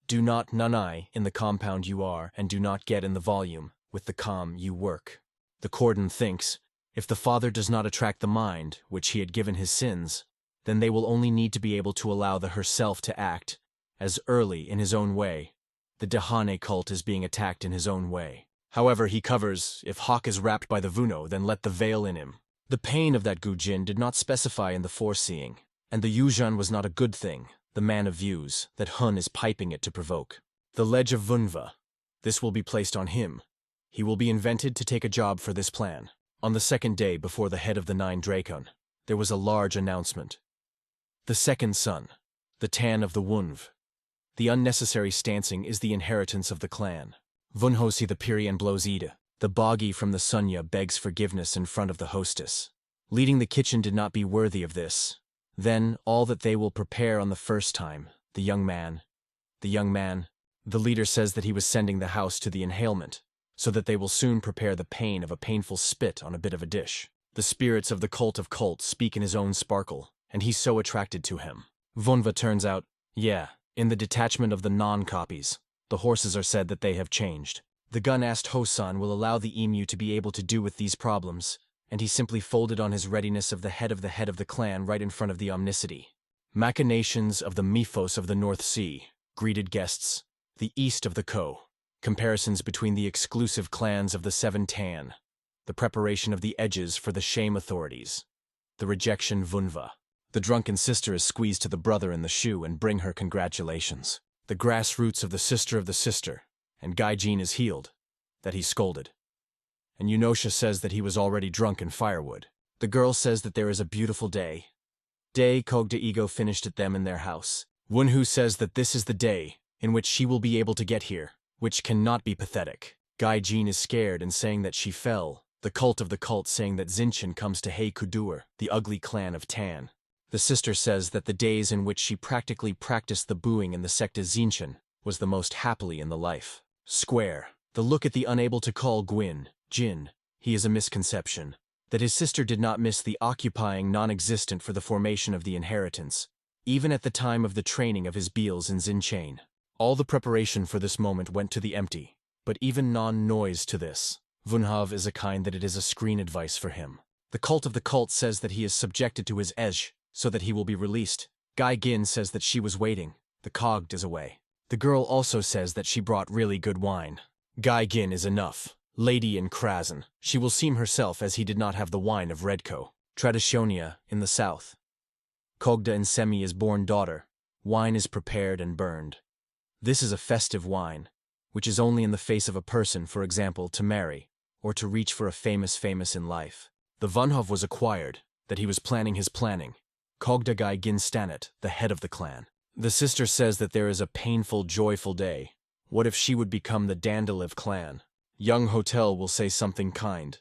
Do not nunai in the compound you are, and do not get in the volume, with the calm you work. The cordon thinks, if the father does not attract the mind, which he had given his sins, then they will only need to be able to allow the herself to act, as early in his own way. The Dehane cult is being attacked in his own way. However, he covers, if Hawk is wrapped by the Vuno, then let the veil in him. The pain of that Gujin did not specify in the foreseeing, and the Yuzhan was not a good thing, the man of views, that Hun is piping it to provoke. The ledge of Vunva. This will be placed on him. He will be invented to take a job for this plan. On the second day before the head of the 9 Drakon, there was a large announcement. The second son, the Tan of the Wunv. The unnecessary stancing is the inheritance of the clan. Vunhosi the Pirian blows Ida. The Boggy from the Sunya begs forgiveness in front of the hostess. Leading the kitchen did not be worthy of this. Then, all that they will prepare on the first time, the young man. The leader says that he was sending the house to the inhalement, so that they will soon prepare the pain of a painful spit on a bit of a dish. The spirits of the cult of cults speak in his own sparkle, and he's so attracted to him. Vunva turns out, in the detachment of the non-copies, the horses are said that they have changed. The gun asked Hosan will allow the emu to be able to do with these problems, and he simply folded on his readiness of the head of the clan right in front of the omnicity. Machinations of the Mifos of the North Sea, greeted guests, the east of the Ko, comparisons between the exclusive clans of the 7 Tan, the preparation of the edges for the shame authorities, the rejection Vunva. The drunken sister is squeezed to the brother in the shoe and bring her congratulations. The grassroots of the sister, and Gaijin is healed, that he scolded. And Yunosha says that he was already drunk in firewood. The girl says that there is a beautiful day. Day Kogda Ego finished at them in their house. Wunhu says that this is the day in which she will be able to get here, which cannot be pathetic. Gaijin is scared and saying that she fell. The cult of the cult saying that Xinshin comes to Hei Kudur, the ugly clan of Tan. The sister says that the days in which she practically practiced the booing in the secta Xinshin was the most happily in the life. Square. The look at the unable to call Jin, he is a misconception. That his sister did not miss the occupying non-existent for the formation of the inheritance, even at the time of the training of his beals in Xinchain. All the preparation for this moment went to the empty, but even non-noise to this. Vunhav is a kind that it is a screen advice for him. The cult of the cult says that he is subjected to his edge, so that he will be released. Gai Gin says that she was waiting. The Cogd is away. The girl also says that she brought really good wine. Gai Gin is enough. Lady in Krasen. She will seem herself as he did not have the wine of Redco. Traditionia in the south. Kogda and Semi is born daughter. Wine is prepared and burned. This is a festive wine, which is only in the face of a person, for example, to marry, or to reach for a famous in life. The Vunhov was acquired, that he was planning his planning. Kogda Gai Gin Stanet, the head of the clan. The sister says that there is a painful, joyful day. What if she would become the Dandeliv clan? Young Hotel will say something kind.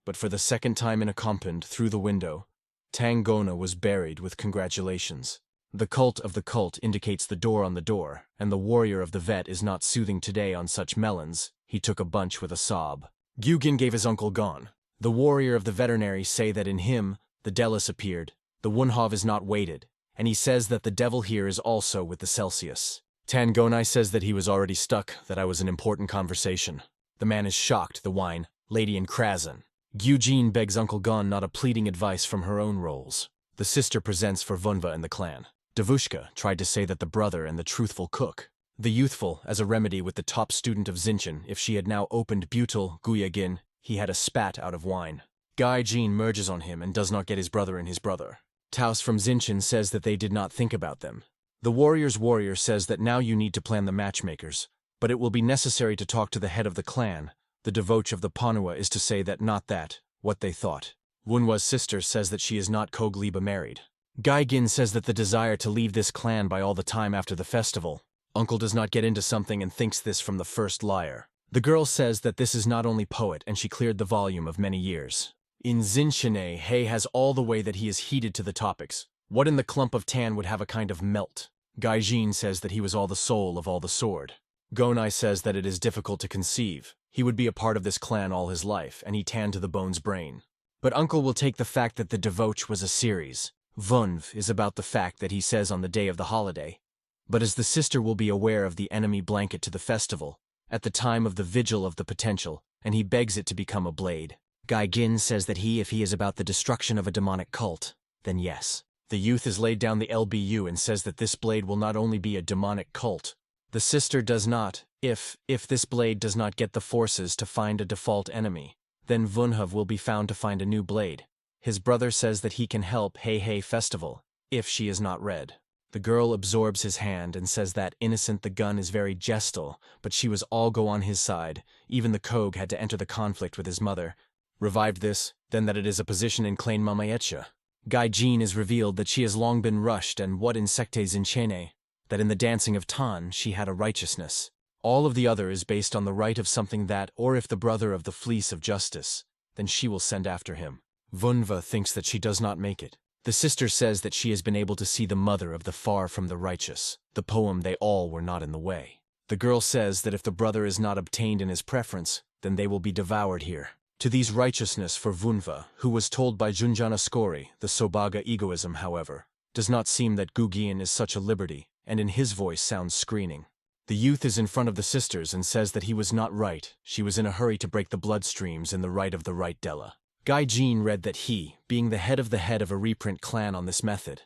But for the second time in a compound, through the window, Tang Gonai was buried with congratulations. The cult of the cult indicates the door on the door, and the warrior of the vet is not soothing today on such melons. He took a bunch with a sob. Gyugin gave his uncle gone. The warrior of the veterinary say that in him, the Delis appeared. The Wunhov is not weighted, and he says that the devil here is also with the Celsius. Tang Gonai says that he was already stuck, that I was an important conversation. The man is shocked, the wine, lady in Krasen. Gyujin begs Uncle Gon not a pleading advice from her own roles. The sister presents for Vunva and the clan. Davushka tried to say that the brother and the truthful cook. The youthful, as a remedy with the top student of Xinshin, if she had now opened butyl Guyagin, he had a spat out of wine. Gaijin merges on him and does not get his brother and his brother. Taos from Xinshin says that they did not think about them. The warrior's warrior says that now you need to plan the matchmakers. But it will be necessary to talk to the head of the clan. The devote of the Manhwa is to say that not that, what they thought. Wunwa's sister says that she is not Kogliba married. Gaijin says that the desire to leave this clan by all the time after the festival. Uncle does not get into something and thinks this from the first liar. The girl says that this is not only poet and she cleared the volume of many years. In Zinshine, Hei has all the way that he is heated to the topics. What in the clump of tan would have a kind of melt? Gaijin says that he was all the soul of all the sword. Gonai says that it is difficult to conceive. He would be a part of this clan all his life, and he tanned to the bone's brain. But Uncle will take the fact that the debauch was a series. Vunv is about the fact that he says on the day of the holiday. But as the sister will be aware of the enemy blanket to the festival, at the time of the vigil of the potential, and he begs it to become a blade. Gaigin says that if he is about the destruction of a demonic cult, then yes. The youth has laid down the LBU and says that this blade will not only be a demonic cult. The sister does not, if this blade does not get the forces to find a default enemy, then Vunv will be found to find a new blade. His brother says that he can help Hey Festival, if she is not red. The girl absorbs his hand and says that innocent the gun is very gestal, but she was all go on his side. Even the Kog had to enter the conflict with his mother. Revived this, then that it is a position in Klein Mamaetcha. Gaijin is revealed that she has long been rushed and what insectes in Chene, that in the dancing of Tan she had a righteousness. All of the other is based on the right of something that, or if the brother of the fleece of justice, then she will send after him. Vunva thinks that she does not make it. The sister says that she has been able to see the mother of the far from the righteous. The poem they all were not in the way. The girl says that if the brother is not obtained in his preference, then they will be devoured here. To these righteousness for Vunva, who was told by Junjana Skori, the Sobaga egoism, however, does not seem that Gugian is such a liberty, and in his voice sounds screening. The youth is in front of the sisters and says that he was not right, she was in a hurry to break the bloodstreams in the right of the right Della. Gaijin read that he, being the head of a reprint clan on this method,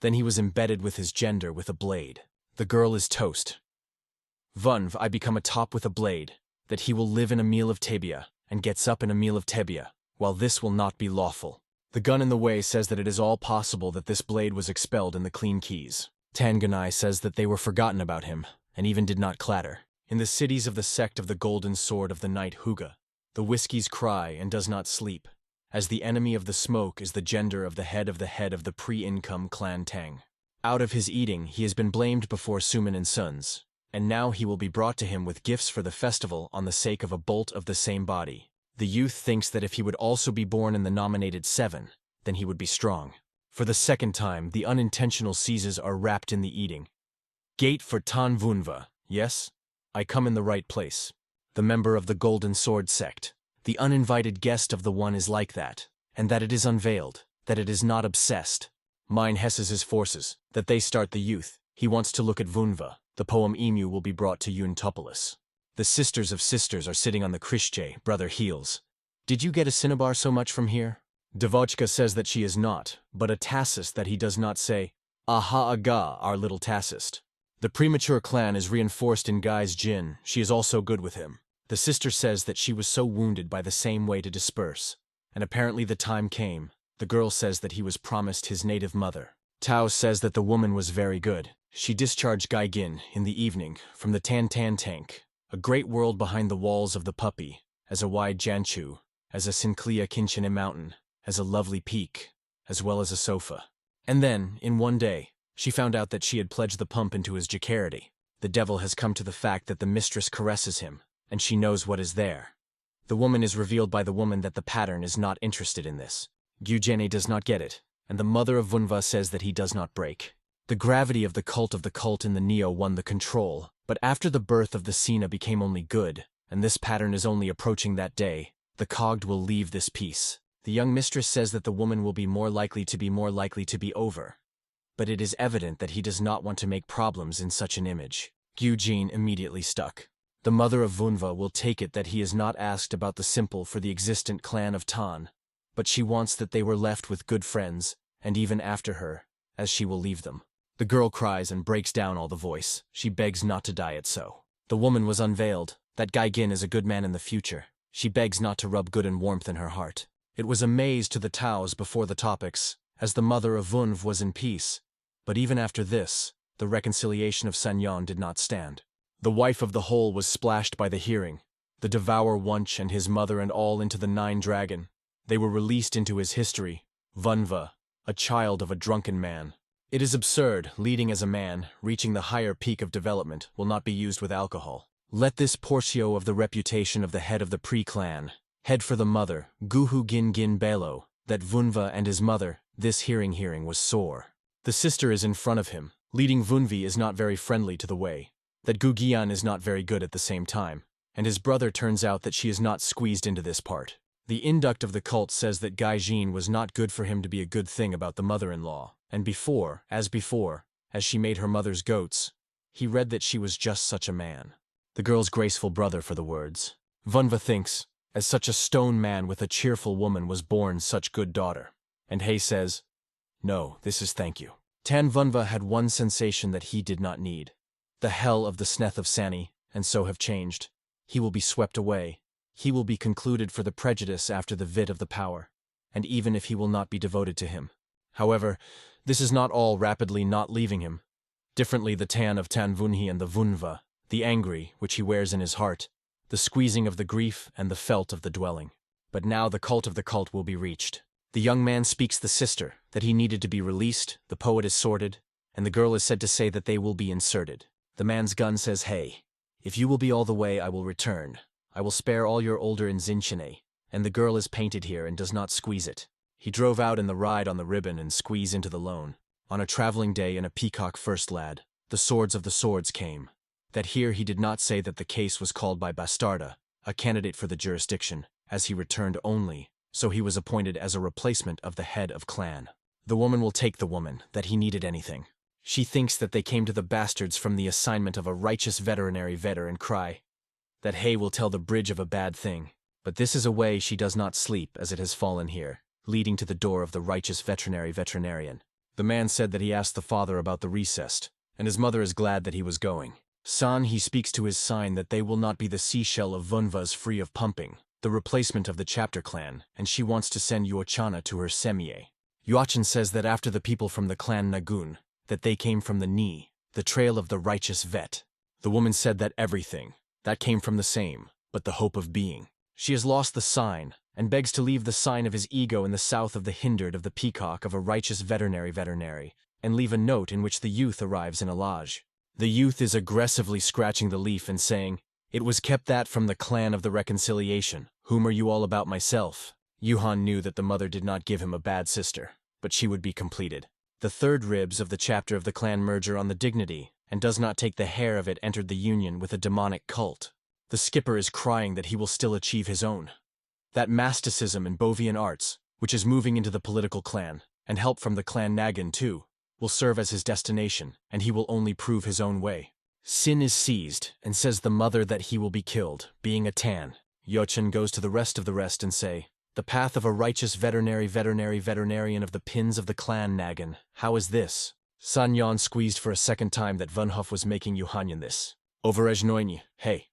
then he was embedded with his gender with a blade. The girl is toast. Vunv, I become a top with a blade, that he will live in a meal of Tebia, and gets up in a meal of Tebia, while this will not be lawful. The gun in the way says that it is all possible that this blade was expelled in the clean keys. Tang Gonai says that they were forgotten about him, and even did not clatter. In the cities of the sect of the golden sword of the night Huga, the whiskies cry and does not sleep, as the enemy of the smoke is the gender of the head of the pre-income clan Tang. Out of his eating he has been blamed before Suman and Sons, and now he will be brought to him with gifts for the festival on the sake of a bolt of the same body. The youth thinks that if he would also be born in the nominated 7, then he would be strong. For the second time, the unintentional seizes are wrapped in the eating. Gate for Tan Vunva, yes? I come in the right place. The member of the Golden Sword sect. The uninvited guest of the one is like that, and that it is unveiled, that it is not obsessed. Mine hesses his forces, that they start the youth. He wants to look at Vunva. The poem Emu will be brought to Untopolis. The sisters of sisters are sitting on the Krishche, brother heels. Did you get a cinnabar so much from here? Devochka says that she is not, but a tassist that he does not say, aha aga, our little tassist. The premature clan is reinforced in Guy's Jin, she is also good with him. The sister says that she was so wounded by the same way to disperse, and apparently the time came. The girl says that he was promised his native mother. Tao says that the woman was very good. She discharged Gaigin, in the evening, from the Tan tank, a great world behind the walls of the puppy, as a wide Janchu, as a Sinclair Kinchine mountain, as a lovely peak, as well as a sofa. And then, in one day, she found out that she had pledged the pump into his Jacarity. The devil has come to the fact that the mistress caresses him, and she knows what is there. The woman is revealed by the woman that the pattern is not interested in this. Gyujene does not get it, and the mother of Vunva says that he does not break. The gravity of the cult in the Neo won the control, but after the birth of the Sina became only good, and this pattern is only approaching that day, the Cogged will leave this piece. The young mistress says that the woman will be more likely to be over. But it is evident that he does not want to make problems in such an image. Gyujin immediately stuck. The mother of Vunva will take it that he is not asked about the simple for the existent clan of Tan, but she wants that they were left with good friends, and even after her, as she will leave them. The girl cries and breaks down all the voice. She begs not to die it so. The woman was unveiled. That Gaigin is a good man in the future. She begs not to rub good and warmth in her heart. It was a maze to the Taos before the topics, as the mother of Vunv was in peace. But even after this, the reconciliation of Sanyon did not stand. The wife of the whole was splashed by the hearing. The Devour Wunch and his mother and all into the Nine Dragon. They were released into his history. Vunva, a child of a drunken man. It is absurd, leading as a man, reaching the higher peak of development, will not be used with alcohol. Let this portio of the reputation of the head of the pre-clan, head for the mother, Guhu Gin Gin Belo, that Vunva and his mother, this hearing was sore. The sister is in front of him. Leading Vunvi is not very friendly to the way. that Gu Gian is not very good at the same time, and his brother turns out that she is not squeezed into this part. The induct of the cult says that Gaijin was not good for him to be a good thing about the mother-in-law, and before, as she made her mother's goats, he read that she was just such a man. The girl's graceful brother for the words. Vunva thinks, as such a stone man with a cheerful woman was born such good daughter. And Hei says, no, this is thank you. Tan Vunva had one sensation that he did not need. The hell of the sneth of Sani, and so have changed. He will be swept away. He will be concluded for the prejudice after the vit of the power, and even if he will not be devoted to him. However, this is not all rapidly not leaving him. Differently the tan of Tan Vunhi and the Vunva, the angry, which he wears in his heart, the squeezing of the grief and the felt of the dwelling. But now the cult of the cult will be reached. The young man speaks the sister, that he needed to be released, the poet is sorted, and the girl is said to say that they will be inserted. The man's gun says, hey, if you will be all the way, I will return. I will spare all your older in Zinchine, and the girl is painted here and does not squeeze it. He drove out in the ride on the ribbon and squeeze into the loan. On a traveling day in a peacock first lad, the swords of the swords came. That here he did not say that the case was called by Bastarda, a candidate for the jurisdiction, as he returned only, so he was appointed as a replacement of the head of clan. The woman will take the woman, that he needed anything. She thinks that they came to the bastards from the assignment of a righteous veterinary vetter and cry, that Hay will tell the bridge of a bad thing. But this is a way she does not sleep as it has fallen here, leading to the door of the righteous veterinarian. The man said that he asked the father about the recessed, and his mother is glad that he was going. San he speaks to his sign that they will not be the seashell of Vunvas free of pumping, the replacement of the chapter clan, and she wants to send Yuochana to her semie. Yuachan says that after the people from the clan Nagun, that they came from the Ni, the trail of the righteous vet. The woman said that everything, that came from the same, but the hope of being. She has lost the sign, and begs to leave the sign of his ego in the south of the hindered of the peacock of a righteous veterinary, and leave a note in which the youth arrives in a lodge. The youth is aggressively scratching the leaf and saying, it was kept that from the clan of the reconciliation. Whom are you all about myself? Yuhan knew that the mother did not give him a bad sister, but she would be completed. The third ribs of the chapter of the clan merger on the dignity, and does not take the hair of it entered the union with a demonic cult. The skipper is crying that he will still achieve his own. That masticism and Bovian arts, which is moving into the political clan, and help from the clan Nagan too, will serve as his destination, and he will only prove his own way. Sin is seized, and says the mother that he will be killed, being a tan. Yochen goes to the rest of the rest and say, the path of a righteous veterinarian of the pins of the clan Nagan. How is this? San Yan squeezed for a second time that Vunhof was making Yuhanyan this. Overejnoini, hey.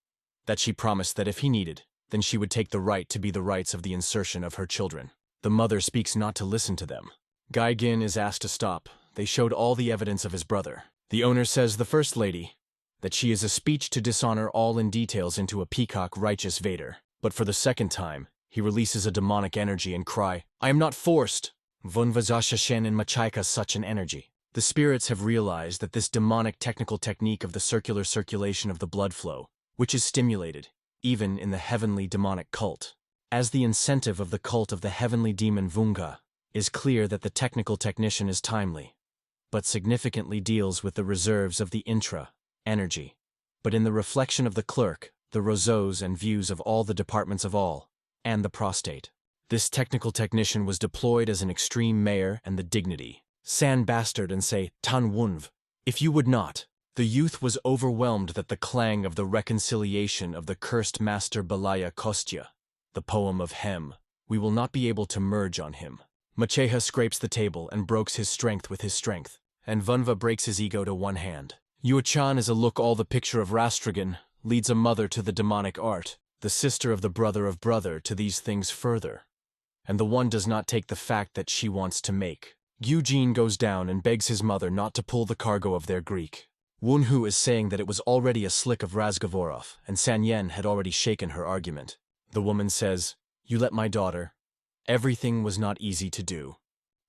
That she promised that if he needed, then she would take the right to be the rights of the insertion of her children. The mother speaks not to listen to them. Gaigin is asked to stop. They showed all the evidence of his brother. The owner says the first lady, that she is a speech to dishonor all in details into a peacock righteous Vader. But for the second time, he releases a demonic energy and cry, I am not forced. Vunvazashashen and Machaika such an energy. The spirits have realized that this demonic technical technique of the circular circulation of the blood flow, which is stimulated, even in the heavenly demonic cult, as the incentive of the cult of the heavenly demon Vunga, is clear that the technical technician is timely, but significantly deals with the reserves of the intra-energy. But in the reflection of the clerk, the roseaux and views of all the departments of all, and the prostate. This technical technician was deployed as an extreme mayor and the dignity. San bastard and say, Tan Wunv, if you would not. The youth was overwhelmed that the clang of the reconciliation of the cursed master Balaya Kostya, the poem of Hem, we will not be able to merge on him. Macheha scrapes the table and brokes his strength with his strength, and Vunva breaks his ego to one hand. Yuachan is a look all the picture of Rastrigan, leads a mother to the demonic art, the sister of brother to these things further. And the one does not take the fact that she wants to make. Eugene goes down and begs his mother not to pull the cargo of their Greek. Wunhu is saying that it was already a slick of Razgovorov, and Sanyen had already shaken her argument. The woman says, you let my daughter. Everything was not easy to do.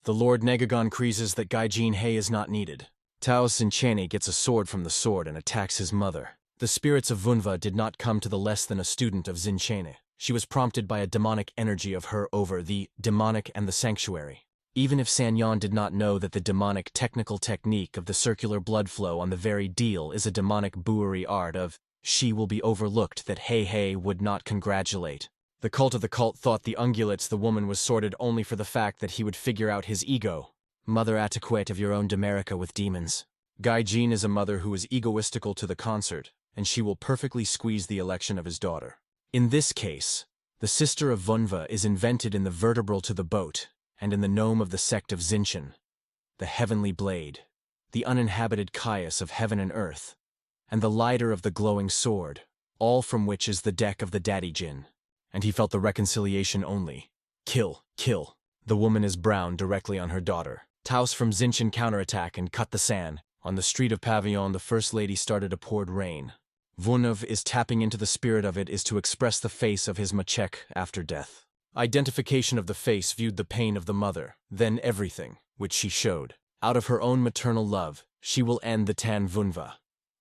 The Lord Negagon creases that Gaijin Hei is not needed. Tao Sinchene gets a sword from the sword and attacks his mother. The spirits of Vunva did not come to the less than a student of Zinchene. She was prompted by a demonic energy of her over the demonic and the sanctuary. Even if Sanyan did not know that the demonic technical technique of the circular blood flow on the very deal is a demonic buery art of she will be overlooked that Hey would not congratulate. The cult of the cult thought the ungulates the woman was sorted only for the fact that he would figure out his ego. Mother adequate of your own Demerica with demons. Gaijin is a mother who is egoistical to the concert, and she will perfectly squeeze the election of his daughter. In this case, the sister of Vunva is invented in the vertebral to the boat, and in the nome of the sect of Zinchen, the heavenly blade, the uninhabited Caius of heaven and earth, and the lighter of the glowing sword, all from which is the deck of the daddy Jin. And he felt the reconciliation only. Kill, kill. The woman is brown directly on her daughter. Taos from Zinchen counterattack and cut the sand. On the street of Pavillon, the First Lady started a poured rain. Vunov is tapping into the spirit of it is to express the face of his Machek after death. Identification of the face viewed the pain of the mother, then everything, which she showed. Out of her own maternal love, she will end the Tan Vunva.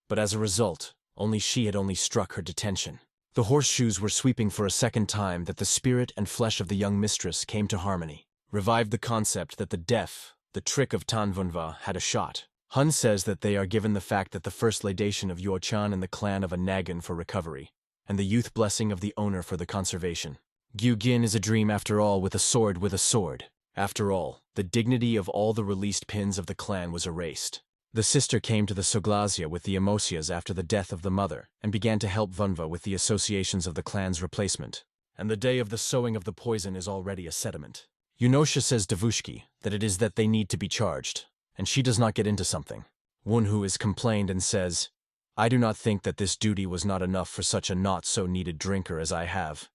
But as a result, only she had only struck her detention. The horseshoes were sweeping for a second time that the spirit and flesh of the young mistress came to harmony, revived the concept that the deaf, the trick of Tanvunva, had a shot. Hun says that they are given the fact that the first laudation of Yuochan and the clan of a Nagan for recovery, and the youth blessing of the owner for the conservation. Gyugin is a dream after all with a sword with a sword. After all, the dignity of all the released pins of the clan was erased. The sister came to the Soglasia with the Emosias after the death of the mother, and began to help Vunva with the associations of the clan's replacement. And the day of the sowing of the poison is already a sediment. Yunosha says to Vushki that it is that they need to be charged, and she does not get into something. Wunhu is complained and says, I do not think that this duty was not enough for such a not-so-needed drinker as I have.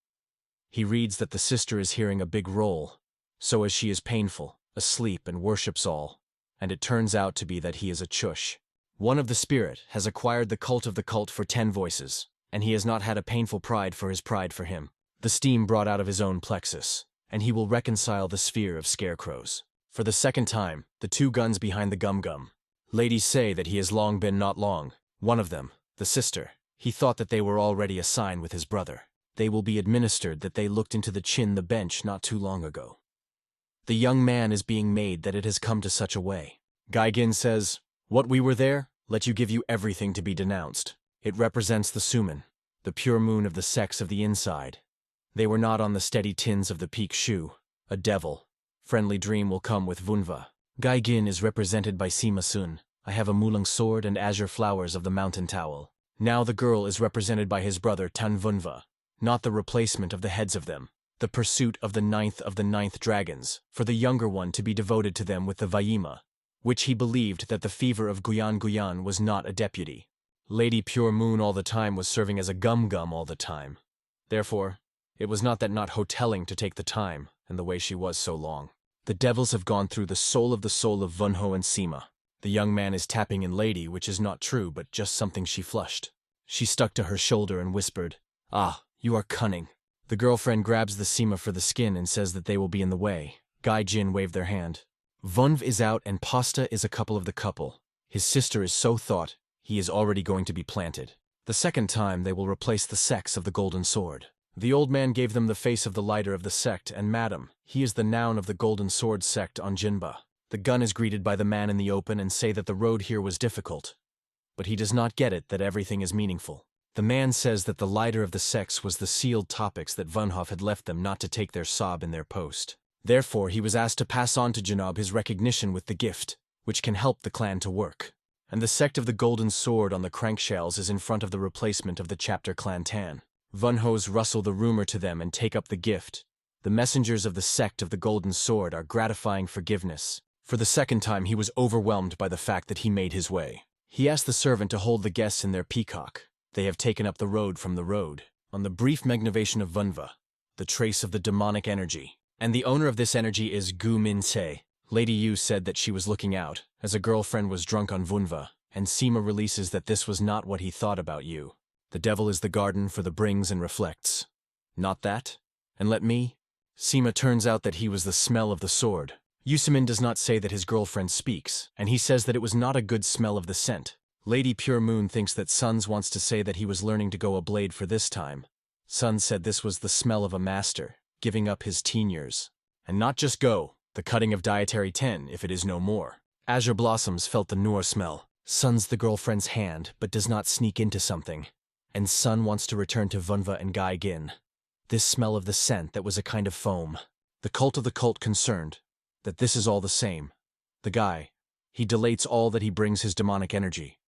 He reads that the sister is hearing a big roll, so as she is painful, asleep and worships all. And it turns out to be that he is a chush. One of the spirit has acquired the cult of the cult for 10 voices, and he has not had a painful pride for his pride for him. The steam brought out of his own plexus, and he will reconcile the sphere of scarecrows. For the second time, the 2 guns behind the gum-gum. Ladies say that he has long been not long. One of them, the sister, he thought that they were already a sign with his brother. They will be administered that they looked into the chin the bench not too long ago. The young man is being made that it has come to such a way. Gaigin says, what we were there, let you give you everything to be denounced. It represents the suman, the pure moon of the sex of the inside. They were not on the steady tins of the peak shoe. A devil. Friendly dream will come with Vunva. Gaigin is represented by Sima Sun. I have a Mulang sword and azure flowers of the mountain towel. Now the girl is represented by his brother Tan Vunva, not the replacement of the heads of them. The pursuit of the ninth dragons, for the younger one to be devoted to them with the Vaima, which he believed that the fever of Guyan was not a deputy. Lady Pure Moon all the time was serving as a gum-gum all the time. Therefore, it was not that not hoteling to take the time, and the way she was so long. The devils have gone through the soul of Vunho and Sima. The young man is tapping in lady, which is not true, but just something she flushed. She stuck to her shoulder and whispered, ah, you are cunning. The girlfriend grabs the Sima for the skin and says that they will be in the way. Gai Jin waved their hand. Vunv is out and Pasta is a couple of the couple. His sister is so thought, he is already going to be planted. The second time they will replace the sex of the golden sword. The old man gave them the face of the lighter of the sect, and madam, he is the noun of the golden sword sect on Jinba. The gun is greeted by the man in the open and say that the road here was difficult. But he does not get it that everything is meaningful. The man says that the lighter of the sex was the sealed topics that Vunhof had left them not to take their sob in their post. Therefore, he was asked to pass on to Janob his recognition with the gift, which can help the clan to work. And the sect of the golden sword on the crankshells is in front of the replacement of the chapter clan Tan. Vunhos rustle the rumor to them and take up the gift. The messengers of the sect of the golden sword are gratifying forgiveness. For the second time he was overwhelmed by the fact that he made his way. He asked the servant to hold the guests in their peacock. They have taken up the road from the road. On the brief magnivation of Vunva, the trace of the demonic energy. And the owner of this energy is Gu Min Se. Lady Yu said that she was looking out, as a girlfriend was drunk on Vunva, and Sima releases that this was not what he thought about you. The devil is the garden for the brings and reflects. Not that? And let me? Sima turns out that he was the smell of the sword. Yusumin does not say that his girlfriend speaks, and he says that it was not a good smell of the scent. Lady Pure Moon thinks that Suns wants to say that he was learning to go a blade for this time. Sun said this was the smell of a master, giving up his teen years. And not just go, The cutting of dietary 10, if it is no more. Azure Blossoms felt the noor smell. Sun's the girlfriend's hand, but does not sneak into something. And Sun wants to return to Vunva and Gai Gin. This smell of the scent that was a kind of foam. The cult of the cult concerned that this is all the same. The guy, he dilates all that he brings his demonic energy.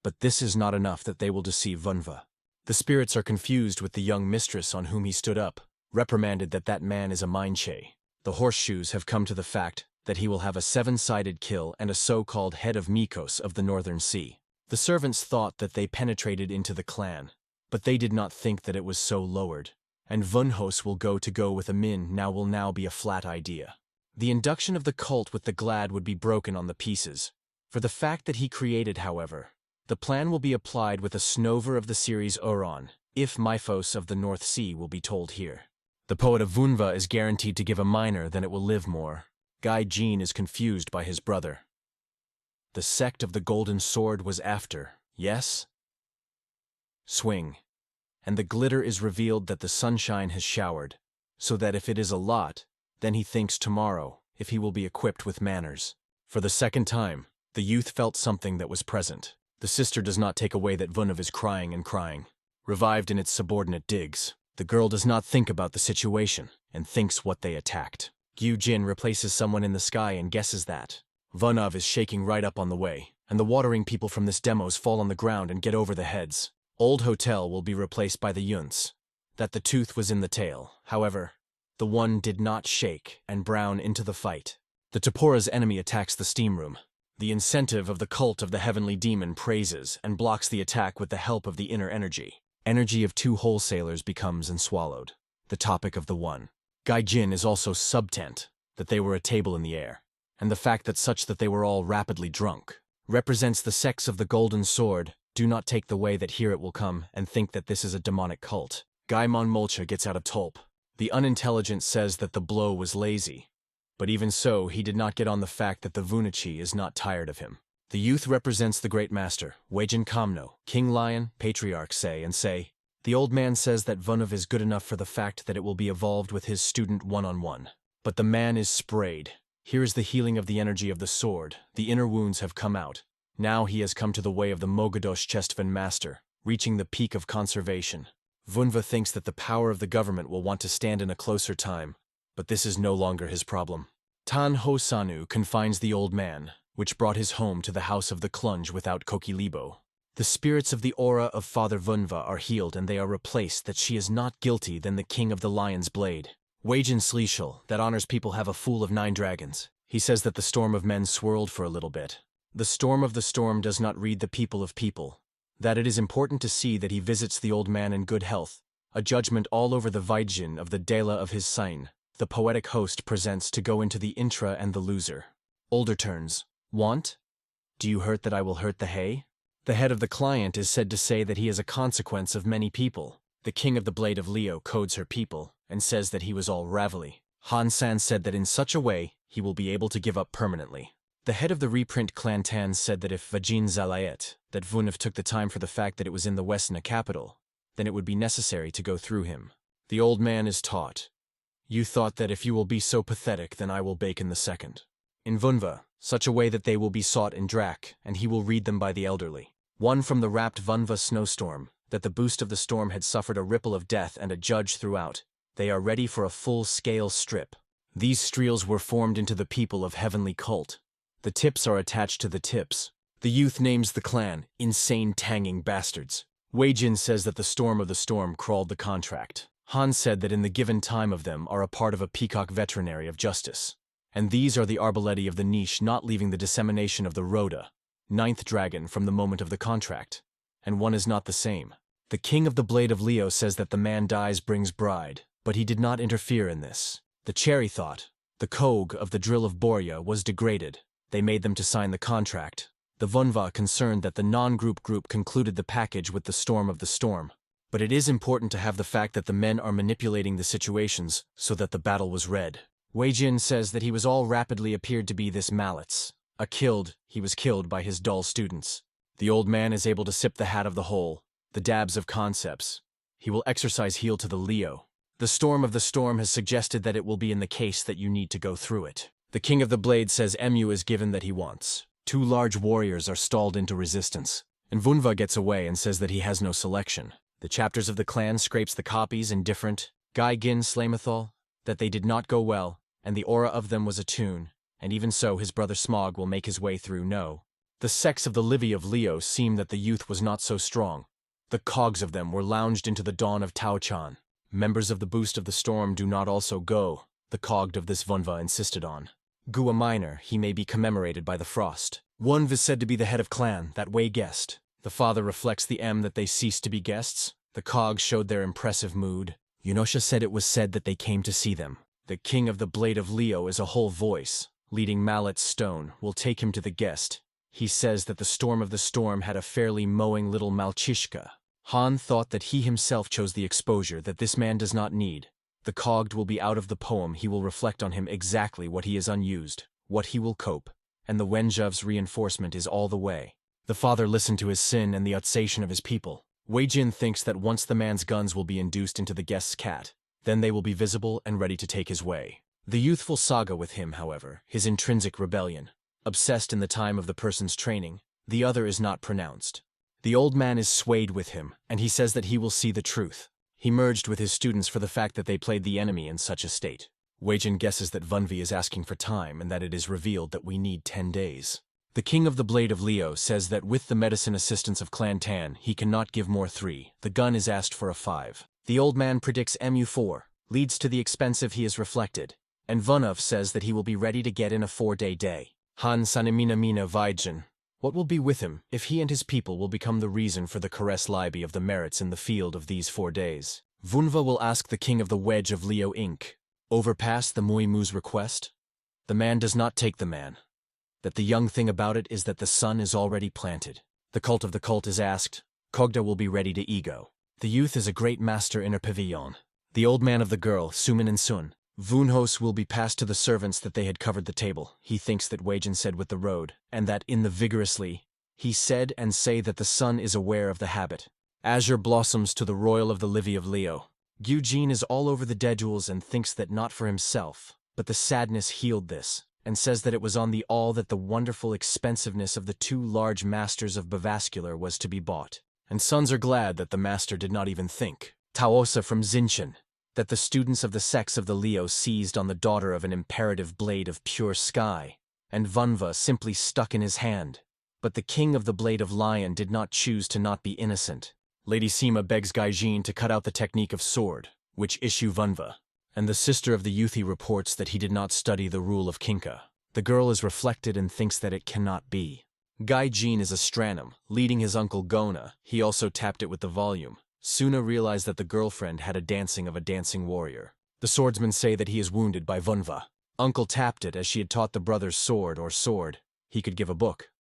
But this is not enough that they will deceive Vunva. The spirits are confused with the young mistress on whom he stood up, reprimanded that man is a mindche. The horseshoes have come to the fact that he will have a 7-sided kill and a so-called head of Mikos of the Northern Sea. The servants thought that they penetrated into the clan, but they did not think that it was so lowered. And Vunhos will go with a min will now be a flat idea. The induction of the cult with the glad would be broken on the pieces. For the fact that he created, however, the plan will be applied with a snover of the series Oron, if Myphos of the North Sea will be told here. The poet of Vunva is guaranteed to give a minor, then it will live more. Gai Jin is confused by his brother. The sect of the Golden Sword was after, yes? Swing. And the glitter is revealed that the sunshine has showered, so that if it is a lot, then he thinks tomorrow, if he will be equipped with manners. For the second time, the youth felt something that was present. The sister does not take away that Vunav is crying and crying. Revived in its subordinate digs, the girl does not think about the situation, and thinks what they attacked. Gyu Jin replaces someone in the sky and guesses that. Vunav is shaking right up on the way, and the watering people from this demos fall on the ground and get over the heads. Old Hotel will be replaced by the Yunts. That the tooth was in the tail, however, the one did not shake and brown into the fight. The Topora's enemy attacks the steam room. The incentive of the cult of the heavenly demon praises and blocks the attack with the help of the inner energy. Energy of 2 wholesalers becomes and swallowed. The topic of the one. Gai Jin is also subtent, that they were a table in the air, and the fact that such that they were all rapidly drunk, represents the sex of the golden sword. Do not take the way that here it will come and think that this is a demonic cult. Gaimon Molcha gets out of Tulp. The unintelligent says that the blow was lazy. But even so, he did not get on the fact that the Vunachi is not tired of him. The youth represents the great master, Weijin Kamno, King Lion, Patriarch say. The old man says that Vunav is good enough for the fact that it will be evolved with his student one-on-one. But the man is sprayed. Here is the healing of the energy of the sword. The inner wounds have come out. Now he has come to the way of the Mogadosh Chestvan master, reaching the peak of conservation. Vunva thinks that the power of the government will want to stand in a closer time, but this is no longer his problem. Tan Ho Sanu confines the old man, which brought his home to the house of the Clunge without Kokilibo. The spirits of the aura of Father Vunva are healed and they are replaced that she is not guilty than the king of the lion's blade. Weijin Sleeshel, that honors people have a fool of 9 dragons. He says that the storm of men swirled for a little bit. The storm of the storm does not read the people of people. That it is important to see that he visits the old man in good health, a judgment all over the Vaijin of the Dela of his sign. The poetic host presents to go into the intra and the loser. Older turns. Want? Do you hurt that I will hurt the hay? The head of the client is said to say that he is a consequence of many people. The king of the Blade of Leo codes her people, and says that he was all Raveli. Han San said that in such a way, he will be able to give up permanently. The head of the reprint clan Tan said that if Vajin Zalayet, that Vunav took the time for the fact that it was in the Westna capital, then it would be necessary to go through him. The old man is taught. You thought that if you will be so pathetic, then I will bake in the second. In Vunva, such a way that they will be sought in Drak, and he will read them by the elderly. One from the wrapped Vunva snowstorm, that the boost of the storm had suffered a ripple of death and a judge throughout. They are ready for a full-scale strip. These streels were formed into the people of heavenly cult. The tips are attached to the tips. The youth names the clan, insane tanging bastards. Weijin says that the storm of the storm crawled the contract. Han said that in the given time of them are a part of a peacock veterinary of justice. And these are the Arbaletti of the niche not leaving the dissemination of the Rhoda, 9th dragon from the moment of the contract. And one is not the same. The king of the Blade of Leo says that the man dies brings bride, but he did not interfere in this. The cherry thought. The Kog of the drill of Borya was degraded. They made them to sign the contract. The Vunva concerned that the non-group group concluded the package with the storm of the storm. But it is important to have the fact that the men are manipulating the situations so that the battle was red. Weijin says that he was all rapidly appeared to be this mallets. He was killed by his dull students. The old man is able to sip the hat of the whole, the dabs of concepts. He will exercise heal to the Leo. The storm of the storm has suggested that it will be in the case that you need to go through it. The king of the blade says Mu is given that he wants. 2 large warriors are stalled into resistance, and Vunva gets away and says that he has no selection. The chapters of the clan scrapes the copies indifferent. Gai Gin Slamethal, that they did not go well, and the aura of them was atune, and even so his brother Smog will make his way through no. The sex of the Livy of Leo seemed that the youth was not so strong. The cogs of them were lounged into the dawn of Tao-chan. Members of the Boost of the Storm do not also go, the cogged of this Vunva insisted on. Gua Minor, he may be commemorated by the frost. One is said to be the head of clan, that way guest. The father reflects the M that they ceased to be guests. The cogs showed their impressive mood. Yunosha said it was said that they came to see them. The king of the blade of Leo is a whole voice. Leading Mallet's stone will take him to the guest. He says that the storm of the storm had a fairly mowing little Malchishka. Han thought that he himself chose the exposure that this man does not need. The cogged will be out of the poem, he will reflect on him exactly what he is unused, what he will cope, and the Wenjev's reinforcement is all the way. The father listened to his sin and the Utsation of his people. Wei Jin thinks that once the man's guns will be induced into the guest's cat, then they will be visible and ready to take his way. The youthful saga with him, however, his intrinsic rebellion, obsessed in the time of the person's training, the other is not pronounced. The old man is swayed with him, and he says that he will see the truth. He merged with his students for the fact that they played the enemy in such a state. Wei Jin guesses that Vunvi is asking for time and that it is revealed that we need 10 days. The king of the blade of Leo says that with the medicine assistance of Clan Tan, he cannot give more 3. The gun is asked for a 5. The old man predicts MU4, leads to the expensive he is reflected, and Vunov says that he will be ready to get in a 4-day day. Han Sanimina Mina Vaijin. What will be with him if he and his people will become the reason for the caress Liby of the merits in the field of these 4 days? Vunva will ask the king of the wedge of Leo Inc. Overpass the Mui Mu's request? The man does not take the man. That the young thing about it is that the sun is already planted. The cult of the cult is asked. Kogda will be ready to ego. The youth is a great master in a pavilion. The old man of the girl, Sumin and Sun. Vunhos will be passed to the servants that they had covered the table. He thinks that Weijin said with the road, and that in the vigorously, he said and say that the sun is aware of the habit. Azure blossoms to the royal of the Livy of Leo. Gyujin is all over the deduels and thinks that not for himself, but the sadness healed this, and says that it was on the all that the wonderful expensiveness of the 2 large masters of Bavascular was to be bought. And sons are glad that the master did not even think. Taosa from Zinshan, that the students of the sex of the Leo seized on the daughter of an imperative blade of pure sky, and Vunva simply stuck in his hand. But the king of the blade of lion did not choose to not be innocent. Lady Sima begs Gaijin to cut out the technique of sword, which issue Vunva, and the sister of the Yuthi reports that he did not study the rule of Kinka. The girl is reflected and thinks that it cannot be. Gaijin is a Stranum, leading his uncle Gona. He also tapped it with the volume. Suna realized that the girlfriend had a dancing of a dancing warrior. The swordsmen say that he is wounded by Vunva. Uncle tapped it as she had taught the brothers sword or sword. He could give a book.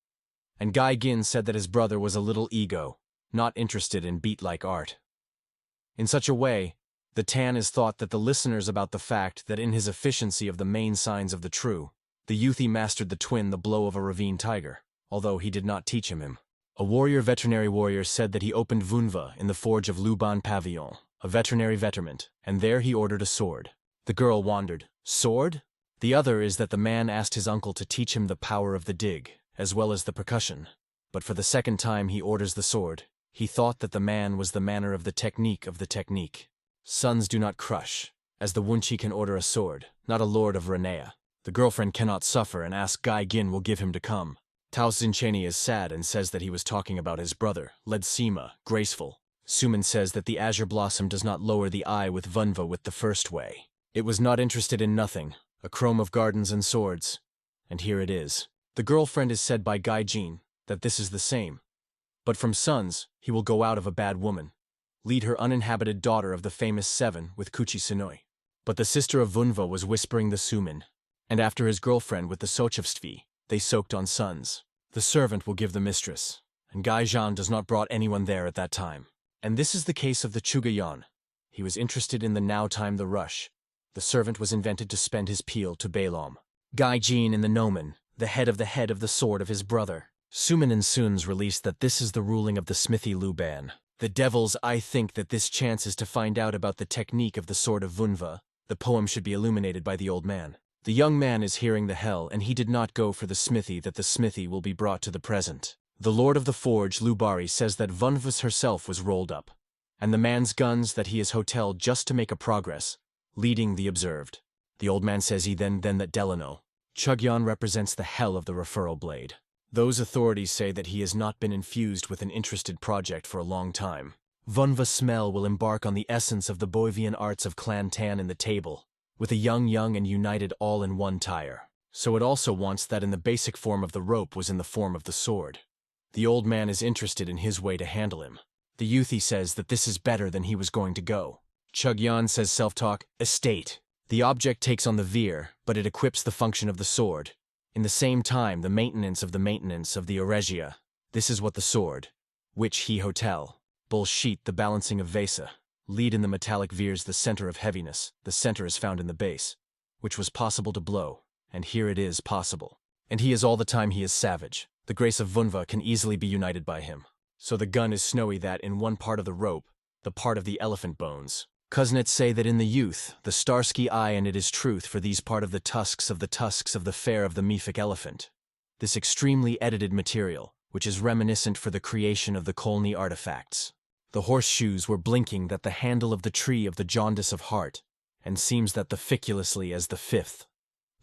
And Gai Gin said that his brother was a little ego, not interested in beat-like art. In such a way, the Tan is thought that the listeners about the fact that in his efficiency of the main signs of the true, the Yuthi mastered the twin the blow of a ravine tiger, although he did not teach him. A veterinary warrior said that he opened Vunva in the forge of Luban Pavillon, a veterinary veterament, and there he ordered a sword. The girl wondered, sword? The other is that the man asked his uncle to teach him the power of the dig, as well as the percussion. But for the second time he orders the sword. He thought that the man was the manner of the technique of the technique. Sons do not crush, as the Wunchi can order a sword, not a lord of Renea. The girlfriend cannot suffer and asks Gai Gin will give him to come. Tao Xincheni is sad and says that he was talking about his brother, led Sima, graceful. Suman says that the azure blossom does not lower the eye with Vunva with the first way. It was not interested in nothing, a chrome of gardens and swords. And here it is. The girlfriend is said by Gaijin that this is the same. But from sons, he will go out of a bad woman, lead her uninhabited daughter of the famous 7 with Kuchi Sinoi. But the sister of Vunva was whispering the Suman, and after his girlfriend with the Sochevstvi, they soaked on sons. The servant will give the mistress, and Gaizhan does not brought anyone there at that time. And this is the case of the Chugayan. He was interested in the now time the rush. The servant was invented to spend his peel to Balaam. Gaijin in the Nomen, the head of the sword of his brother. Suman and Suns released that this is the ruling of the smithy Luban. The devils, I think that this chance is to find out about the technique of the sword of Vunva. The poem should be illuminated by the old man. The young man is hearing the hell, and he did not go for the smithy, that the smithy will be brought to the present. The lord of the forge, Lubari, says that Vunvas herself was rolled up, and the man's guns that he is hotel just to make a progress, leading the observed. The old man says he then that Delano, Chugyon represents the hell of the referral blade. Those authorities say that he has not been infused with an interested project for a long time. Vunva Smell will embark on the essence of the Boivian arts of Clan Tan in the table, with a young and united all in one tire. So it also wants that in the basic form of the rope was in the form of the sword. The old man is interested in his way to handle him. The youthy says that this is better than he was going to go. Chugyon says self-talk, estate. The object takes on the veer, but it equips the function of the sword. In the same time, the maintenance of the Oregia. This is what the sword, which he hotel, bullshit the balancing of Vesa, lead in the metallic veers the center of heaviness. The center is found in the base, which was possible to blow, and here it is possible. And he is all the time he is savage. The grace of Vunva can easily be united by him. So the gun is snowy that in one part of the rope, the part of the elephant bones. Kuznets say that in the youth, the Starsky eye, and it is truth for these part of the tusks of the fair of the Mephic elephant. This extremely edited material, which is reminiscent for the creation of the Kolni artifacts. The horseshoes were blinking that the handle of the tree of the jaundice of heart, and seems that the ficulously as the fifth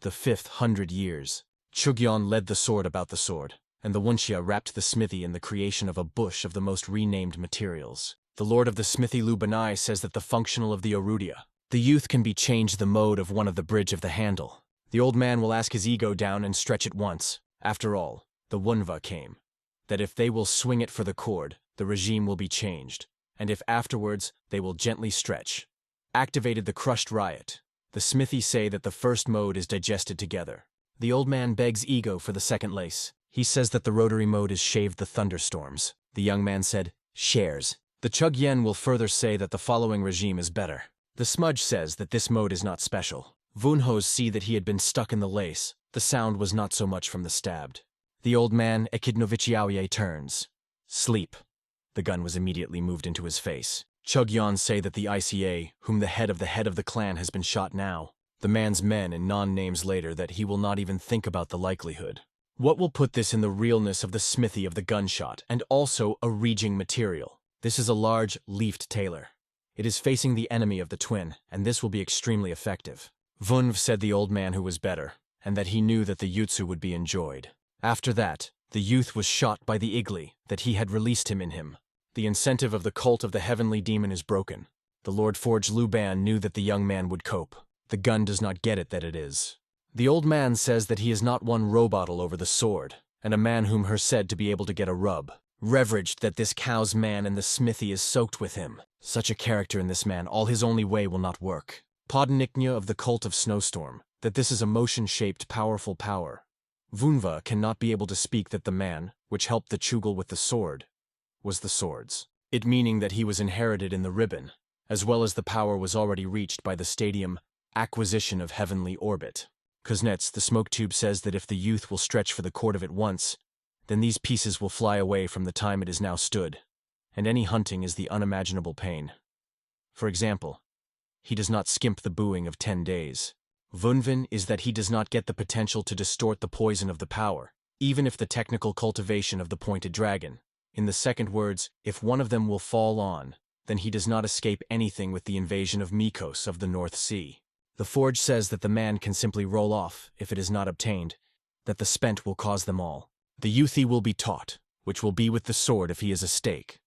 100 years. Chugyon led the sword about the sword, and the Wunxia wrapped the smithy in the creation of a bush of the most renamed materials. The lord of the smithy Lubanai says that the functional of the Orudia. The youth can be changed the mode of one of the bridge of the handle. The old man will ask his ego down and stretch it once. After all, the Wunva came. That if they will swing it for the cord, the regime will be changed, and if afterwards, they will gently stretch. Activated the crushed riot. The smithy say that the first mode is digested together. The old man begs ego for the second lace. He says that the rotary mode is shaved the thunderstorms. The young man said, shares. The Chugyen will further say that the following regime is better. The smudge says that this mode is not special. Vunhos see that he had been stuck in the lace. The sound was not so much from the stabbed. The old man, Echidnovichiaoye, turns. Sleep. The gun was immediately moved into his face. Chugyon say that the ICA, whom the head of the clan has been shot now. The man's men and non-names later that he will not even think about the likelihood. What will put this in the realness of the smithy of the gunshot, and also a reaging material? This is a large, leafed tailor. It is facing the enemy of the twin, and this will be extremely effective. Vunv said the old man who was better, and that he knew that the jutsu would be enjoyed. After that, the youth was shot by the Igli, that he had released him in him. The incentive of the cult of the heavenly demon is broken. The Lord Forge Luban knew that the young man would cope. The gun does not get it that it is. The old man says that he is not one robotal over the sword, and a man whom her said to be able to get a rub. Reveraged that this cow's man in the smithy is soaked with him. Such a character in this man, all his only way will not work. Podniknya of the cult of Snowstorm, that this is a motion-shaped powerful power. Vunva cannot be able to speak that the man, which helped the Chugel with the sword, was the swords. It meaning that he was inherited in the ribbon, as well as the power was already reached by the stadium acquisition of heavenly orbit. Kuznets, the smoke tube, says that if the youth will stretch for the cord of it once, then these pieces will fly away from the time it is now stood, and any hunting is the unimaginable pain. For example, he does not skimp the booing of 10 days. Vunvin is that he does not get the potential to distort the poison of the power, even if the technical cultivation of the pointed dragon. In the second words, if one of them will fall on, then he does not escape anything with the invasion of Mikos of the North Sea. The forge says that the man can simply roll off, if it is not obtained, that the spent will cause them all. The youthy will be taught, which will be with the sword if he is a stake.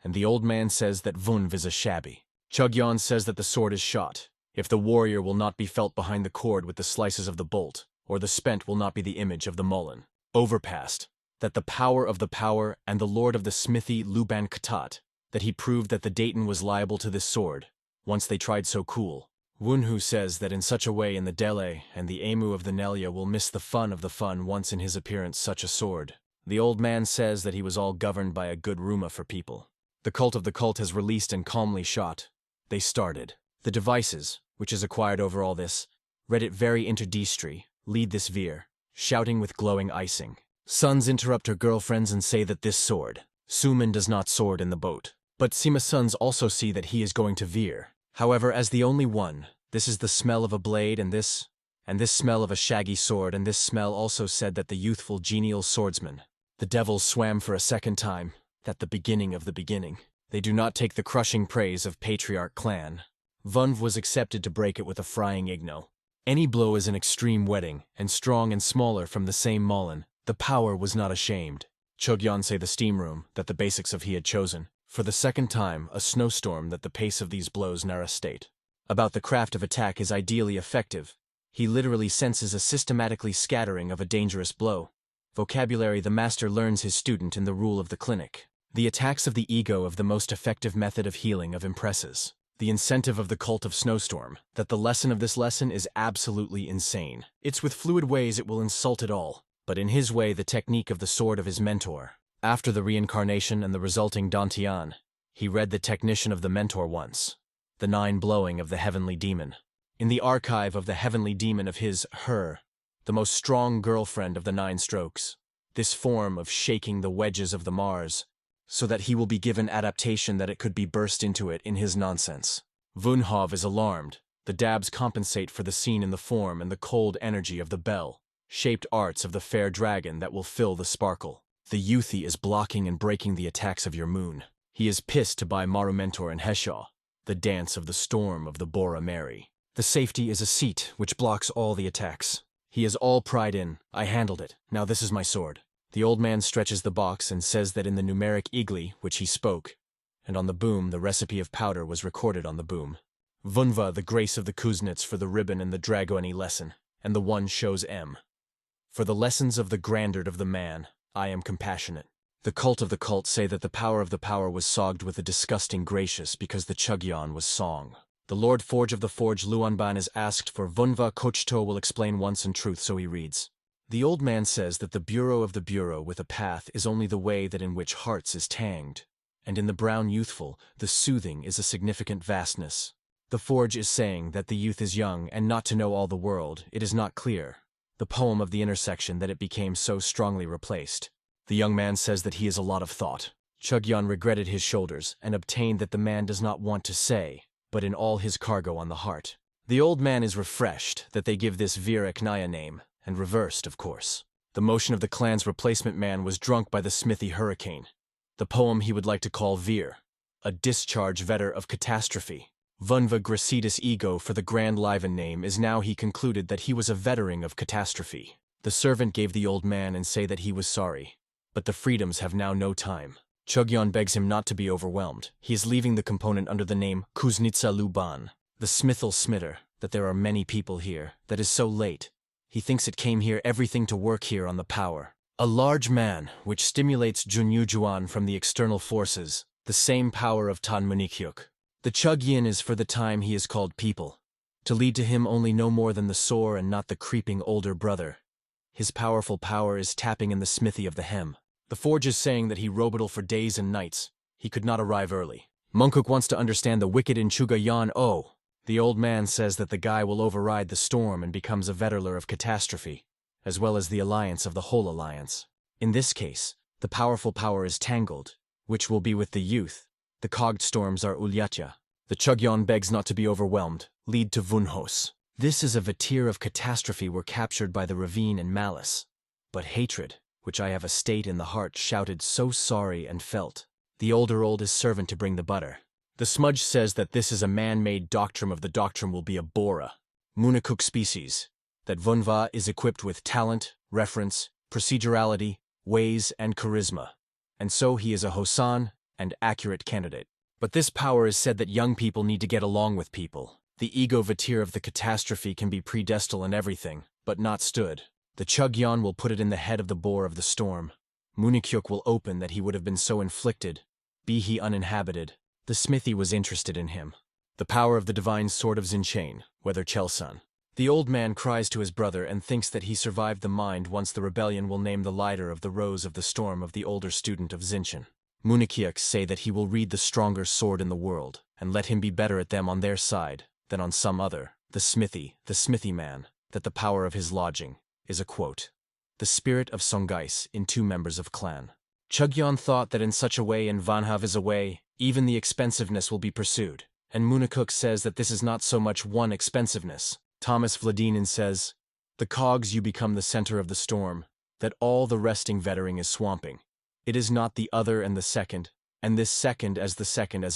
And the old man says that Vunv is a shabby. Chugyon says that the sword is shot, if the warrior will not be felt behind the cord with the slices of the bolt, or the spent will not be the image of the mullen. Overpast, that the power of the power and the lord of the smithy Luban Khatat, that he proved that the Dayton was liable to this sword, once they tried so cool. Wunhu says that in such a way in the Dele and the Emu of the Nelia will miss the fun of the fun once in his appearance such a sword. The old man says that he was all governed by a good Ruma for people. The cult of the cult has released and calmly shot. They started. The devices, which is acquired over all this, read it very interdistry, lead this veer, shouting with glowing icing. Sons interrupt her girlfriends and say that this sword, Suman does not sword in the boat. But Sima sons also see that he is going to veer. However, as the only one, this is the smell of a blade and this and this smell of a shaggy sword, and this smell also said that the youthful genial swordsman, the devils swam for a second time, that the beginning of the beginning. They do not take the crushing praise of patriarch clan. Vunv was accepted to break it with a frying igno. Any blow is an extreme wetting, and strong and smaller from the same Mullen. The power was not ashamed. Chogyeon say the steam room, that the basics of he had chosen. For the second time, a snowstorm that the pace of these blows nara state. About the craft of attack is ideally effective. He literally senses a systematically scattering of a dangerous blow. Vocabulary the master learns his student in the rule of the clinic. The attacks of the ego of the most effective method of healing of impresses. The incentive of the cult of snowstorm, that the lesson of this lesson is absolutely insane. It's with fluid ways it will insult it all, but in his way the technique of the sword of his mentor. After the reincarnation and the resulting Dantian, he read the technician of the mentor once. The 9 blowing of the heavenly demon. In the archive of the heavenly demon of his, her, the most strong girlfriend of the 9 strokes. This form of shaking the wedges of the Mars, so that he will be given adaptation that it could be burst into it in his nonsense. Vunhov is alarmed. The dabs compensate for the scene in the form and the cold energy of the bell-shaped arts of the fair dragon that will fill the sparkle. The Yuthi is blocking and breaking the attacks of your moon. He is pissed to buy Marumentor and Heshaw, the dance of the storm of the Bora Mary. The safety is a seat which blocks all the attacks. He is all pride in, I handled it, now this is my sword. The old man stretches the box and says that in the numeric igli which he spoke, and on the boom the recipe of powder was recorded on the boom. Vunva the grace of the Kuznets for the ribbon and the Dragoni lesson, and the one shows M. For the lessons of the grandeur of the man, I am compassionate. The cult of the cult say that the power of the power was sogged with a disgusting gracious because the Chugyeon was song. The Lord Forge of the Forge Luanban is asked for Vunva Kochto will explain once in truth, so he reads. The old man says that the bureau of the bureau with a path is only the way that in which hearts is tanged, and in the brown youthful, the soothing is a significant vastness. The forge is saying that the youth is young and not to know all the world, it is not clear. The poem of the intersection that it became so strongly replaced. The young man says that he is a lot of thought. Chugyeon regretted his shoulders and obtained that the man does not want to say, but in all his cargo on the heart. The old man is refreshed that they give this Vir Eknaya name, and reversed, of course. The motion of the clan's replacement man was drunk by the smithy hurricane. The poem he would like to call Vir, a discharge vetter of catastrophe. Vunva Gracidas ego for the grand Liven name is now he concluded that he was a vettering of catastrophe. The servant gave the old man and say that he was sorry. But the freedoms have now no time. Chugyeon begs him not to be overwhelmed. He is leaving the component under the name Kuznitsa Luban, the smithel smitter, that there are many people here, that is so late. He thinks it came here everything to work here on the power. A large man, which stimulates Junyu Juan from the external forces, the same power of Tan Munikyuk. The Chugyin is for the time he is called people. To lead to him only no more than the sore and not the creeping older brother. His powerful power is tapping in the smithy of the hem. The forge is saying that he robotal for days and nights. He could not arrive early. Munkuk wants to understand the wicked in Chuga Yan O. The old man says that the guy will override the storm and becomes a vetterler of catastrophe, as well as the alliance of the whole alliance. In this case, the powerful power is tangled, which will be with the youth. The cogged storms are Ulyatya. The Chugyeon begs not to be overwhelmed, lead to Vunhos. This is a vatir of catastrophe were captured by the ravine and malice. But hatred, which I have a state in the heart, shouted so sorry and felt. The older old is servant to bring the butter. The smudge says that this is a man-made doctrine of the doctrine will be a Bora, Munakuk species, that Vunva is equipped with talent, reference, procedurality, ways, and charisma, and so he is a Hosan and accurate candidate. But this power is said that young people need to get along with people. The ego vatir of the catastrophe can be predestal in everything, but not stood. The Chugyeon will put it in the head of the boar of the storm. Munikyuk will open that he would have been so inflicted, be he uninhabited. The smithy was interested in him. The power of the divine sword of Zinchain, whether Chelsun. The old man cries to his brother and thinks that he survived the mind once the rebellion will name the lighter of the rose of the storm of the older student of Zinchan. Munikyuk say that he will read the stronger sword in the world, and let him be better at them on their side than on some other. The smithy man, that the power of his lodging is a quote. The spirit of Songais in 2 members of clan. Chugyeon thought that in such a way in Vanhav is a way, even the expensiveness will be pursued, and Munakuk says that this is not so much one expensiveness. Thomas Vladinin says, "The cogs you become the center of the storm, that all the resting vettering is swamping. It is not the other and this second as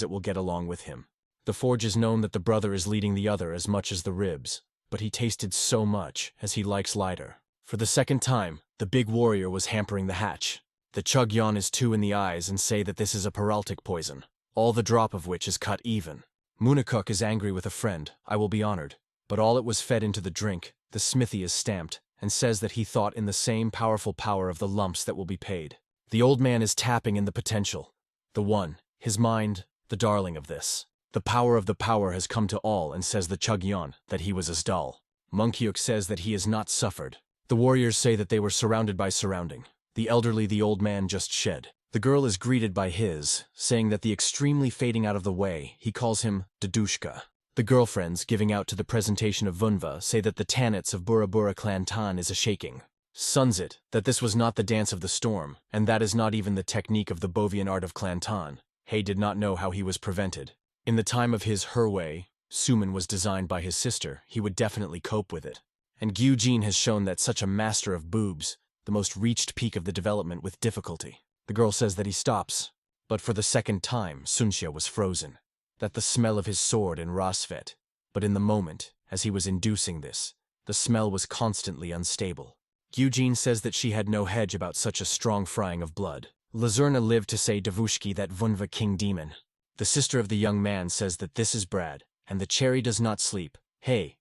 it will get along with him. The forge is known that the brother is leading the other as much as the ribs, but he tasted so much, as he likes lighter." For the second time, the big warrior was hampering the hatch. The Chugyon is two in the eyes and say that this is a peraltic poison, all the drop of which is cut even. Munakuk is angry with a friend, I will be honored, but all it was fed into the drink, the smithy is stamped, and says that he thought in the same powerful power of the lumps that will be paid. The old man is tapping in the potential. The one, his mind, the darling of this. The power of the power has come to all, and says the Chugyon that he was as dull. Munkyuk says that he has not suffered. The warriors say that they were surrounded by surrounding. The elderly the old man just shed. The girl is greeted by his, saying that the extremely fading out of the way, he calls him Dadushka. The girlfriends, giving out to the presentation of Vunva, say that the Tanits of Bura Bura Clan Tan is a shaking. Sunsit, that this was not the dance of the storm, and that is not even the technique of the Bovian art of Clan Tan. He did not know how he was prevented. In the time of his her way, Suman was designed by his sister, he would definitely cope with it. And Gyujin has shown that such a master of boobs, the most reached peak of the development with difficulty. The girl says that he stops, but for the second time Sunxia was frozen. That the smell of his sword and Rasvet, but in the moment, as he was inducing this, the smell was constantly unstable. Gyujin says that she had no hedge about such a strong frying of blood. Lazurna lived to say Davushki that Vunva king demon. The sister of the young man says that this is Brad, and the cherry does not sleep. Hey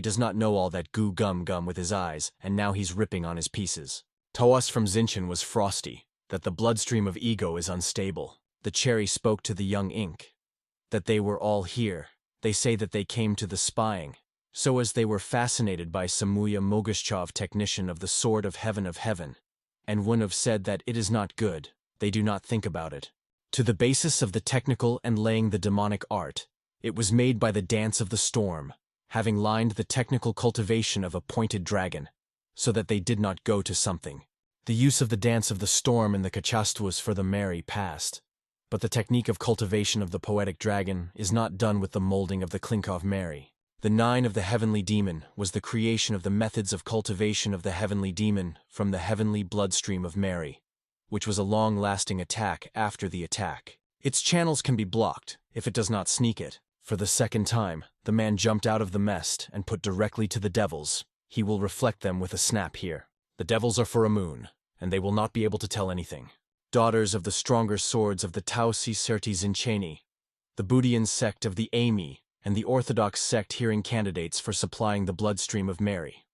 does not know all that goo gum with his eyes, and now he's ripping on his pieces. Toas from Zinchen was frosty, that the bloodstream of ego is unstable. The cherry spoke to the young ink. That they were all here. They say that they came to the spying. So as they were fascinated by Samuya Mogushchov, technician of the Sword of Heaven, and Wunov said that it is not good, they do not think about it. To the basis of the technical and laying the demonic art, it was made by the dance of the storm, having lined the technical cultivation of a pointed dragon, so that they did not go to something. The use of the dance of the storm in the Kachastvus for the merry past. But the technique of cultivation of the poetic dragon is not done with the molding of the Klinkov Mary. The nine of the heavenly demon was the creation of the methods of cultivation of the heavenly demon from the heavenly bloodstream of Mary, which was a long-lasting attack after the attack. Its channels can be blocked, if it does not sneak it. For the second time, the man jumped out of the mest and put directly to the devils. He will reflect them with a snap here. The devils are for a moon, and they will not be able to tell anything. Daughters of the stronger swords of the Tausi Serti Zincheni, the Buddhian sect of the Ami, and the Orthodox sect hearing candidates for supplying the bloodstream of Mary.